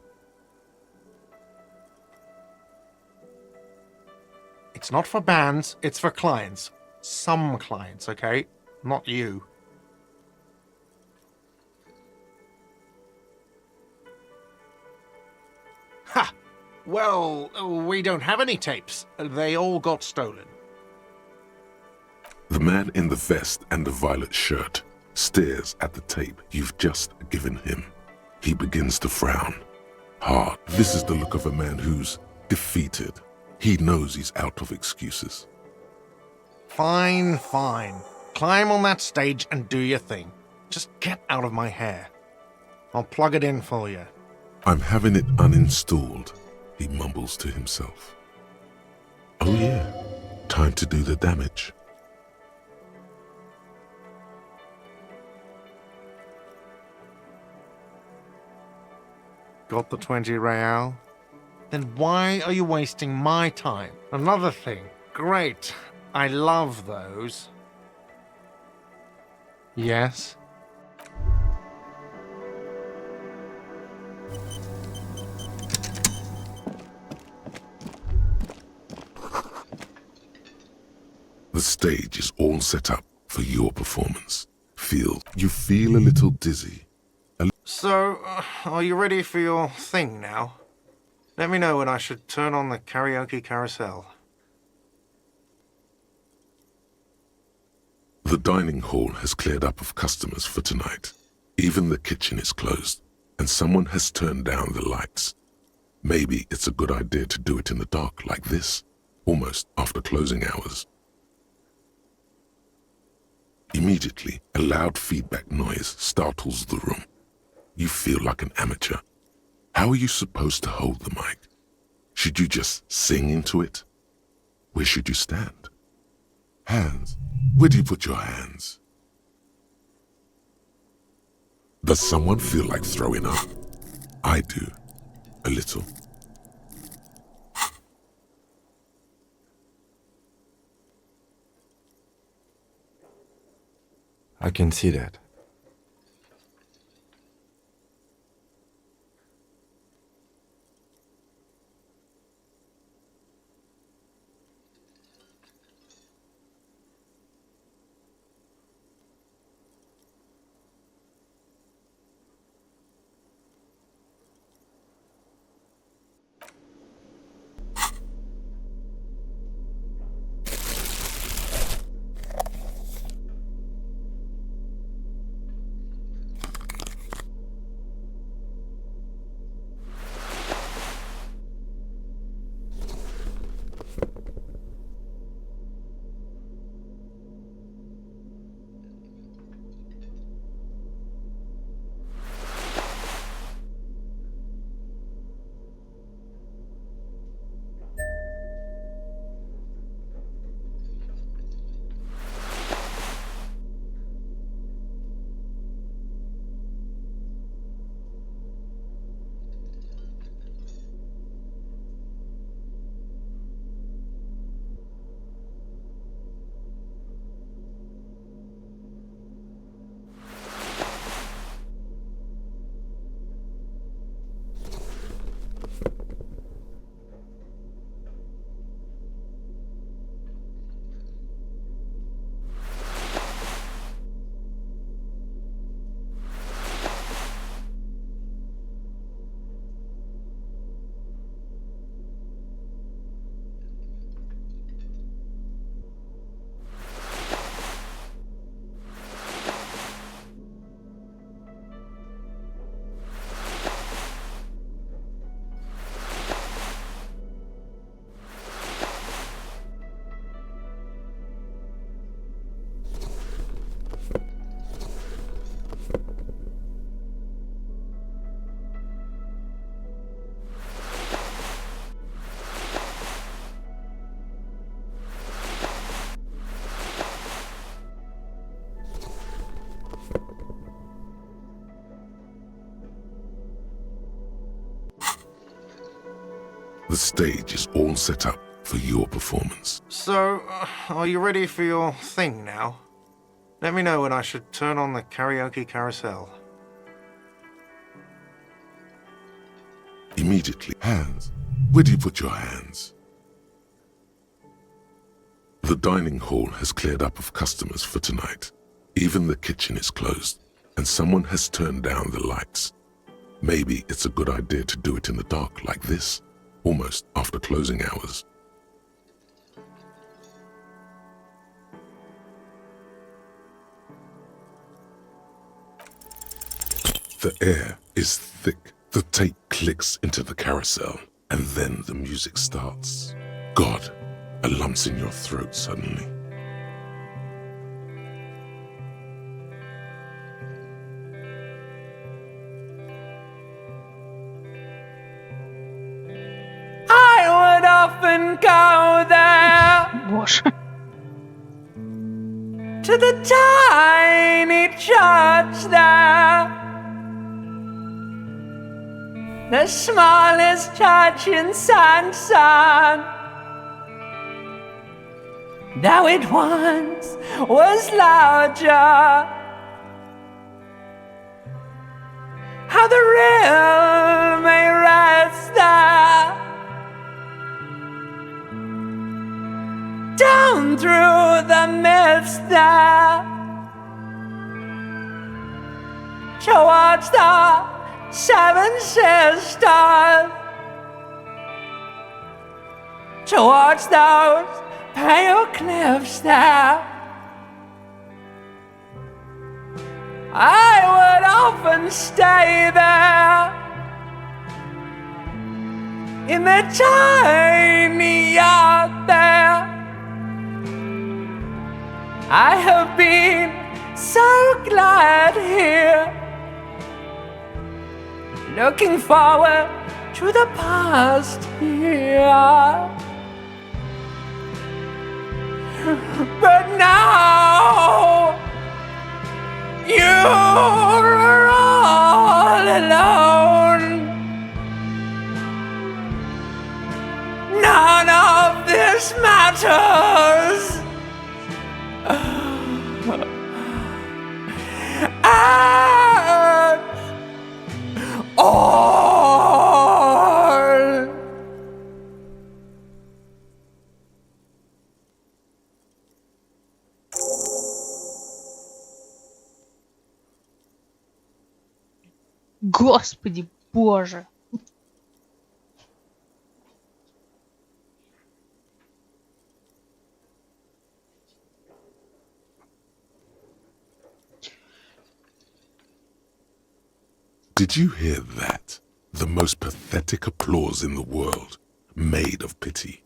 It's not for bands, it's for clients. Some clients, okay? Not you. Ha! Well, we don't have any tapes. They all got stolen. The man in the vest and the violet shirt stares at the tape you've just given him. He begins to frown. Hard. This is the look of a man who's defeated. He knows he's out of excuses. Fine, fine. Climb on that stage and do your thing. Just get out of my hair. I'll plug it in for you. I'm having it uninstalled, he mumbles to himself. Oh yeah, time to do the damage. Got the 20 real? Then why are you wasting my time? Another thing. Great. I love those. Yes? The stage is all set up for your performance. You feel a little dizzy. So, are you ready for your thing now? Let me know when I should turn on the karaoke carousel. The dining hall has cleared up of customers for tonight. Even the kitchen is closed, and someone has turned down the lights. Maybe it's a good idea to do it in the dark like this, almost after closing hours. Immediately, a loud feedback noise startles the room. You feel like an amateur. How are you supposed to hold the mic? Should you just sing into it? Where should you stand? Hands. Where do you put your hands? Does someone feel like throwing up? I do. A little. I can see that. The stage is all set up for your performance. So, are you ready for your thing now? Let me know when I should turn on the karaoke carousel. Immediately. Hands. Where do you put your hands? The dining hall has cleared up of customers for tonight. Even the kitchen is closed, and someone has turned down the lights. Maybe it's a good idea to do it in the dark like this, almost after closing hours. The air is thick. The tape clicks into the carousel, and then the music starts. God, a lump's in your throat suddenly. I would often go there. Боже. To the tiny church there. The smallest church in Sansan. Though it once was larger. How the real may rest there. Down through the mist there. Towards the Seven Sisters. Towards those pale cliffs there. I would often stay there. In the tiny yacht there. I have been so glad here. Looking forward to the past here. But now you're all alone. None of this matters. All. Господи, боже. Did you hear that? The most pathetic applause in the world, made of pity,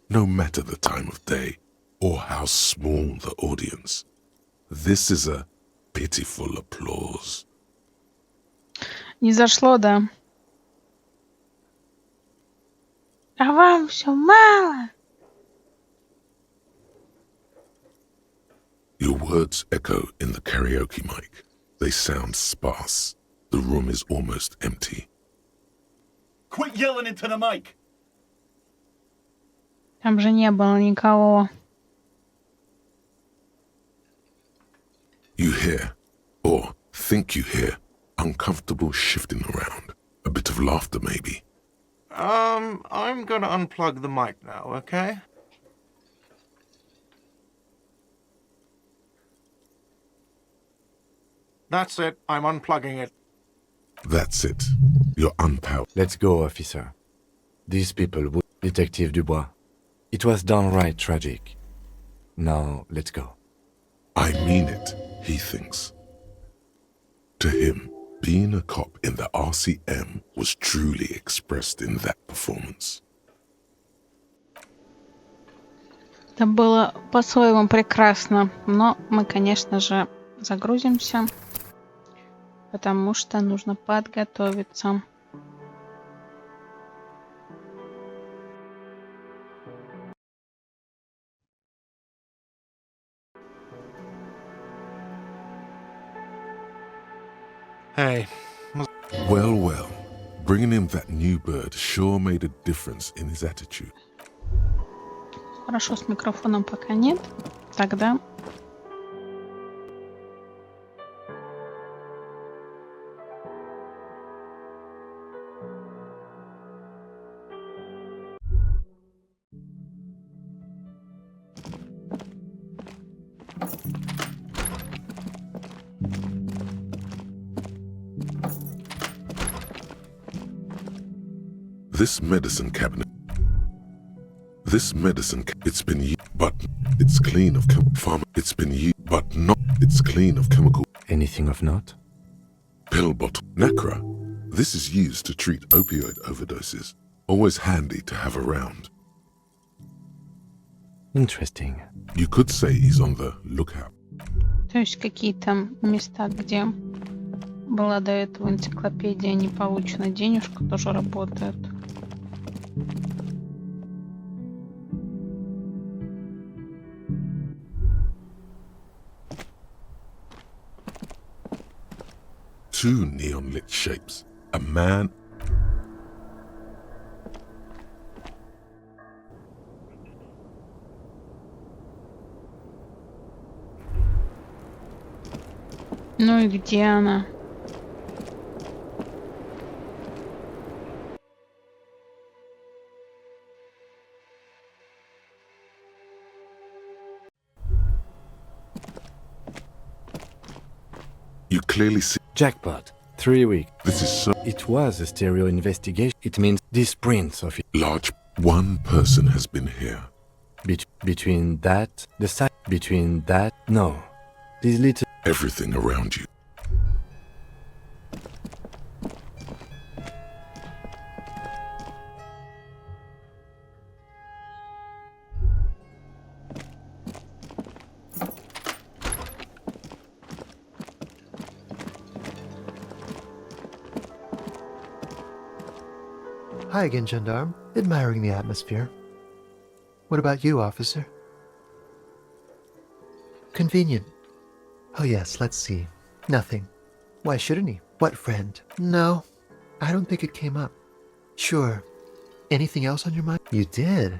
no matter the time of day or how small the audience. This is a pitiful applause. Не зашло, да. А вам все мало. Your words echo in the karaoke mic. They sound sparse. The room is almost empty. Quit yelling into the mic! Там же не было никого. You hear, or think you hear, uncomfortable shifting around. A bit of laughter, maybe. I'm gonna unplug the mic now, okay? That's it. I'm unplugging it. That's it. You're unpowered. Let's go, officer. These people would... Detective Dubois. It was downright tragic. Now, let's go. I mean it, he thinks. To him, being a cop in the RCM was truly expressed in that performance. Это было по-своему прекрасно, но мы, конечно же, загрузимся, потому что нужно подготовиться. Hey. Well, well. Bringing him that new bird sure made a difference in his attitude. Хорошо, с микрофоном пока нет. Тогда... This medicine cabinet. It's been used, but it's clean of farm. It's been used, but not. It's clean of chemical. Anything of note? Pill bottle. Nacra. This is used to treat opioid overdoses. Always handy to have around. Interesting. You could say he's on the lookout. То есть какие-то места, где была до этого энциклопедия, не получена денежка, тоже работают. Two neon-lit shapes. A man. Ну и где она? You clearly see. Jackpot. 3 weeks. This is so. It was a stereo investigation. It means these prints of it. Large. One person has been here. Between that, the side. Between that, no. These little. Everything around you. Hi again, gendarme. Admiring the atmosphere. What about you, officer? Convenient. Oh yes, let's see. Nothing. Why shouldn't he? What friend? No, I don't think it came up. Sure. Anything else on your mind? You did?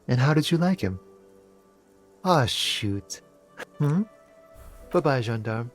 And how did you like him? Aw, shoot. Bye-bye, gendarme.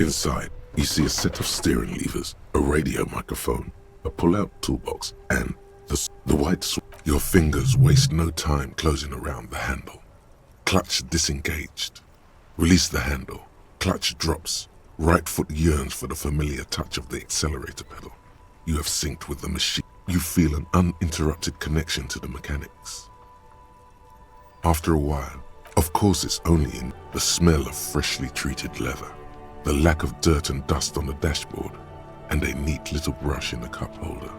Inside, you see a set of steering levers, a radio microphone, a pull-out toolbox, and the white switch. Your fingers waste no time closing around the handle. Clutch disengaged. Release the handle. Clutch drops. Right foot yearns for the familiar touch of the accelerator pedal. You have synced with the machine. You feel an uninterrupted connection to the mechanics. After a while, of course it's only in the smell of freshly treated leather, the lack of dirt and dust on the dashboard, and a neat little brush in the cup holder.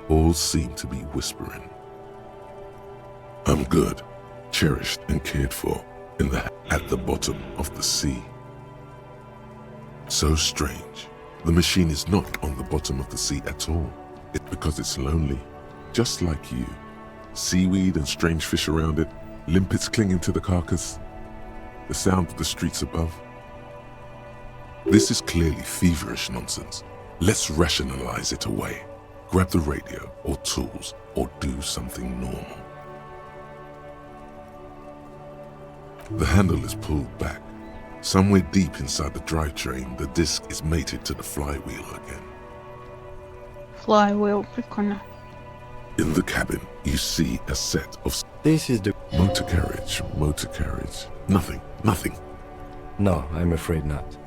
All seem to be whispering. I'm good, cherished and cared for at the bottom of the sea. So strange. The machine is not on the bottom of the sea at all. It's because it's lonely, just like you. Seaweed and strange fish around it, limpets clinging to the carcass, the sound of the streets above. This is clearly feverish nonsense. Let's rationalize it away. Grab the radio or tools or do something normal. The handle is pulled back. Somewhere deep inside the drivetrain, the disc is mated to the flywheel again. Flywheel, прикольно. In the cabin, you see a set of... This is the... Motor carriage. Nothing. No, I'm afraid not.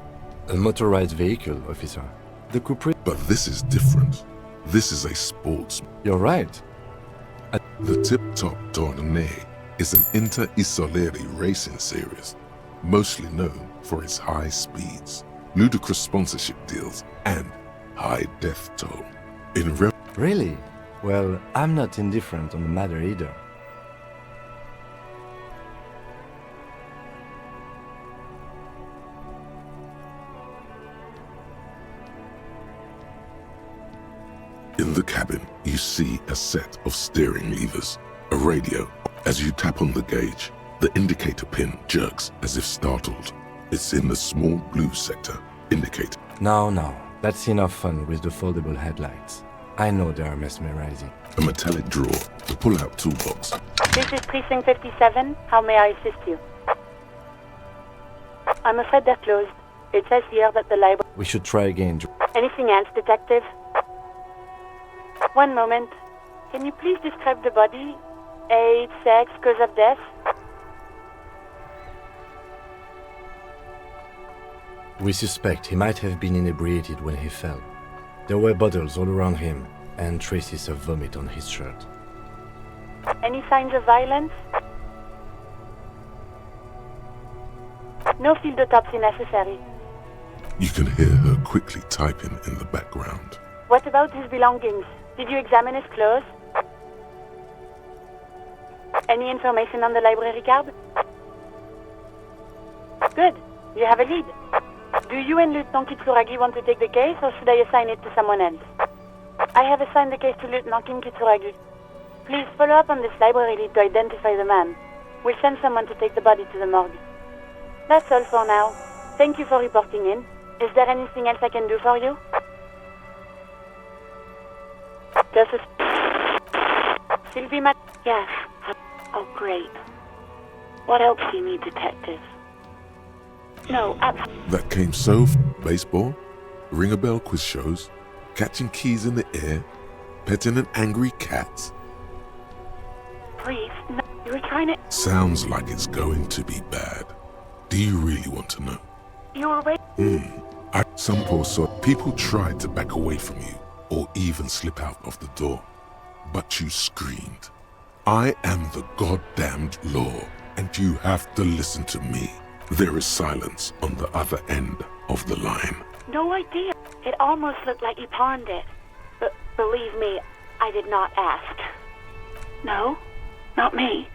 A motorized vehicle, officer. The coupe... But this is different. This is a sports... You're right. The tip-top Tournée is an inter-isoleri racing series, mostly known for its high speeds, ludicrous sponsorship deals, and high death toll. Really? Well, I'm not indifferent on the matter either. In the cabin, you see a set of steering levers, a radio. As you tap on the gauge, the indicator pin jerks as if startled. It's in the small blue sector. Indicate. Now, that's enough fun with the foldable headlights. I know they are mesmerizing. A metallic drawer, the pull-out toolbox. This is Precinct 57. How may I assist you? I'm afraid they're closed. It says here that the library... We should try again. Anything else, Detective? One moment. Can you please describe the body? Age, sex, cause of death? We suspect he might have been inebriated when he fell. There were bottles all around him and traces of vomit on his shirt. Any signs of violence? No field autopsy necessary. You can hear her quickly typing in the background. What about his belongings? Did you examine his clothes? Any information on the library card? Good. You have a lead. Do you and Lieutenant Kitsuragi want to take the case, or should I assign it to someone else? I have assigned the case to Lieutenant Kitsuragi. Please follow up on this library lead to identify the man. We'll send someone to take the body to the morgue. That's all for now. Thank you for reporting in. Is there anything else I can do for you? Just a... Sylvie Yes. Oh, great. What else do you need, Detective? No, That came baseball, ring-a-bell quiz shows, catching keys in the air, petting an angry cat. Please, no, you were trying to... Sounds like it's going to be bad. Do you really want to know? You were waiting... Some poor sort. People tried to back away from you, or even slip out of the door. But you screamed. I am the goddamned law, and you have to listen to me. There is silence on the other end of the line. No idea. It almost looked like you pawned it. But believe me, I did not ask. No, not me.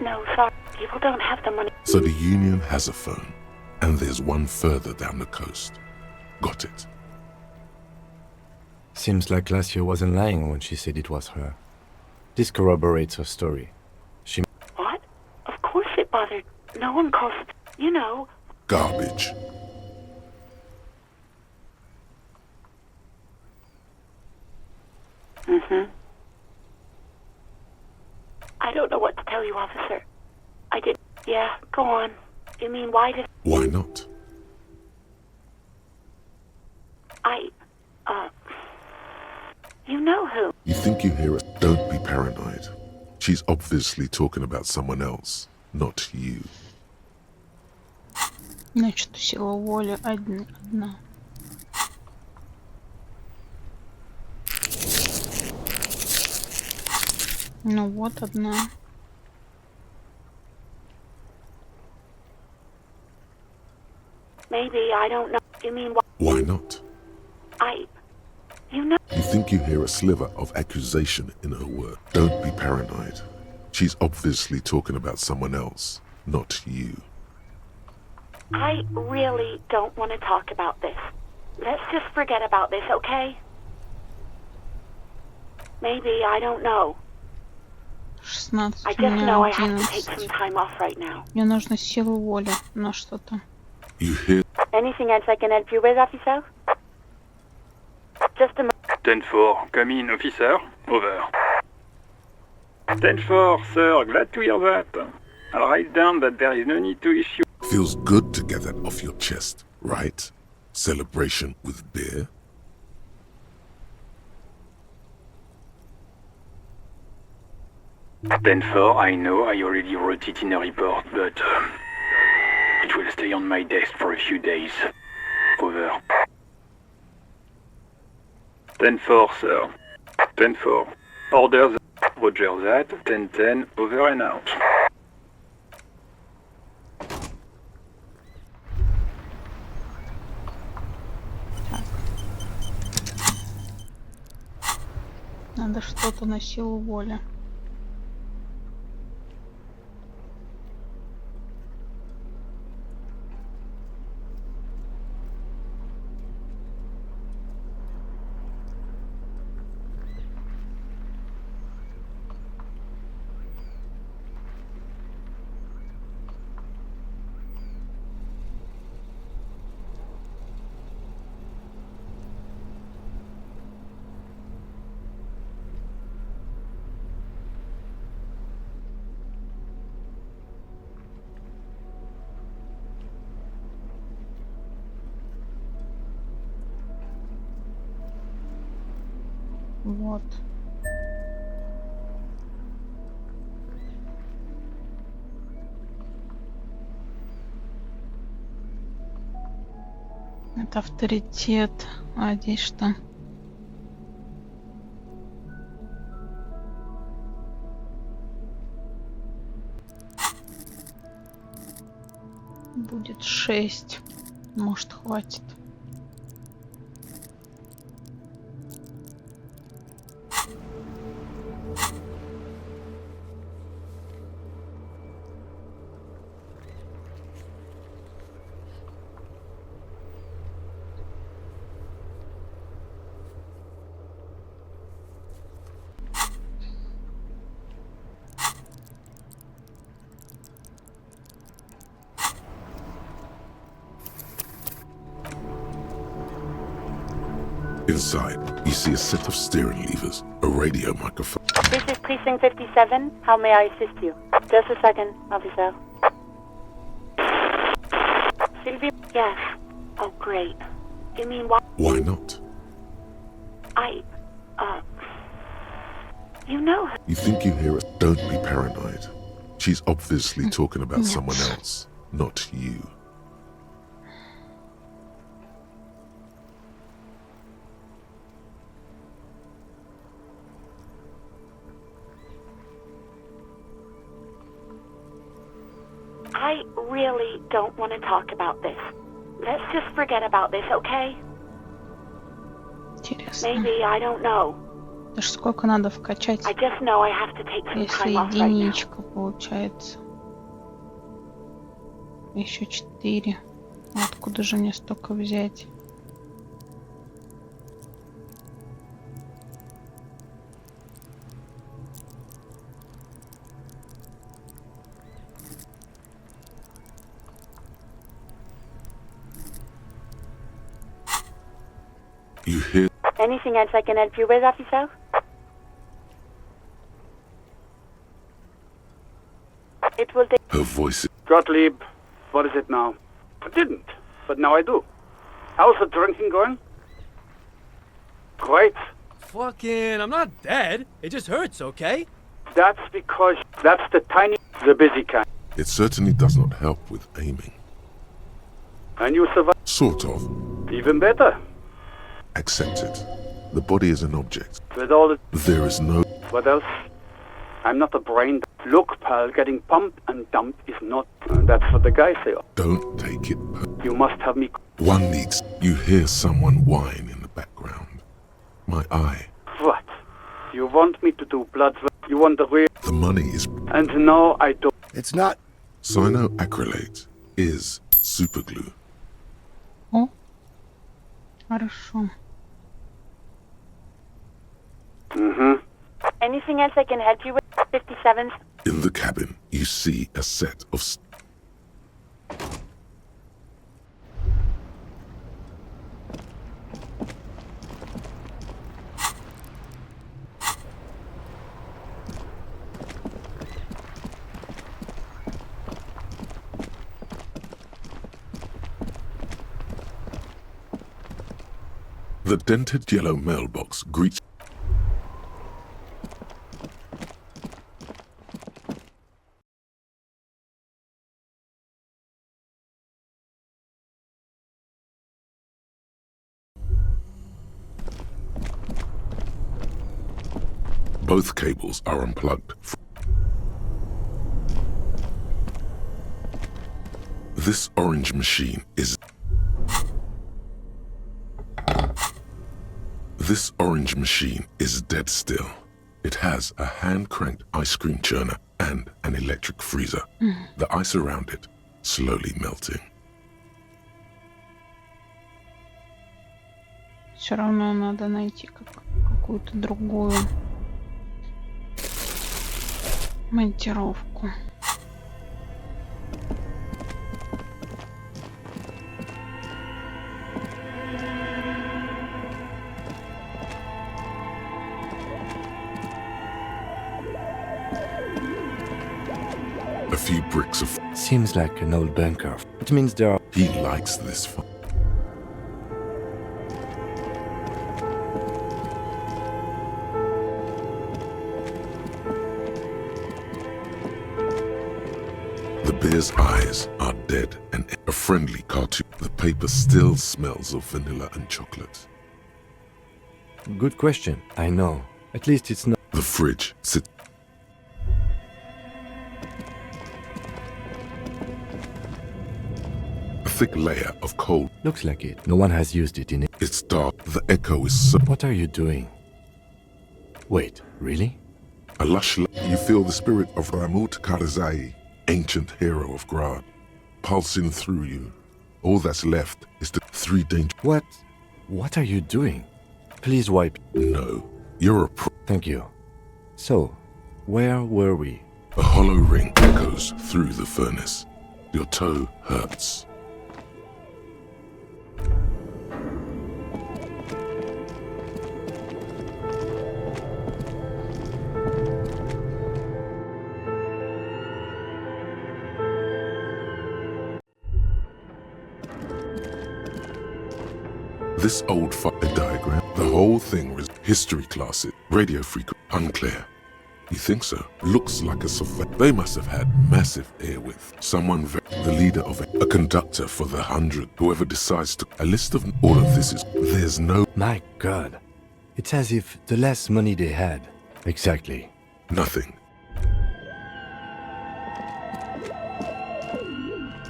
No, sorry. People don't have the money. So the Union has a phone, and there's one further down the coast. Got it. Seems like Glacia wasn't lying when she said it was her. This corroborates her story. She... What? Of course it bothered. No one calls... You know... Garbage. I don't know what to tell you, officer. I did... Yeah, go on. You mean, why did... Why not? You know who? You think you hear us? Don't be paranoid. She's obviously talking about someone else, not you. Значит, сила воли одна. Ну вот одна. Maybe, I don't know. You mean, Why not? You know... You think you hear a sliver of accusation in her word. Don't be paranoid. She's obviously talking about someone else, not you. I really don't want to talk about this. Let's just forget about this, okay? Maybe, I don't know. 16, I у just меня know I have to 11. take some time off right now. Мне нужно силу воли на что-то. You hear? Anything else I can help you with, officer? Just a moment. 10-4, come in, officer. Over. 10-4, sir, glad to hear that. I'll write down that there is no need to issue... Feels good to get that off your chest, right? Celebration with beer? Then 4, I know I already wrote it in a report, but it will stay on my desk for a few days. Over. 10-4, sir. 10-4. Order that. Roger that. 10-10. Over and out. Надо что-то на силу воли. Вот. Это авторитет. А здесь что? Будет 6. Может, хватит. Inside, you see a set of steering levers, a radio microphone. This is Precinct 57. How may I assist you? Just a second, officer. Sylvie? Yes. Oh, great. You mean what? Why not? You know her. You think you hear it? Don't be paranoid. She's obviously talking about someone else, not you. I really don't want to talk about this. Let's just forget about this, okay? Интересно. Maybe, I don't know. Это ж сколько надо вкачать, I just know I have to take some если time off right now. единичка получается. Еще 4. Откуда же мне столько взять? You hear Anything else I can help you with, officer? It will take... her voice. Gottlieb, what is it now? I didn't, but now I do. How's the drinking going? Great. Fucking, I'm not dead. It just hurts, okay? That's because that's the busy kind. It certainly does not help with aiming. And you survive. Sort of. Even better. Accept it. The body is an object. With all the... There is no... What else? I'm not a brain... Look, pal, getting pumped and dumped is not... that's what the guys say. Don't take it... You must have me... One needs... You hear someone whine in the background. My eye. What? You want me to do blood... You want the real... The money is... And no, I don't... It's not... Cyanoacrylate is superglue. О, хорошо. Mm-hmm. Anything else I can help you with? 57. In the cabin, you see a set of... The dented yellow mailbox greets... Both cables are unplugged. This orange machine is... This orange machine is dead still. It has a hand-cranked ice cream churner and an electric freezer. The ice around it slowly melting. Все равно надо найти какую-то другую монтировку. A few bricks of... Seems like an old bunker. It means there are... He likes this fun. Spear's eyes are dead and a friendly cartoon. The paper still smells of vanilla and chocolate. Good question, I know. At least it's not. The fridge sits. A thick layer of cold. Looks like it. No one has used it in it. It's dark. The echo is so. What are you doing? Wait, really? A lush. You feel the spirit of Ramut Karzai, ancient hero of Grad, pulsing through you. All that's left is the three danger. What? What are you doing? Please wipe. No, you're a pro. Thank you. So, where were we? A hollow ring echoes through the furnace. Your toe hurts. This old fire diagram, the whole thing was history classes, radio frequency, unclear. You think so? Looks like a survey. They must have had massive airwidth. Someone, the leader of a conductor for the 100, whoever decides to. A list of all of this is, there's no. My God. It's as if the less money they had. Exactly. Nothing.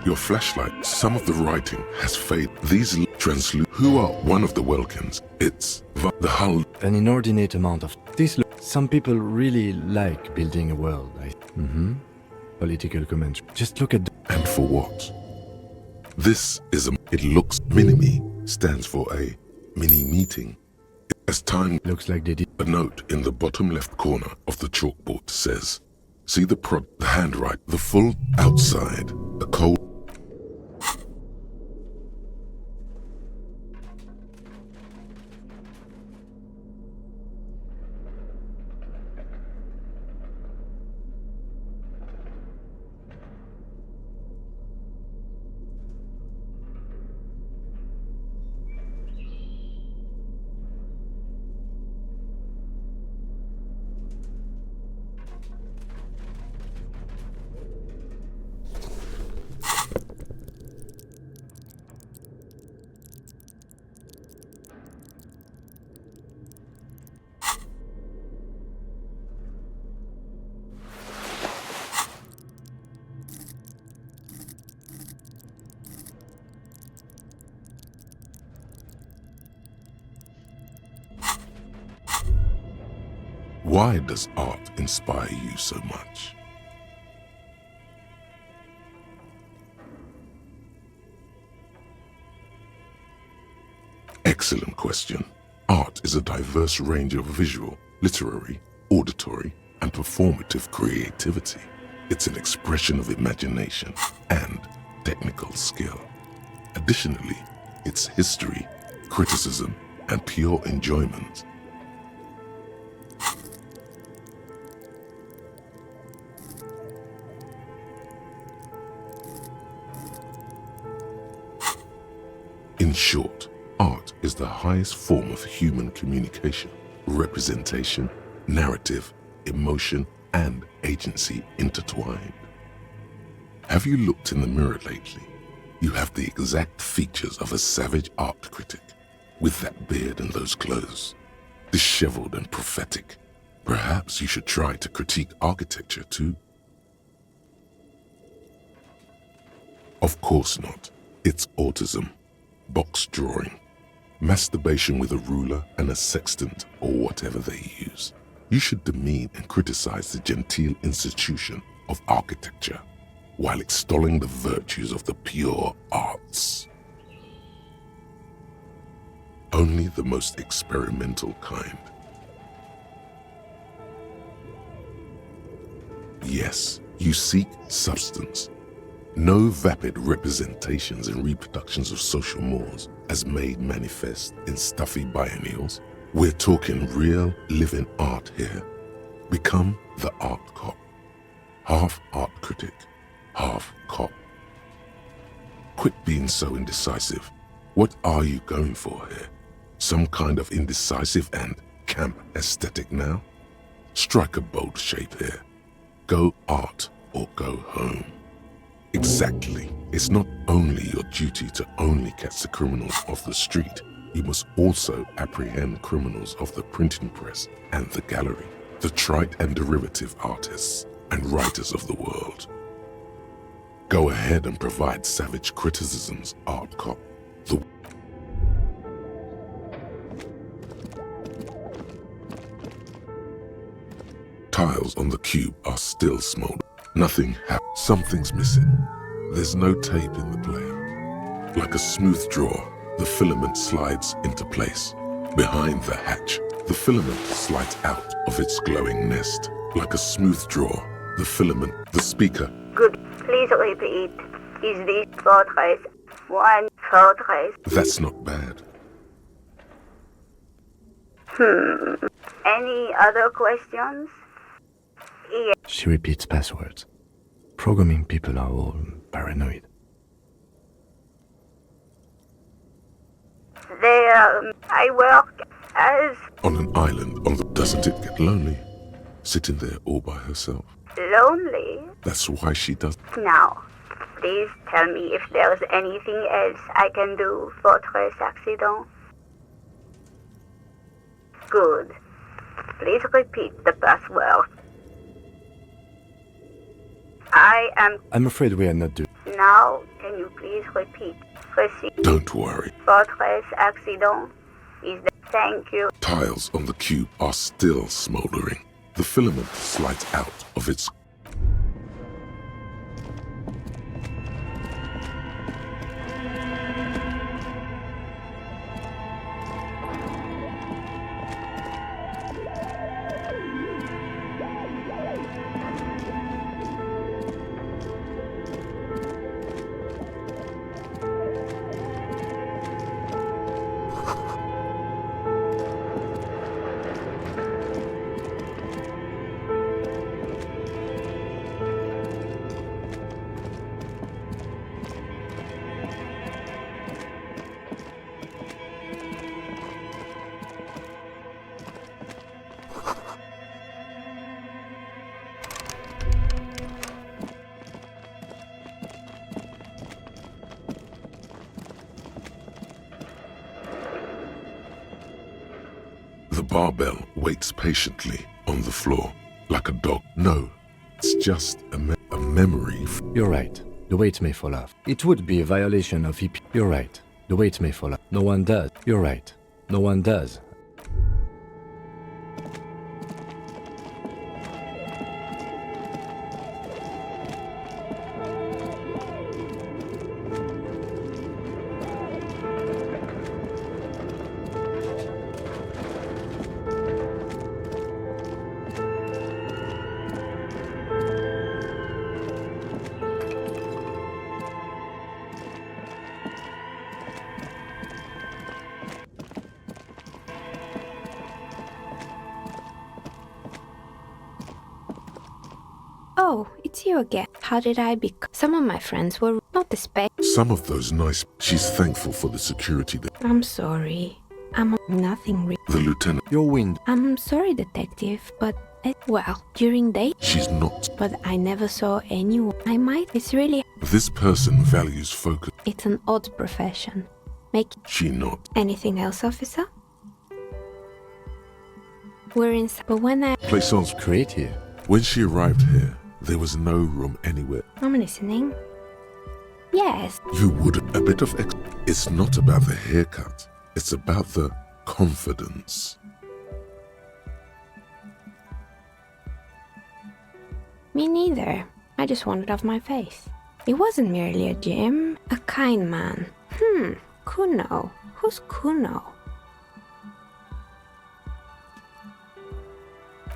Your flashlight, some of the writing has faded. These translude. Who are one of the Welkins? It's the hull. An inordinate amount of this. Some people really like building a world. Political commentary. Just look at. And for what? This is a. It looks. Mini-me stands for a mini meeting. As time. Looks like they did. A note in the bottom left corner of the chalkboard says, "See the the handwrite, the full outside, the cold." Why does art inspire you so much? Excellent question. Art is a diverse range of visual, literary, auditory, and performative creativity. It's an expression of imagination and technical skill. Additionally, it's history, criticism, and pure enjoyment. In short, art is the highest form of human communication, representation, narrative, emotion, and agency intertwined. Have you looked in the mirror lately? You have the exact features of a savage art critic, with that beard and those clothes, disheveled and prophetic. Perhaps you should try to critique architecture too. Of course not. It's autism. Box drawing, masturbation with a ruler and a sextant or whatever they use. You should demean and criticize the genteel institution of architecture while extolling the virtues of the pure arts. Only the most experimental kind. Yes, you seek substance. No vapid representations and reproductions of social mores as made manifest in stuffy biennials. We're talking real living art here. Become the art cop. Half art critic, half cop. Quit being so indecisive. What are you going for here? Some kind of indecisive and camp aesthetic now? Strike a bold shape here. Go art or go home. Exactly. It's not only your duty to only catch the criminals off the street, you must also apprehend criminals of the printing press and the gallery, the trite and derivative artists and writers of the world. Go ahead and provide savage criticisms, art cop. The tiles on the cube are still smoldering. Nothing happened. Something's missing. There's no tape in the player. Like a smooth drawer, the filament slides into place. Behind the hatch, the filament slides out of its glowing nest. Like a smooth drawer, the filament, the speaker. Good. Please repeat. Is this fortress one fortress? That's not bad. Any other questions? Yes. She repeats passwords. Programming people are all paranoid. There, I work as On an island, doesn't it get lonely? Sitting there all by herself. lonely. That's why she does. Now, please tell me if there's anything else I can do, Fortress Accident. Good. Please repeat the password. I'm afraid we are not doing. Now, can you please repeat? Proceed. Don't worry. Fortress Accident is the... Thank you. Tiles on the cube are still smoldering. The filament slides out of its... The barbell waits patiently on the floor, like a dog. No, it's just a memory. You're right. The weight may fall off. It would be a violation of EP. You're right. The weight may fall off. No one does. You're right. No one does. Oh, it's you again. How did I become? Some of my friends were not the spec. Some of those nice... She's thankful for the security that... I'm sorry. I'm nothing The lieutenant... Your wind. I'm sorry, detective, but well, during day... She's not... But I never saw anyone. I might. It's really... This person values focus. It's an odd profession. She not. Anything else, officer? We're inside. But when I... Place sounds great here. When she arrived here, there was no room anywhere. I'm listening. Yes. You would a bit of It's not about the haircut. It's about the confidence. Me neither. I just wanted off my face. It wasn't merely a gym. A kind man. Kuno. Who's Kuno?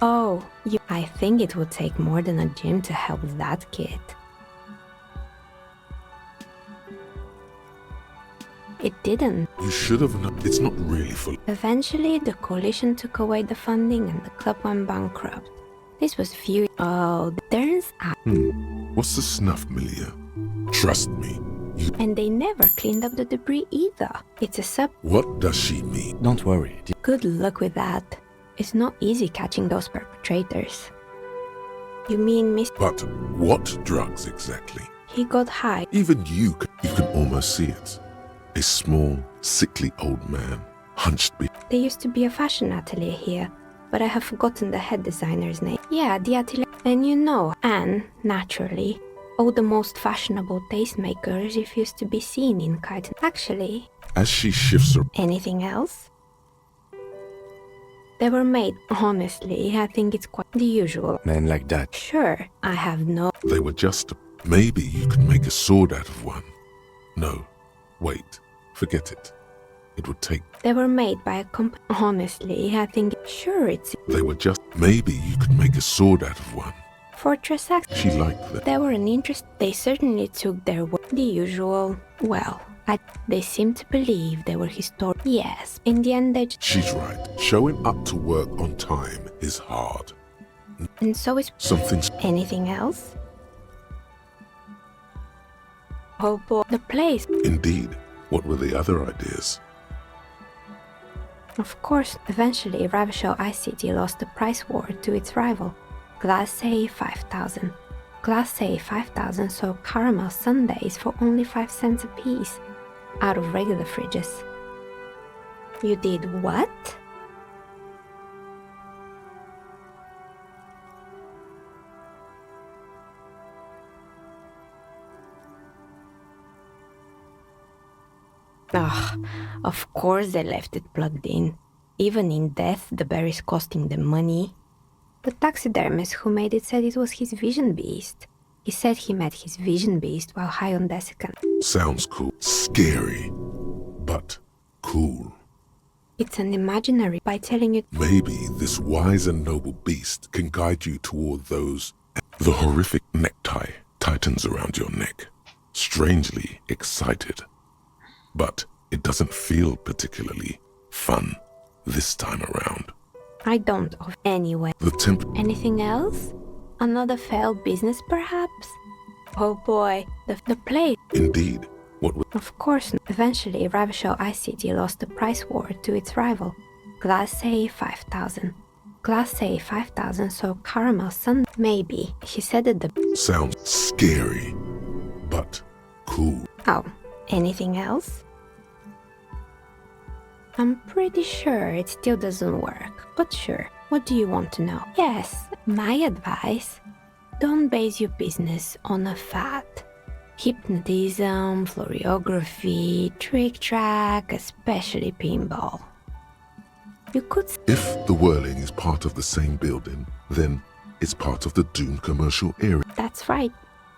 Oh, I think it would take more than a gym to help that kid. It didn't. You should have known. It's not really full. Eventually, the coalition took away the funding and the club went bankrupt. This was few... Oh, there's... What's the snuff, Milia? Trust me. And they never cleaned up the debris either. It's a sub... What does she mean? Don't worry. Good luck with that. It's not easy catching those perpetrators. You mean Miss... But what drugs exactly? He got high. Even you can almost see it. A small, sickly old man, hunched behind. There used to be a fashion atelier here, but I have forgotten the head designer's name. Yeah, the atelier. And you know, Anne, naturally, all the most fashionable tastemakers refused to be seen in Kyton. Actually, As she shifts her, anything else? They were made, honestly, I think it's quite the usual. Men like that. Sure, I have no... they were just. Maybe you could make a sword out of one. No, wait, forget it. It would take. They were made by a company. Honestly, I think... Sure, it's... They were just. Maybe you could make a sword out of one. Fortress Act. She liked them. They were an interest. They certainly took their work. The usual. Well, they seemed to believe they were historic. Yes, in the end they... She's right. Showing up to work on time is hard. And so is... Something's. Anything else? Oh boy, the place. Indeed. What were the other ideas? Of course, eventually Ravishell ICT lost the price war to its rival, Class A 5000. Class A 5000 sold caramel sundaes for only 5 cents a piece, out of regular fridges. You did what? Ugh, of course they left it plugged in. Even in death, the berries costing them money. The taxidermist who made it said it was his vision beast. He said he met his vision beast while high on desiccant. Sounds cool. Scary, but cool. It's an imaginary by telling you... Maybe this wise and noble beast can guide you toward those. The horrific necktie tightens around your neck. Strangely excited. But it doesn't feel particularly fun this time around. I don't of anyway. The temp... Anything else? Another failed business, perhaps? Oh boy, the place. Indeed. What was... Of course, eventually Ravishell ICT lost the price war to its rival, Class A 5000. Class A 5000 sold caramel sun... Maybe. He said that the... Sounds scary, but cool. Oh, anything else? I'm pretty sure it still doesn't work, but sure. What do you want to know? Yes, my advice. Don't base your business on a fad. Hypnotism, floriography, trick-track, especially pinball. You could... If the whirling is part of the same building, then it's part of the doomed commercial area. That's right.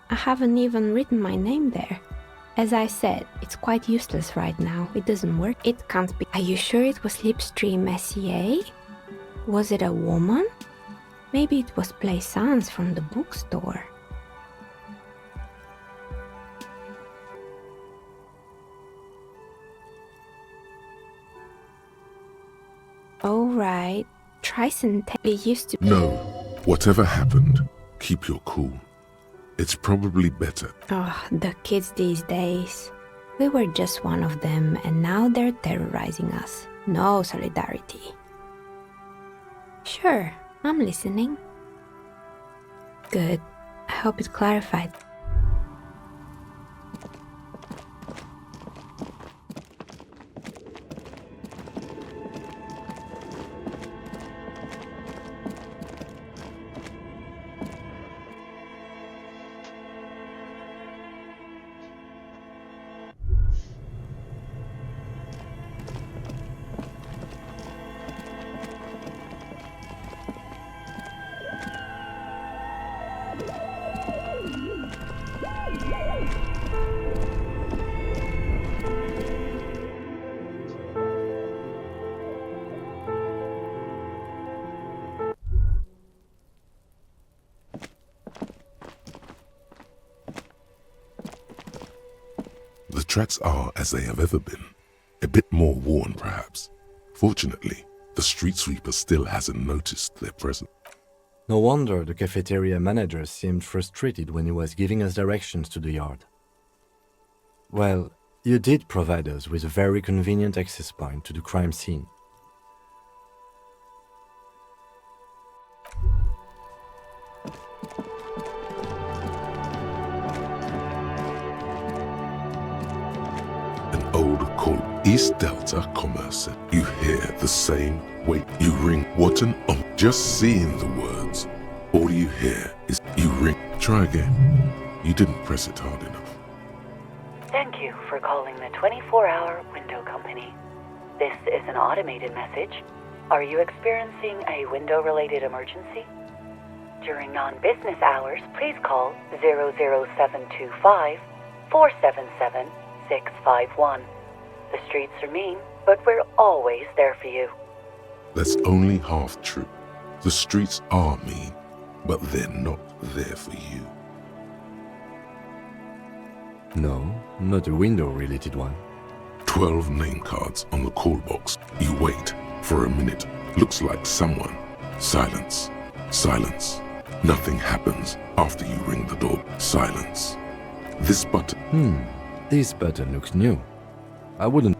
I haven't even written my name there. As I said, it's quite useless right now. It doesn't work. It can't be. Are you sure it was Slipstream SEA? Was it a woman? Maybe it was Plaisance from the bookstore. Alright. Tricentennial used to... No. Whatever happened, keep your cool. It's probably better. Oh, the kids these days. We were just one of them, and now they're terrorizing us. No solidarity. Sure, I'm listening. Good. I hope it clarified. The tracks are as they have ever been. A bit more worn, perhaps. Fortunately, the street sweeper still hasn't noticed their presence. No wonder the cafeteria manager seemed frustrated when he was giving us directions to the yard. Well, you did provide us with a very convenient access point to the crime scene. East Delta Commerce. You hear the same weight. You ring. What an just seeing the words. All you hear is you ring. Try again. You didn't press it hard enough. Thank you for calling the 24-hour window company. This is an automated message. Are you experiencing a window-related emergency? During non-business hours, please call 00725 477 651. The streets are mean, but we're always there for you. That's only half true. The streets are mean, but they're not there for you. No, not a window-related one. 12 name cards on the call box. You wait for a minute. Looks like someone. Silence. Silence. Nothing happens after you ring the door. Silence. This button. This button looks new. I wouldn't.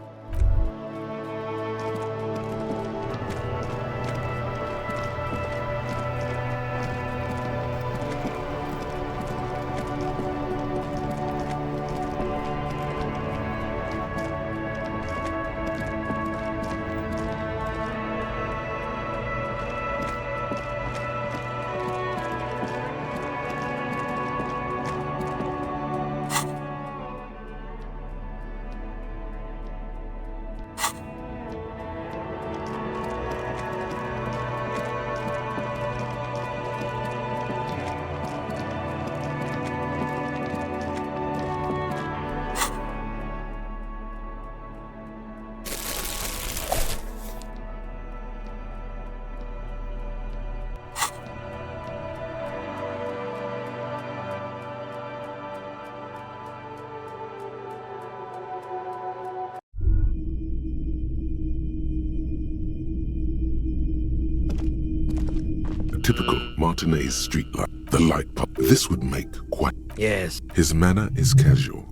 Typical Martinez street light. The light pop. This would make quite. Yes. His manner is casual,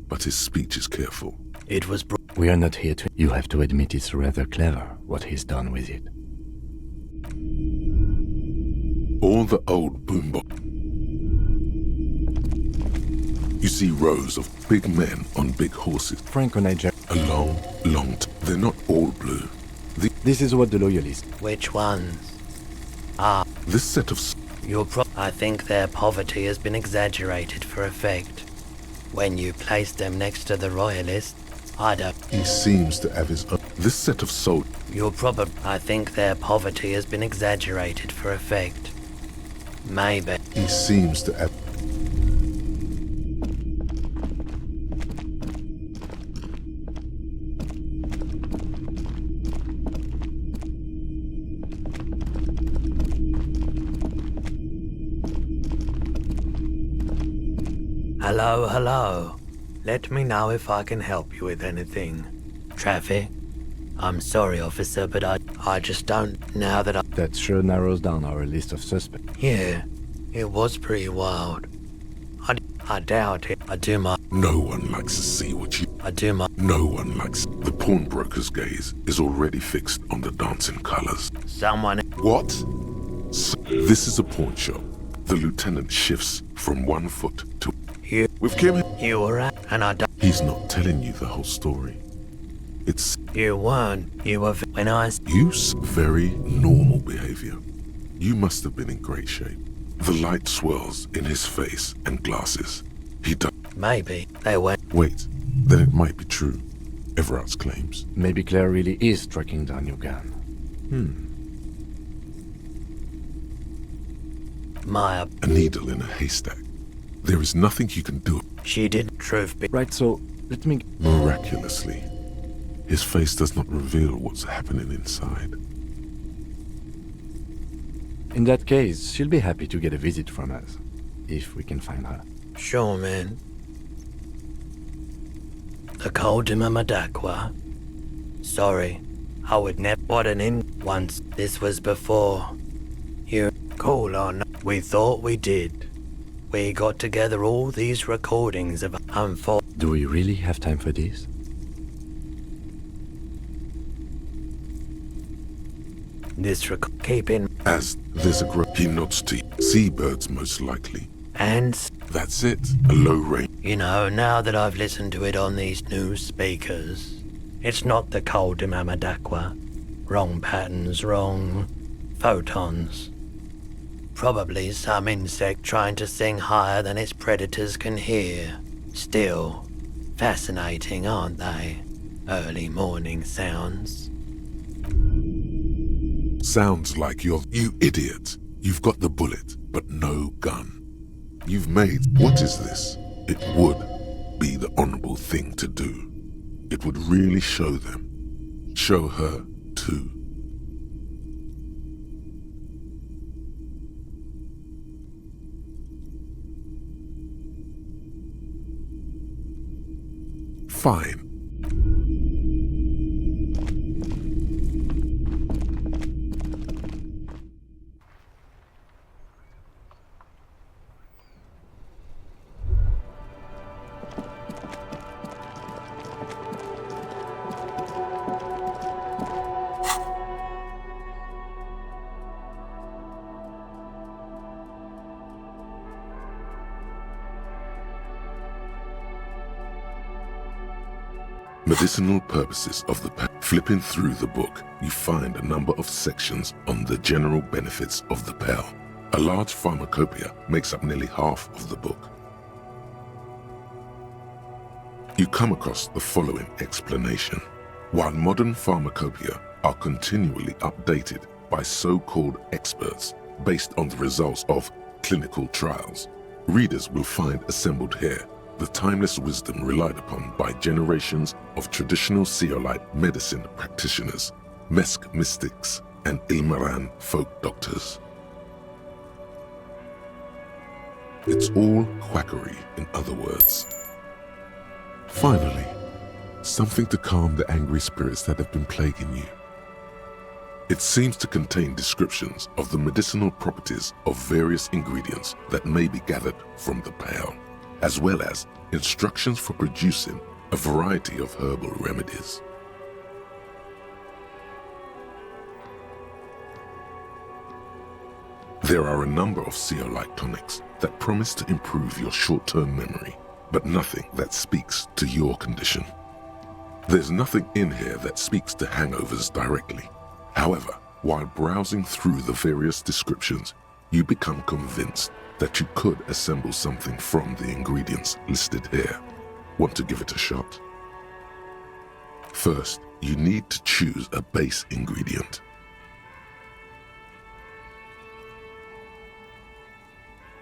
but his speech is careful. It was. We are not here to. You have to admit it's rather clever what he's done with it. All the old boombox. You see rows of big men on big horses. Franco Niger. A long, They're not all blue. This is what the loyalists. Which ones? This set of. I think their poverty has been exaggerated for effect. When you place them next to the royalists, I don't. He seems to have his own. This set of soul. I think their poverty has been exaggerated for effect. Maybe. He seems to have. Hello. Let me know if I can help you with anything. Traffic? I'm sorry, officer, but I just don't, now that I... That sure narrows down our list of suspects. Yeah, it was pretty wild. I doubt it. I do my... No one likes to see what you... I do my... No one likes... The pawnbroker's gaze is already fixed on the dancing colors. Someone... What? This is a pawn shop. The lieutenant shifts from 1 foot to... With Kim... You were at... And I don't... He's not telling you the whole story. It's... You weren't. You were... When I... Use very normal behavior. You must have been in great shape. The light swirls in his face and glasses. He does... Maybe. They went... Wait. Then it might be true. Everard's claims. Maybe Claire really is tracking down your gun. Maya... A needle in a haystack. There is nothing you can do. She did, truth be... Right, so let me... Miraculously, his face does not reveal what's happening inside. In that case, she'll be happy to get a visit from us, if we can find her. Sure, man. The cold in Mamadakwa. Sorry, I would never... What an in... Once. This was before. You... Cool on. We thought we did. We got together all these recordings of Do we really have time for this? Keep in... As there's a he nods to you. Seabirds most likely. And... That's it. A low rate. You know, now that I've listened to it on these new speakers, It's not the cold Dimamadakwa. Wrong patterns, wrong photons. Probably some insect trying to sing higher than its predators can hear. Still, fascinating, aren't they? Early morning sounds. Sounds like you idiot. You've got the bullet, but no gun. You've made... What is this? It would be the honorable thing to do. It would really show them. Show her, too. Fine. Medicinal purposes of the pill. Flipping through the book, you find a number of sections on the general benefits of the pill. A large pharmacopoeia makes up nearly half of the book. You come across the following explanation. While modern pharmacopoeia are continually updated by so-called experts based on the results of clinical trials, readers will find assembled here the timeless wisdom relied upon by generations of traditional Seolite medicine practitioners, Mesk mystics, and Ilmaran folk doctors. It's all quackery, in other words. Finally, something to calm the angry spirits that have been plaguing you. It seems to contain descriptions of the medicinal properties of various ingredients that may be gathered from the pale, as well as instructions for producing a variety of herbal remedies. There are a number of Seolite tonics that promise to improve your short-term memory, but nothing that speaks to your condition. There's nothing in here that speaks to hangovers directly. However, while browsing through the various descriptions, you become convinced that you could assemble something from the ingredients listed here. Want to give it a shot? First, you need to choose a base ingredient.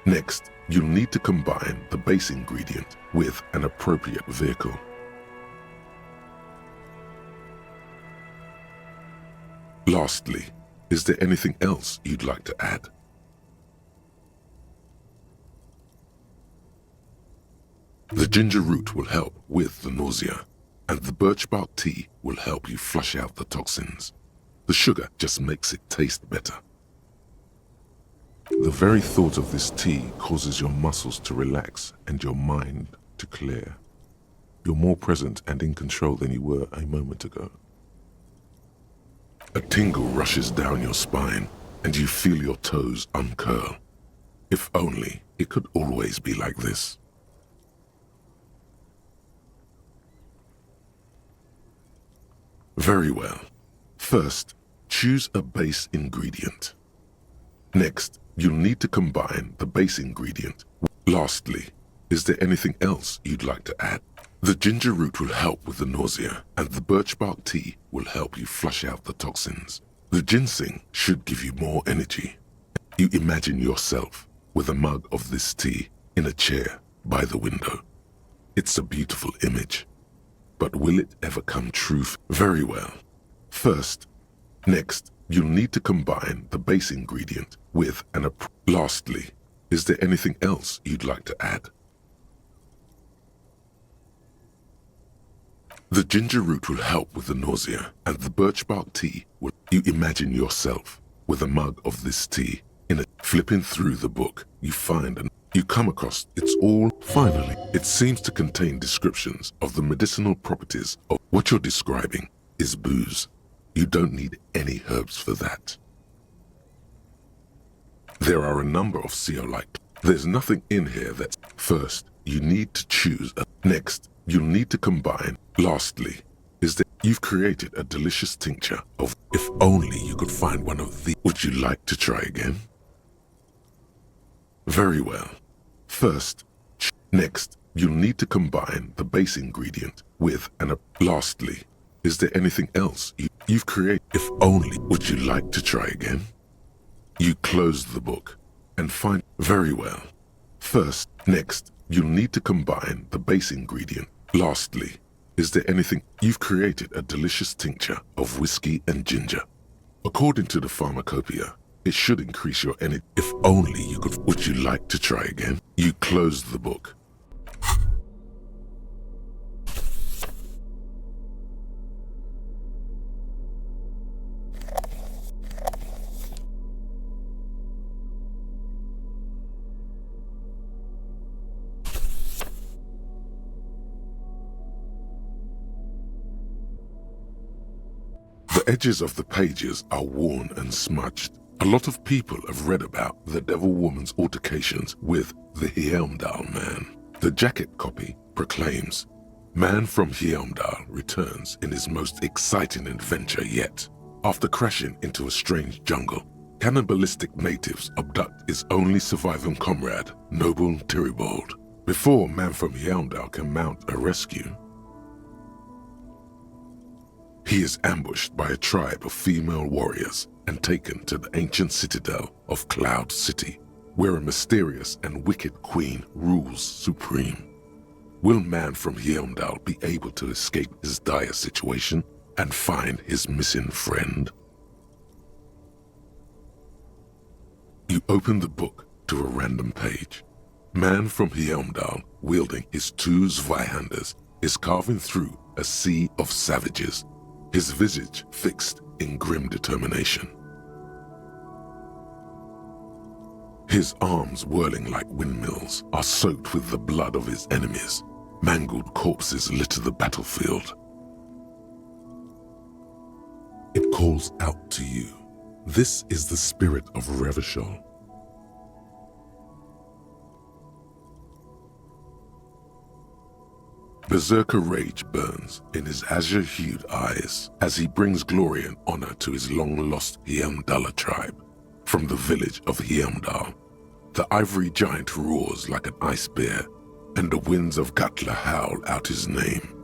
Next, you'll need to combine the base ingredient with an appropriate vehicle. Lastly, is there anything else you'd like to add? The ginger root will help with the nausea, and the birch bark tea will help you flush out the toxins. The sugar just makes it taste better. The very thought of this tea causes your muscles to relax and your mind to clear. You're more present and in control than you were a moment ago. A tingle rushes down your spine and you feel your toes uncurl. If only it could always be like this. Very well. First, choose a base ingredient. Next, you'll need to combine the base ingredient. Lastly, is there anything else you'd like to add? The ginger root will help with the nausea, and the birch bark tea will help you flush out the toxins. The ginseng should give you more energy. You imagine yourself with a mug of this tea in a chair by the window. It's a beautiful image. But will it ever come true? Very well. Next, you'll need to combine the base ingredient with an Lastly, is there anything else you'd like to add? The ginger root will help with the nausea, and the birch bark tea will... You imagine yourself with a mug of this tea in a... Flipping through the book, you find an... You come across it's all... Finally, it seems to contain descriptions of the medicinal properties of... What you're describing is booze. You don't need any herbs for that. There are a number of Seolite. There's nothing in here that's... First, you need to choose a... Next, you'll need to combine... Lastly, is there... You've created a delicious tincture of if only you could find one of these. Would you like to try again? Very well. First, next, you'll need to combine the base ingredient with lastly, is there anything else you've created? If only, would you like to try again? You close the book and find very well. First, next, you'll need to combine the base ingredient. Lastly, is there anything? You've created a delicious tincture of whiskey and ginger. According to the pharmacopoeia, it should increase your energy. If only you could. Would you like to try again? You close the book. The edges of the pages are worn and smudged. A lot of people have read about the Devil Woman's altercations with the Heimdall man. The jacket copy proclaims, "Man from Heimdall returns in his most exciting adventure yet. After crashing into a strange jungle, cannibalistic natives abduct his only surviving comrade, Noble Tyribald. Before Man from Heimdall can mount a rescue, he is ambushed by a tribe of female warriors and taken to the ancient citadel of Cloud City, where a mysterious and wicked queen rules supreme. Will Man from Heimdall be able to escape his dire situation and find his missing friend?" You open the book to a random page. Man from Heimdall, wielding his two Zweihanders, is carving through a sea of savages, his visage fixed in grim determination. His arms, whirling like windmills, are soaked with the blood of his enemies. Mangled corpses litter the battlefield. It calls out to you. This is the spirit of Revachol. Berserker rage burns in his azure-hued eyes as he brings glory and honor to his long-lost Heimdalla tribe. From the village of Heimdall, the ivory giant roars like an ice bear, and the winds of Gatla howl out his name.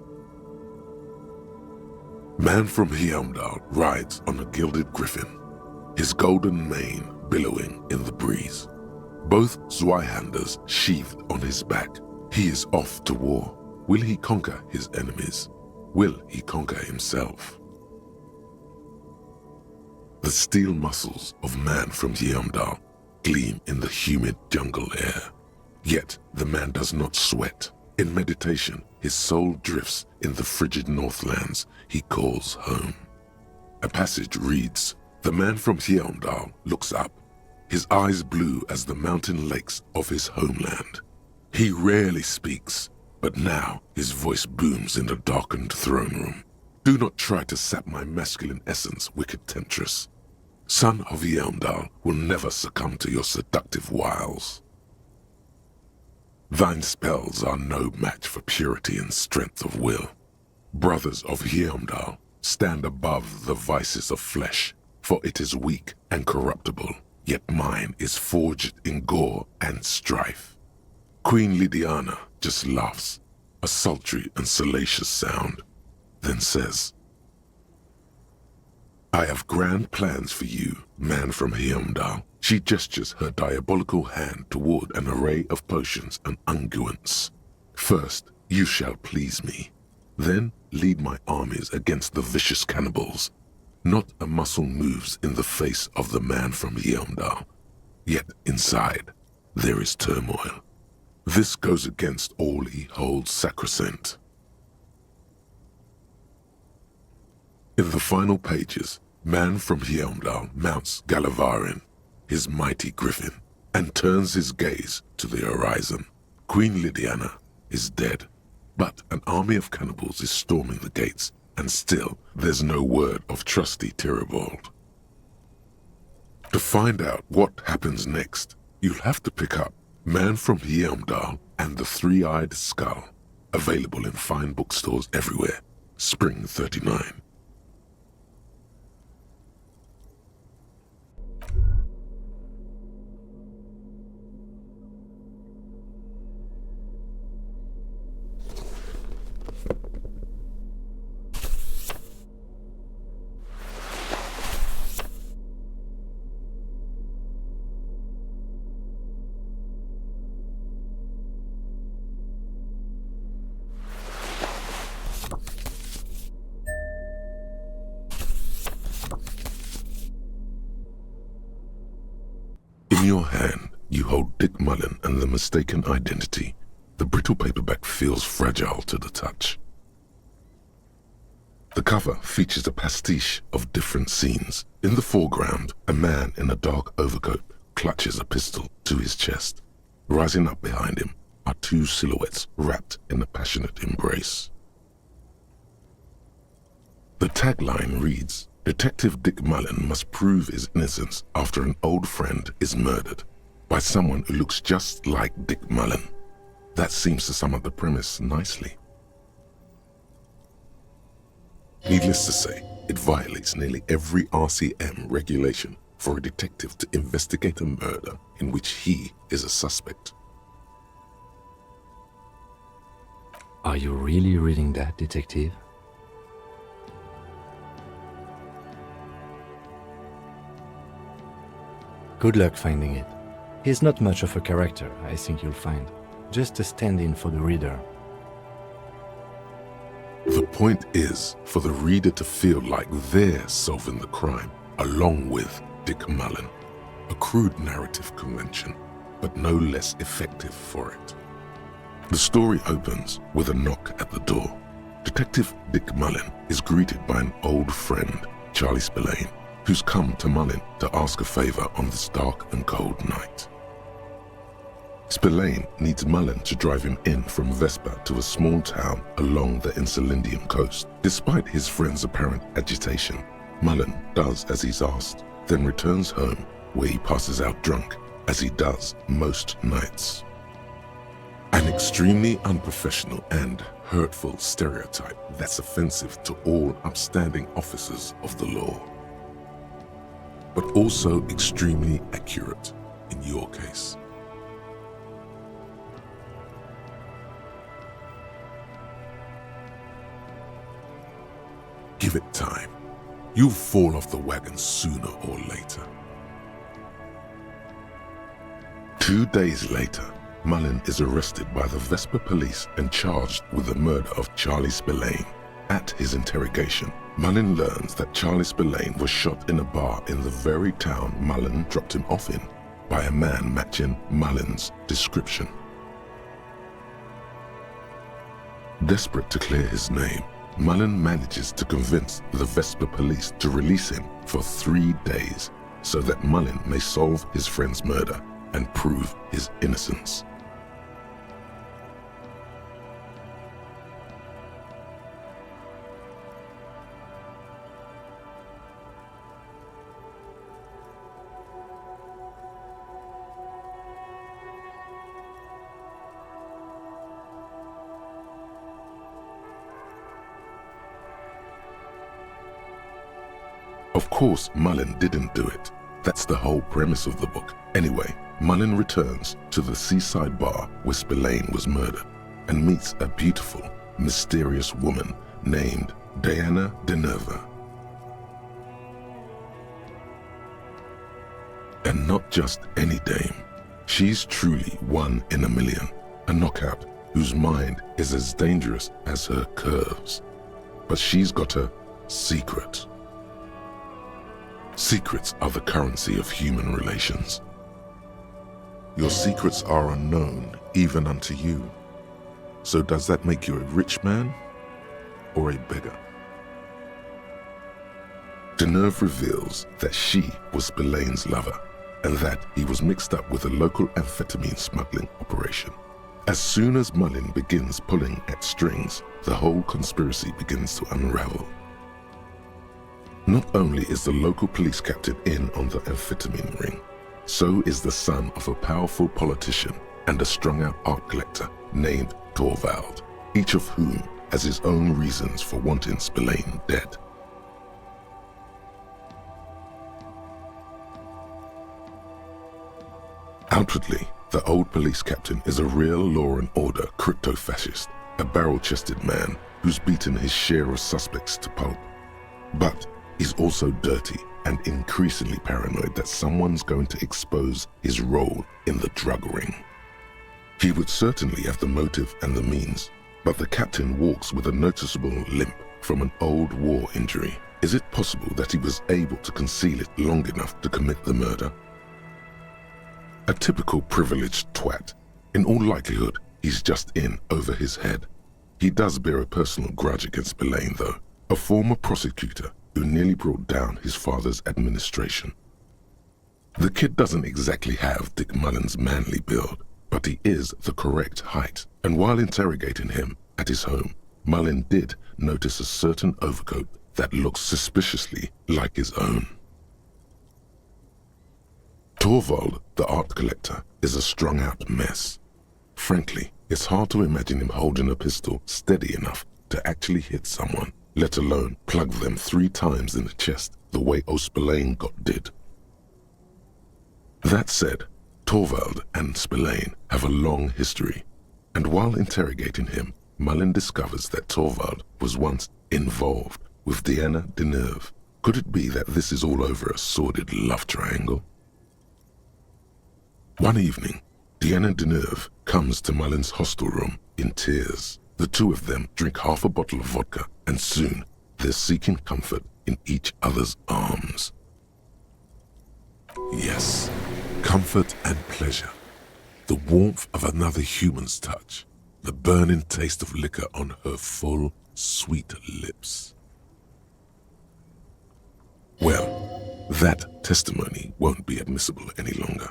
Man from Heimdall rides on a gilded griffin, his golden mane billowing in the breeze. Both Zweihanders sheathed on his back. He is off to war. Will he conquer his enemies? Will he conquer himself? The steel muscles of Man from Heimdall gleam in the humid jungle air. Yet the man does not sweat. In meditation, his soul drifts in the frigid northlands he calls home. A passage reads, "The man from Heimdall looks up, his eyes blue as the mountain lakes of his homeland. He rarely speaks, but now his voice booms in the darkened throne room. Do not try to sap my masculine essence, wicked temptress. Son of Heimdall will never succumb to your seductive wiles. Thine spells are no match for purity and strength of will. Brothers of Heimdall, stand above the vices of flesh, for it is weak and corruptible, yet mine is forged in gore and strife." Queen Lydiana just laughs, a sultry and salacious sound, then says, "I have grand plans for you, Man from Heimdall." She gestures her diabolical hand toward an array of potions and unguents. "First, you shall please me. Then lead my armies against the vicious cannibals. Not a muscle moves in the face of the Man from Heimdall. Yet inside, there is turmoil. This goes against all he holds sacrosanct." In the final pages, Man from Heimdall mounts Galavarin, his mighty griffin, and turns his gaze to the horizon. Queen Lydiana is dead, but an army of cannibals is storming the gates, and still there's no word of trusty Tyribald. To find out what happens next, you'll have to pick up Man from Heimdall and the Three-Eyed Skull, available in fine bookstores everywhere. Spring 39. In your hand, you hold Dik Mallen and the Mistaken Identity. The brittle paperback feels fragile to the touch. The cover features a pastiche of different scenes. In the foreground, a man in a dark overcoat clutches a pistol to his chest. Rising up behind him are two silhouettes wrapped in a passionate embrace. The tagline reads, Detective Dik Mallen must prove his innocence after an old friend is murdered by someone who looks just like Dik Mallen. That seems to sum up the premise nicely. Needless to say, it violates nearly every RCM regulation for a detective to investigate a murder in which he is a suspect. Are you really reading that, detective? Good luck finding it. He's not much of a character, I think you'll find. Just a stand-in for the reader. The point is for the reader to feel like they're solving the crime along with Dik Mallen. A crude narrative convention, but no less effective for it. The story opens with a knock at the door. Detective Dik Mallen is greeted by an old friend, Charlie Spillane, who's come to Mallen to ask a favor on this dark and cold night. Spillane needs Mallen to drive him in from Vespa to a small town along the Elysium coast. Despite his friend's apparent agitation, Mallen does as he's asked, then returns home where he passes out drunk, as he does most nights. An extremely unprofessional and hurtful stereotype that's offensive to all upstanding officers of the law, but also extremely accurate in your case. Give it time. You'll fall off the wagon sooner or later. 2 days later, Mallen is arrested by the Vespa police and charged with the murder of Charlie Spillane. At his interrogation, Mallen learns that Charlie Spillane was shot in a bar in the very town Mallen dropped him off in by a man matching Mallen's description. Desperate to clear his name, Mallen manages to convince the Vespa police to release him for 3 days so that Mallen may solve his friend's murder and prove his innocence. Of course, Mallen didn't do it. That's the whole premise of the book. Anyway, Mallen returns to the seaside bar where Spillane was murdered and meets a beautiful, mysterious woman named Diana Deneva. And not just any dame. She's truly one in a million, a knockout whose mind is as dangerous as her curves. But she's got a secret. Secrets are the currency of human relations. Your secrets are unknown even unto you. So does that make you a rich man or a beggar? Deneuve reveals that she was Spillane's lover and that he was mixed up with a local amphetamine smuggling operation. As soon as Mallen begins pulling at strings, the whole conspiracy begins to unravel. Not only is the local police captain in on the amphetamine ring, so is the son of a powerful politician and a strung-out art collector named Torvald, each of whom as his own reasons for wanting Spillane dead. Outwardly, the old police captain is a real law and order crypto-fascist, a barrel-chested man who's beaten his share of suspects to pulp. But he's also dirty and increasingly paranoid that someone's going to expose his role in the drug ring. He would certainly have the motive and the means, but the captain walks with a noticeable limp from an old war injury. Is it possible that he was able to conceal it long enough to commit the murder? A typical privileged twat. In all likelihood, he's just in over his head. He does bear a personal grudge against Spillane, though, a former prosecutor who nearly brought down his father's administration. The kid doesn't exactly have Dik Mallen's manly build, but he is the correct height, and while interrogating him at his home, Mallen did notice a certain overcoat that looks suspiciously like his own. Torvald, the art collector, is a strung-out mess. Frankly, it's hard to imagine him holding a pistol steady enough to actually hit someone, let alone plug them 3 times in the chest the way Spillane got did. That said, Torvald and Spillane have a long history, and while interrogating him, Mallen discovers that Torvald was once involved with Diana Deneuve. Could it be that this is all over a sordid love triangle? One evening, Diana Deneuve comes to Mallen's hostel room in tears. The two of them drink half a bottle of vodka, and soon they're seeking comfort in each other's arms. Yes, comfort and pleasure. The warmth of another human's touch. The burning taste of liquor on her full, sweet lips. Well, that testimony won't be admissible any longer.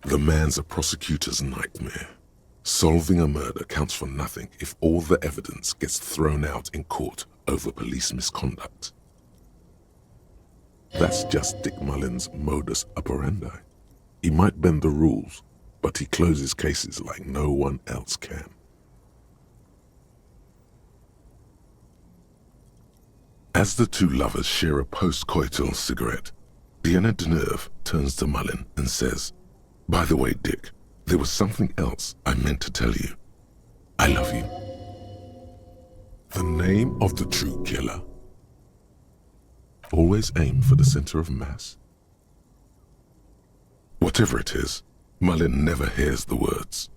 The man's a prosecutor's nightmare. Solving a murder counts for nothing if all the evidence gets thrown out in court over police misconduct. That's just Dik Mallen's modus operandi. He might bend the rules, but he closes cases like no one else can. As the two lovers share a post-coital cigarette, Diana Deneuve turns to Mallen and says, "By the way, Dick, there was something else I meant to tell you. I love you." The name of the true killer. Always aim for the center of mass. Whatever it is, Mallen never hears the words.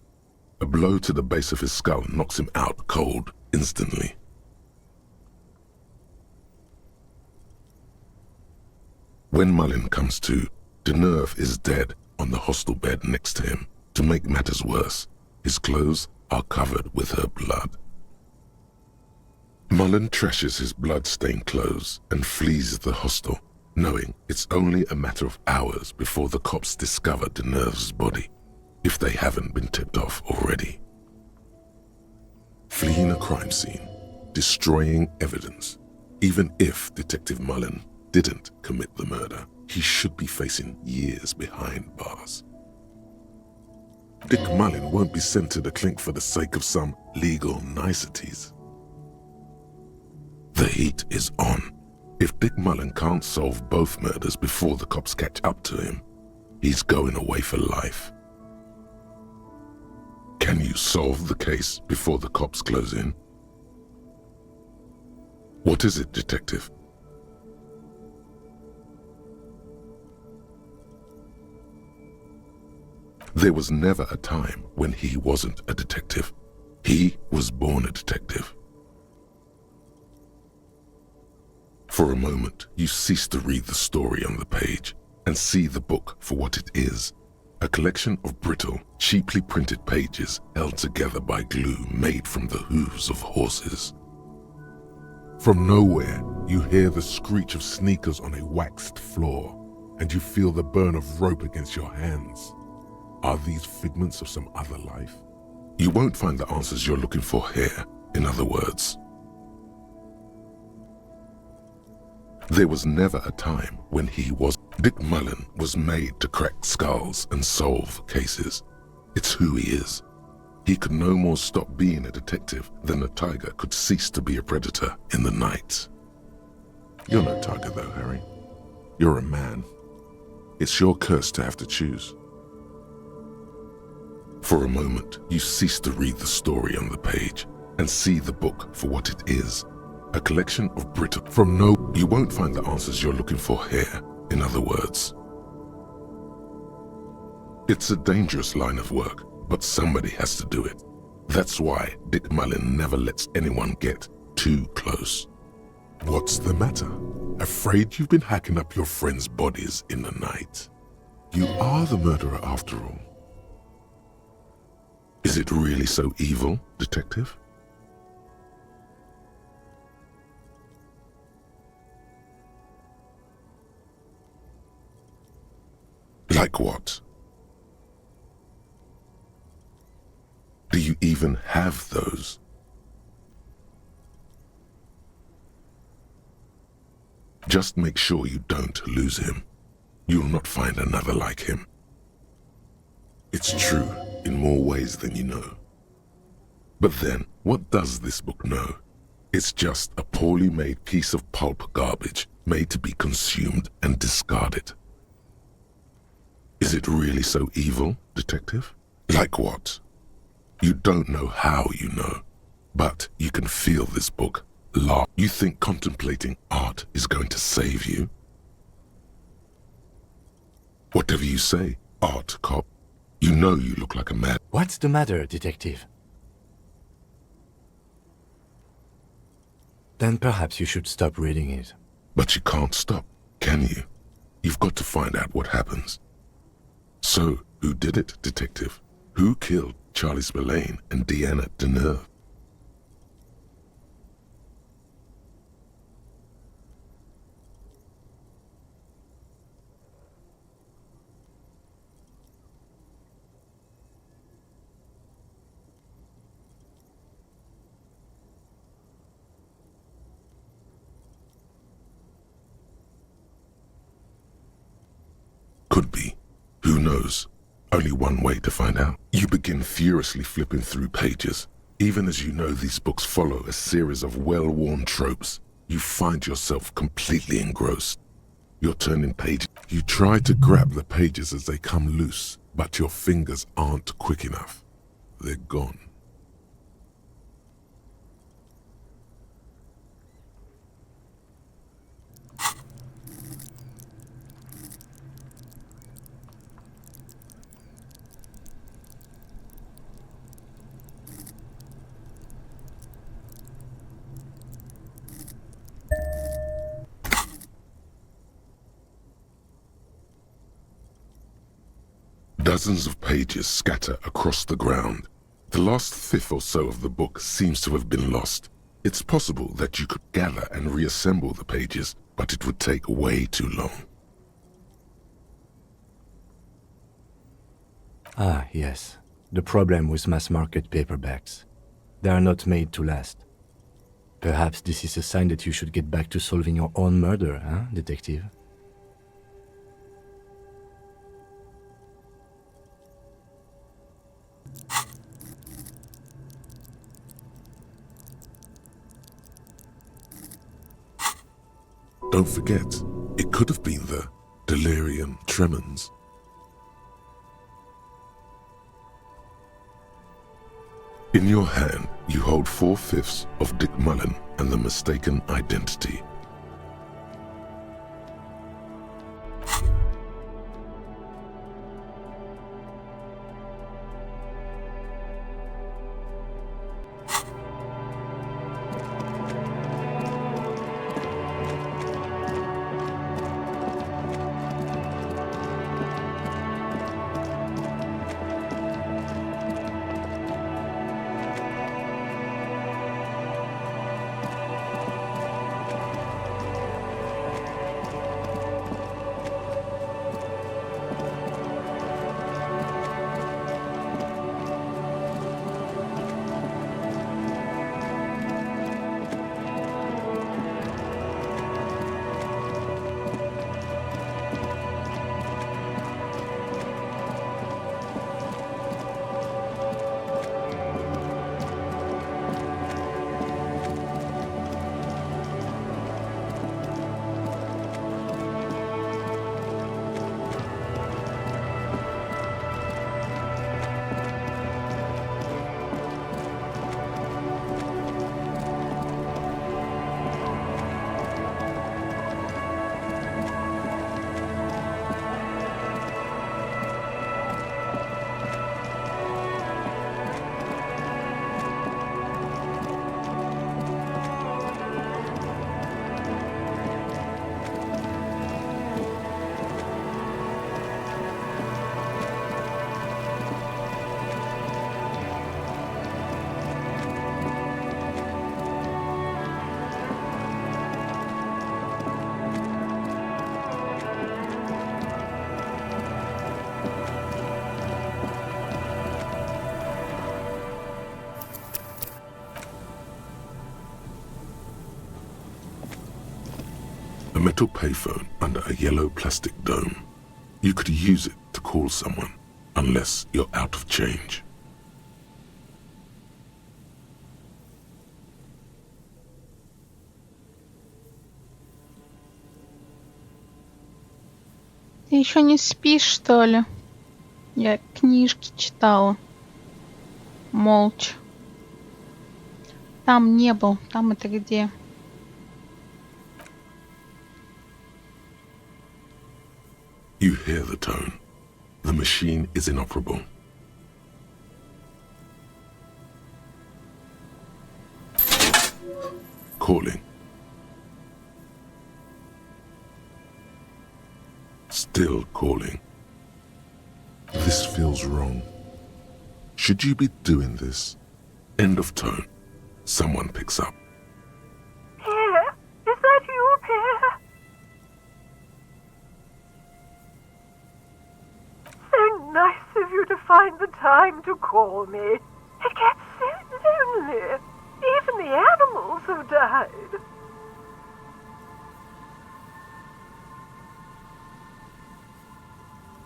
A blow to the base of his skull knocks him out cold instantly. When Mallen comes to, Deneuve is dead on the hostel bed next to him. To make matters worse, his clothes are covered with her blood. Mallen trashes his blood-stained clothes and flees the hostel, knowing it's only a matter of hours before the cops discover Deneuve's body, if they haven't been tipped off already. Fleeing a crime scene, destroying evidence. Even if Detective Mallen didn't commit the murder, he should be facing years behind bars. Dik Mallen won't be sent to the clink for the sake of some legal niceties. The heat is on. If Dik Mallen can't solve both murders before the cops catch up to him, he's going away for life. Can you solve the case before the cops close in? What is it, Detective? There was never a time when he wasn't a detective. He was born a detective. For a moment, you cease to read the story on the page and see the book for what it is, a collection of brittle, cheaply printed pages held together by glue made from the hooves of horses. From nowhere, you hear the screech of sneakers on a waxed floor, and you feel the burn of rope against your hands. Are these figments of some other life? You won't find the answers you're looking for here, in other words. There was never a time when he was. Dick Mallen was made to crack skulls and solve cases. It's who he is. He could no more stop being a detective than a tiger could cease to be a predator in the night. You're no tiger though, Harry. You're a man. It's your curse to have to choose. For a moment, you cease to read the story on the page and see the book for what it is. A collection of Britain from no... You won't find the answers you're looking for here, in other words. It's a dangerous line of work, but somebody has to do it. That's why Dick Mallen never lets anyone get too close. What's the matter? Afraid you've been hacking up your friends' bodies in the night? You are the murderer after all. Is it really so evil, detective? Like what? Do you even have those? Just make sure you don't lose him. You'll not find another like him. It's true in more ways than you know. But then, what does this book know? It's just a poorly made piece of pulp garbage made to be consumed and discarded. Is it really so evil, detective? Like what? You don't know how you know, but you can feel this book. You think contemplating art is going to save you? Whatever you say, art cop. You know you look like a man. What's the matter, detective? Then perhaps you should stop reading it. But you can't stop, can you? You've got to find out what happens. So, who did it, detective? Who killed Charlie Spillane and Deanna Deneuve? Could be. Who knows? Only one way to find out. You begin furiously flipping through pages. Even as you know these books follow a series of well-worn tropes, you find yourself completely engrossed. You're turning pages. You try to grab the pages as they come loose, but your fingers aren't quick enough. They're gone. Dozens of pages scatter across the ground. The last fifth or so of the book seems to have been lost. It's possible that you could gather and reassemble the pages, but it would take way too long. Ah, yes. The problem with mass-market paperbacks. They are not made to last. Perhaps this is a sign that you should get back to solving your own murder, huh, detective? Don't forget, it could have been the delirium tremens. In your hand, you hold 4/5 of Dick Mallen and the mistaken identity. metal payphone under a yellow plastic dome. You could use it to call someone, unless you're out of change. Ты еще не спишь, что ли? Я книжки читала. Молча. Там не был. Там это где? You hear the tone. The machine is inoperable. Calling. Still calling. This feels wrong. Should you be doing this? End of tone. Someone picks up. Pierre? Is that you, Pierre? So nice of you to find the time to call me. It gets so lonely. Even the animals have died.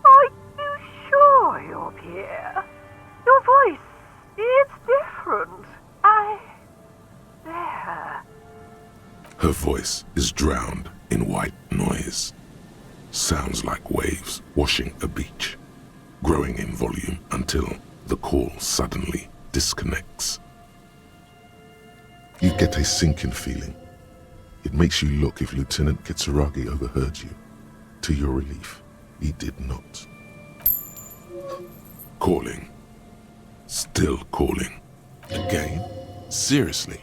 Are you sure you're Pierre? Your voice, it's different. There. Her voice is drowned in white noise. Sounds like waves washing a beach, growing in volume until the call suddenly disconnects. You get a sinking feeling. It makes you look if Lieutenant Kitsuragi overheard you. To your relief, he did not. Calling. Still calling. Again? Seriously?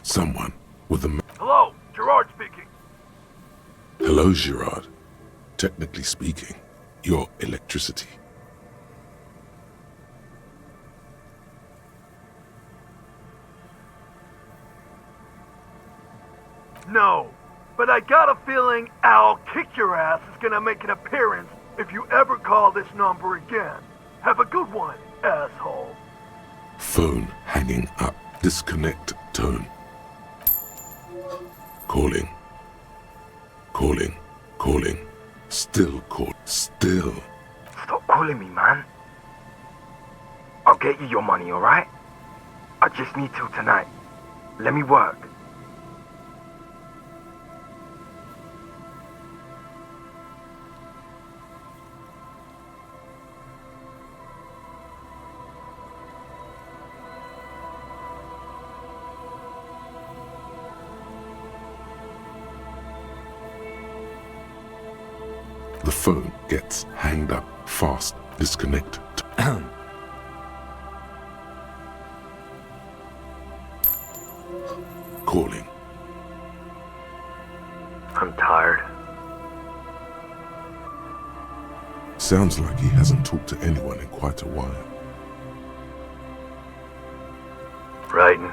Someone with a... Hello, Gerard speaking. Hello, Gerard. Technically speaking, you're electricity. No, but I got a feeling Al Kick Your Ass is gonna make an appearance if you ever call this number again. Have a good one, asshole. Phone hanging up. Disconnect tone. Calling. Calling. Calling. Still call. Still. Stop calling me, man. I'll get you your money, alright? I just need till tonight. Let me work. The phone gets hanged up fast. Disconnect. Calling. I'm tired. Sounds like he hasn't talked to anyone in quite a while. Writing.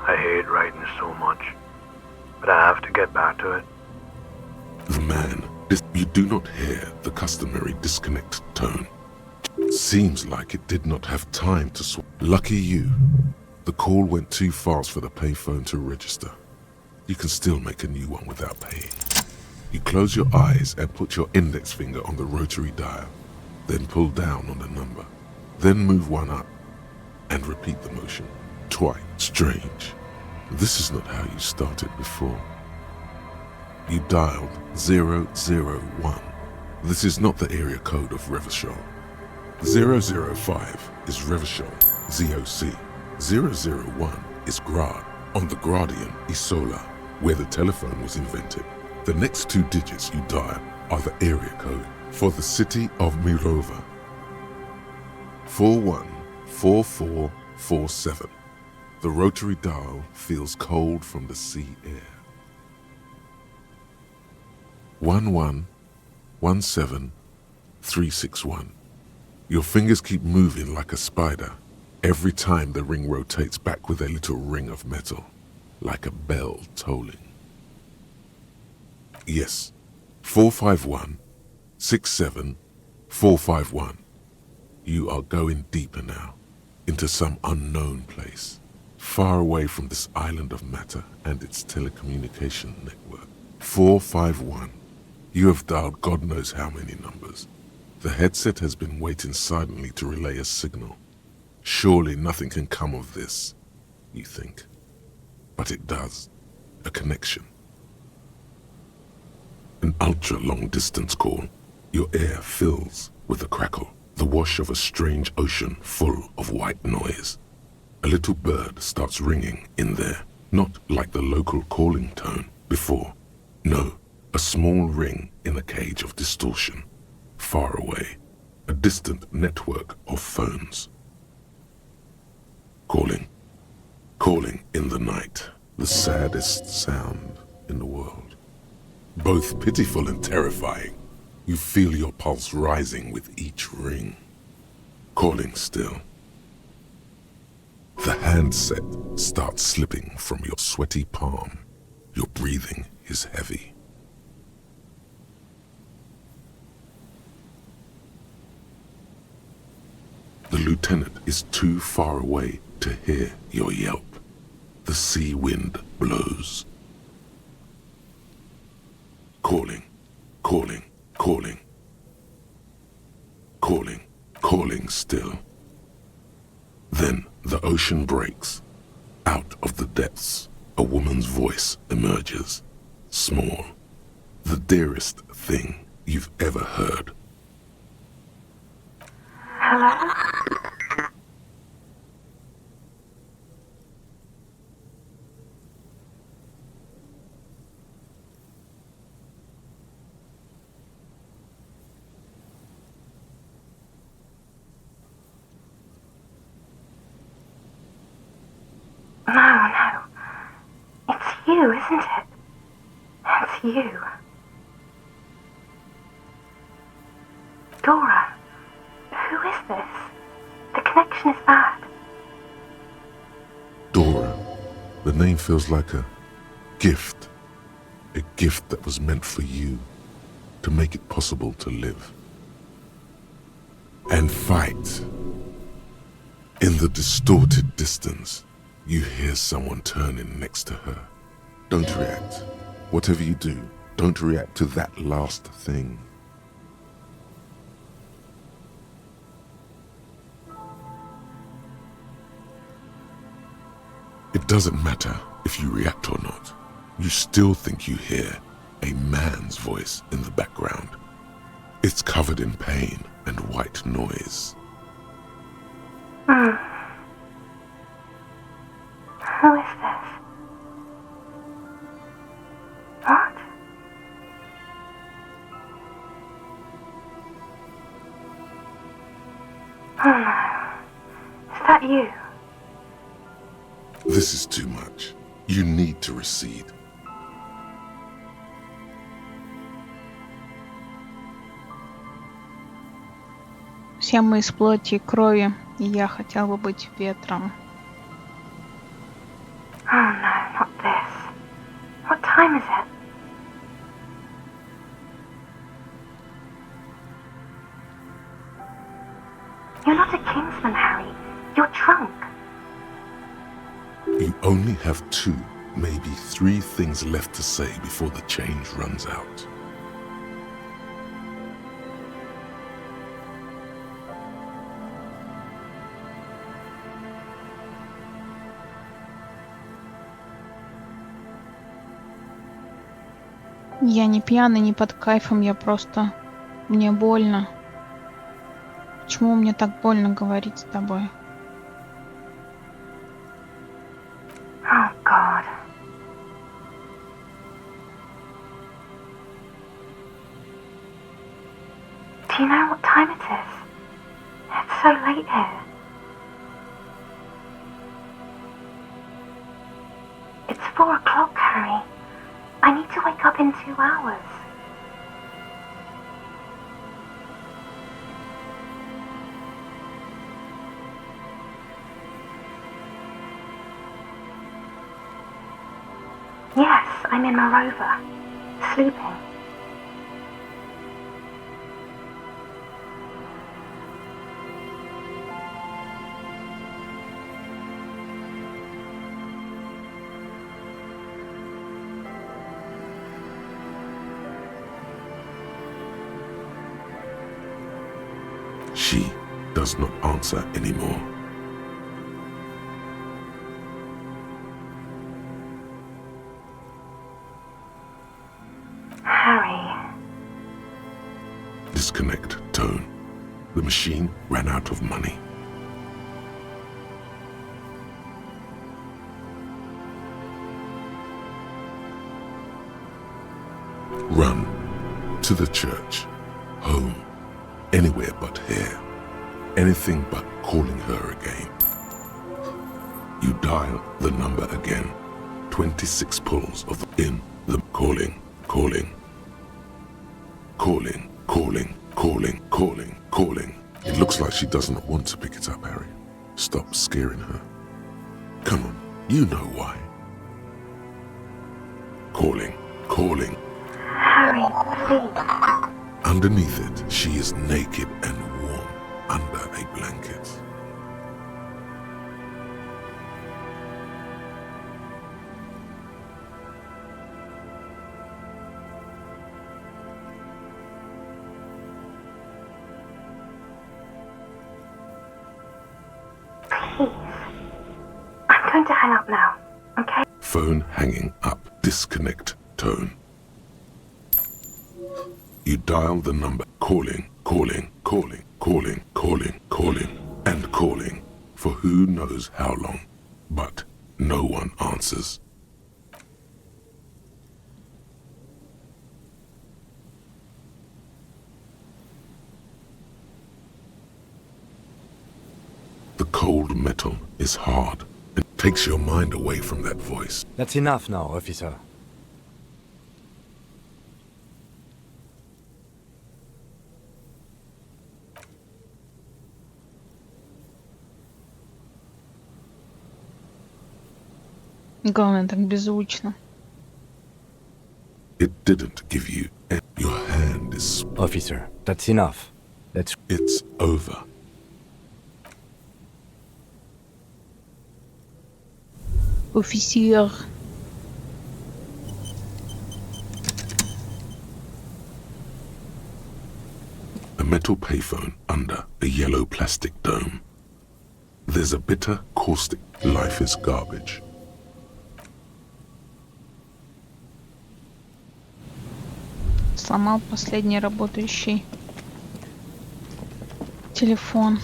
I hate writing so much. But I have to get back to it. The man. You do not hear the customary disconnect tone. Seems like it did not have time to swap. Lucky you. The call went too fast for the payphone to register. You can still make a new one without paying. You close your eyes and put your index finger on the rotary dial. Then pull down on the number. Then move one up. And repeat the motion. Twice. Strange. This is not how you started before. You dialed 001. This is not the area code of Revachol. 005 is Revachol, ZOC. 001 is Grad, on the Gradian Isola, where the telephone was invented. The next two digits you dial are the area code for the city of Mirova. 414447. The rotary dial feels cold from the sea air. 1117361. Your fingers keep moving like a spider every time the ring rotates back with a little ring of metal, like a bell tolling. Yes, 451-67451. You are going deeper now, into some unknown place, far away from this island of matter and its telecommunication network. 451. You have dialed God knows how many numbers. The headset has been waiting silently to relay a signal. Surely nothing can come of this, you think. But it does. A connection. An ultra-long distance call. Your ear fills with a crackle, the wash of a strange ocean full of white noise. A little bird starts ringing in there, not like the local calling tone before. No, a small ring in a cage of distortion, far away, a distant network of phones. Calling, calling in the night, the saddest sound in the world. Both pitiful and terrifying. You feel your pulse rising with each ring. Calling still. The handset starts slipping from your sweaty palm. Your breathing is heavy. The lieutenant is too far away to hear your yelp. The sea wind blows. Calling, calling, calling. Calling, calling still. Then the ocean breaks. Out of the depths, a woman's voice emerges. Small. The dearest thing you've ever heard. Hello? No. It's you, isn't it? It's you. Dora, who is this? The connection is bad. Dora. The name feels like a gift. A gift that was meant for you, to make it possible to live. And fight. In the distorted distance, you hear someone turning next to her. Don't react. Whatever you do, don't react to that last thing. It doesn't matter if you react or not. You still think you hear a man's voice in the background. It's covered in pain and white noise. Who is this? What? Oh no. Is that you? This is too much. You need to recede. Все мы из плоти и крови, и я хотел бы быть ветром. Oh no, not this. What time is it? You're not a Kingsman, Harry. You're drunk. You only have 2, maybe 3 things left to say before the change runs out. Я не пьяный, не под кайфом, я просто... Мне больно. Почему мне так больно говорить с тобой? Oh God. Do you know what time it is? It's so late here. It's 4 o'clock, Harry. I need to wake up in 2 hours. Yes, I'm in my rover, sleeping. She does not answer anymore. Harry. Disconnect tone. The machine ran out of money. Run to the church, home, anywhere but here. Anything but calling her again. You dial the number again. 26 pulls of in the calling. It looks like she does not want to pick it up, Harry. Stop scaring her. Come on, you know why. Calling. Harry, please. Underneath it, she is naked and warm under a blanket. Please. I'm going to hang up now, okay? Phone hanging up. Disconnect tone. You dial the number. Calling. And calling for who knows how long. But no one answers. The cold metal is hard. It takes your mind away from that voice. That's enough now, officer. Главное, так беззвучно. It didn't give you. Your hand is... Officer, that's enough. It's over. Офицер. A metal payphone under a yellow plastic dome. There's a bitter, caustic, life is garbage. Сломал последний работающий телефон.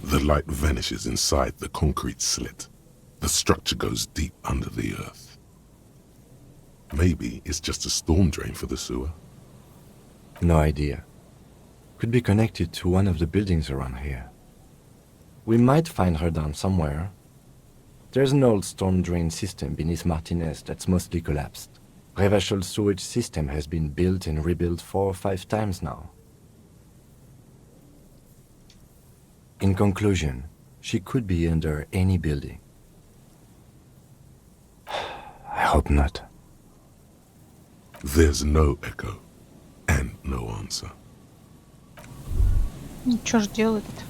The light vanishes inside the concrete slit. The structure goes deep under the earth. Maybe it's just a storm drain for the sewer. No idea. Could be connected to one of the buildings around here. We might find her down somewhere. There's an old storm drain system beneath Martinez that's mostly collapsed. Revachel's sewage system has been built and rebuilt 4 or 5 times now. In conclusion, she could be under any building. I hope not. There's no echo and no answer. Ну, что ж делать-то?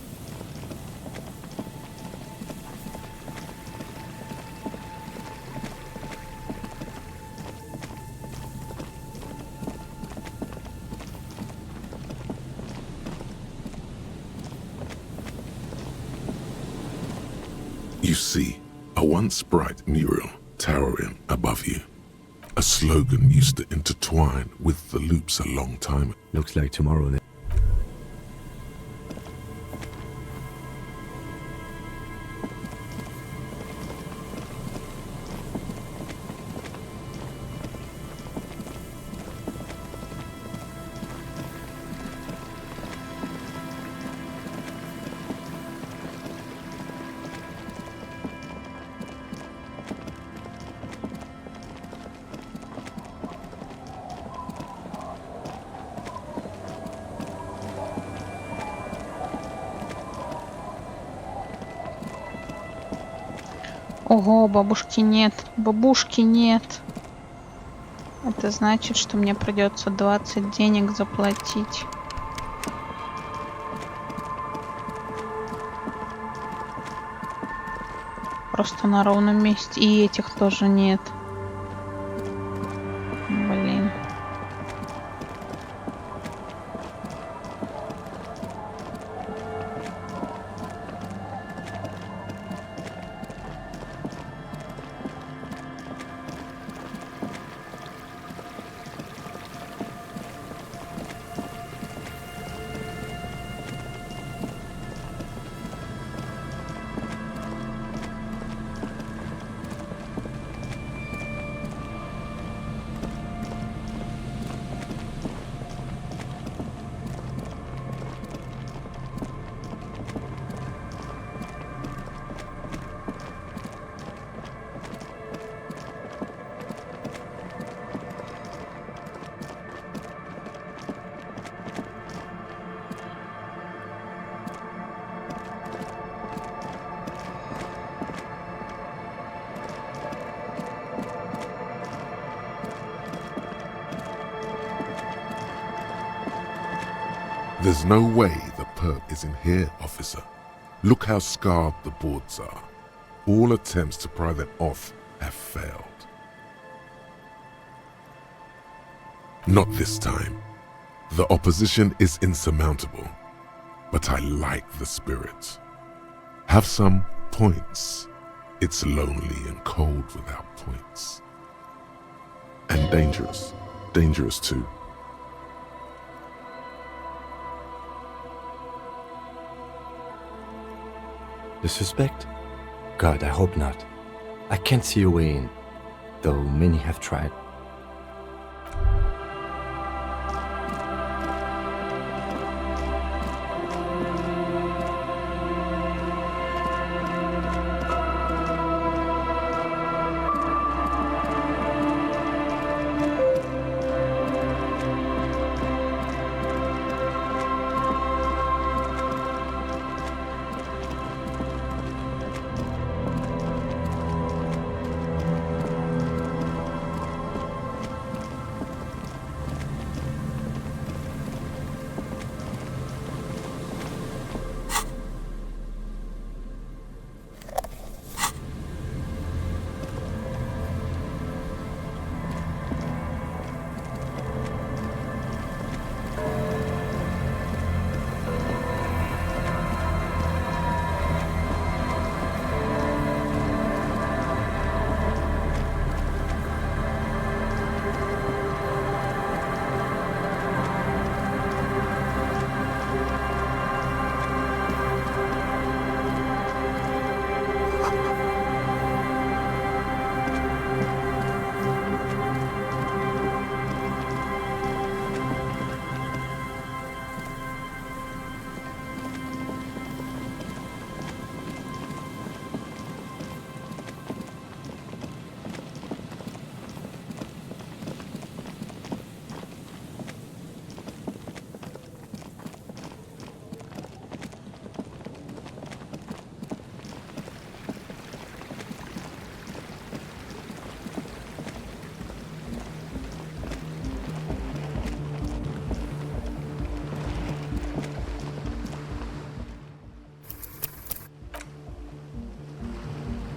You see a once bright mural towering above you. A slogan used to intertwine with the loops a long time ago. Looks like tomorrow then. Ого, бабушки нет. Бабушки нет. Это значит, что мне придется 20 денег заплатить. Просто на ровном месте. И этих тоже нет. Блин. There's no way the perp is in here, officer. Look how scarred the boards are. All attempts to pry them off have failed. Not this time. The opposition is insurmountable, but I like the spirit. Have some points. It's lonely and cold without points. And dangerous. Dangerous too. The suspect? God, I hope not. I can't see a way in, though many have tried.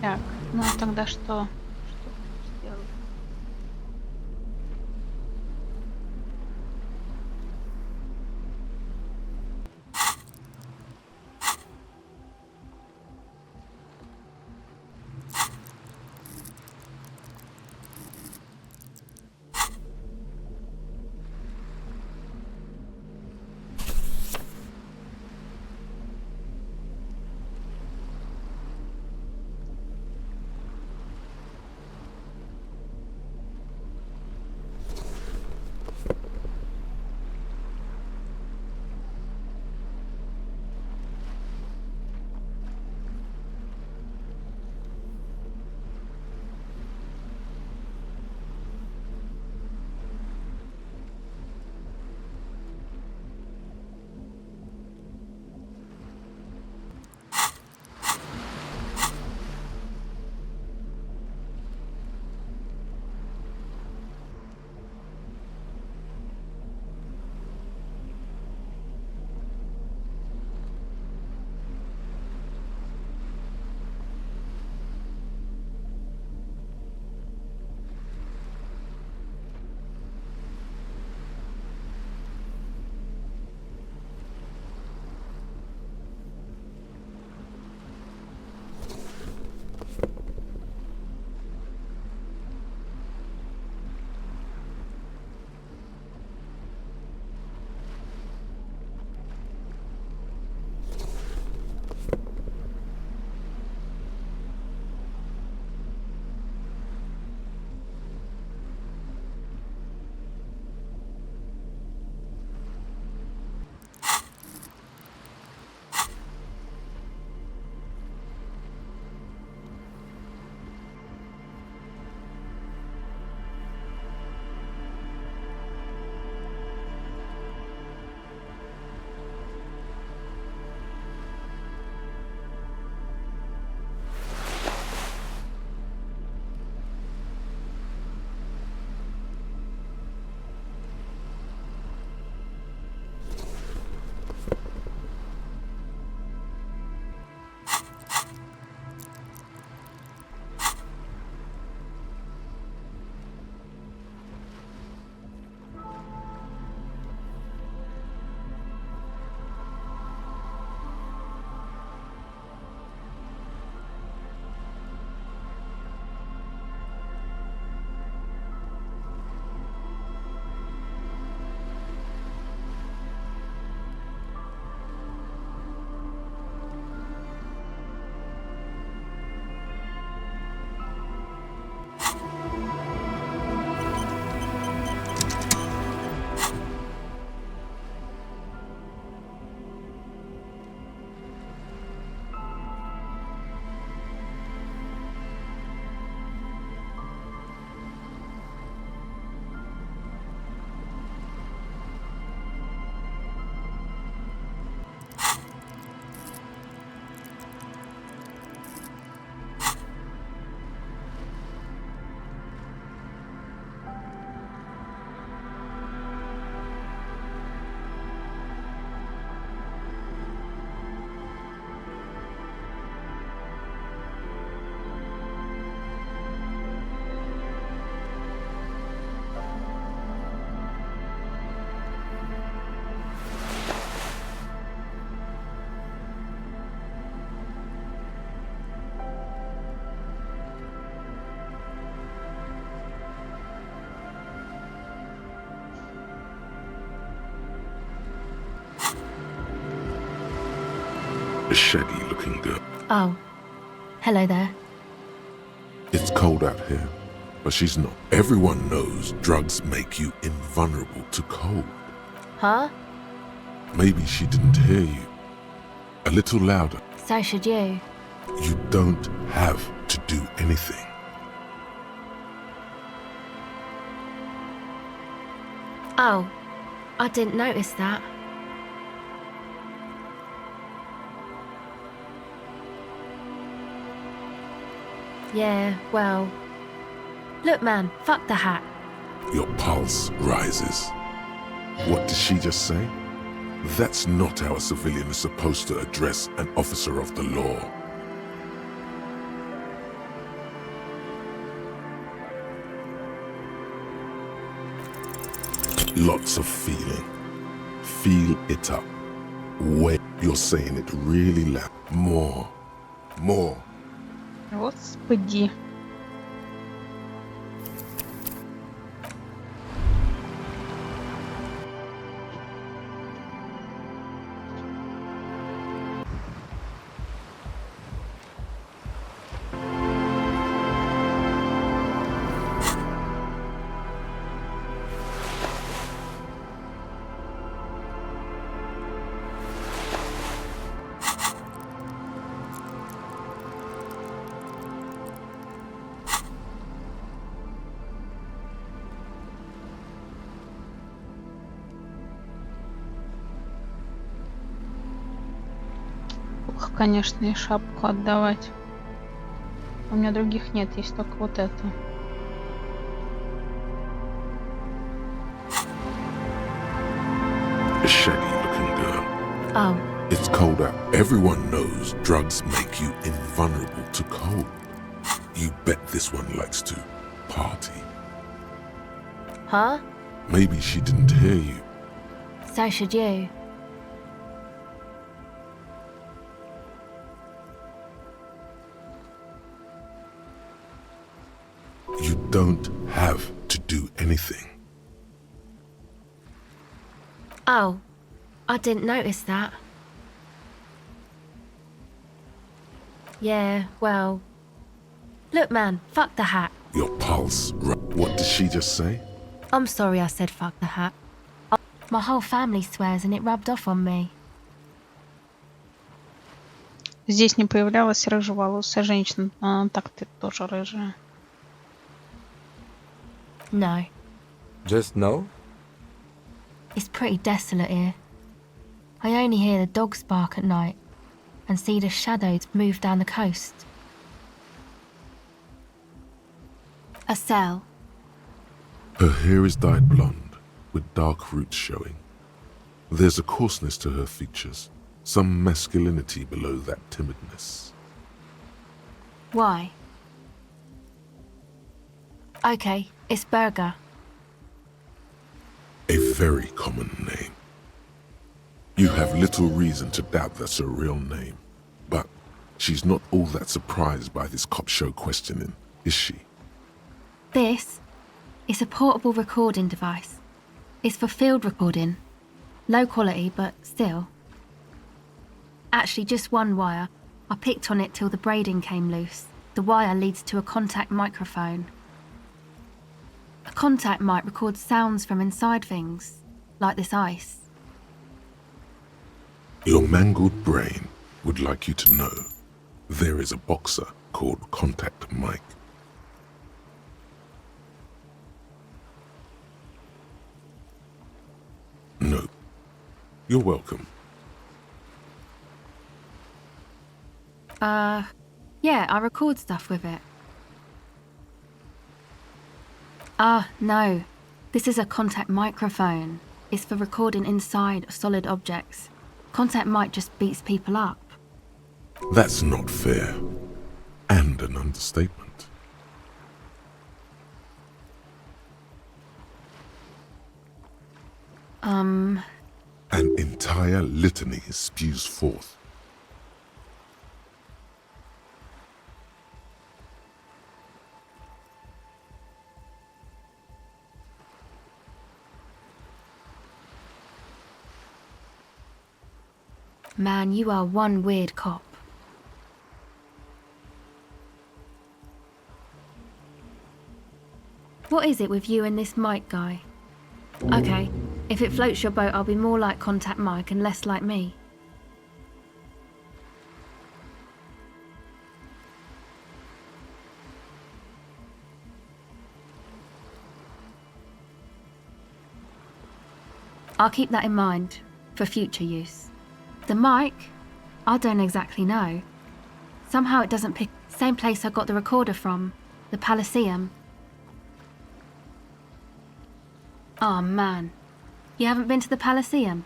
Так, ну а тогда что? A shaggy-looking girl. Oh. Hello there. It's cold out here, but she's not. Everyone knows drugs make you invulnerable to cold. Huh? Maybe she didn't hear you. A little louder. So should you. You don't have to do anything. Oh. I didn't notice that. Yeah, well... Look, man, fuck the hat. Your pulse rises. What did she just say? That's not how a civilian is supposed to address an officer of the law. Lots of feeling. Feel it up. Wait, you're saying it really loud. More. More. Господи. Плохо, конечно, и шапку отдавать. У меня других нет, есть только вот это. A shaggy-looking girl. Oh. It's cold out. Everyone knows drugs make you invulnerable to cold. You bet this one likes to party. Huh? Maybe she didn't hear you. So should you. You don't have to do anything. Oh. I didn't notice that. Yeah, well... Look, man, fuck the hat. Your pulse. What did she just say? I'm sorry I said fuck the hat. My whole family swears and it rubbed off on me. Здесь не появлялась рыжеволосая женщина. А, так ты тоже рыжая. No. Just no? It's pretty desolate here. I only hear the dogs bark at night and see the shadows move down the coast. A cell. Her hair is dyed blonde, with dark roots showing. There's a coarseness to her features, some masculinity below that timidness. Why? Okay, it's Burger. A very common name. You have little reason to doubt that's her real name. But she's not all that surprised by this cop show questioning, is she? This is a portable recording device. It's for field recording. Low quality, but still. Actually, just one wire. I picked on it till the braiding came loose. The wire leads to a contact microphone. A contact mic records sounds from inside things, like this ice. Your mangled brain would like you to know there is a boxer called Contact Mike. No. You're welcome. Yeah, I record stuff with it. No. This is a contact microphone. It's for recording inside solid objects. Contact mic just beats people up. That's not fair. And an understatement. An entire litany spews forth. Man, you are one weird cop. What is it with you and this Mike guy? Okay, if it floats your boat, I'll be more like Contact Mike and less like me. I'll keep that in mind for future use. The mic? I don't exactly know. Somehow it doesn't pick. Same place I got the recorder from, the Elysium. Oh man, you haven't been to the Elysium?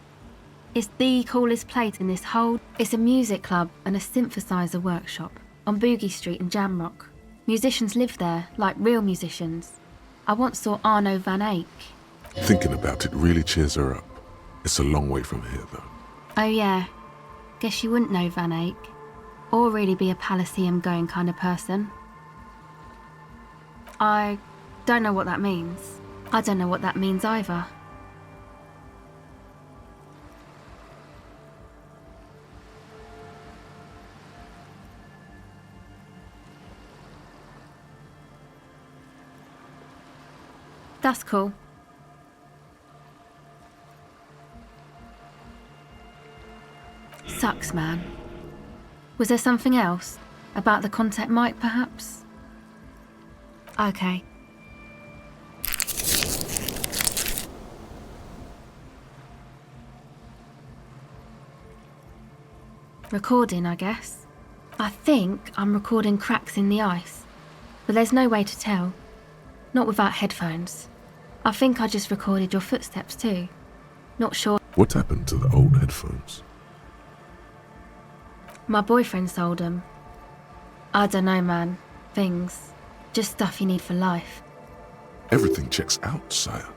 It's the coolest place in this whole... It's a music club and a synthesizer workshop on Boogie Street in Jamrock. Musicians live there, like real musicians. I once saw Arno van Eyck. Thinking about it really cheers her up. It's a long way from here, though. Oh yeah, guess you wouldn't know Van Eyck, or really be a Elysium-going kind of person. I don't know what that means. I don't know what that means either. That's cool. Sucks, man. Was there something else? About the Contact Mike, perhaps? Okay. Recording, I guess. I think I'm recording cracks in the ice, but there's no way to tell. Not without headphones. I think I just recorded your footsteps too. Not sure. What happened to the old headphones? My boyfriend sold them. I don't know, man. Things. Just stuff you need for life. Everything checks out, sire.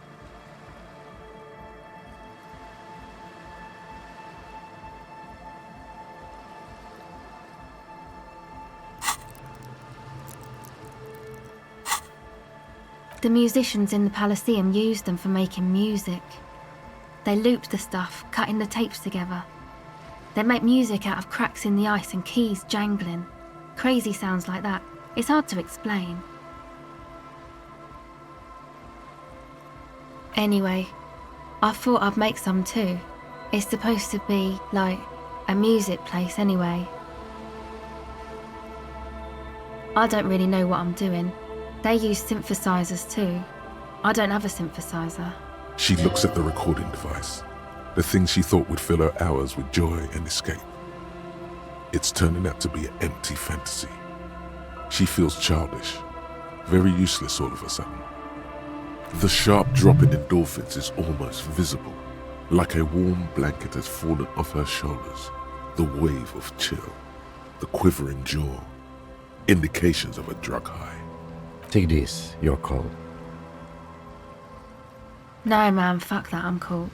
The musicians in the Elysium used them for making music. They looped the stuff, cutting the tapes together. They make music out of cracks in the ice and keys jangling. Crazy sounds like that. It's hard to explain. Anyway, I thought I'd make some too. It's supposed to be, like, a music place anyway. I don't really know what I'm doing. They use synthesizers too. I don't have a synthesizer. She looks at the recording device. The thing she thought would fill her hours with joy and escape. It's turning out to be an empty fantasy. She feels childish, very useless all of a sudden. The sharp drop in endorphins is almost visible, like a warm blanket has fallen off her shoulders. The wave of chill, the quivering jaw, indications of a drug high. Take this, you're cold. No man, fuck that, I'm cool.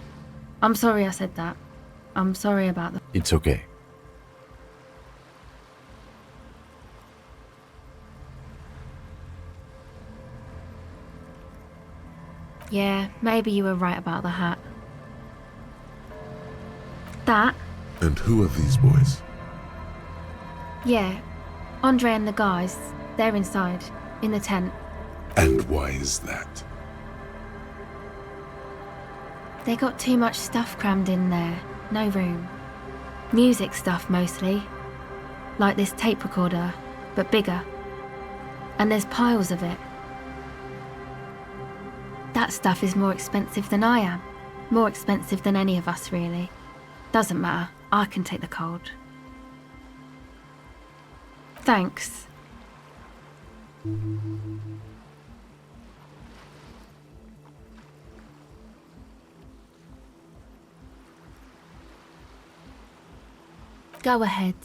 I'm sorry I said that. I'm sorry about that. It's okay. Yeah, maybe you were right about the hat. That? And who are these boys? Yeah, Andre and the guys. They're inside, in the tent. And why is that? They got too much stuff crammed in there. No room. Music stuff mostly. Like this tape recorder, but bigger. And there's piles of it. That stuff is more expensive than I am. More expensive than any of us, really. Doesn't matter. I can take the cold. Thanks. Go ahead.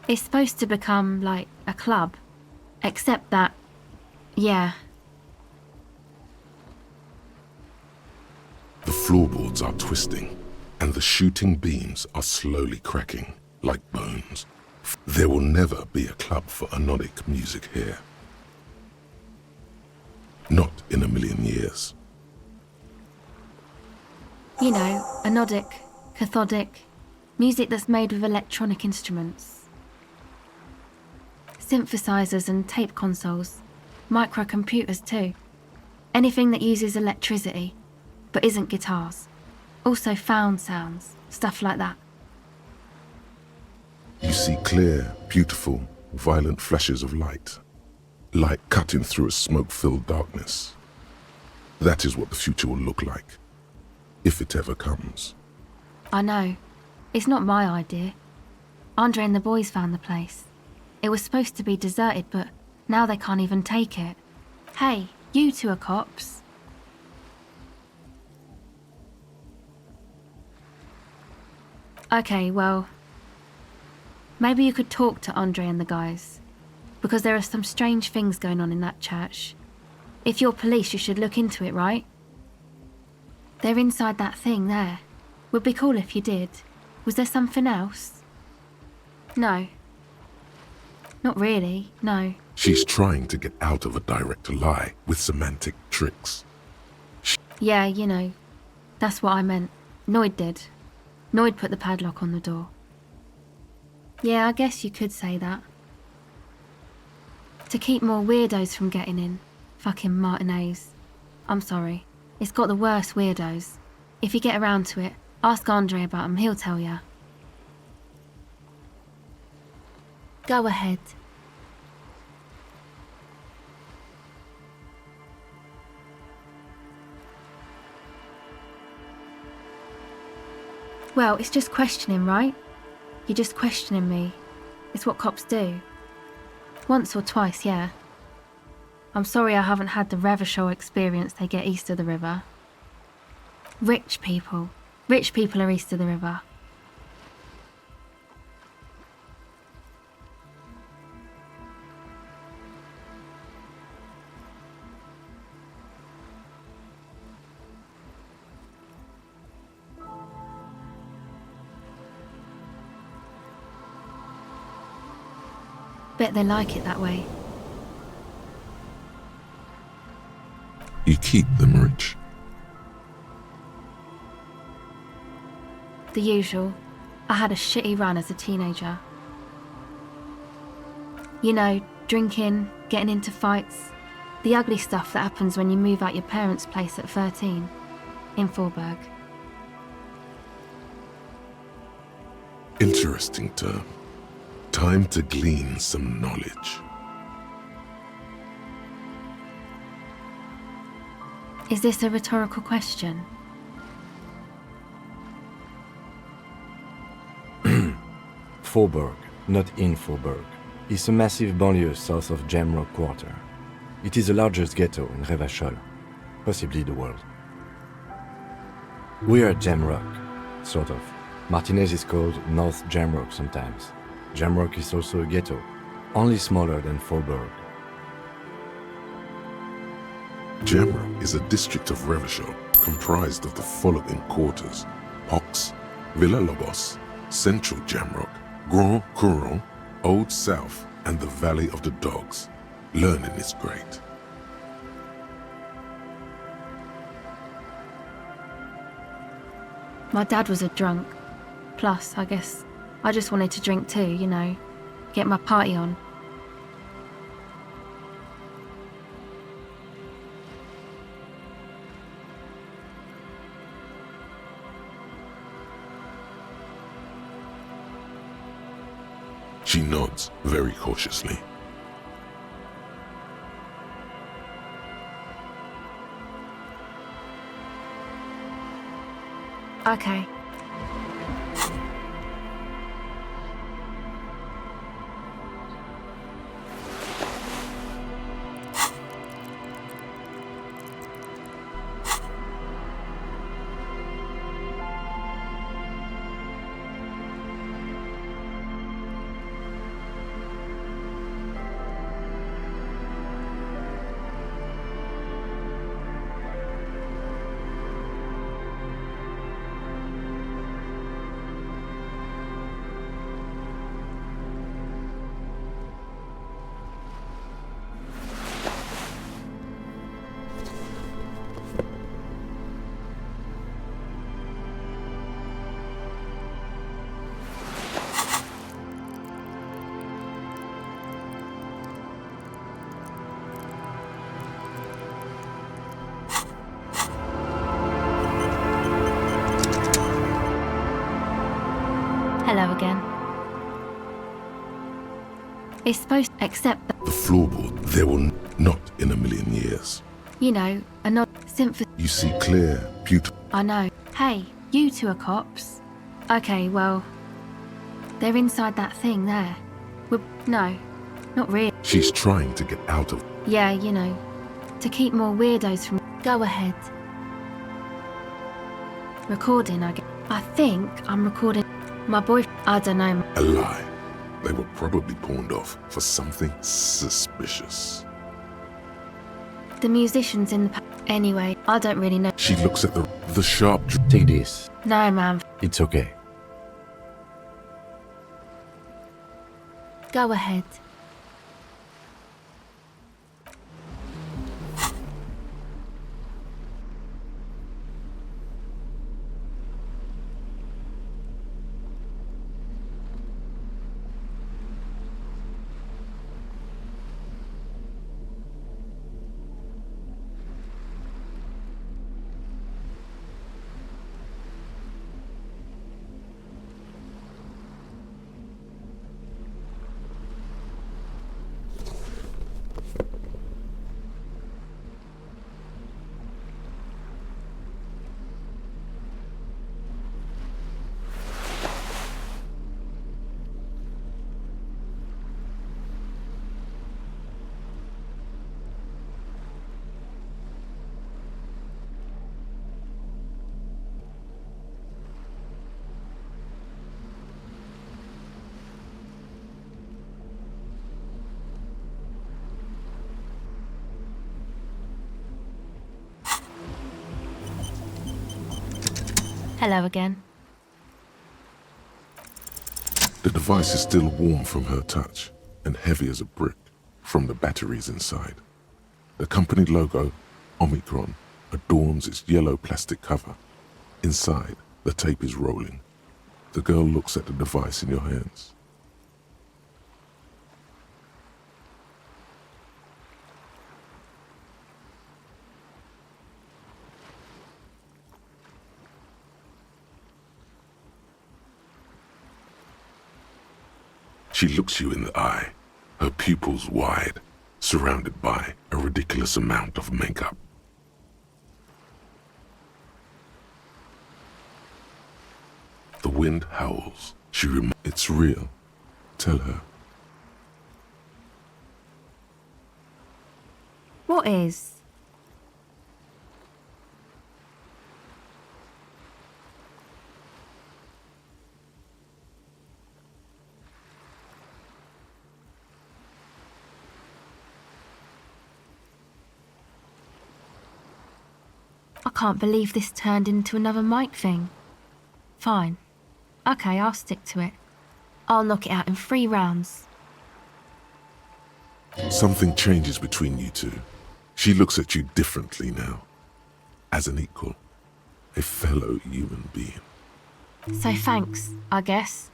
It's supposed to become like a club, except that, yeah. The floorboards are twisting, and the shooting beams are slowly cracking. like bones. There will never be a club for anodic music here. Not in a million years. You know, anodic, cathodic, music that's made with electronic instruments. Synthesizers and tape consoles, microcomputers too. Anything that uses electricity, but isn't guitars. Also found sounds, stuff like that. You see clear, beautiful, violent flashes of light. Light cutting through a smoke-filled darkness. That is what the future will look like, if it ever comes. I know. It's not my idea. Andre and the boys found the place. It was supposed to be deserted, but now they can't even take it. Hey, you two are cops. Okay, well, maybe you could talk to Andre and the guys, because there are some strange things going on in that church. If you're police, you should look into it, right? They're inside that thing there. Would be cool if you did. Was there something else? No. Not really, no. She's trying to get out of a direct lie with semantic tricks. Yeah, you know. That's what I meant. Noid did. Noid put the padlock on the door. Yeah, I guess you could say that. To keep more weirdos from getting in. Fucking Martinez. I'm sorry. It's got the worst weirdos. If you get around to it, ask Andre about them, he'll tell ya. Go ahead. Well, it's just questioning, right? You're just questioning me. It's what cops do. Once or twice, yeah. I'm sorry I haven't had the Revachol experience they get east of the river. Rich people. Rich people are east of the river. Bet they like it that way. You keep them rich. The usual. I had a shitty run as a teenager. You know, drinking, getting into fights. The ugly stuff that happens when you move out your parents' place at 13. In Forberg. Interesting term. Time to glean some knowledge. Is this a rhetorical question? Forberg, not in Forberg, is a massive banlieue south of Jamrock Quarter. It is the largest ghetto in Revachol, possibly the world. We are at Jamrock, sort of. Martinez is called North Jamrock sometimes. Jamrock is also a ghetto, only smaller than Forberg. Jamrock is a district of Revachol comprised of the following quarters: Hox, Villa Lobos, Central Jamrock, Grand Couron, Old South, and the Valley of the Dogs. Learning is great. My dad was a drunk. Plus, I guess, I just wanted to drink too, you know, get my party on. She nods very cautiously. Okay. again. It's supposed to accept that, The floorboard, there will not in a million years. you know, a not sympathy. You see clear, beautiful. I know. Hey, you two are cops. Okay, well, they're inside that thing there. No, not really. She's trying to get out of. Yeah, you know, to keep more weirdos from. Go ahead. Recording, I guess. I think I'm recording my boyfriend. I don't know. A lie. They were probably pawned off for something suspicious. The musician's in the. Anyway, I don't really know. She looks at the sharp. Take this. No, man. It's okay. Go ahead. Hello again. The device is still warm from her touch and heavy as a brick from the batteries inside. The company logo, Omicron, adorns its yellow plastic cover. Inside, the tape is rolling. The girl looks at the device in your hands. She looks you in the eye, her pupils wide, surrounded by a ridiculous amount of makeup. The wind howls. It's real. Tell her. What is? I can't believe this turned into another mic thing. Fine. Okay, I'll stick to it. I'll knock it out in 3 rounds. Something changes between you two. She looks at you differently now. As an equal. A fellow human being. So thanks, I guess,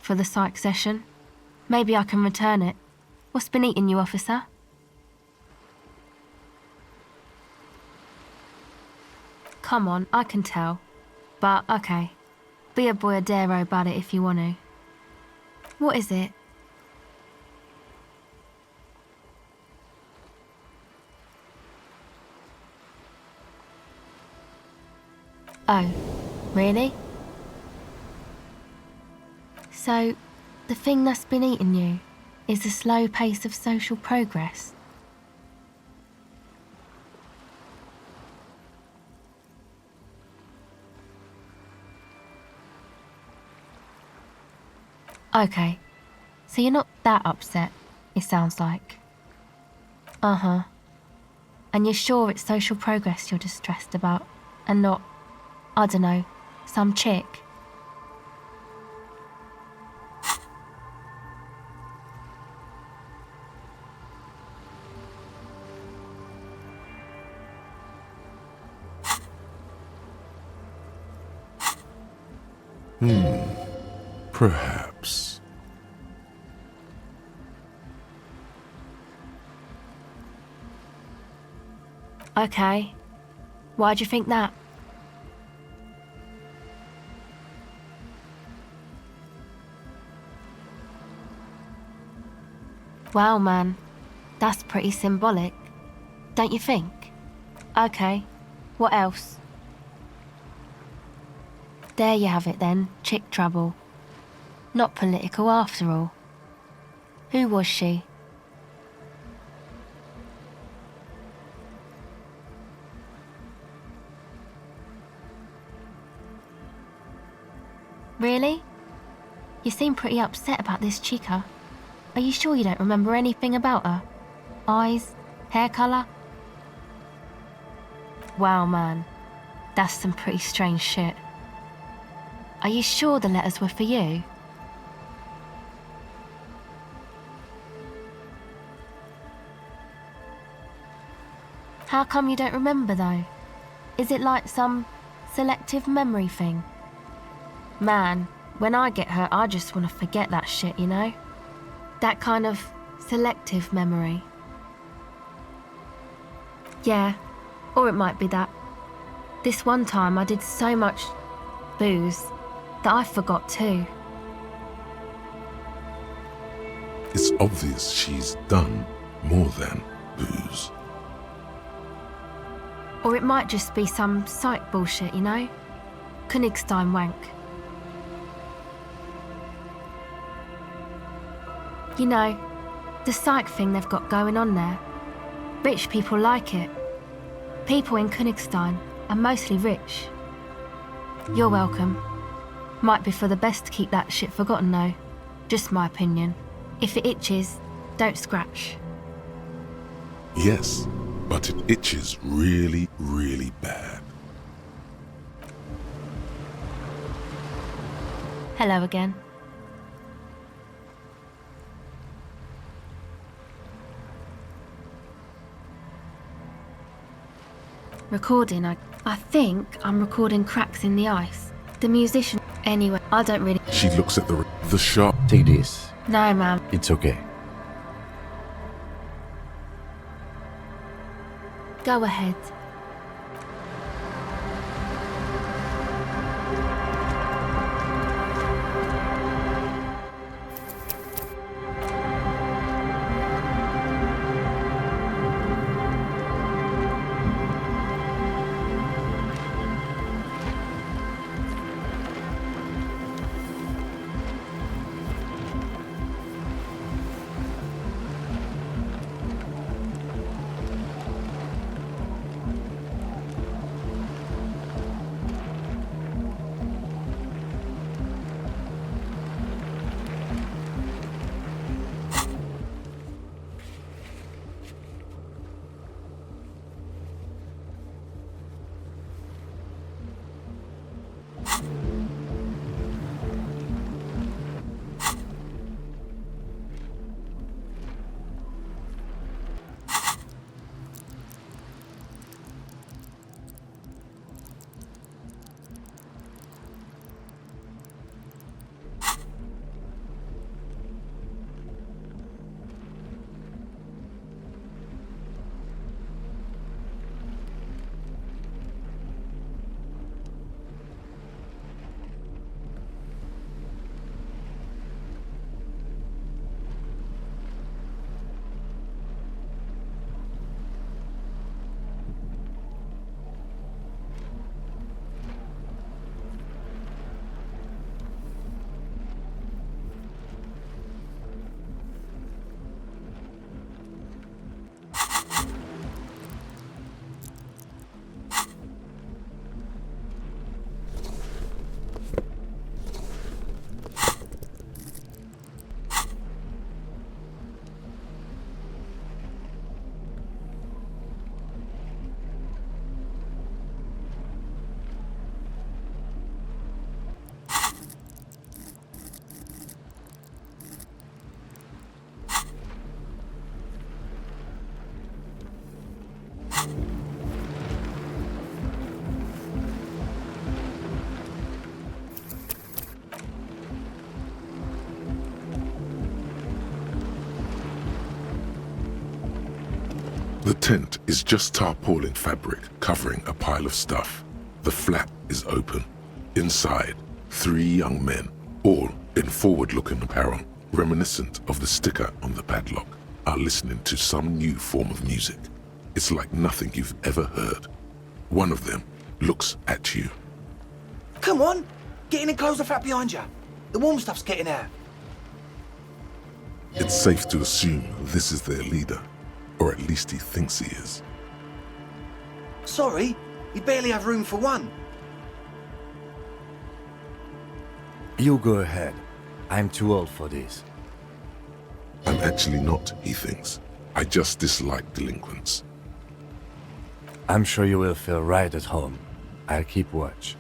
for the psych session. Maybe I can return it. What's been eating you, officer? Come on, I can tell. But, okay. Be a boyadero about it if you want to. What is it? Oh, really? So, the thing that's been eating you is the slow pace of social progress? Okay, so you're not that upset, it sounds like. Uh-huh. And you're sure it's social progress you're distressed about, and not, I don't know, some chick? Perhaps. Okay. Why'd you think that? Wow, man. That's pretty symbolic. Don't you think? Okay. What else? There you have it then, chick trouble. Not political after all. Who was she? Really? You seem pretty upset about this chica. Are you sure you don't remember anything about her? Eyes? Hair colour? Wow, man. That's some pretty strange shit. Are you sure the letters were for you? How come you don't remember though? Is it like some selective memory thing? Man, when I get hurt, I just want to forget that shit, you know? That kind of selective memory. Yeah, or it might be that. This one time I did so much booze that I forgot too. It's obvious she's done more than booze. Or it might just be some psych bullshit, you know? Königstein wank. You know, the psych thing they've got going on there. Rich people like it. People in Königstein are mostly rich. You're welcome. Might be for the best to keep that shit forgotten though. Just my opinion. If it itches, don't scratch. Yes, but it itches really, really bad. Hello again. Recording, I think I'm recording cracks in the ice. The musician, anyway, I don't really... She looks at the sharp... Take this. No, ma'am. It's okay. Go ahead. The tent is just tarpaulin fabric covering a pile of stuff. The flap is open. Inside, 3 young men, all in forward-looking apparel, reminiscent of the sticker on the padlock. are listening to some new form of music. It's like nothing you've ever heard. One of them looks at you. Come on! Get in and close the flap behind you. The warm stuff's getting out. It's safe to assume this is their leader, or at least he thinks he is. Sorry, we barely have room for one. You go ahead. I'm too old for this. I'm actually not, he thinks. I just dislike delinquents. I'm sure you will feel right at home. I'll keep watch.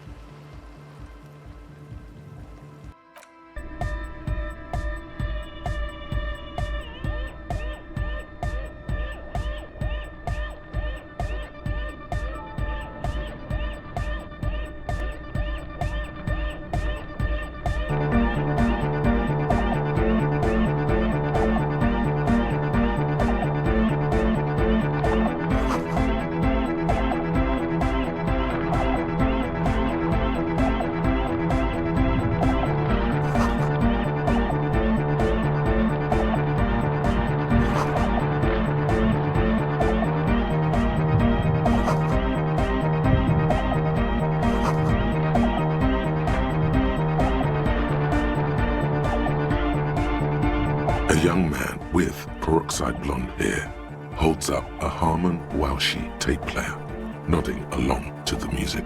A young man with peroxide blonde hair holds up a Harman Walshy tape player, nodding along to the music.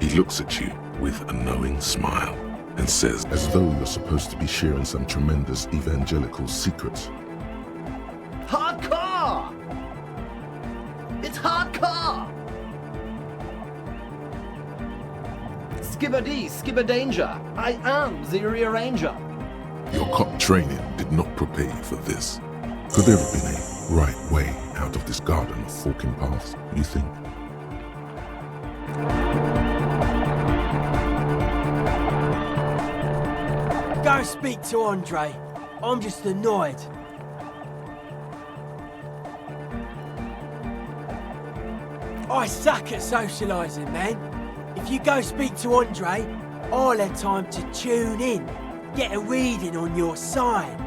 He looks at you with a knowing smile and says, as though you're supposed to be sharing some tremendous evangelical secret, Hardcore! It's hardcore! Skibbity, skibber danger. I am the rearranger. your cop training did not prepare you for this. Could there have been a right way out of this garden of forking paths, you think? Go speak to Andre. I'm just annoyed. I suck at socialising, man. If you go speak to Andre, I'll have time to tune in, get a reading on your side.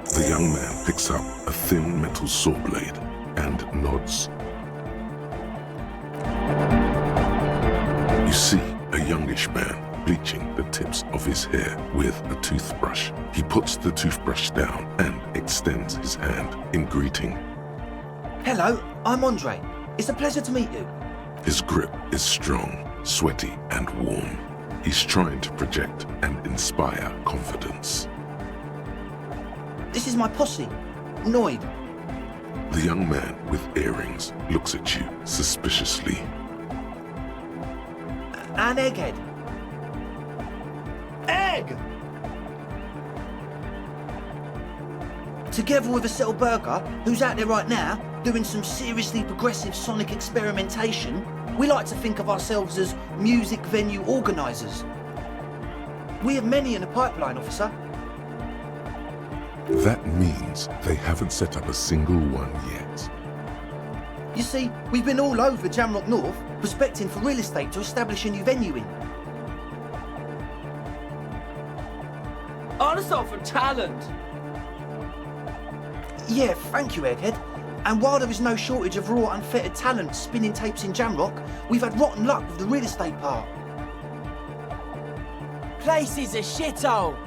The young man picks up a thin metal saw blade and nods. You see a youngish man bleaching the tips of his hair with a toothbrush. He puts the toothbrush down and extends his hand in greeting. Hello, I'm Andre. It's a pleasure to meet you. His grip is strong, sweaty, and warm. He's trying to project and inspire confidence. This is my posse, Noid. The young man with earrings looks at you suspiciously. An egghead. Egg! Together with a Settle Burger, who's out there right now, doing some seriously progressive sonic experimentation, we like to think of ourselves as music venue organisers. We have many in the pipeline, officer. That means they haven't set up a single one yet. You see, we've been all over Jamrock North, prospecting for real estate to establish a new venue in. On us off for talent. Yeah, thank you, Egghead. And while there is no shortage of raw, unfettered talent spinning tapes in Jamrock, we've had rotten luck with the real estate part. Place is a shithole.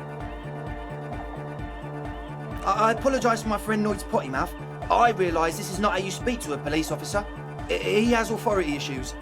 I apologise for my friend Noid's potty mouth. I realise this is not how you speak to a police officer. He has authority issues.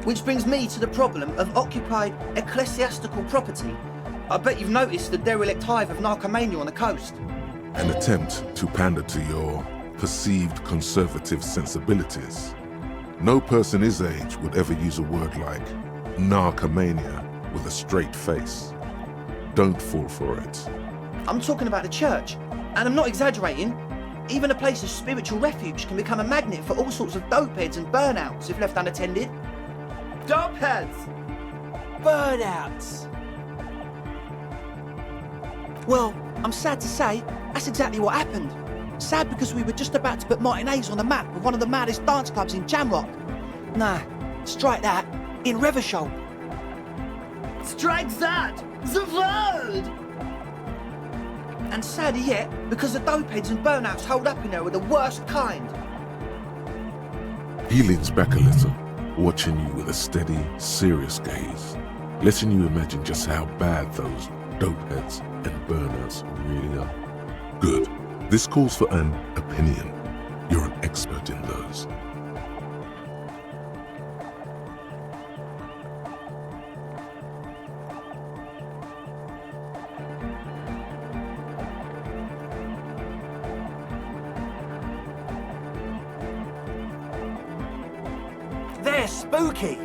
Which brings me to the problem of occupied ecclesiastical property. I bet you've noticed the derelict hive of narcomania on the coast. An attempt to pander to your perceived conservative sensibilities. No person his age would ever use a word like narcomania with a straight face. Don't fall for it. I'm talking about the church, and I'm not exaggerating. Even a place of spiritual refuge can become a magnet for all sorts of dopeheads and burnouts if left unattended. Dopeheads! Burnouts! Well, I'm sad to say, that's exactly what happened. Sad because we were just about to put Martinez on the map with one of the maddest dance clubs in Jamrock. Nah, strike that, in Revachol. Strike that! The word! And sadder yet, because the dopeheads and burnouts holed up in there were the worst kind. He leans back a little, watching you with a steady, serious gaze, letting you imagine just how bad those dopeheads and burnouts really are. Good. This calls for an opinion. You're an expert in those. They're spooky!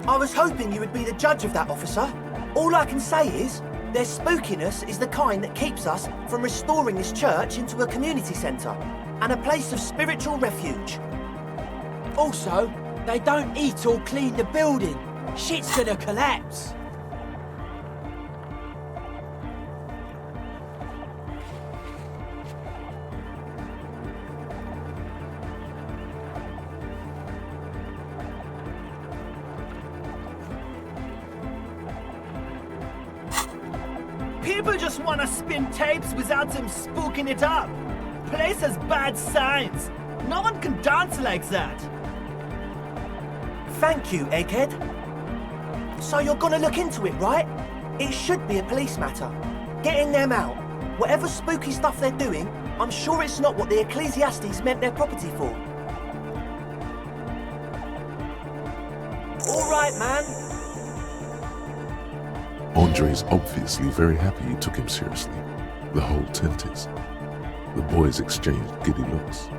I was hoping you would be the judge of that, officer. All I can say is, their spookiness is the kind that keeps us from restoring this church into a community centre and a place of spiritual refuge. Also, they don't eat or clean the building. Shit's gonna collapse. People just want to spin tapes without them spooking it up. Place has bad signs. No one can dance like that. Thank you, Egghead. So you're gonna look into it, right? It should be a police matter. Getting them out. Whatever spooky stuff they're doing, I'm sure it's not what the Ecclesiastes meant their property for. All right, man. Andre's obviously very happy you took him seriously. The whole tent is. The boys exchanged giddy looks.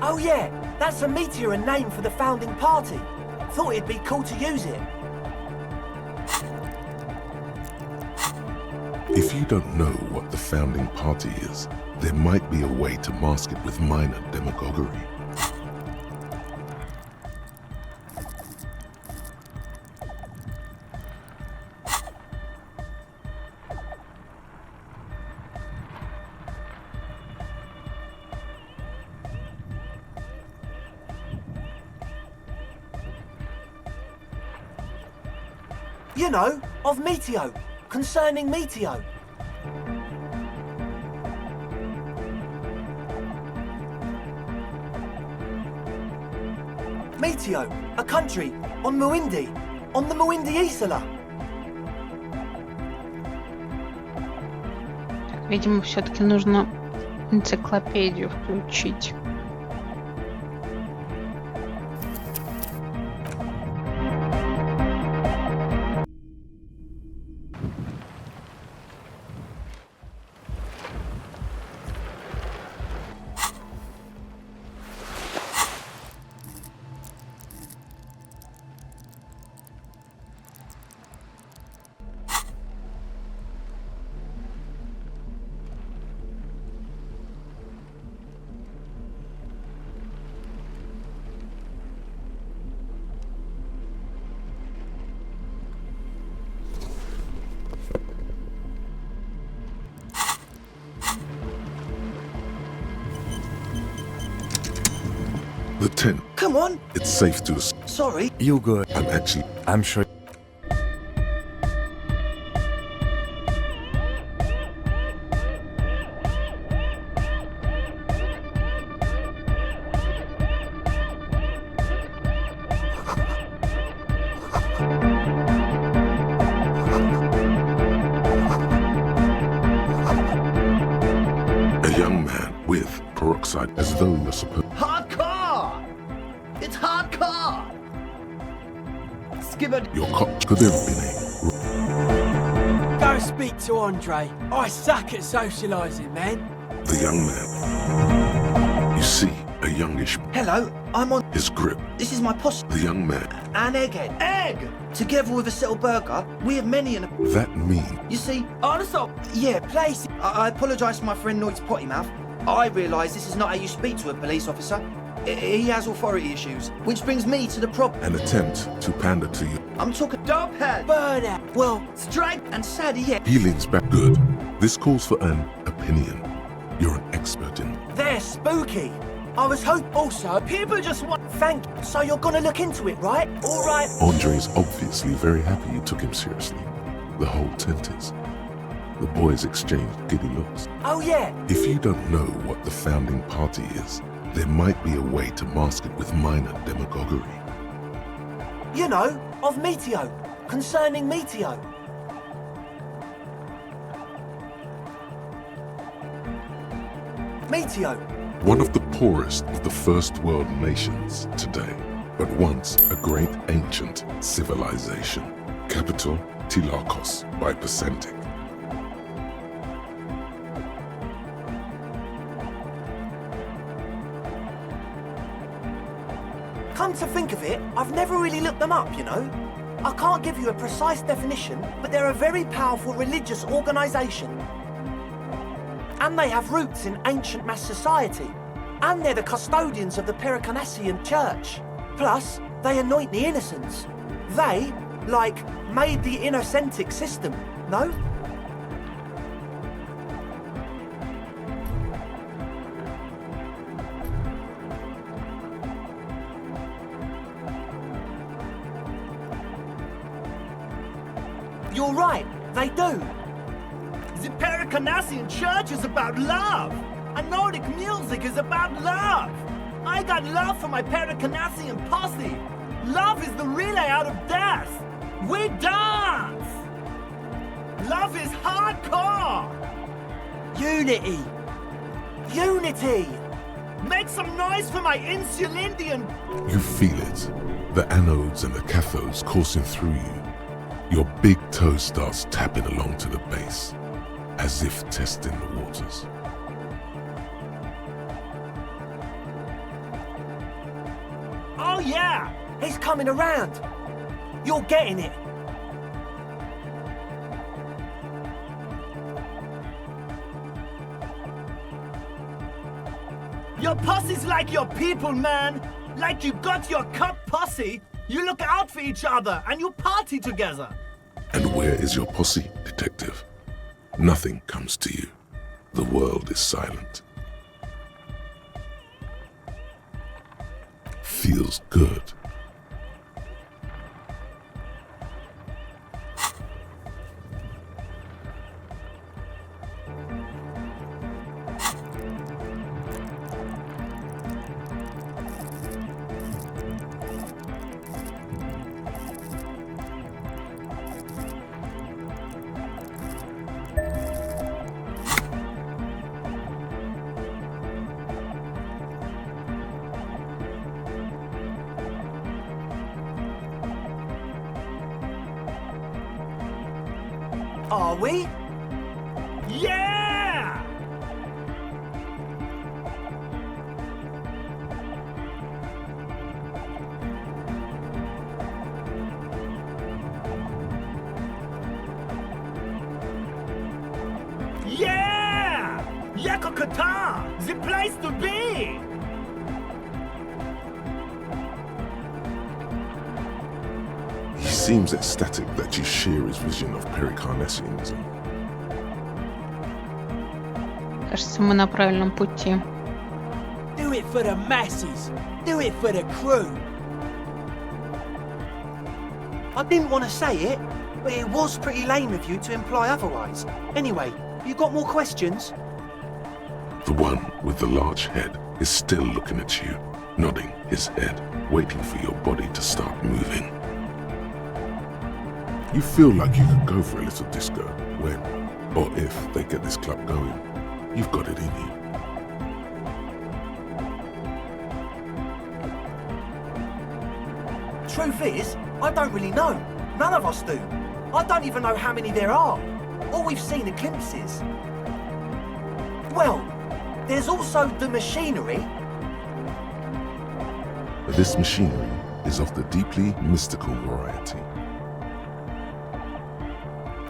Oh yeah, that's a meteor and name for the founding party. Thought it'd be cool to use it. If you don't know what the founding party is, there might be a way to mask it with minor demagoguery. You know, of Meteo. Concerning Meteo. Meteo, a country, on Muindi, on the Muindi Isla. Видимо, все-таки нужно энциклопедию включить. The tent. Come on. It's safe to... Sorry. You go. I'm sure... A young man with peroxide, as though you're supposed... Hardcore! It's hardcore! Skipper... Your cop could have been a... Go speak to Andre. I suck at socialising, man. The young man. You see, a youngish. Hello, I'm on. His grip. This is my posse. The young man. An egghead. Egg! Together with a settled burger, we have many in a... That mean. You see, also, yeah, place. I apologise for my friend Noit's potty mouth. I realise this is not how you speak to a police officer. He has authority issues, which brings me to the problem. An attempt to pander to you. I'm talking doghead, burner, well, strike and saddy, yeah. He leans back. Good. This calls for an opinion. You're an expert in. They're spooky. I was hoping also, people just want... Thank you. So you're gonna look into it, right? All right. Andre's obviously very happy you took him seriously. The whole tent is. The boys exchanged giddy looks. Oh, yeah. If you don't know what the founding party is, there might be a way to mask it with minor demagoguery. You know, of Meteo. Concerning Meteo. Meteo. One of the poorest of the first world nations today, but once a great ancient civilization. Capital, Tilakos by Percentic. Come to think of it, I've never really looked them up, you know? I can't give you a precise definition, but they're a very powerful religious organisation. And they have roots in ancient mass society. And they're the custodians of the Pericanassian Church. Plus, they anoint the innocents. They, like, made the innocentic system, no? You're right, they do. The Pericanassian Church is about love. And Nordic music is about love. I got love for my Pericanassian posse. Love is the relay out of death. We dance. Love is hardcore. Unity. Unity. Make some noise for my Insulindian. You feel it. The anodes and the cathodes coursing through you. Your big toe starts tapping along to the base, as if testing the waters. Oh yeah, he's coming around. You're getting it. Your posse's like your people, man. Like you got your cup posse. You look out for each other and you party together. And where is your posse, detective? Nothing comes to you. The world is silent. Feels good. Are we? Yeah! Yeah! Yakokata! The place to be! He seems ecstatic that you share his vision of Pericarnassianism. Кажется, мы на правильном пути. Do it for the masses. Do it for the crew. I didn't want to say it, but it was pretty lame of you to imply otherwise. Anyway, you got more questions? The one with the large head is still looking at you, nodding his head, waiting for your body to start moving. You feel like you could go for a little disco when, or if they get this club going. You've got it in you. Truth is, I don't really know. None of us do. I don't even know how many there are. All we've seen are glimpses. Well, there's also the machinery. This machinery is of the deeply mystical variety.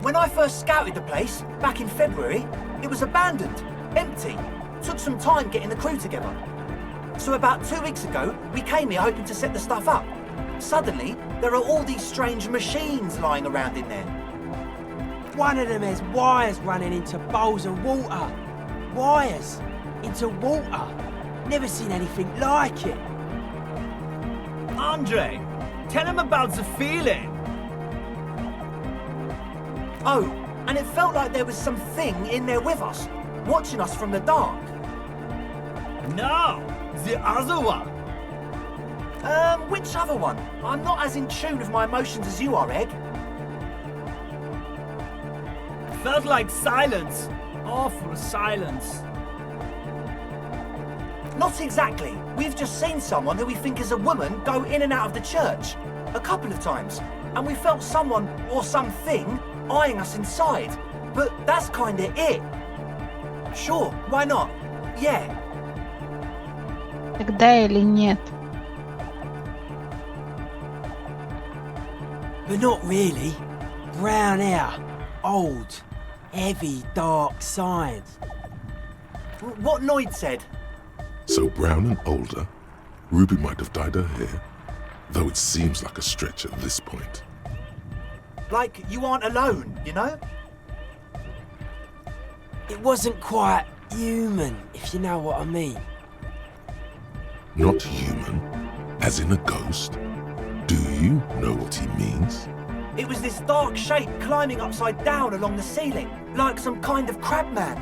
When I first scouted the place, back in February, it was abandoned, empty. Took some time getting the crew together. So about 2 weeks ago, we came here hoping to set the stuff up. Suddenly, there are all these strange machines lying around in there. One of them has wires running into bowls of water. Wires into water. Never seen anything like it. Andre, tell him about the feeling. Oh, and it felt like there was something in there with us, watching us from the dark. No, the other one. Which other one? I'm not as in tune with my emotions as you are, Egg. Felt like silence. Awful silence. Not exactly. We've just seen someone who we think is a woman go in and out of the church. A couple of times. And we felt someone, or something, eyeing us inside. But that's kinda it. Sure, why not? Yeah. Тогда или нет? But not really. Brown hair. Old. Heavy, dark signs. What Noid said. So brown and older, Ruby might have dyed her hair, though it seems like a stretch at this point. Like you aren't alone, you know? It wasn't quite human, if you know what I mean. Not human, as in a ghost? Do you know what he means? It was this dark shape climbing upside down along the ceiling, like some kind of crab man.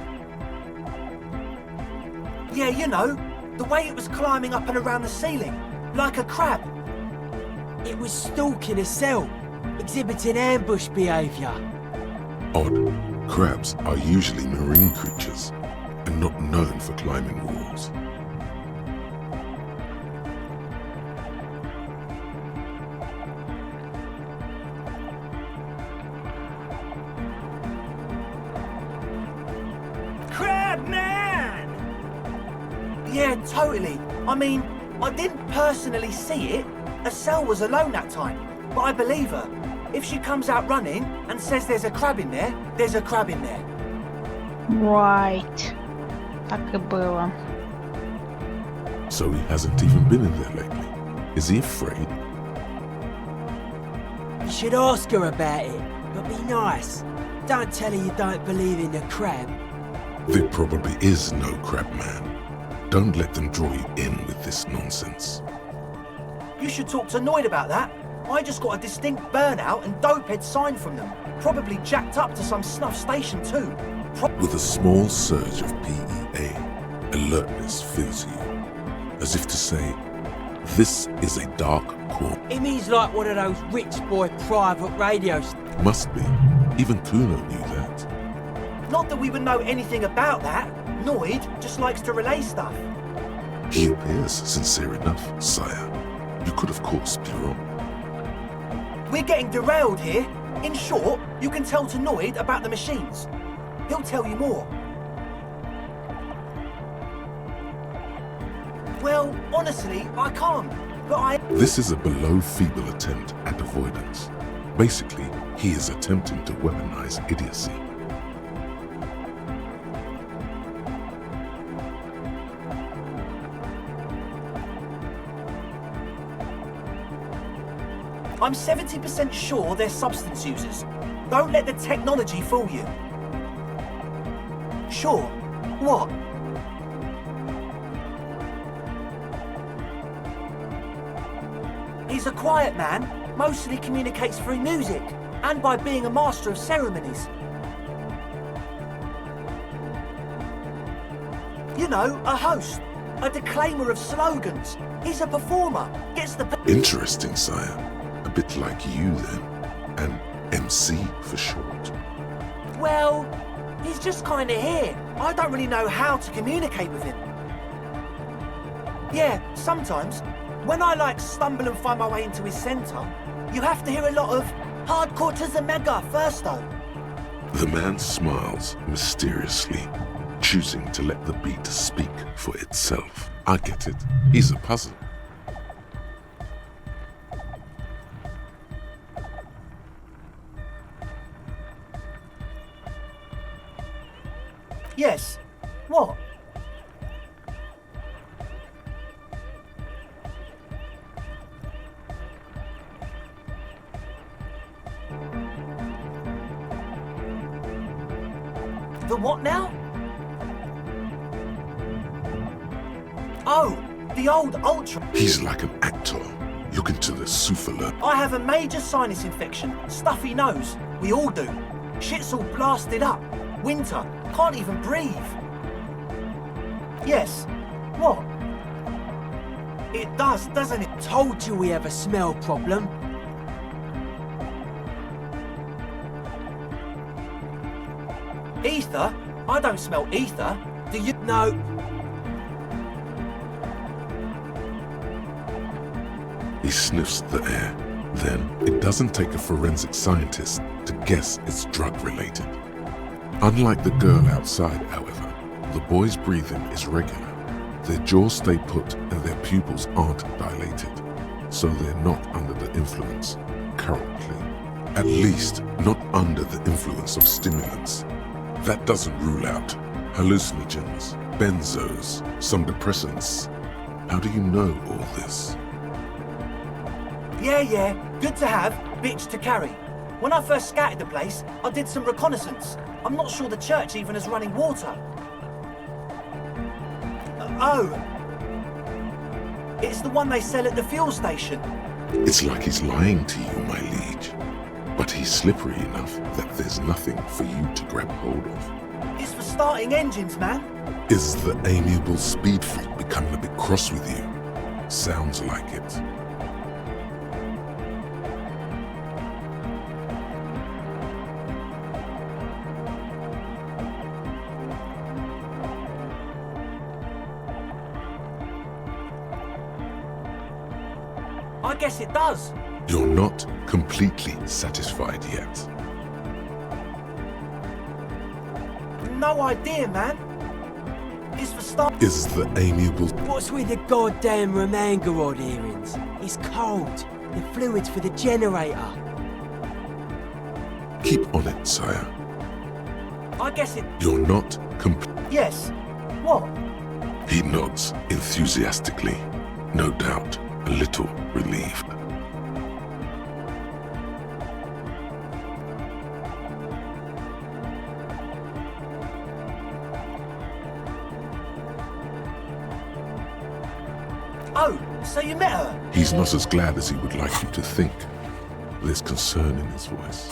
Yeah, you know, the way it was climbing up and around the ceiling, like a crab. It was stalking a cell, exhibiting ambush behaviour. Odd. Crabs are usually marine creatures, and not known for climbing walls. Yeah, totally. I mean, I didn't personally see it. Estelle was alone that time, but I believe her. If she comes out running and says there's a crab in there, there's a crab in there. Right. Так и было. So he hasn't even been in there lately. Is he afraid? You should ask her about it, but be nice. Don't tell her you don't believe in the crab. There probably is no crab man. Don't let them draw you in with this nonsense. You should talk to Noid about that. I just got a distinct burnout and dopehead sign from them. Probably jacked up to some snuff station too. With a small surge of PEA, alertness fills you. As if to say, this is a dark corner. It means like one of those rich boy private radios. Must be. Even Kuno knew that. Not that we would know anything about that. Noid just likes to relay stuff. He appears sincere enough, sire. You could of course be wrong. We're getting derailed here. In short, you can tell to Noid about the machines. He'll tell you more. Well, honestly, I can't. But This is a below feeble attempt at avoidance. Basically, he is attempting to weaponize idiocy. I'm 70% sure they're substance users. Don't let the technology fool you. Sure. What? He's a quiet man, mostly communicates through music, and by being a master of ceremonies. You know, a host, a declaimer of slogans. He's a performer, gets the... Interesting, sire. A bit like you, then. An MC for short. Well, he's just kind of here. I don't really know how to communicate with him. Yeah, sometimes, when I stumble and find my way into his centre, you have to hear a lot of hardcore to the mega first though. The man smiles mysteriously, choosing to let the beat speak for itself. I get it. He's a puzzle. Yes. What? The what now? Oh, the old ultra. He's like an actor. Look into the souffle. I have a major sinus infection, stuffy nose. We all do. Shit's all blasted up. Winter. Can't even breathe. Yes. What? It does, doesn't it? Told you we have a smell problem. Ether? I don't smell ether. Do you? No. He sniffs the air. Then, it doesn't take a forensic scientist to guess it's drug-related. Unlike the girl outside, however, the boy's breathing is regular. Their jaws stay put and their pupils aren't dilated, so they're not under the influence, currently. At least, not under the influence of stimulants. That doesn't rule out hallucinogens, benzos, some depressants. How do you know all this? Yeah, good to have, bitch to carry. When I first scouted the place, I did some reconnaissance. I'm not sure the church even has running water. Oh. It's the one they sell at the fuel station. It's like he's lying to you, my liege. But he's slippery enough that there's nothing for you to grab hold of. It's for starting engines, man. Is the amiable speed freak becoming a bit cross with you? Sounds like it. I guess it does. You're not completely satisfied yet. No idea, man. It's for start. Is the amiable... What's with the goddamn Romangarod earrings? It's cold. The fluid's for the generator. Keep on it, sire. I guess it... You're not Yes. What? He nods enthusiastically, no doubt a little relieved. Oh, so you met her? He's not as glad as he would like you to think. There's concern in his voice.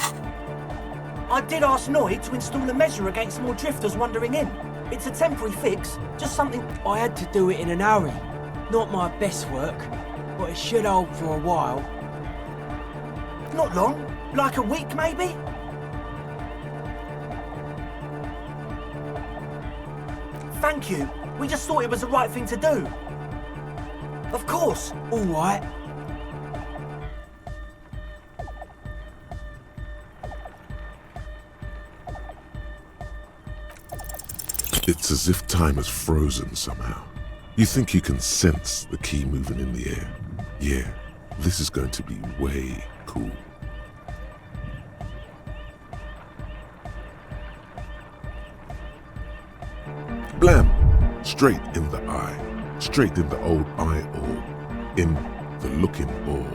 I did ask Noy to install a measure against more drifters wandering in. It's a temporary fix, just something... I had to do it in an hurry. Not my best work, but it should hold for a while. Not long, like a week maybe? Thank you. We just thought it was the right thing to do. Of course. All right. It's as if time has frozen somehow. You think you can sense the key moving in the air. Yeah, this is going to be way cool. Blam! Straight in the eye. Straight in the old eyeball. In the looking ball.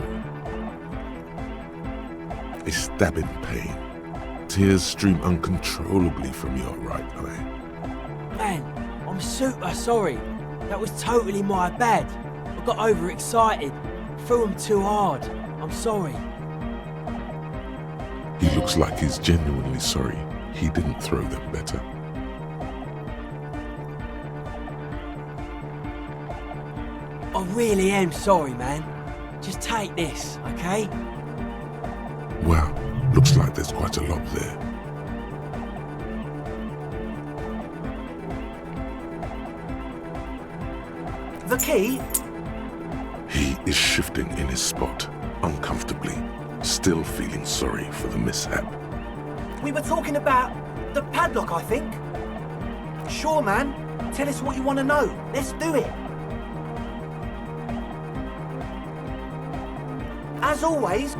A stabbing pain. Tears stream uncontrollably from your right eye. Man, I'm super sorry. That was totally my bad. I got overexcited. Threw him too hard. I'm sorry. He looks like he's genuinely sorry he didn't throw them better. I really am sorry, man. Just take this, okay? Wow, looks like there's quite a lot there. The key? He is shifting in his spot, uncomfortably, still feeling sorry for the mishap. We were talking about the padlock, I think. Sure, man. Tell us what you want to know. Let's do it. As always...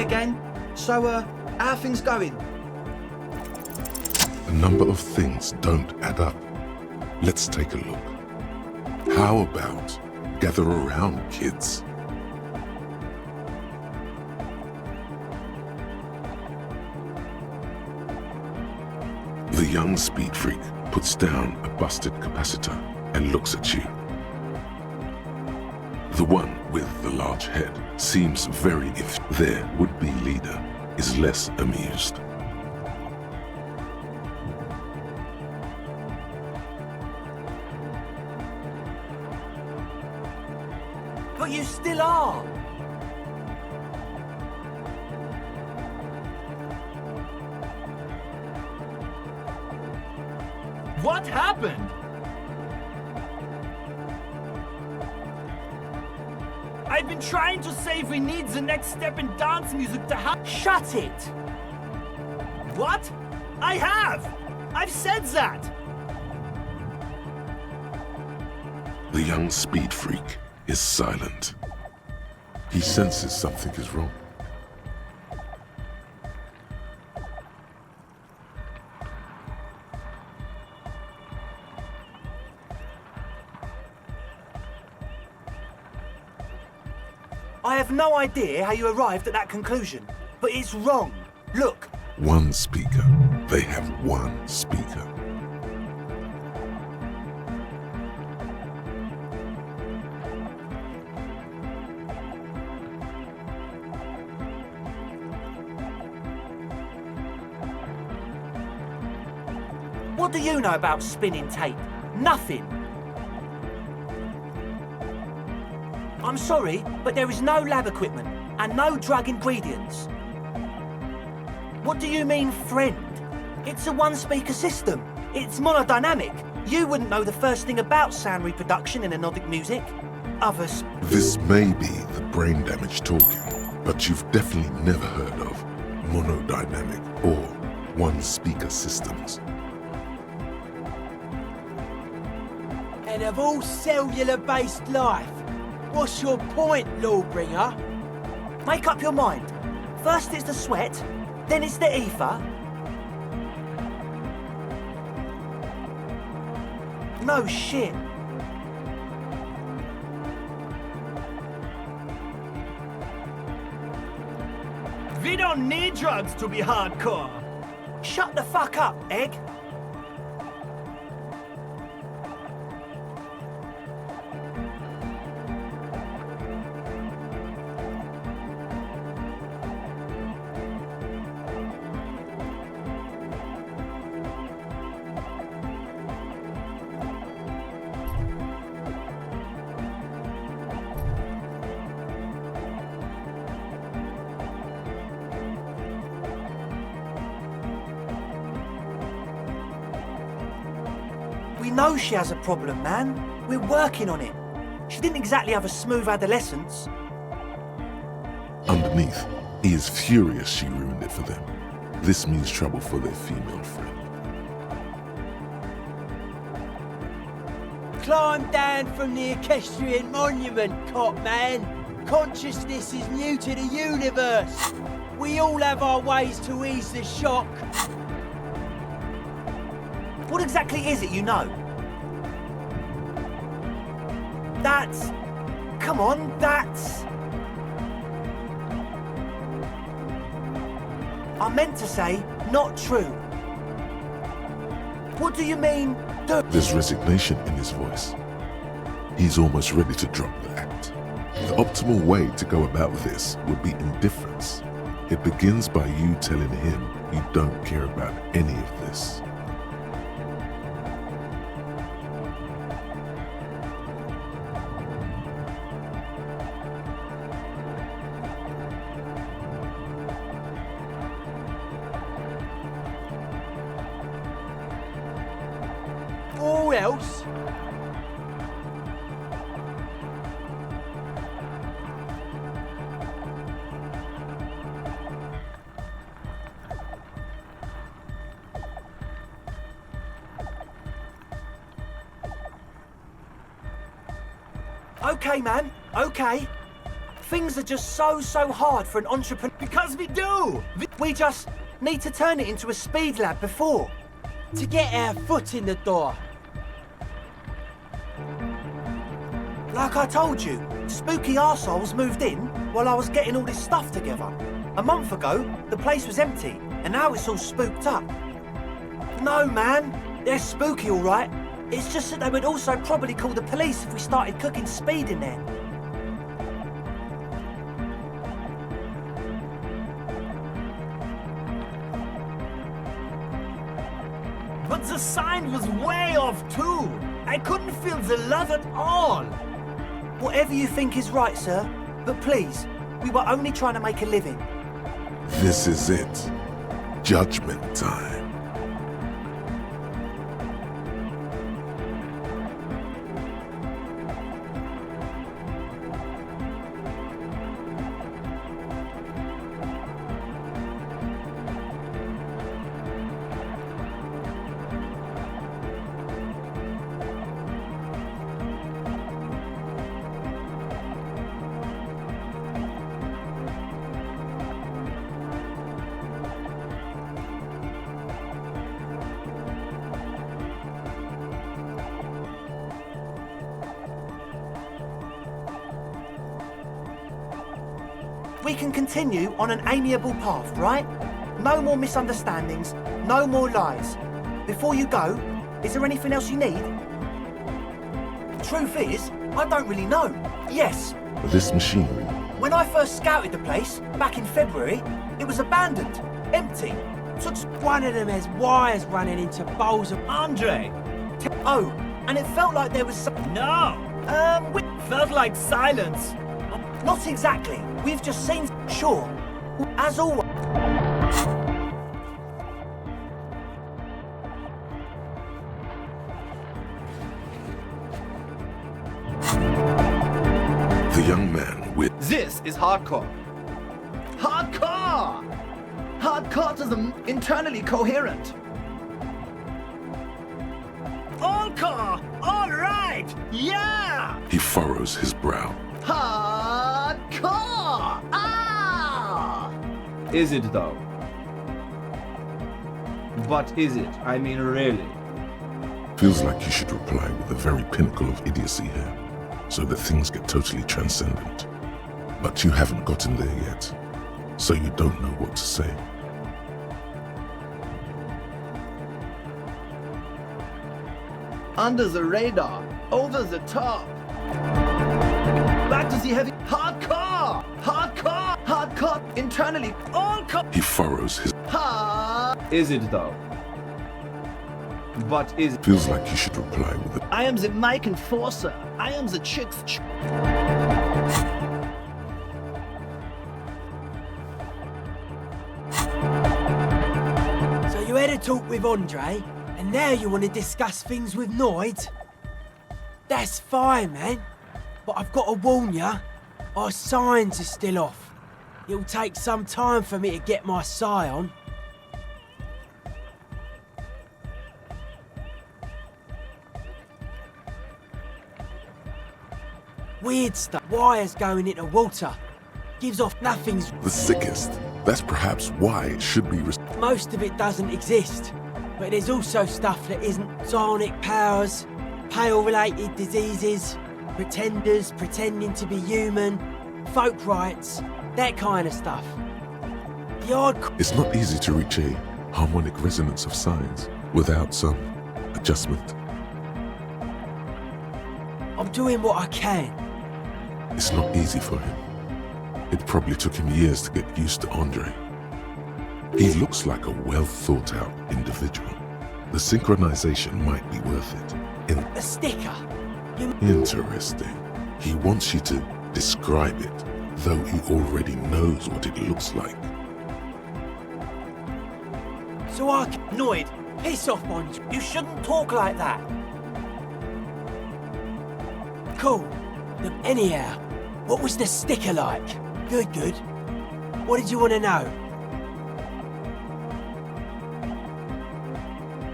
again. So, how are things going? A number of things don't add up. Let's take a look. How about gather around, kids? The young speed freak puts down a busted capacitor and looks at you. The one with the large head seems very if their would-be leader is less amused. But you still are. What happened? I've been trying to say if we need the next step in dance music to have. Shut it! What? I have! I've said that! The young speed freak is silent. He senses something is wrong. I have no idea how you arrived at that conclusion, but it's wrong. Look. One speaker. They have one speaker. What do you know about spinning tape? Nothing. I'm sorry, but there is no lab equipment and no drug ingredients. What do you mean, friend? It's a one-speaker system. It's monodynamic. You wouldn't know the first thing about sound reproduction in anodic music. Others. This may be the brain damage talking, but you've definitely never heard of monodynamic or one-speaker systems. And of all cellular-based life, what's your point, Lawbringer? Make up your mind. First it's the sweat, then it's the ether. No shit. We don't need drugs to be hardcore. Shut the fuck up, Egg. We know she has a problem, man. We're working on it. She didn't exactly have a smooth adolescence. Underneath, he is furious she ruined it for them. This means trouble for their female friend. Climb down from the equestrian monument, cop man. Consciousness is new to the universe. We all have our ways to ease the shock. What exactly is it you know? That's... Come on, that's... I meant to say, not true. What do you mean, do? There's resignation in his voice. He's almost ready to drop the act. The optimal way to go about this would be indifference. It begins by you telling him you don't care about any of this. Or else... Okay, man, okay. Things are just so hard for an entrepreneur. Because we do! We just need to turn it into a speed lab before. To get our foot in the door. Like I told you, spooky arseholes moved in while I was getting all this stuff together. A month ago, the place was empty, and now it's all spooked up. No, man, they're spooky all right. It's just that they would also probably call the police if we started cooking speed in there. But the sign was way off too. I couldn't feel the love at all. Whatever you think is right, sir. But please, we were only trying to make a living. This is it. Judgment time. We can continue on an amiable path, right? No more misunderstandings, no more lies. Before you go, is there anything else you need? Truth is, I don't really know. Yes. This machinery. When I first scouted the place, back in February, it was abandoned, empty. Took one of them as wires running into bowls of Andre. Oh, and it felt like there was some... No! Felt like silence. Not exactly. We've just seen... Sure. As always... The young man with... This is Hardkor. Hardkor! Hardkor is internally coherent. Allcore! All right! Yeah! He furrows his brow. Hardkor! Ah! Is it though? But is it? I mean, really? Feels like you should reply with the very pinnacle of idiocy here, so that things get totally transcendent. But you haven't gotten there yet, so you don't know what to say. Under the radar, over the top. Back to the heavy. Hardkor! Hardkor! Hardkor! Internally. Allcore! He furrows his... Is it though? But is it? Feels like you should reply with a... I am the Mike Enforcer. I am the chick's... So you had a talk with Andre, and now you want to discuss things with Noid? That's fine, man. But I've got to warn you, our signs are still off. It'll take some time for me to get my sigh on. Weird stuff. Wires going into water. Gives off nothing's... The sickest. That's perhaps why it should be... Most of it doesn't exist. But there's also stuff that isn't. Sonic powers, pale-related diseases, pretenders pretending to be human, folk rights, that kind of stuff. The odd... It's not easy to reach a harmonic resonance of signs without some adjustment. I'm doing what I can. It's not easy for him. It probably took him years to get used to Andre. He looks like a well-thought-out individual. The synchronization might be worth it. A sticker? Interesting. He wants you to describe it, though he already knows what it looks like. So I can... Noid, piss off, Bond. You shouldn't talk like that. Cool. Look, anyhow, what was the sticker like? Good, good. What did you want to know?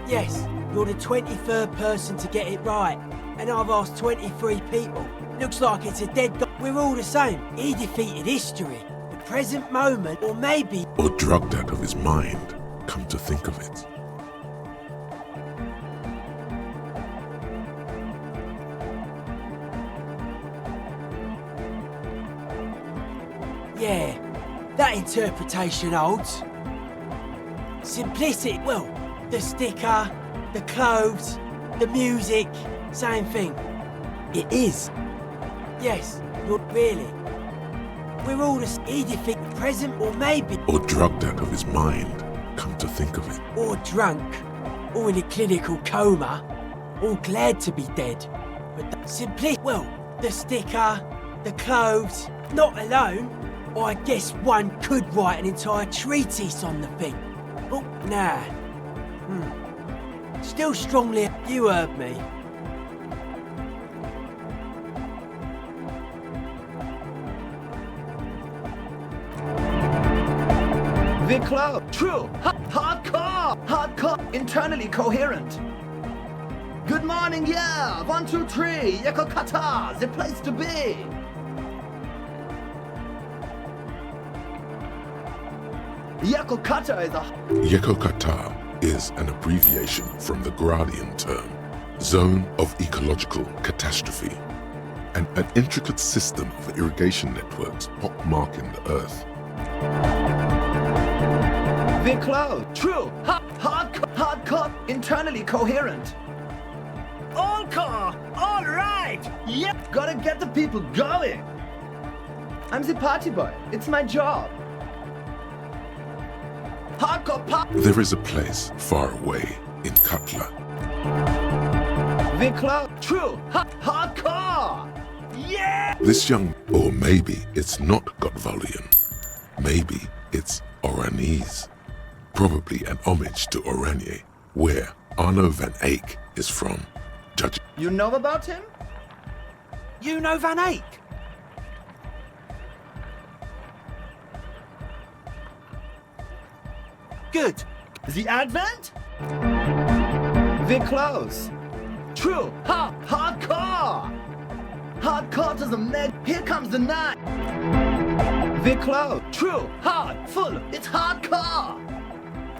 Yes, you're the 23rd person to get it right, and I've asked 23 people. Looks like it's a dead guy. We're all the same. He defeated history, the present moment, or maybe... Or drugged out of his mind, come to think of it. Yeah, that interpretation holds. Simplicity, well, the sticker, the clothes, the music, same thing. It is. Yes, not really. We're all the defeat the present, or maybe... Or drugged out of his mind, come to think of it. Or drunk, or in a clinical coma, or glad to be dead. But simply, well, the sticker, the clothes, not alone. I guess one could write an entire treatise on the thing. Oh, nah. Still strongly, you heard me. The club, true, hardcore, internally coherent. Good morning, yeah, 1, 2, 3, Yakokata, the place to be. Yakokata is an abbreviation from the Gradian term, Zone of Ecological Catastrophe, and an intricate system of irrigation networks pockmarking the Earth. The cloud, true, hardcore, internally coherent. All car, all right, yep, gotta get the people going. I'm the party boy, it's my job. There is a place far away in Katla. The club, true, hardcore, yeah! This young, or maybe it's not Gotvalian. Maybe it's Oranese. Probably an homage to Oranje, where Arno van Eyck is from. Judge. You know about him? You know Van Eyck? Good. The Advent? The close. True. Hardcore. Hardcore to the meg. Here comes the night. The close. True. Hard. Full. It's hardcore.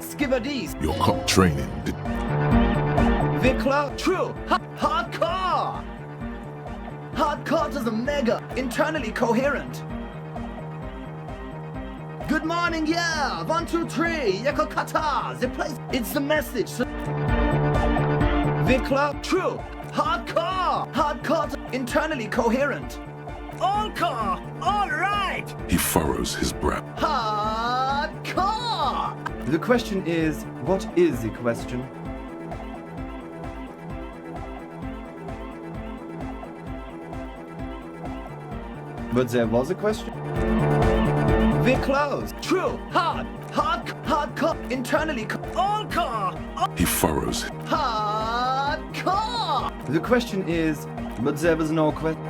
Skibadis. Your cop training did. The close. True. Hardcore. Hardcore to the mega. Internally coherent. Good morning, yeah! 1, 2, 3, Yakokata, the place, it's the message. The club, true, hardcore, internally coherent. All car, all right! He furrows his brow. Hardcore! The question is, what is the question? But there was a question? The close, true, hardcore, internally, all car, He furrows. Hardcore! The question is, but there was no question.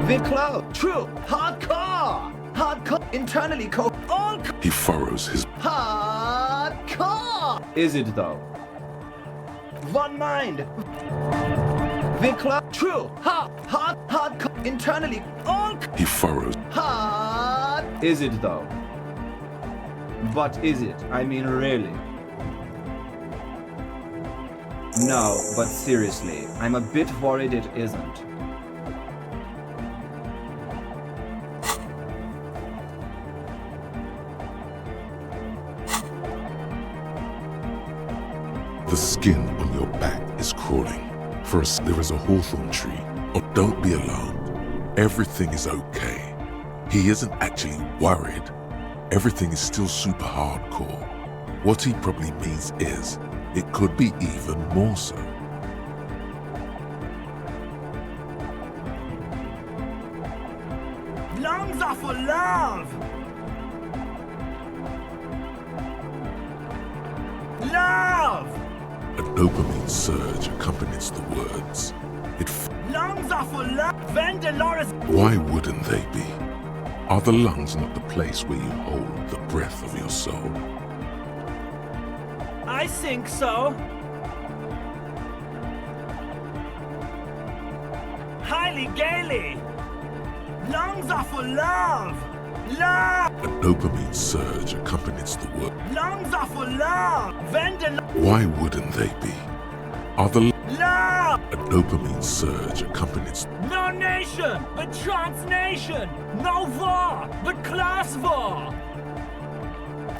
The close, true, hardcore, internally, all He furrows his. Hardcore! Is it though? One mind. The close, true, hardcore, internally, all He furrows. Is it though? But is it? I mean really? No, but seriously, I'm a bit worried it isn't. The skin on your back is crawling. First, there is a hawthorn tree. Oh, don't be alarmed. Everything is okay. He isn't actually worried. Everything is still super hardcore. What he probably means is, it could be even more so. Lungs are for love! Love! A dopamine surge accompanies the words. Lungs are for love! Van Dolores! Why wouldn't they be? Are the lungs not the place where you hold the breath of your soul? I think so. Highly gaily. Lungs are for love! Love! A dopamine surge accompanies the word. Lungs are for love! Why wouldn't they be? Are the love! A dopamine surge accompanies. No nation, but transnation! No war, but class war!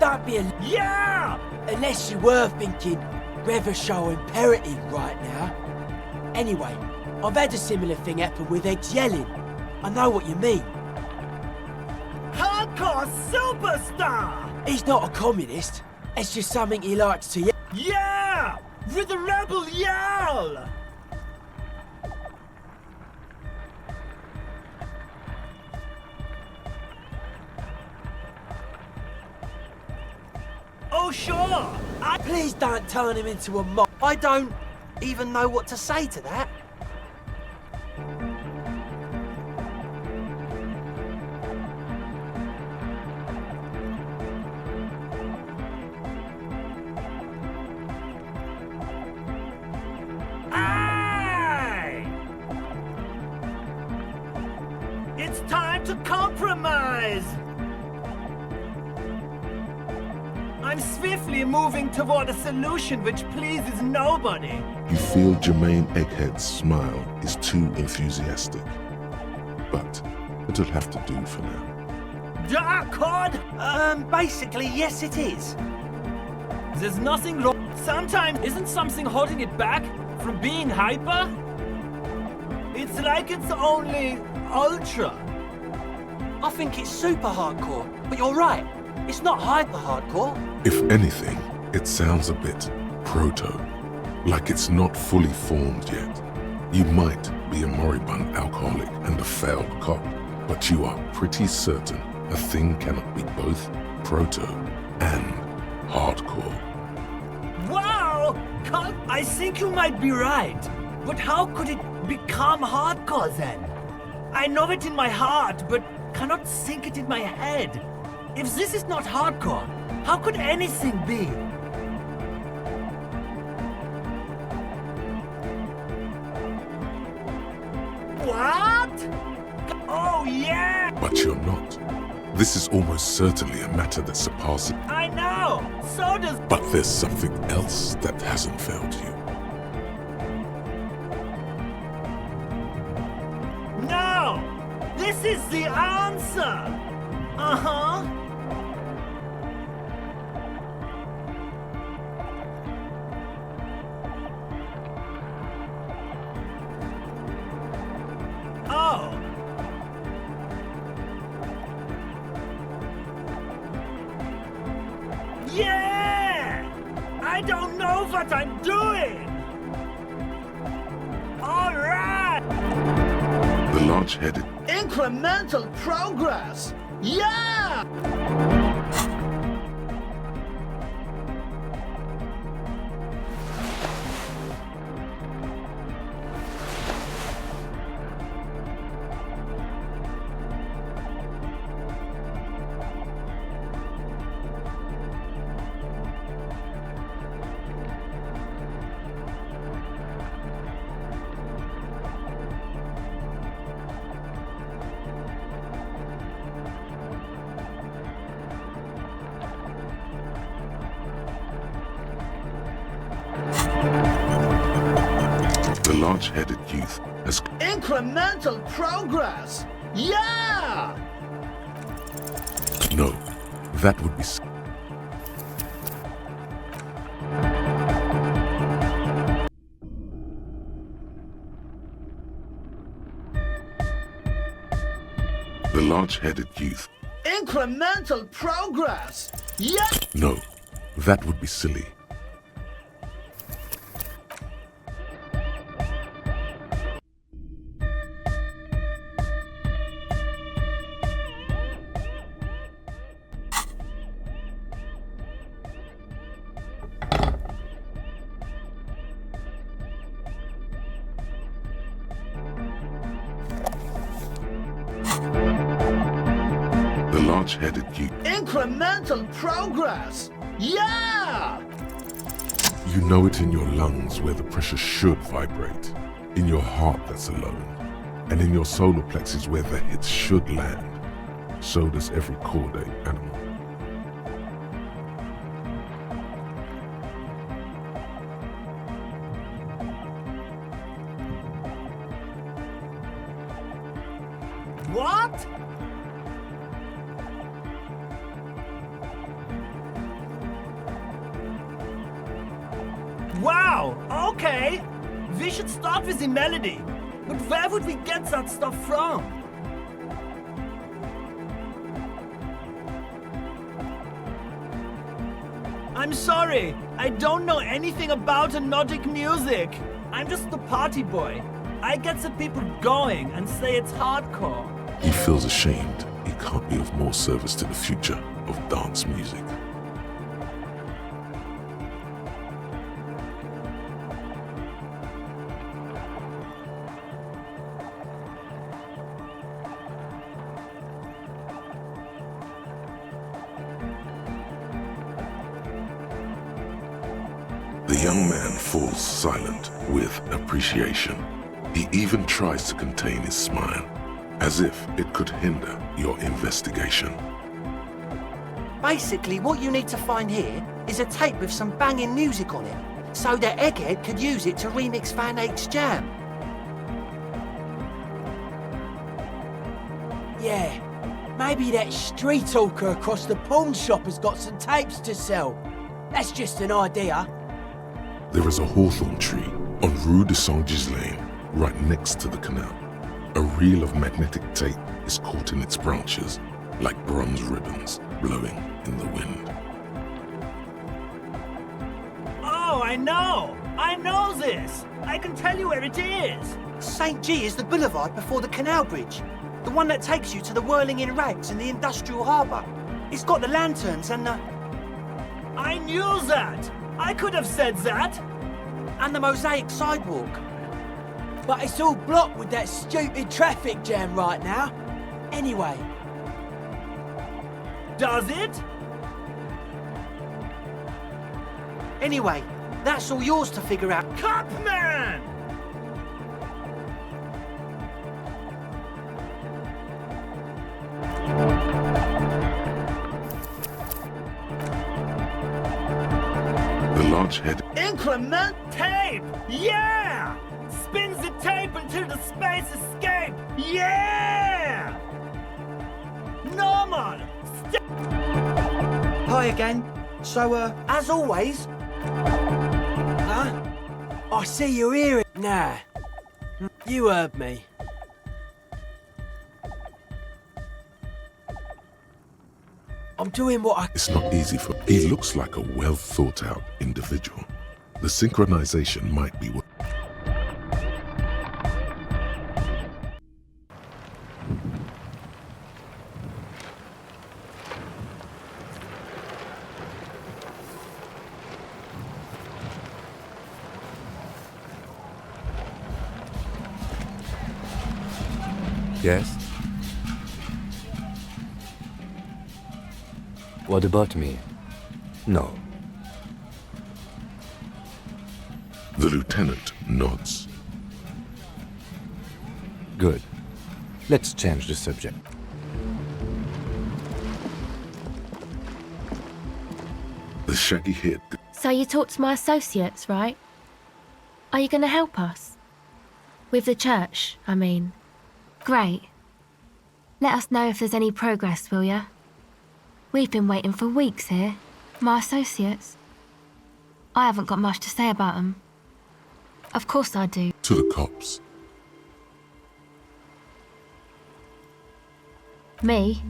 Don't be a... Yeah! Unless you were thinking Revershow imperative right now. Anyway, I've had a similar thing happen with eggs yelling. I know what you mean. Hardcore superstar! He's not a communist. It's just something he likes to yell. Yeah! With a rebel yell! Oh, sure! Please don't turn him into a mob. I don't even know what to say to that. It's time to compromise! I'm swiftly moving toward a solution which pleases nobody. You feel Jermaine Egghead's smile is too enthusiastic. But it'll have to do for now. D'accord? Basically, yes it is. There's nothing wrong. Sometimes isn't something holding it back from being hyper? It's like it's only ultra. I think it's super hardcore, but you're right. It's not hyper hardcore. If anything, it sounds a bit proto. Like it's not fully formed yet. You might be a moribund alcoholic and a failed cop, but you are pretty certain a thing cannot be both proto and hardcore. Wow! I think you might be right. But how could it become hardcore then? I know it in my heart, but cannot think it in my head. If this is not hardcore, how could anything be? What? Oh yeah! But you're not. This is almost certainly a matter that surpasses. I know! So does... But there's something else that hasn't failed you. No! This is the answer! Uh-huh. Oh. Yeah! I don't know what I'm doing! All right! The large-headed... Incremental progress! Yeah! The large-headed youth has... Incremental progress! Yeah! No, that would be... The large-headed youth... Incremental progress! Yeah! No, that would be silly. The large-headed youth... Incremental progress! Yeah! You know it in your lungs where the pressure should vibrate. In your heart that's alone. And in your solar plexus where the hits should land, so does every chordate animal. What? Wow, okay. We should start with the melody. But where would we get that stuff from? I'm sorry, I don't know anything about Nordic music. I'm just the party boy. I get the people going and say it's hardcore. He feels ashamed he can't be of more service to the future of dance music. The young man falls silent with appreciation. He even tries to contain his smile, as if it could hinder your investigation. Basically, what you need to find here is a tape with some banging music on it, so that Egghead could use it to remix Van Eyck's Jam. Yeah, maybe that street hawker across the pawn shop has got some tapes to sell. That's just an idea. There is a hawthorn tree on Rue de Saint-Ghislain, right next to the canal. A reel of magnetic tape is caught in its branches, like bronze ribbons blowing in the wind. Oh, I know! I know this! I can tell you where it is! St. G is the boulevard before the canal bridge. The one that takes you to the whirling in rags and the industrial harbour. It's got the lanterns and the... I knew that! I could have said that! And the mosaic sidewalk. But it's all blocked with that stupid traffic jam right now. Anyway. Does it? Anyway, that's all yours to figure out. Cupman! The large head. Increment tape! Yeah! Spins the tape until the space escape! Yeah! Normal! Hi again. So, as always... Huh? I see you here. Nah. You heard me. I'm doing what I... It's not easy for... He looks like a well-thought-out individual. The synchronization might be what... Yes? What about me? No. The lieutenant nods. Good. Let's change the subject. The shaggy head. So you talked to my associates, right? Are you going to help us? With the church, I mean. Great. Let us know if there's any progress, will ya? We've been waiting for weeks here. My associates. I haven't got much to say about them. Of course I do. To the cops. Me?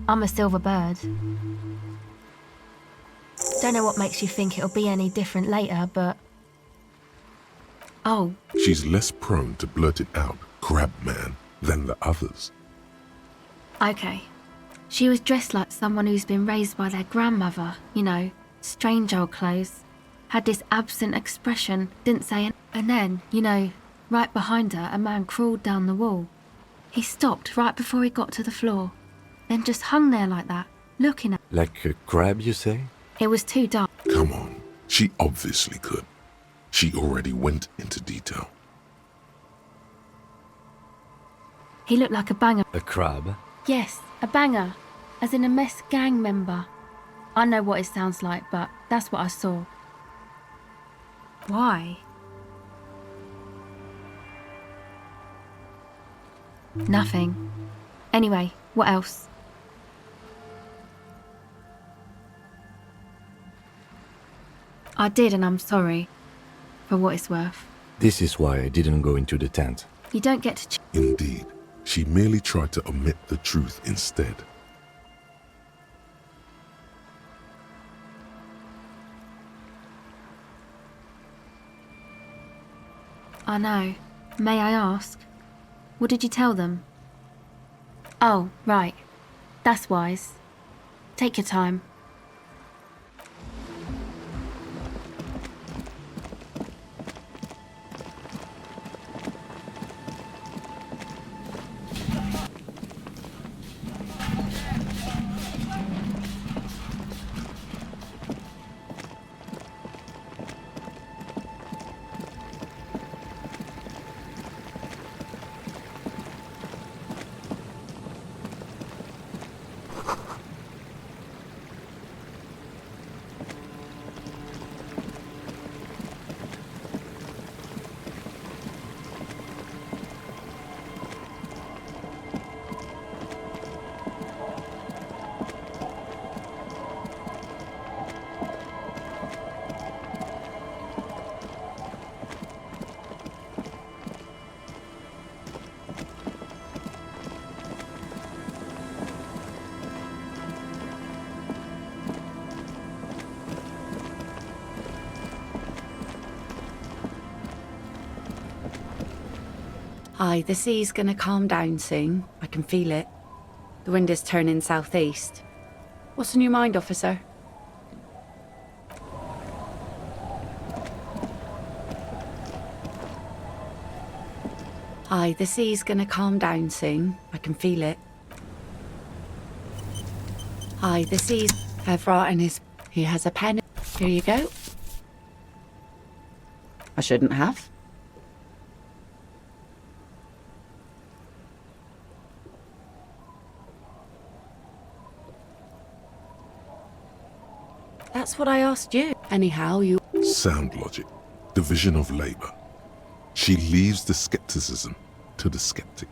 I'm a silver bird. Don't know what makes you think it'll be any different later, but... Oh. She's less prone to blurt it out, crab man, than the others. Okay. She was dressed like someone who's been raised by their grandmother, you know, strange old clothes. Had this absent expression, didn't say anything. And then, you know, right behind her, a man crawled down the wall. He stopped right before he got to the floor, then just hung there like that, looking at... Like a crab, you say? It was too dark. Come on, she obviously could. She already went into detail. He looked like a banger. A crab? Yes, a banger. As in a mess gang member. I know what it sounds like, but that's what I saw. Why? Nothing. Anyway, what else? I did, and I'm sorry. For what it's worth. This is why I didn't go into the tent. You don't get to Indeed, she merely tried to omit the truth instead. I know. May I ask? What did you tell them? Oh, right. That's wise. Take your time. Hi, the sea's gonna calm down soon. I can feel it. The wind is turning southeast. What's on your mind, officer? Hi, the sea's gonna calm down soon. I can feel it. Hi, the sea's... I've written his... He has a pen. Here you go. I shouldn't have. That's what I asked you. Anyhow, you... Sound logic. Division of labor. She leaves the skepticism to the skeptic.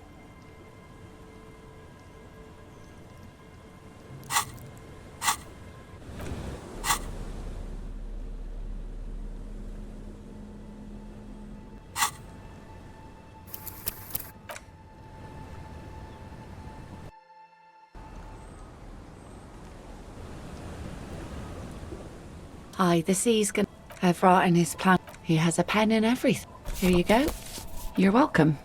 Hi, the sea's gonna... I've written his plan. He has a pen and everything. Here you go. You're welcome.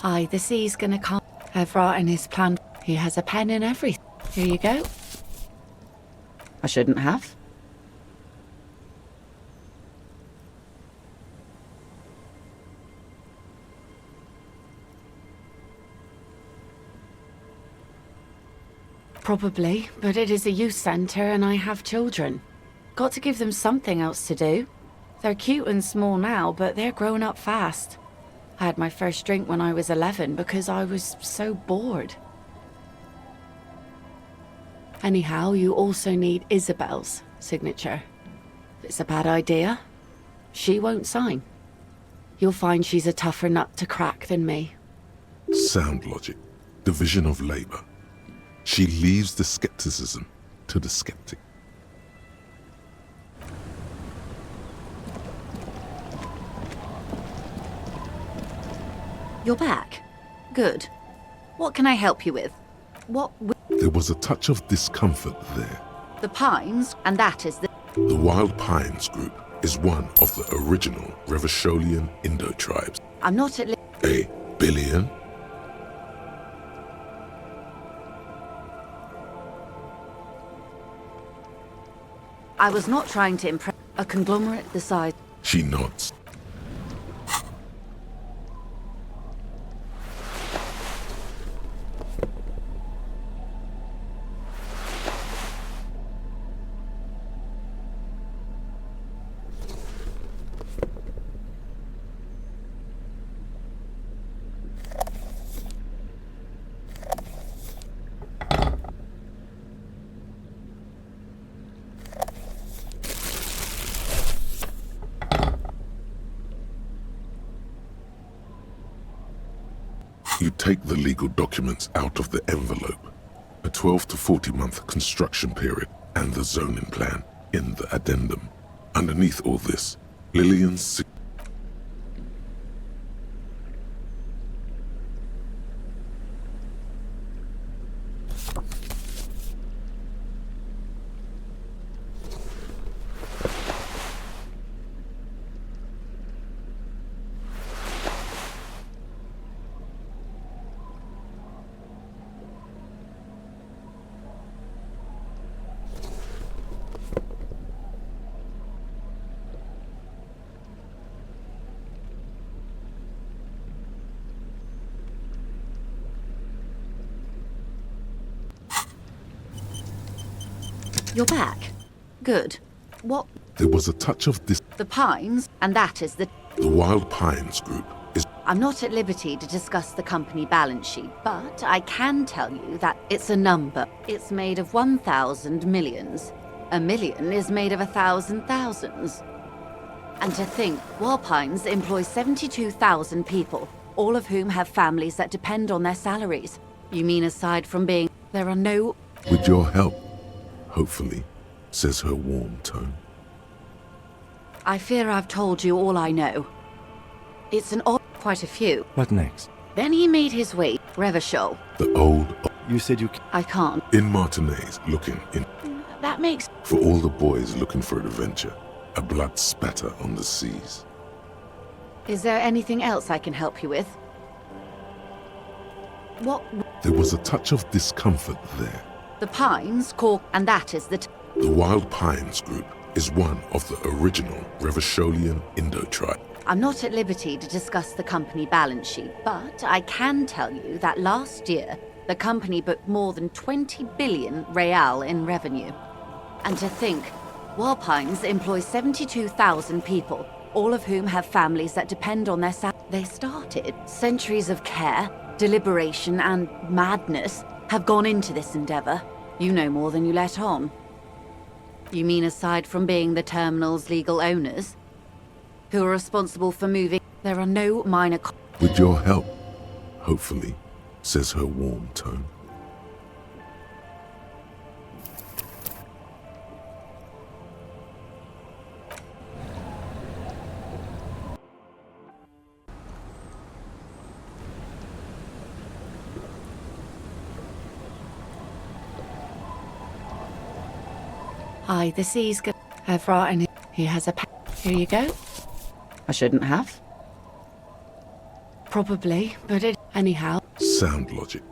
Hi, the sea's gonna come. I've written his plan. He has a pen and everything. Here you go. I shouldn't have. Probably, but it is a youth centre and I have children. Got to give them something else to do. They're cute and small now, but they're growing up fast. I had my first drink when I was 11 because I was so bored. Anyhow, you also need Isabel's signature. If it's a bad idea, she won't sign. You'll find she's a tougher nut to crack than me. Sound logic. Division of labor. She leaves the skepticism to the skeptic. You're back. Good. What can I help you with? There was a touch of discomfort there. The Pines, and that is the... The Wild Pines Group is one of the original Revacholian Indo tribes. I'm not at A billion? I was not trying to impress a conglomerate the size. She nods. You take the legal documents out of the envelope, a 12 to 40 month construction period, and the zoning plan in the addendum. Underneath all this, Lillian's You're back. Good. What? There was a touch of this. The Pines, and that is the... The Wild Pines Group is... I'm not at liberty to discuss the company balance sheet, but I can tell you that it's a number. It's made of 1,000 millions. A million is made of 1,000 thousands. And to think, Walpines employs 72,000 people, all of whom have families that depend on their salaries. You mean aside from being... There are no... With your help, hopefully, says her warm tone. I fear I've told you all I know. It's an odd... quite a few. What next? Then he made his way, Revachol. The old... You said you... I can't. In Martinez, looking in... That makes... For all the boys looking for adventure, a blood spatter on the seas. Is there anything else I can help you with? What... There was a touch of discomfort there. The Pines, Cork, and that is the... The Wild Pines Group is one of the original Revacholian Indo tribe. I'm not at liberty to discuss the company balance sheet, but I can tell you that last year, the company booked more than 20 billion real in revenue. And to think, Walpines employs 72,000 people, all of whom have families that depend on their They started. Centuries of care, deliberation, and madness have gone into this endeavor. You know more than you let on. You mean aside from being the terminal's legal owners, who are responsible for moving, there are no minor... With your help, hopefully, says her warm tone. Hi, the sea's good. I've brought in... He has a Here you go. I shouldn't have. Probably, but it... Anyhow. Sound logic.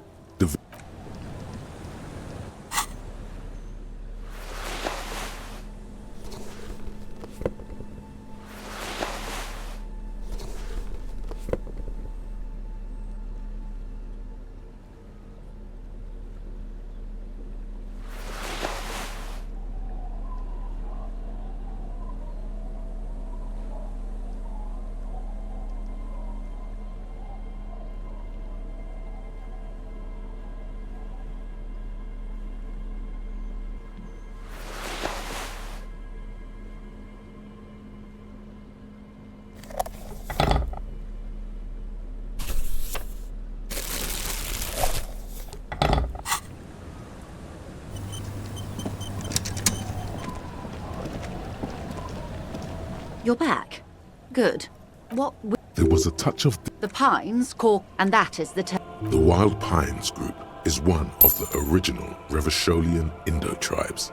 You're back. Good. What... There was a touch of... The Pines, Cork, and that is the... The Wild Pines Group is one of the original Revacholian Indo tribes.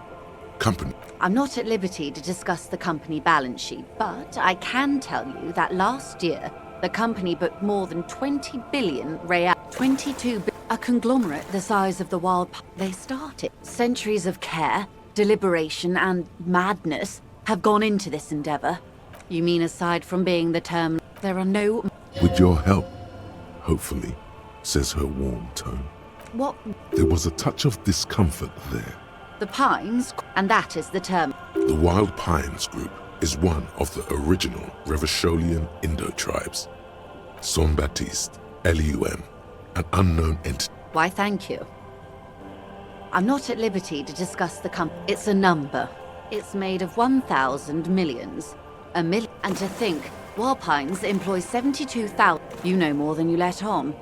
Company. I'm not at liberty to discuss the company balance sheet, but I can tell you that last year, the company booked more than 20 billion real, 22 a conglomerate the size of the wild. They started. Centuries of care, deliberation, and madness have gone into this endeavor. You mean aside from being the term, there are no... With your help, hopefully, says her warm tone. What? There was a touch of discomfort there. The Pines, and that is the term. The Wild Pines group is one of the original Revacholian Indo-tribes. Son Baptiste, Elysium, an unknown entity. Why, thank you. I'm not at liberty to discuss the company. It's a number. It's made of 1,000 millions. A million. And to think, Wild Pines employs 72,000. You know more than you let on.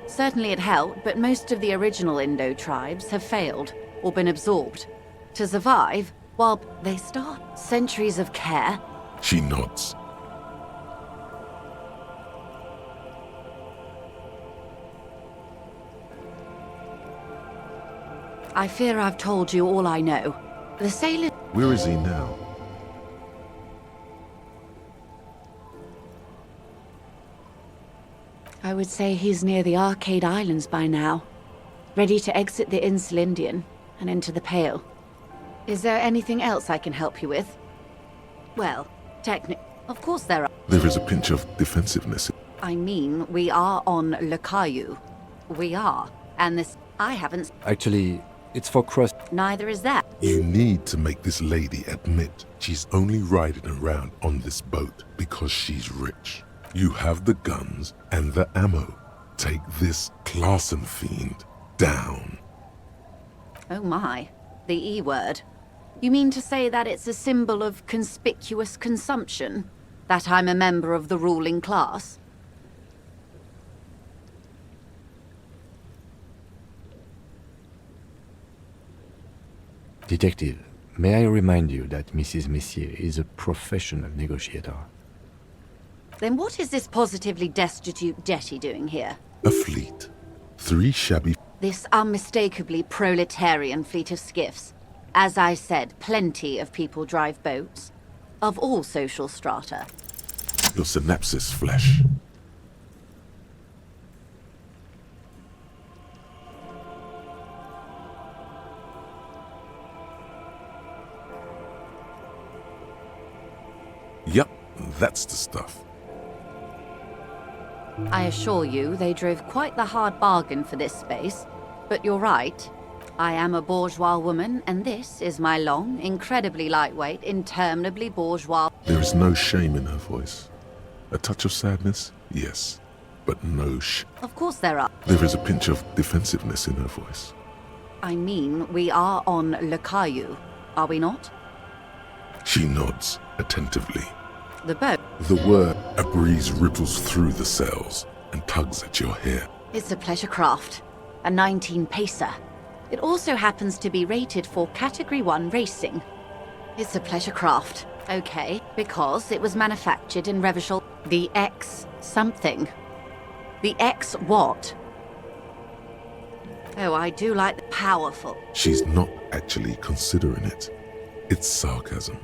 Certainly it helped, but most of the original Indo tribes have failed or been absorbed. To survive, while they start centuries of care. She nods. I fear I've told you all I know. The sailor... Where is he now? I would say he's near the Arcade Islands by now, ready to exit the Insulindian and into the Pale. Is there anything else I can help you with? Well, of course there are. There is a pinch of defensiveness. I mean, we are on Le Caillou. We are, and this... I haven't... Actually, it's for cross... Neither is that. You need to make this lady admit she's only riding around on this boat because she's rich. You have the guns and the ammo. Take this Clausen fiend down. Oh my, the E word. You mean to say that it's a symbol of conspicuous consumption? That I'm a member of the ruling class? Detective, may I remind you that Mrs. Messier is a professional negotiator? Then what is this positively destitute jetty doing here? A fleet. 3 shabby... This unmistakably proletarian fleet of skiffs. As I said, plenty of people drive boats. Of all social strata. Your synapses flesh. Yep, that's the stuff. I assure you, they drove quite the hard bargain for this space. But you're right. I am a bourgeois woman, and this is my long, incredibly lightweight, interminably bourgeois... There is no shame in her voice. A touch of sadness, yes, but no Of course there are. There is a pinch of defensiveness in her voice. I mean, we are on Le Caillou, are we not? She nods attentively. The boat. The word, a breeze ripples through the sails and tugs at your hair. It's a pleasure craft. A 19-pacer. It also happens to be rated for Category 1 racing. It's a pleasure craft. Okay, because it was manufactured in Revachol. The X something. The X what? Oh, I do like the powerful. She's not actually considering it. It's sarcasm.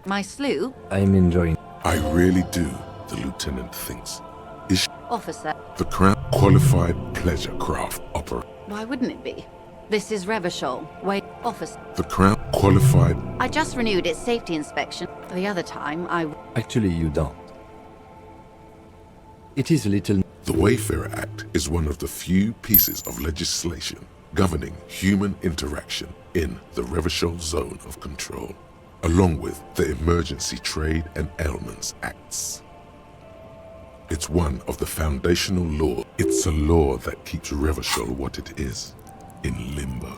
My sloop? I'm enjoying... I really do, the lieutenant thinks. Is she... Officer. The Crown qualified pleasure craft operator. Why wouldn't it be? This is Revachol. Wait, officer. The Crown qualified... I just renewed its safety inspection. The other time, Actually, you don't. It is a little... The Wayfarer Act is one of the few pieces of legislation governing human interaction in the Revachol Zone of Control, along with the Emergency Trade and Ailments Acts. It's one of the foundational laws. It's a law that keeps Revachol what it is, in limbo.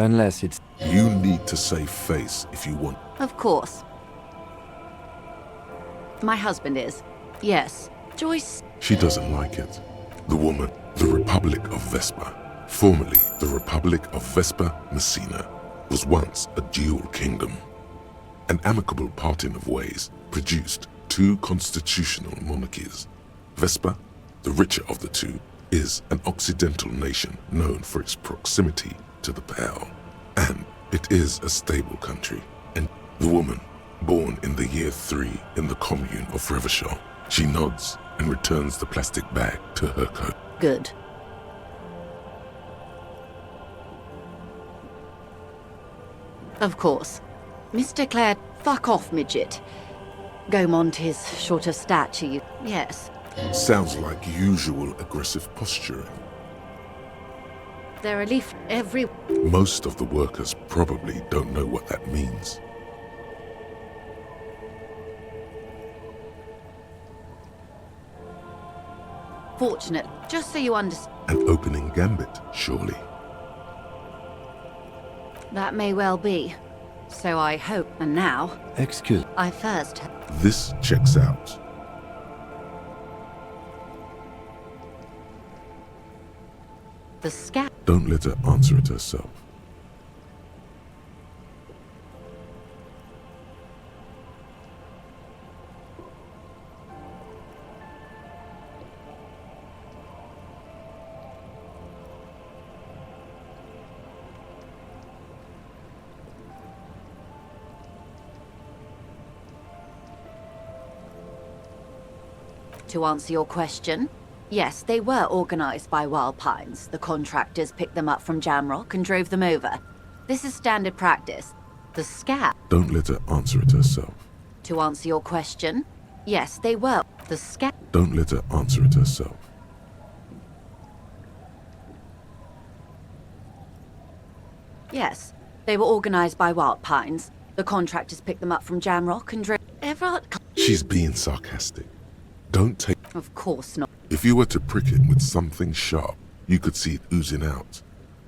Unless it's... You need to save face if you want. Of course. My husband is. Yes. Joyce... She doesn't like it. The woman, the Republic of Vespa, formerly the Republic of Vespa Messina, was once a dual kingdom. An amicable parting of ways produced two constitutional monarchies. Vespa, the richer of the two, is an occidental nation known for its proximity to the Pale, and it is a stable country. And the woman, born in the year 3 in the commune of Revachol, she nods and returns the plastic bag to her coat. Good. Of course. Mr. Clare, fuck off, midget. Gaumont is short of stature, yes. Sounds like usual aggressive posturing. There are leaf every... Most of the workers probably don't know what that means. Fortunate, just so you understand. An opening gambit, surely. That may well be. So I hope, and now... Excuse... I first... This checks out. The scat... Don't let her answer it herself. To answer your question, yes, they were organized by Wild Pines. The contractors picked them up from Jamrock and drove them over. This is standard practice. The scat... Don't let her answer it herself. To answer your question, yes, they were. The scat... Don't let her answer it herself. Yes, they were organized by Wild Pines. The contractors picked them up from Jamrock and drove... Everard... She's being sarcastic. Don't take... Of course not. If you were to prick it with something sharp, you could see it oozing out.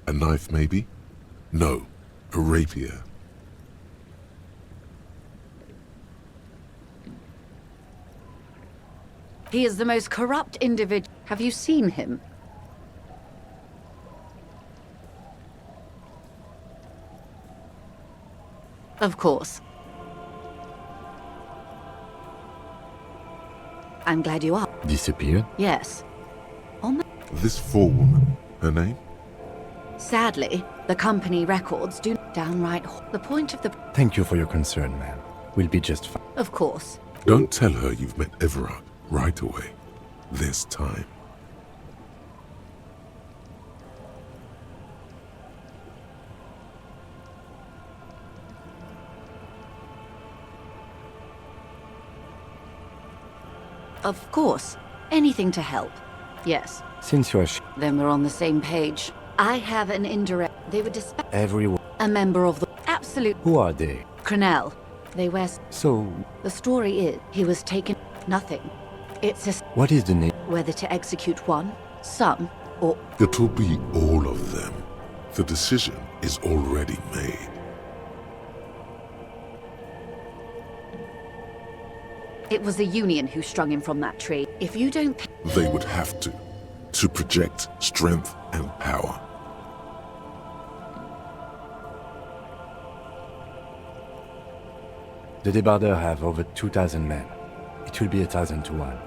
A knife, maybe? No, a rapier. He is the most corrupt individual. Have you seen him? Of course. I'm glad you are. Disappeared? Yes. On the... This forewoman, her name? Sadly, the company records do downright... The point of the... Thank you for your concern, ma'am. We'll be just fine. Of course. Don't tell her you've met Everard right away. There's time. Of course. Anything to help. Yes. Since you're Then we're on the same page. I have an indirect... They were dispatched... everyone... A member of the... Absolute... Who are they? Cronell. They were... So... The story is, he was taken... Nothing. It's a... What is the name? Whether to execute one, some, or... It'll be all of them. The decision is already made. It was the Union who strung him from that tree. If you don't... They would have to project strength and power. The Debarders have over 2,000 men. It will be 1,000 to 1.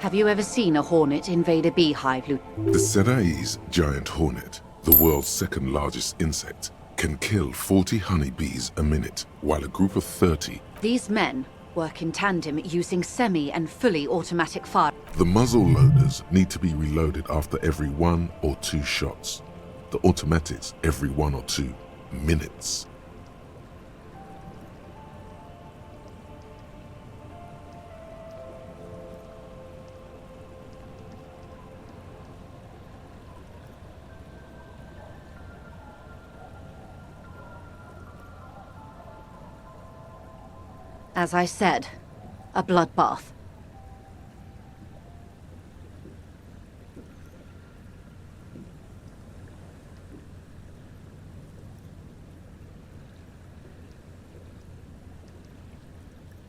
Have you ever seen a hornet invade a beehive, Lieutenant? The Seraï's giant hornet, the world's second largest insect, can kill 40 honeybees a minute, while a group of 30... These men work in tandem using semi and fully automatic fire. The muzzle loaders need to be reloaded after every 1 or 2 shots. The automatics every 1 or 2 minutes. As I said, a bloodbath.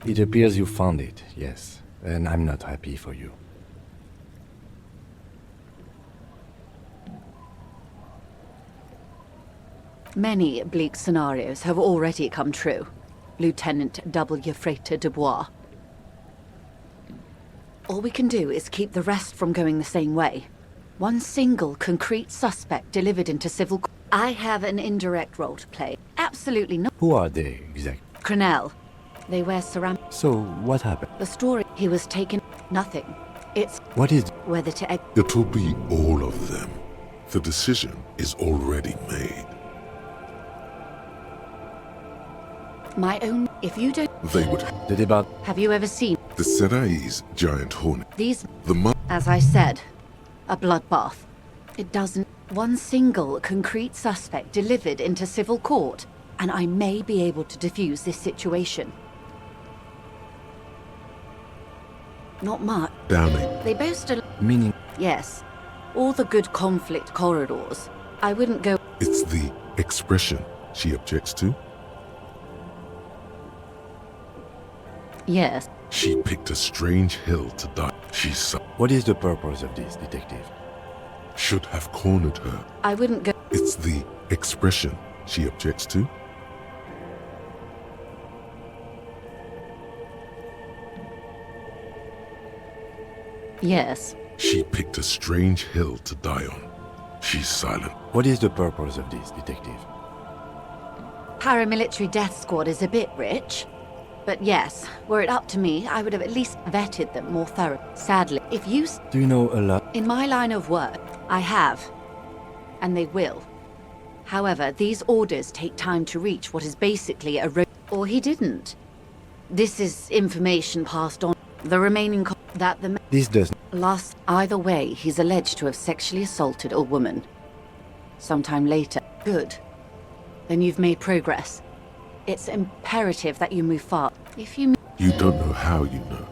It appears you found it, yes, and I'm not happy for you. Many bleak scenarios have already come true. Lieutenant W. Frater Dubois. All we can do is keep the rest from going the same way. One single concrete suspect delivered into civil court. I have an indirect role to play. Absolutely not. Who are they, exactly? Crenell. They wear ceramic. So, what happened? The story, he was taken. Nothing. It's What is... whether to... It will be all of them. The decision is already made. My own... If you don't... They would... The debate... Have you ever seen... The Serai's giant hornet. These... The As I said, a bloodbath. It doesn't... One single concrete suspect delivered into civil court, and I may be able to defuse this situation. Not much. Downing. They boast a... Meaning... Yes. All the good conflict corridors. I wouldn't go... It's the expression she objects to. Yes. She picked a strange hill to die. What is the purpose of this, detective? Should have cornered her. I wouldn't go... It's the expression she objects to. Yes. She picked a strange hill to die on. She's silent. What is the purpose of this, detective? Paramilitary death squad is a bit rich. But yes, were it up to me, I would have at least vetted them more thoroughly. Sadly, if you... Do you know a lot? In my line of work, I have. And they will. However, these orders take time to reach what is basically a or he didn't. This is information passed on. The remaining that the... This doesn't... Last... Either way, he's alleged to have sexually assaulted a woman. Sometime later. Good. Then you've made progress. It's imperative that you move fast. If you... You don't know how you know.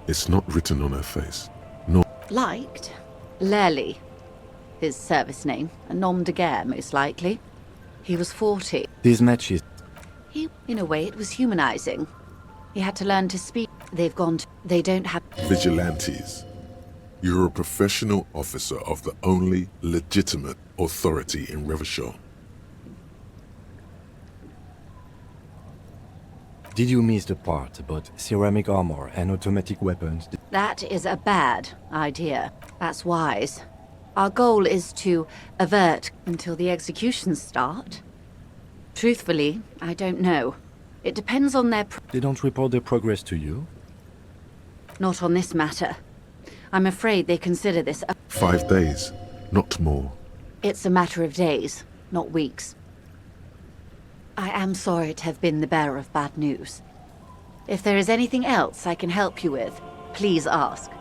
It's not written on her face. Nor... Liked? Lely. His service name. A nom de guerre, most likely. He was 40. These matches... He... In a way, it was humanizing. He had to learn to speak. They've gone to... They don't have... Vigilantes. You're a professional officer of the only legitimate authority in Revachol. Did you miss the part about ceramic armor and automatic weapons? That is a bad idea. That's wise. Our goal is to avert until the executions start. Truthfully, I don't know. It depends on their... They don't report their progress to you? Not on this matter. I'm afraid they consider this a... 5 days, not more. It's a matter of days, not weeks. I am sorry to have been the bearer of bad news. If there is anything else I can help you with, please ask.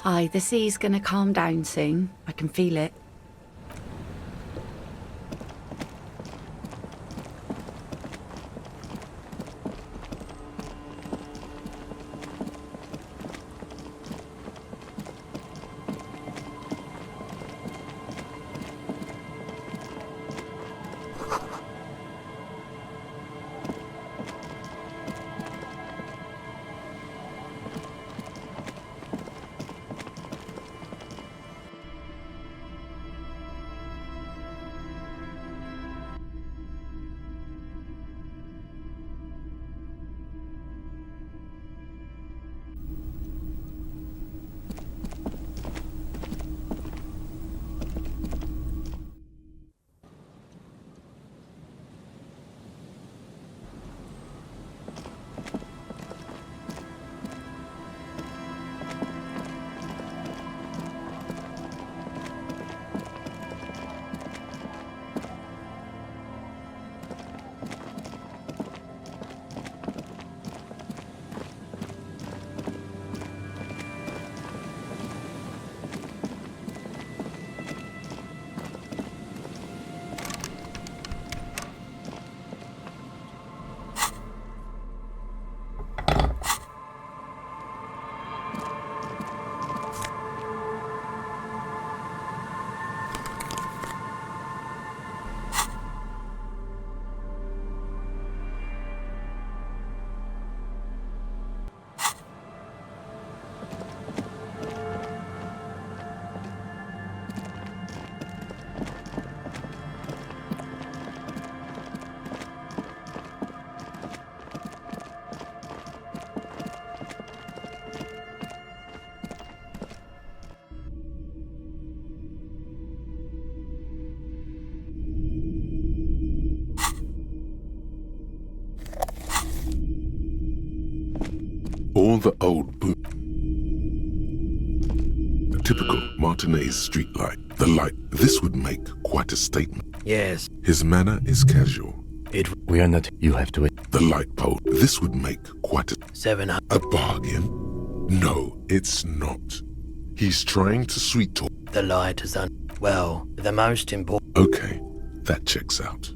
Hi, the sea's gonna calm down soon. I can feel it. all the old a typical Martinez streetlight. The light. This would make quite a statement. Yes. His manner is casual. We are not. You have to wait. The light pole. This would make quite a... 700. A bargain? No, it's not. He's trying to sweet talk. The light is well, the most important... Okay, that checks out.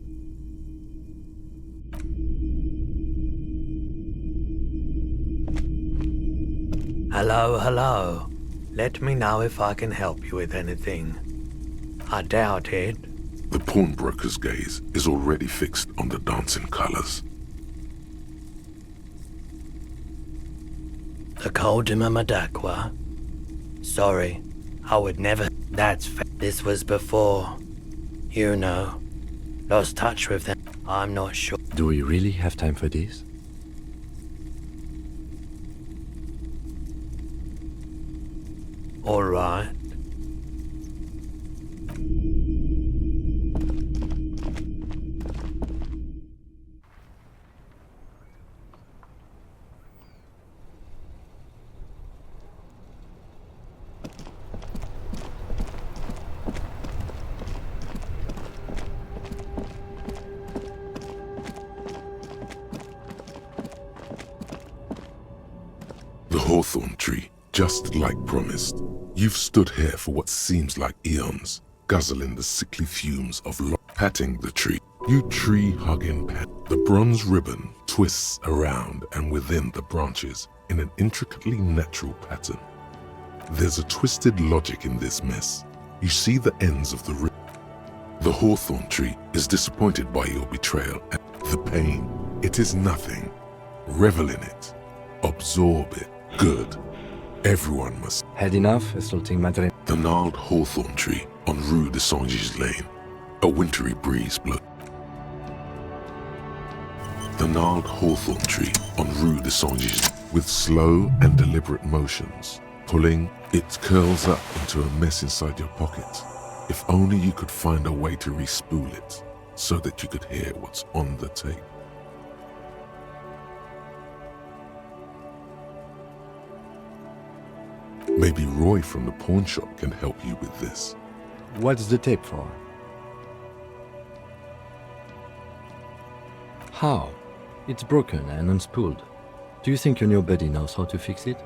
Hello, hello. Let me know if I can help you with anything. I doubt it. The pawnbroker's gaze is already fixed on the dancing colors. The Koldima Madakwa. Sorry, I would never... This was before. You know. Lost touch with them. I'm not sure. Do we really have time for this? All right. The hawthorn tree, just like promised. You've stood here for what seems like eons, guzzling the sickly fumes of patting the tree. You tree-hugging pet. The bronze ribbon twists around and within the branches in an intricately natural pattern. There's a twisted logic in this mess. You see the ends of the ribbon. The hawthorn tree is disappointed by your betrayal and the pain. It is nothing. Revel in it. Absorb it. Good. Everyone must. Had enough, assaulting Madre. The gnarled hawthorn tree on Rue de Saint-Gilles Lane. A wintry breeze blows. The gnarled hawthorn tree on Rue de Saint-Gilles. With slow and deliberate motions, pulling, it curls up into a mess inside your pocket. If only you could find a way to re-spool it, so that you could hear what's on the tape. Maybe Roy from the pawn shop can help you with this. What's the tape for? How? It's broken and unspooled. Do you think your new buddy knows how to fix it?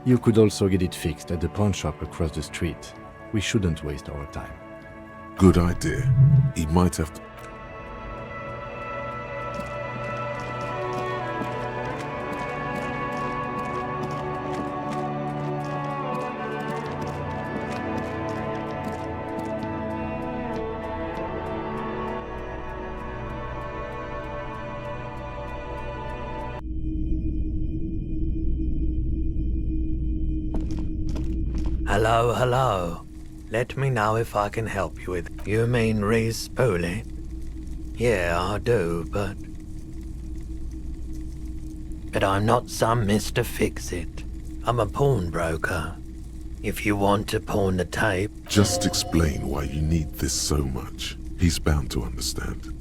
You could also get it fixed at the pawn shop across the street. We shouldn't waste our time. Good idea. He might have to... Hello, hello. Let me know if I can help you with... You mean re-spool it? Yeah, I do, but I'm not some Mr. Fix-It. I'm a pawnbroker. If you want to pawn the tape... Just explain why you need this so much. He's bound to understand.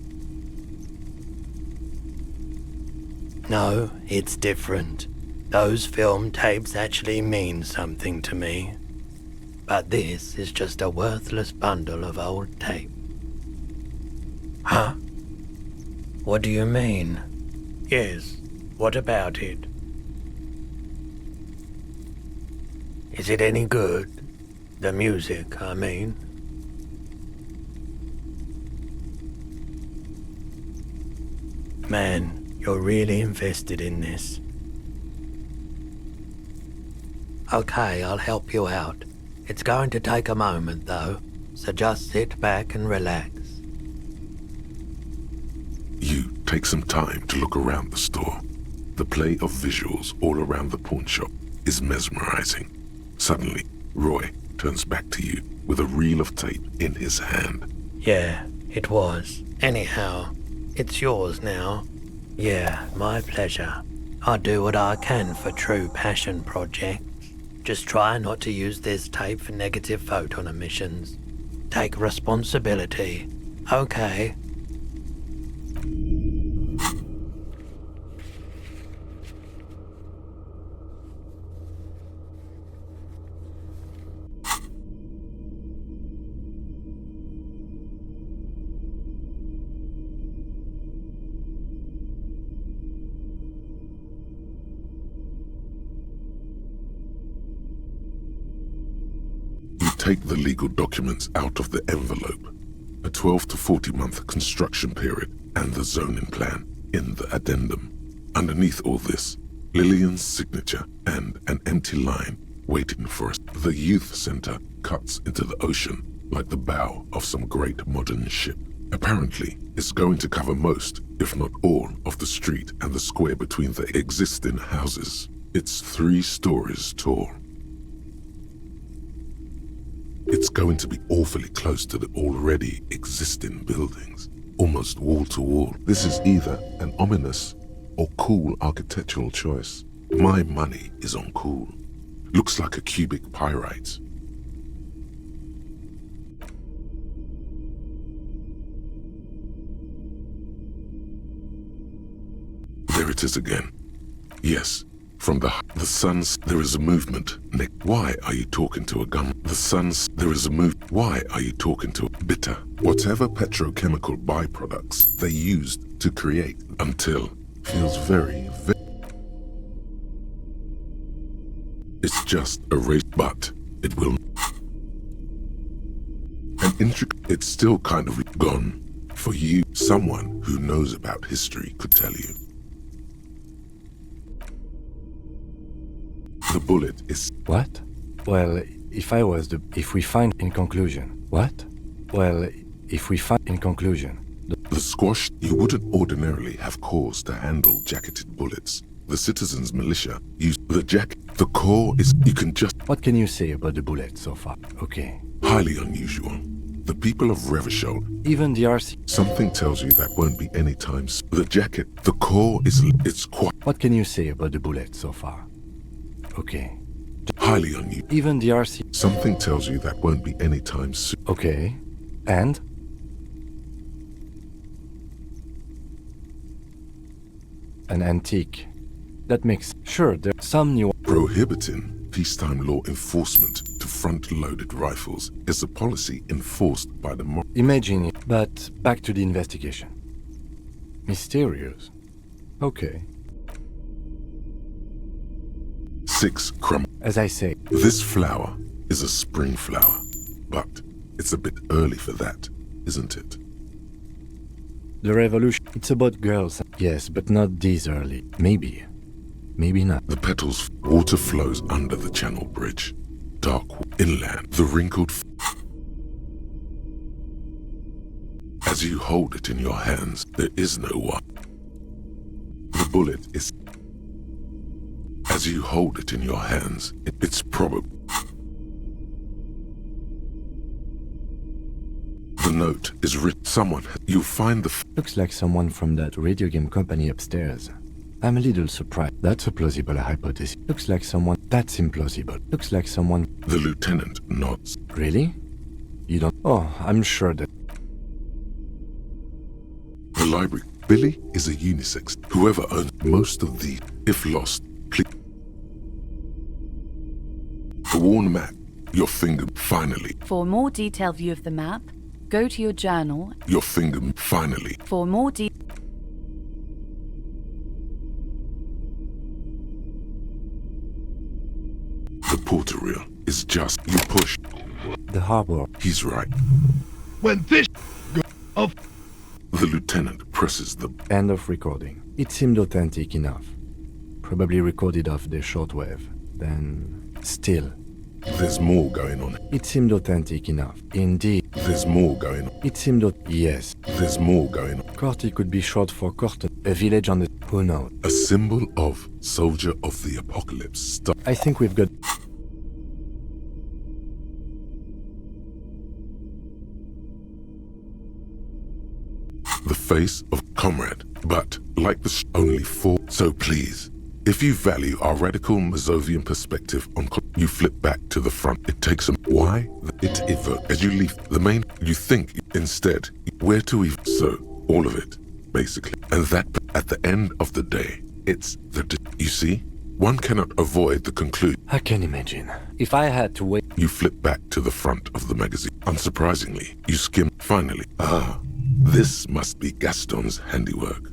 No, it's different. Those film tapes actually mean something to me. But this is just a worthless bundle of old tape. Huh? What do you mean? Yes, what about it? Is it any good? The music, I mean. Man, you're really invested in this. Okay, I'll help you out. It's going to take a moment, though, so just sit back and relax. You take some time to look around the store. The play of visuals all around the pawn shop is mesmerizing. Suddenly, Roy turns back to you with a reel of tape in his hand. Yeah, it was. Anyhow, it's yours now. Yeah, my pleasure. I do what I can for true passion projects. Just try not to use this tape for negative photon emissions. Take responsibility. Okay. Take the legal documents out of the envelope, a 12 to 40 month construction period, and the zoning plan in the addendum. Underneath all this, Lillian's signature and an empty line waiting for us. The youth center cuts into the ocean like the bow of some great modern ship. Apparently, it's going to cover most, if not all, of the street and the square between the existing houses. It's 3 stories tall. It's going to be awfully close to the already existing buildings, almost wall to wall. This is either an ominous or cool architectural choice. My money is on cool. Looks like a cubic pyrite. There it is again. Yes. From the sun's, there is a movement. Nick, why are you talking to a gun? The sun's, there is a move. Why are you talking to a bitter? Whatever petrochemical byproducts they used to create until feels very. It's just a race, but it will. An intricate, it's still kind of gone. For you, someone who knows about history could tell you. The bullet is... What? Well, if we find in conclusion... What? Well, if we find in conclusion... The squash you wouldn't ordinarily have cause to handle jacketed bullets. The citizens' militia use the jacket. The core is... You can just... What can you say about the bullet so far? Okay. Highly unusual. The people of Revachol... Even the RC... Something tells you that won't be any time soon. The jacket... The core is... It's quite... What can you say about the bullet so far? Okay. Highly unusual. Even the RC... Something tells you that won't be any time soon. Okay. And? An antique. That makes... Sure, there's some new... Prohibiting peacetime law enforcement to front-loaded rifles is a policy enforced by the... Imagine it. But back to the investigation. Mysterious. Okay. 6 crumb. As I say, this flower is a spring flower, but it's a bit early for that, isn't it? The revolution, it's about girls. Yes, but not this early. Maybe. Maybe not. The petals, water flows under the channel bridge. Dark inland, the wrinkled... As you hold it in your hands, there is no one. The bullet is... As you hold it in your hands, it's probable. The note is written. Someone, you'll find the... Looks like someone from that radio game company upstairs. I'm a little surprised. That's a plausible hypothesis. Looks like someone... That's implausible. Looks like someone... The lieutenant nods. Really? You don't... Oh, I'm sure that... The library. Billy is a unisex. Whoever owns most of the... If lost... The worn map, your finger, finally. For a more detailed view of the map, go to your journal. Your finger, finally. For more The porter reel is just, you push. The harbor. He's right. When this of... The lieutenant presses the... End of recording. It seemed authentic enough. Probably recorded off the shortwave. Then... Still. There's more going on. It seemed authentic enough. Indeed. There's more going on. It seemed yes. There's more going on. Corti could be short for Corton. A village on the... Who knows? A symbol of soldier of the apocalypse. I think we've got... The face of comrade, but like the only 4. So please, If you value our radical Mazovian perspective on you flip back to the front. It takes a why it evoke as you leave the main. You think instead where to even so all of it basically, and that at the end of the day, it's the you see. One cannot avoid the conclusion. I can imagine. If I had to wait... You flip back to the front of the magazine. Unsurprisingly, you skim. Finally, this must be Gaston's handiwork.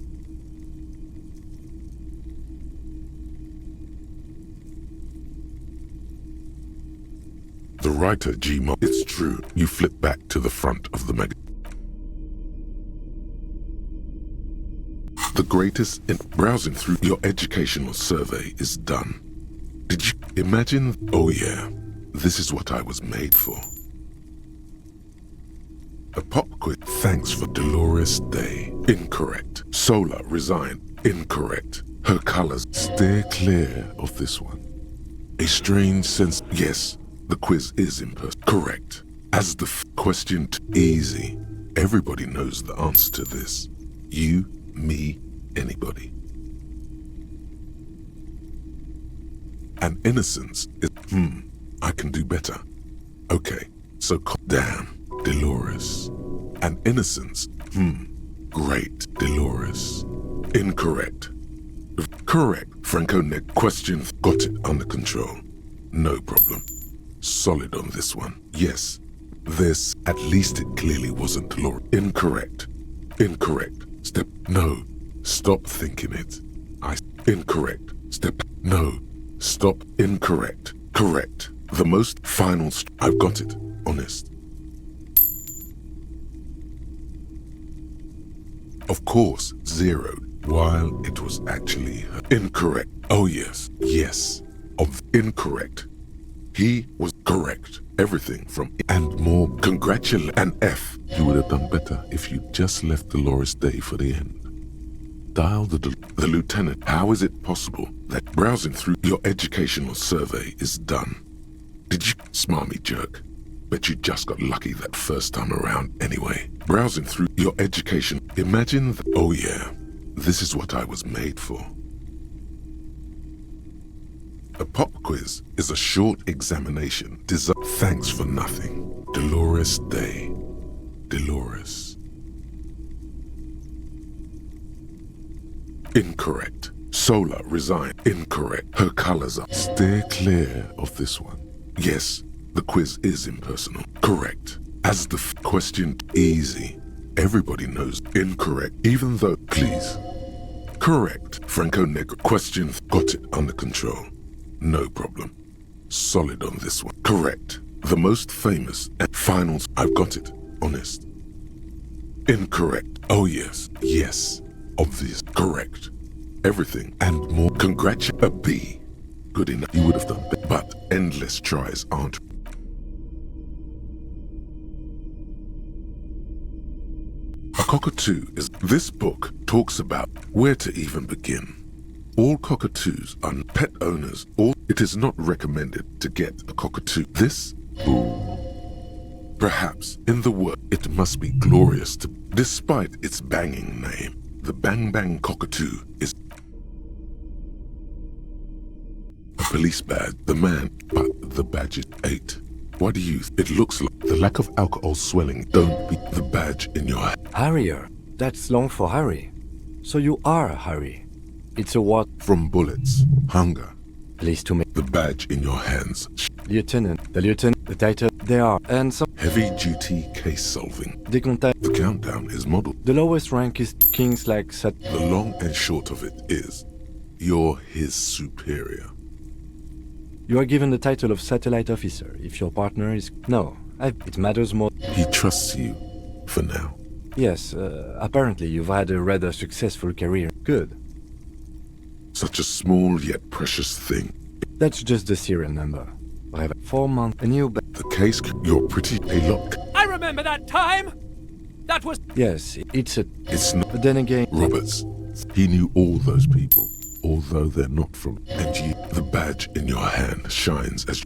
The writer G. It's true. You flip back to the front of the magazine. The greatest in browsing through your educational survey is done. Did you imagine? Oh yeah, this is what I was made for. A pop quiz. Thanks for Dolores Day. Incorrect. Solar resigned. Incorrect. Her colors. Steer clear of this one. A strange sense. Yes, the quiz is impersonal. Correct. As the question easy. Everybody knows the answer to this. You, me, anybody. And innocence is, I can do better. Okay, so damn, Dolores. And innocence, great, Dolores. Incorrect. Correct, Franco Nick. Question, got it under control. No problem. Solid on this one. Yes, this, at least it clearly wasn't Dolores. Incorrect. Incorrect. Step, no. Stop thinking it. Incorrect. Step, no. Stop. Incorrect. Correct. The most final. I've got it. Honest. Of course, zeroed, while it was actually incorrect. Oh yes. Yes. Of incorrect. He was correct. Everything from and more. Congratulate and F. You would have done better if you just left Dolores Day for the end. Dial the lieutenant. How is it possible that browsing through your educational survey is done? Did you smarmy jerk? Bet you just got lucky that first time around anyway. Browsing through your education. Imagine oh yeah, this is what I was made for. A pop quiz is a short examination designed. Thanks for nothing. Dolores Day. Dolores. Incorrect. Solar resigned. Incorrect. Her colors are. Steer clear of this one. Yes, the quiz is impersonal. Correct. As the question easy. Everybody knows. Incorrect. Even though. Please. Correct. Franco Negro. Question got it under control. No problem. Solid on this one. Correct. The most famous and finals. I've got it. Honest. Incorrect. Oh yes. Yes. Obvious. Correct. Everything and more. Congratulate. A B. Good enough. You would have done better. But endless tries aren't. A cockatoo is. This book talks about where to even begin. All cockatoos are pet owners, or it is not recommended to get a cockatoo. This, perhaps in the word, it must be glorious to, despite its banging name. The Bang Bang Cockatoo is a police badge. The man, but the badge is 8. What do you? It looks like the lack of alcohol swelling. Don't be the badge in your hand. Harrier. That's long for Harry. So you are Harry. It's a what? From bullets, hunger. Pleased to make the badge in your hands. Lieutenant. The lieutenant. The title. They are. And some heavy-duty case solving. The countdown is modeled. The lowest rank is kings like Sat. The long and short of it is, you're his superior. You are given the title of satellite officer if your partner is. No, it matters more. He trusts you, for now. Yes, apparently you've had a rather successful career. Good. Such a small yet precious thing. That's just the serial number. Bref, 4 months, a new the case, you're pretty a lot. I remember that time! That was. Yes, it's not. But then again. Roberts. He knew all those people, although they're not from. And you, the badge in your hand shines as.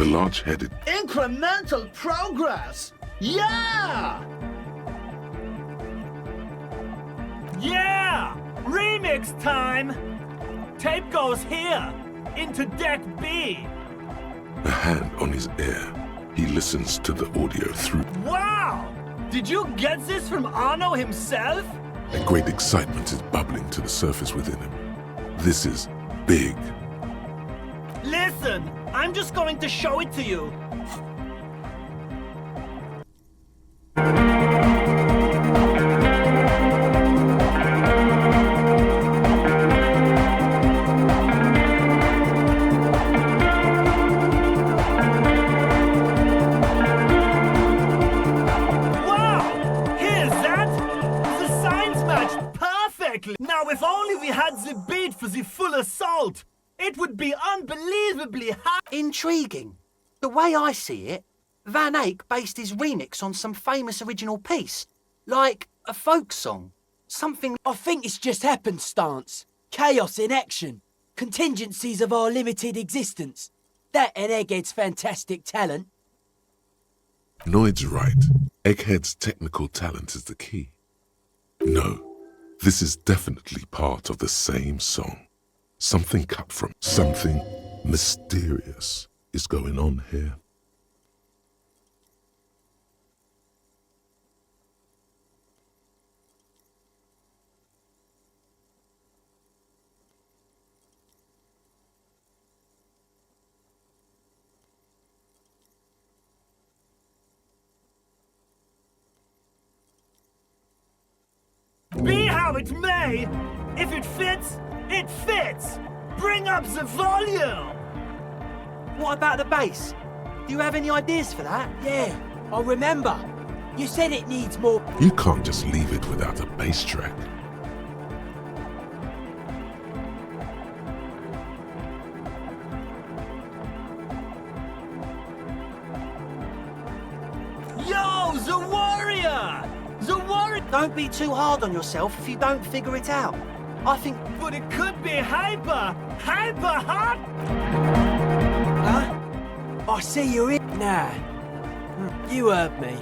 The large-headed Incremental progress! Yeah! Yeah! Remix time! Tape goes here, into deck B. a hand on his ear. He listens to the audio through. Wow! Did you get this from Arno himself? A great excitement is bubbling to the surface within him. This is big. Listen, I'm just going to show it to you. Now, if only we had the beat for the full assault, it would be unbelievably high. Intriguing. The way I see it, Van Eyck based his remix on some famous original piece, like a folk song. Something. I think it's just happenstance. Chaos in action. Contingencies of our limited existence. That and Egghead's fantastic talent. Noid's right. Egghead's technical talent is the key. No. This is definitely part of the same song. Something cut from something mysterious is going on here. Be how it may, if it fits, it fits! Bring up the volume! What about the bass? Do you have any ideas for that? Yeah, I remember. You said it needs more. You can't just leave it without a bass track. Yo, the warrior! The warrior! Don't be too hard on yourself if you don't figure it out. I think... But it could be hyper hot! Huh? I see you're in. Nah. You heard me.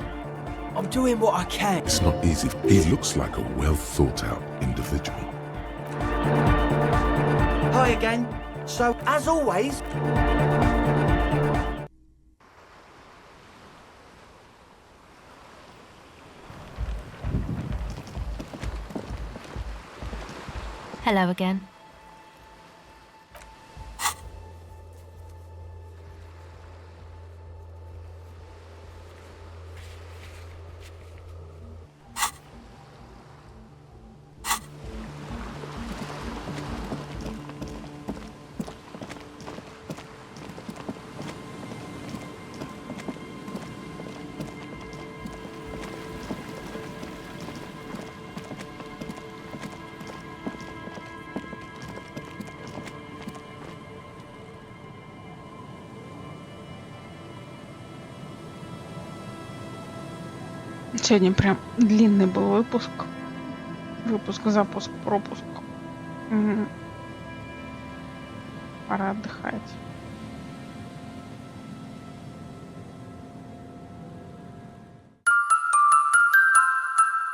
I'm doing what I can. It's not easy. He looks like a well-thought-out individual. Hi again. So, as always... Hello again. Сегодня прям длинный был выпуск. Выпуск, запуск, пропуск. Пора отдыхать.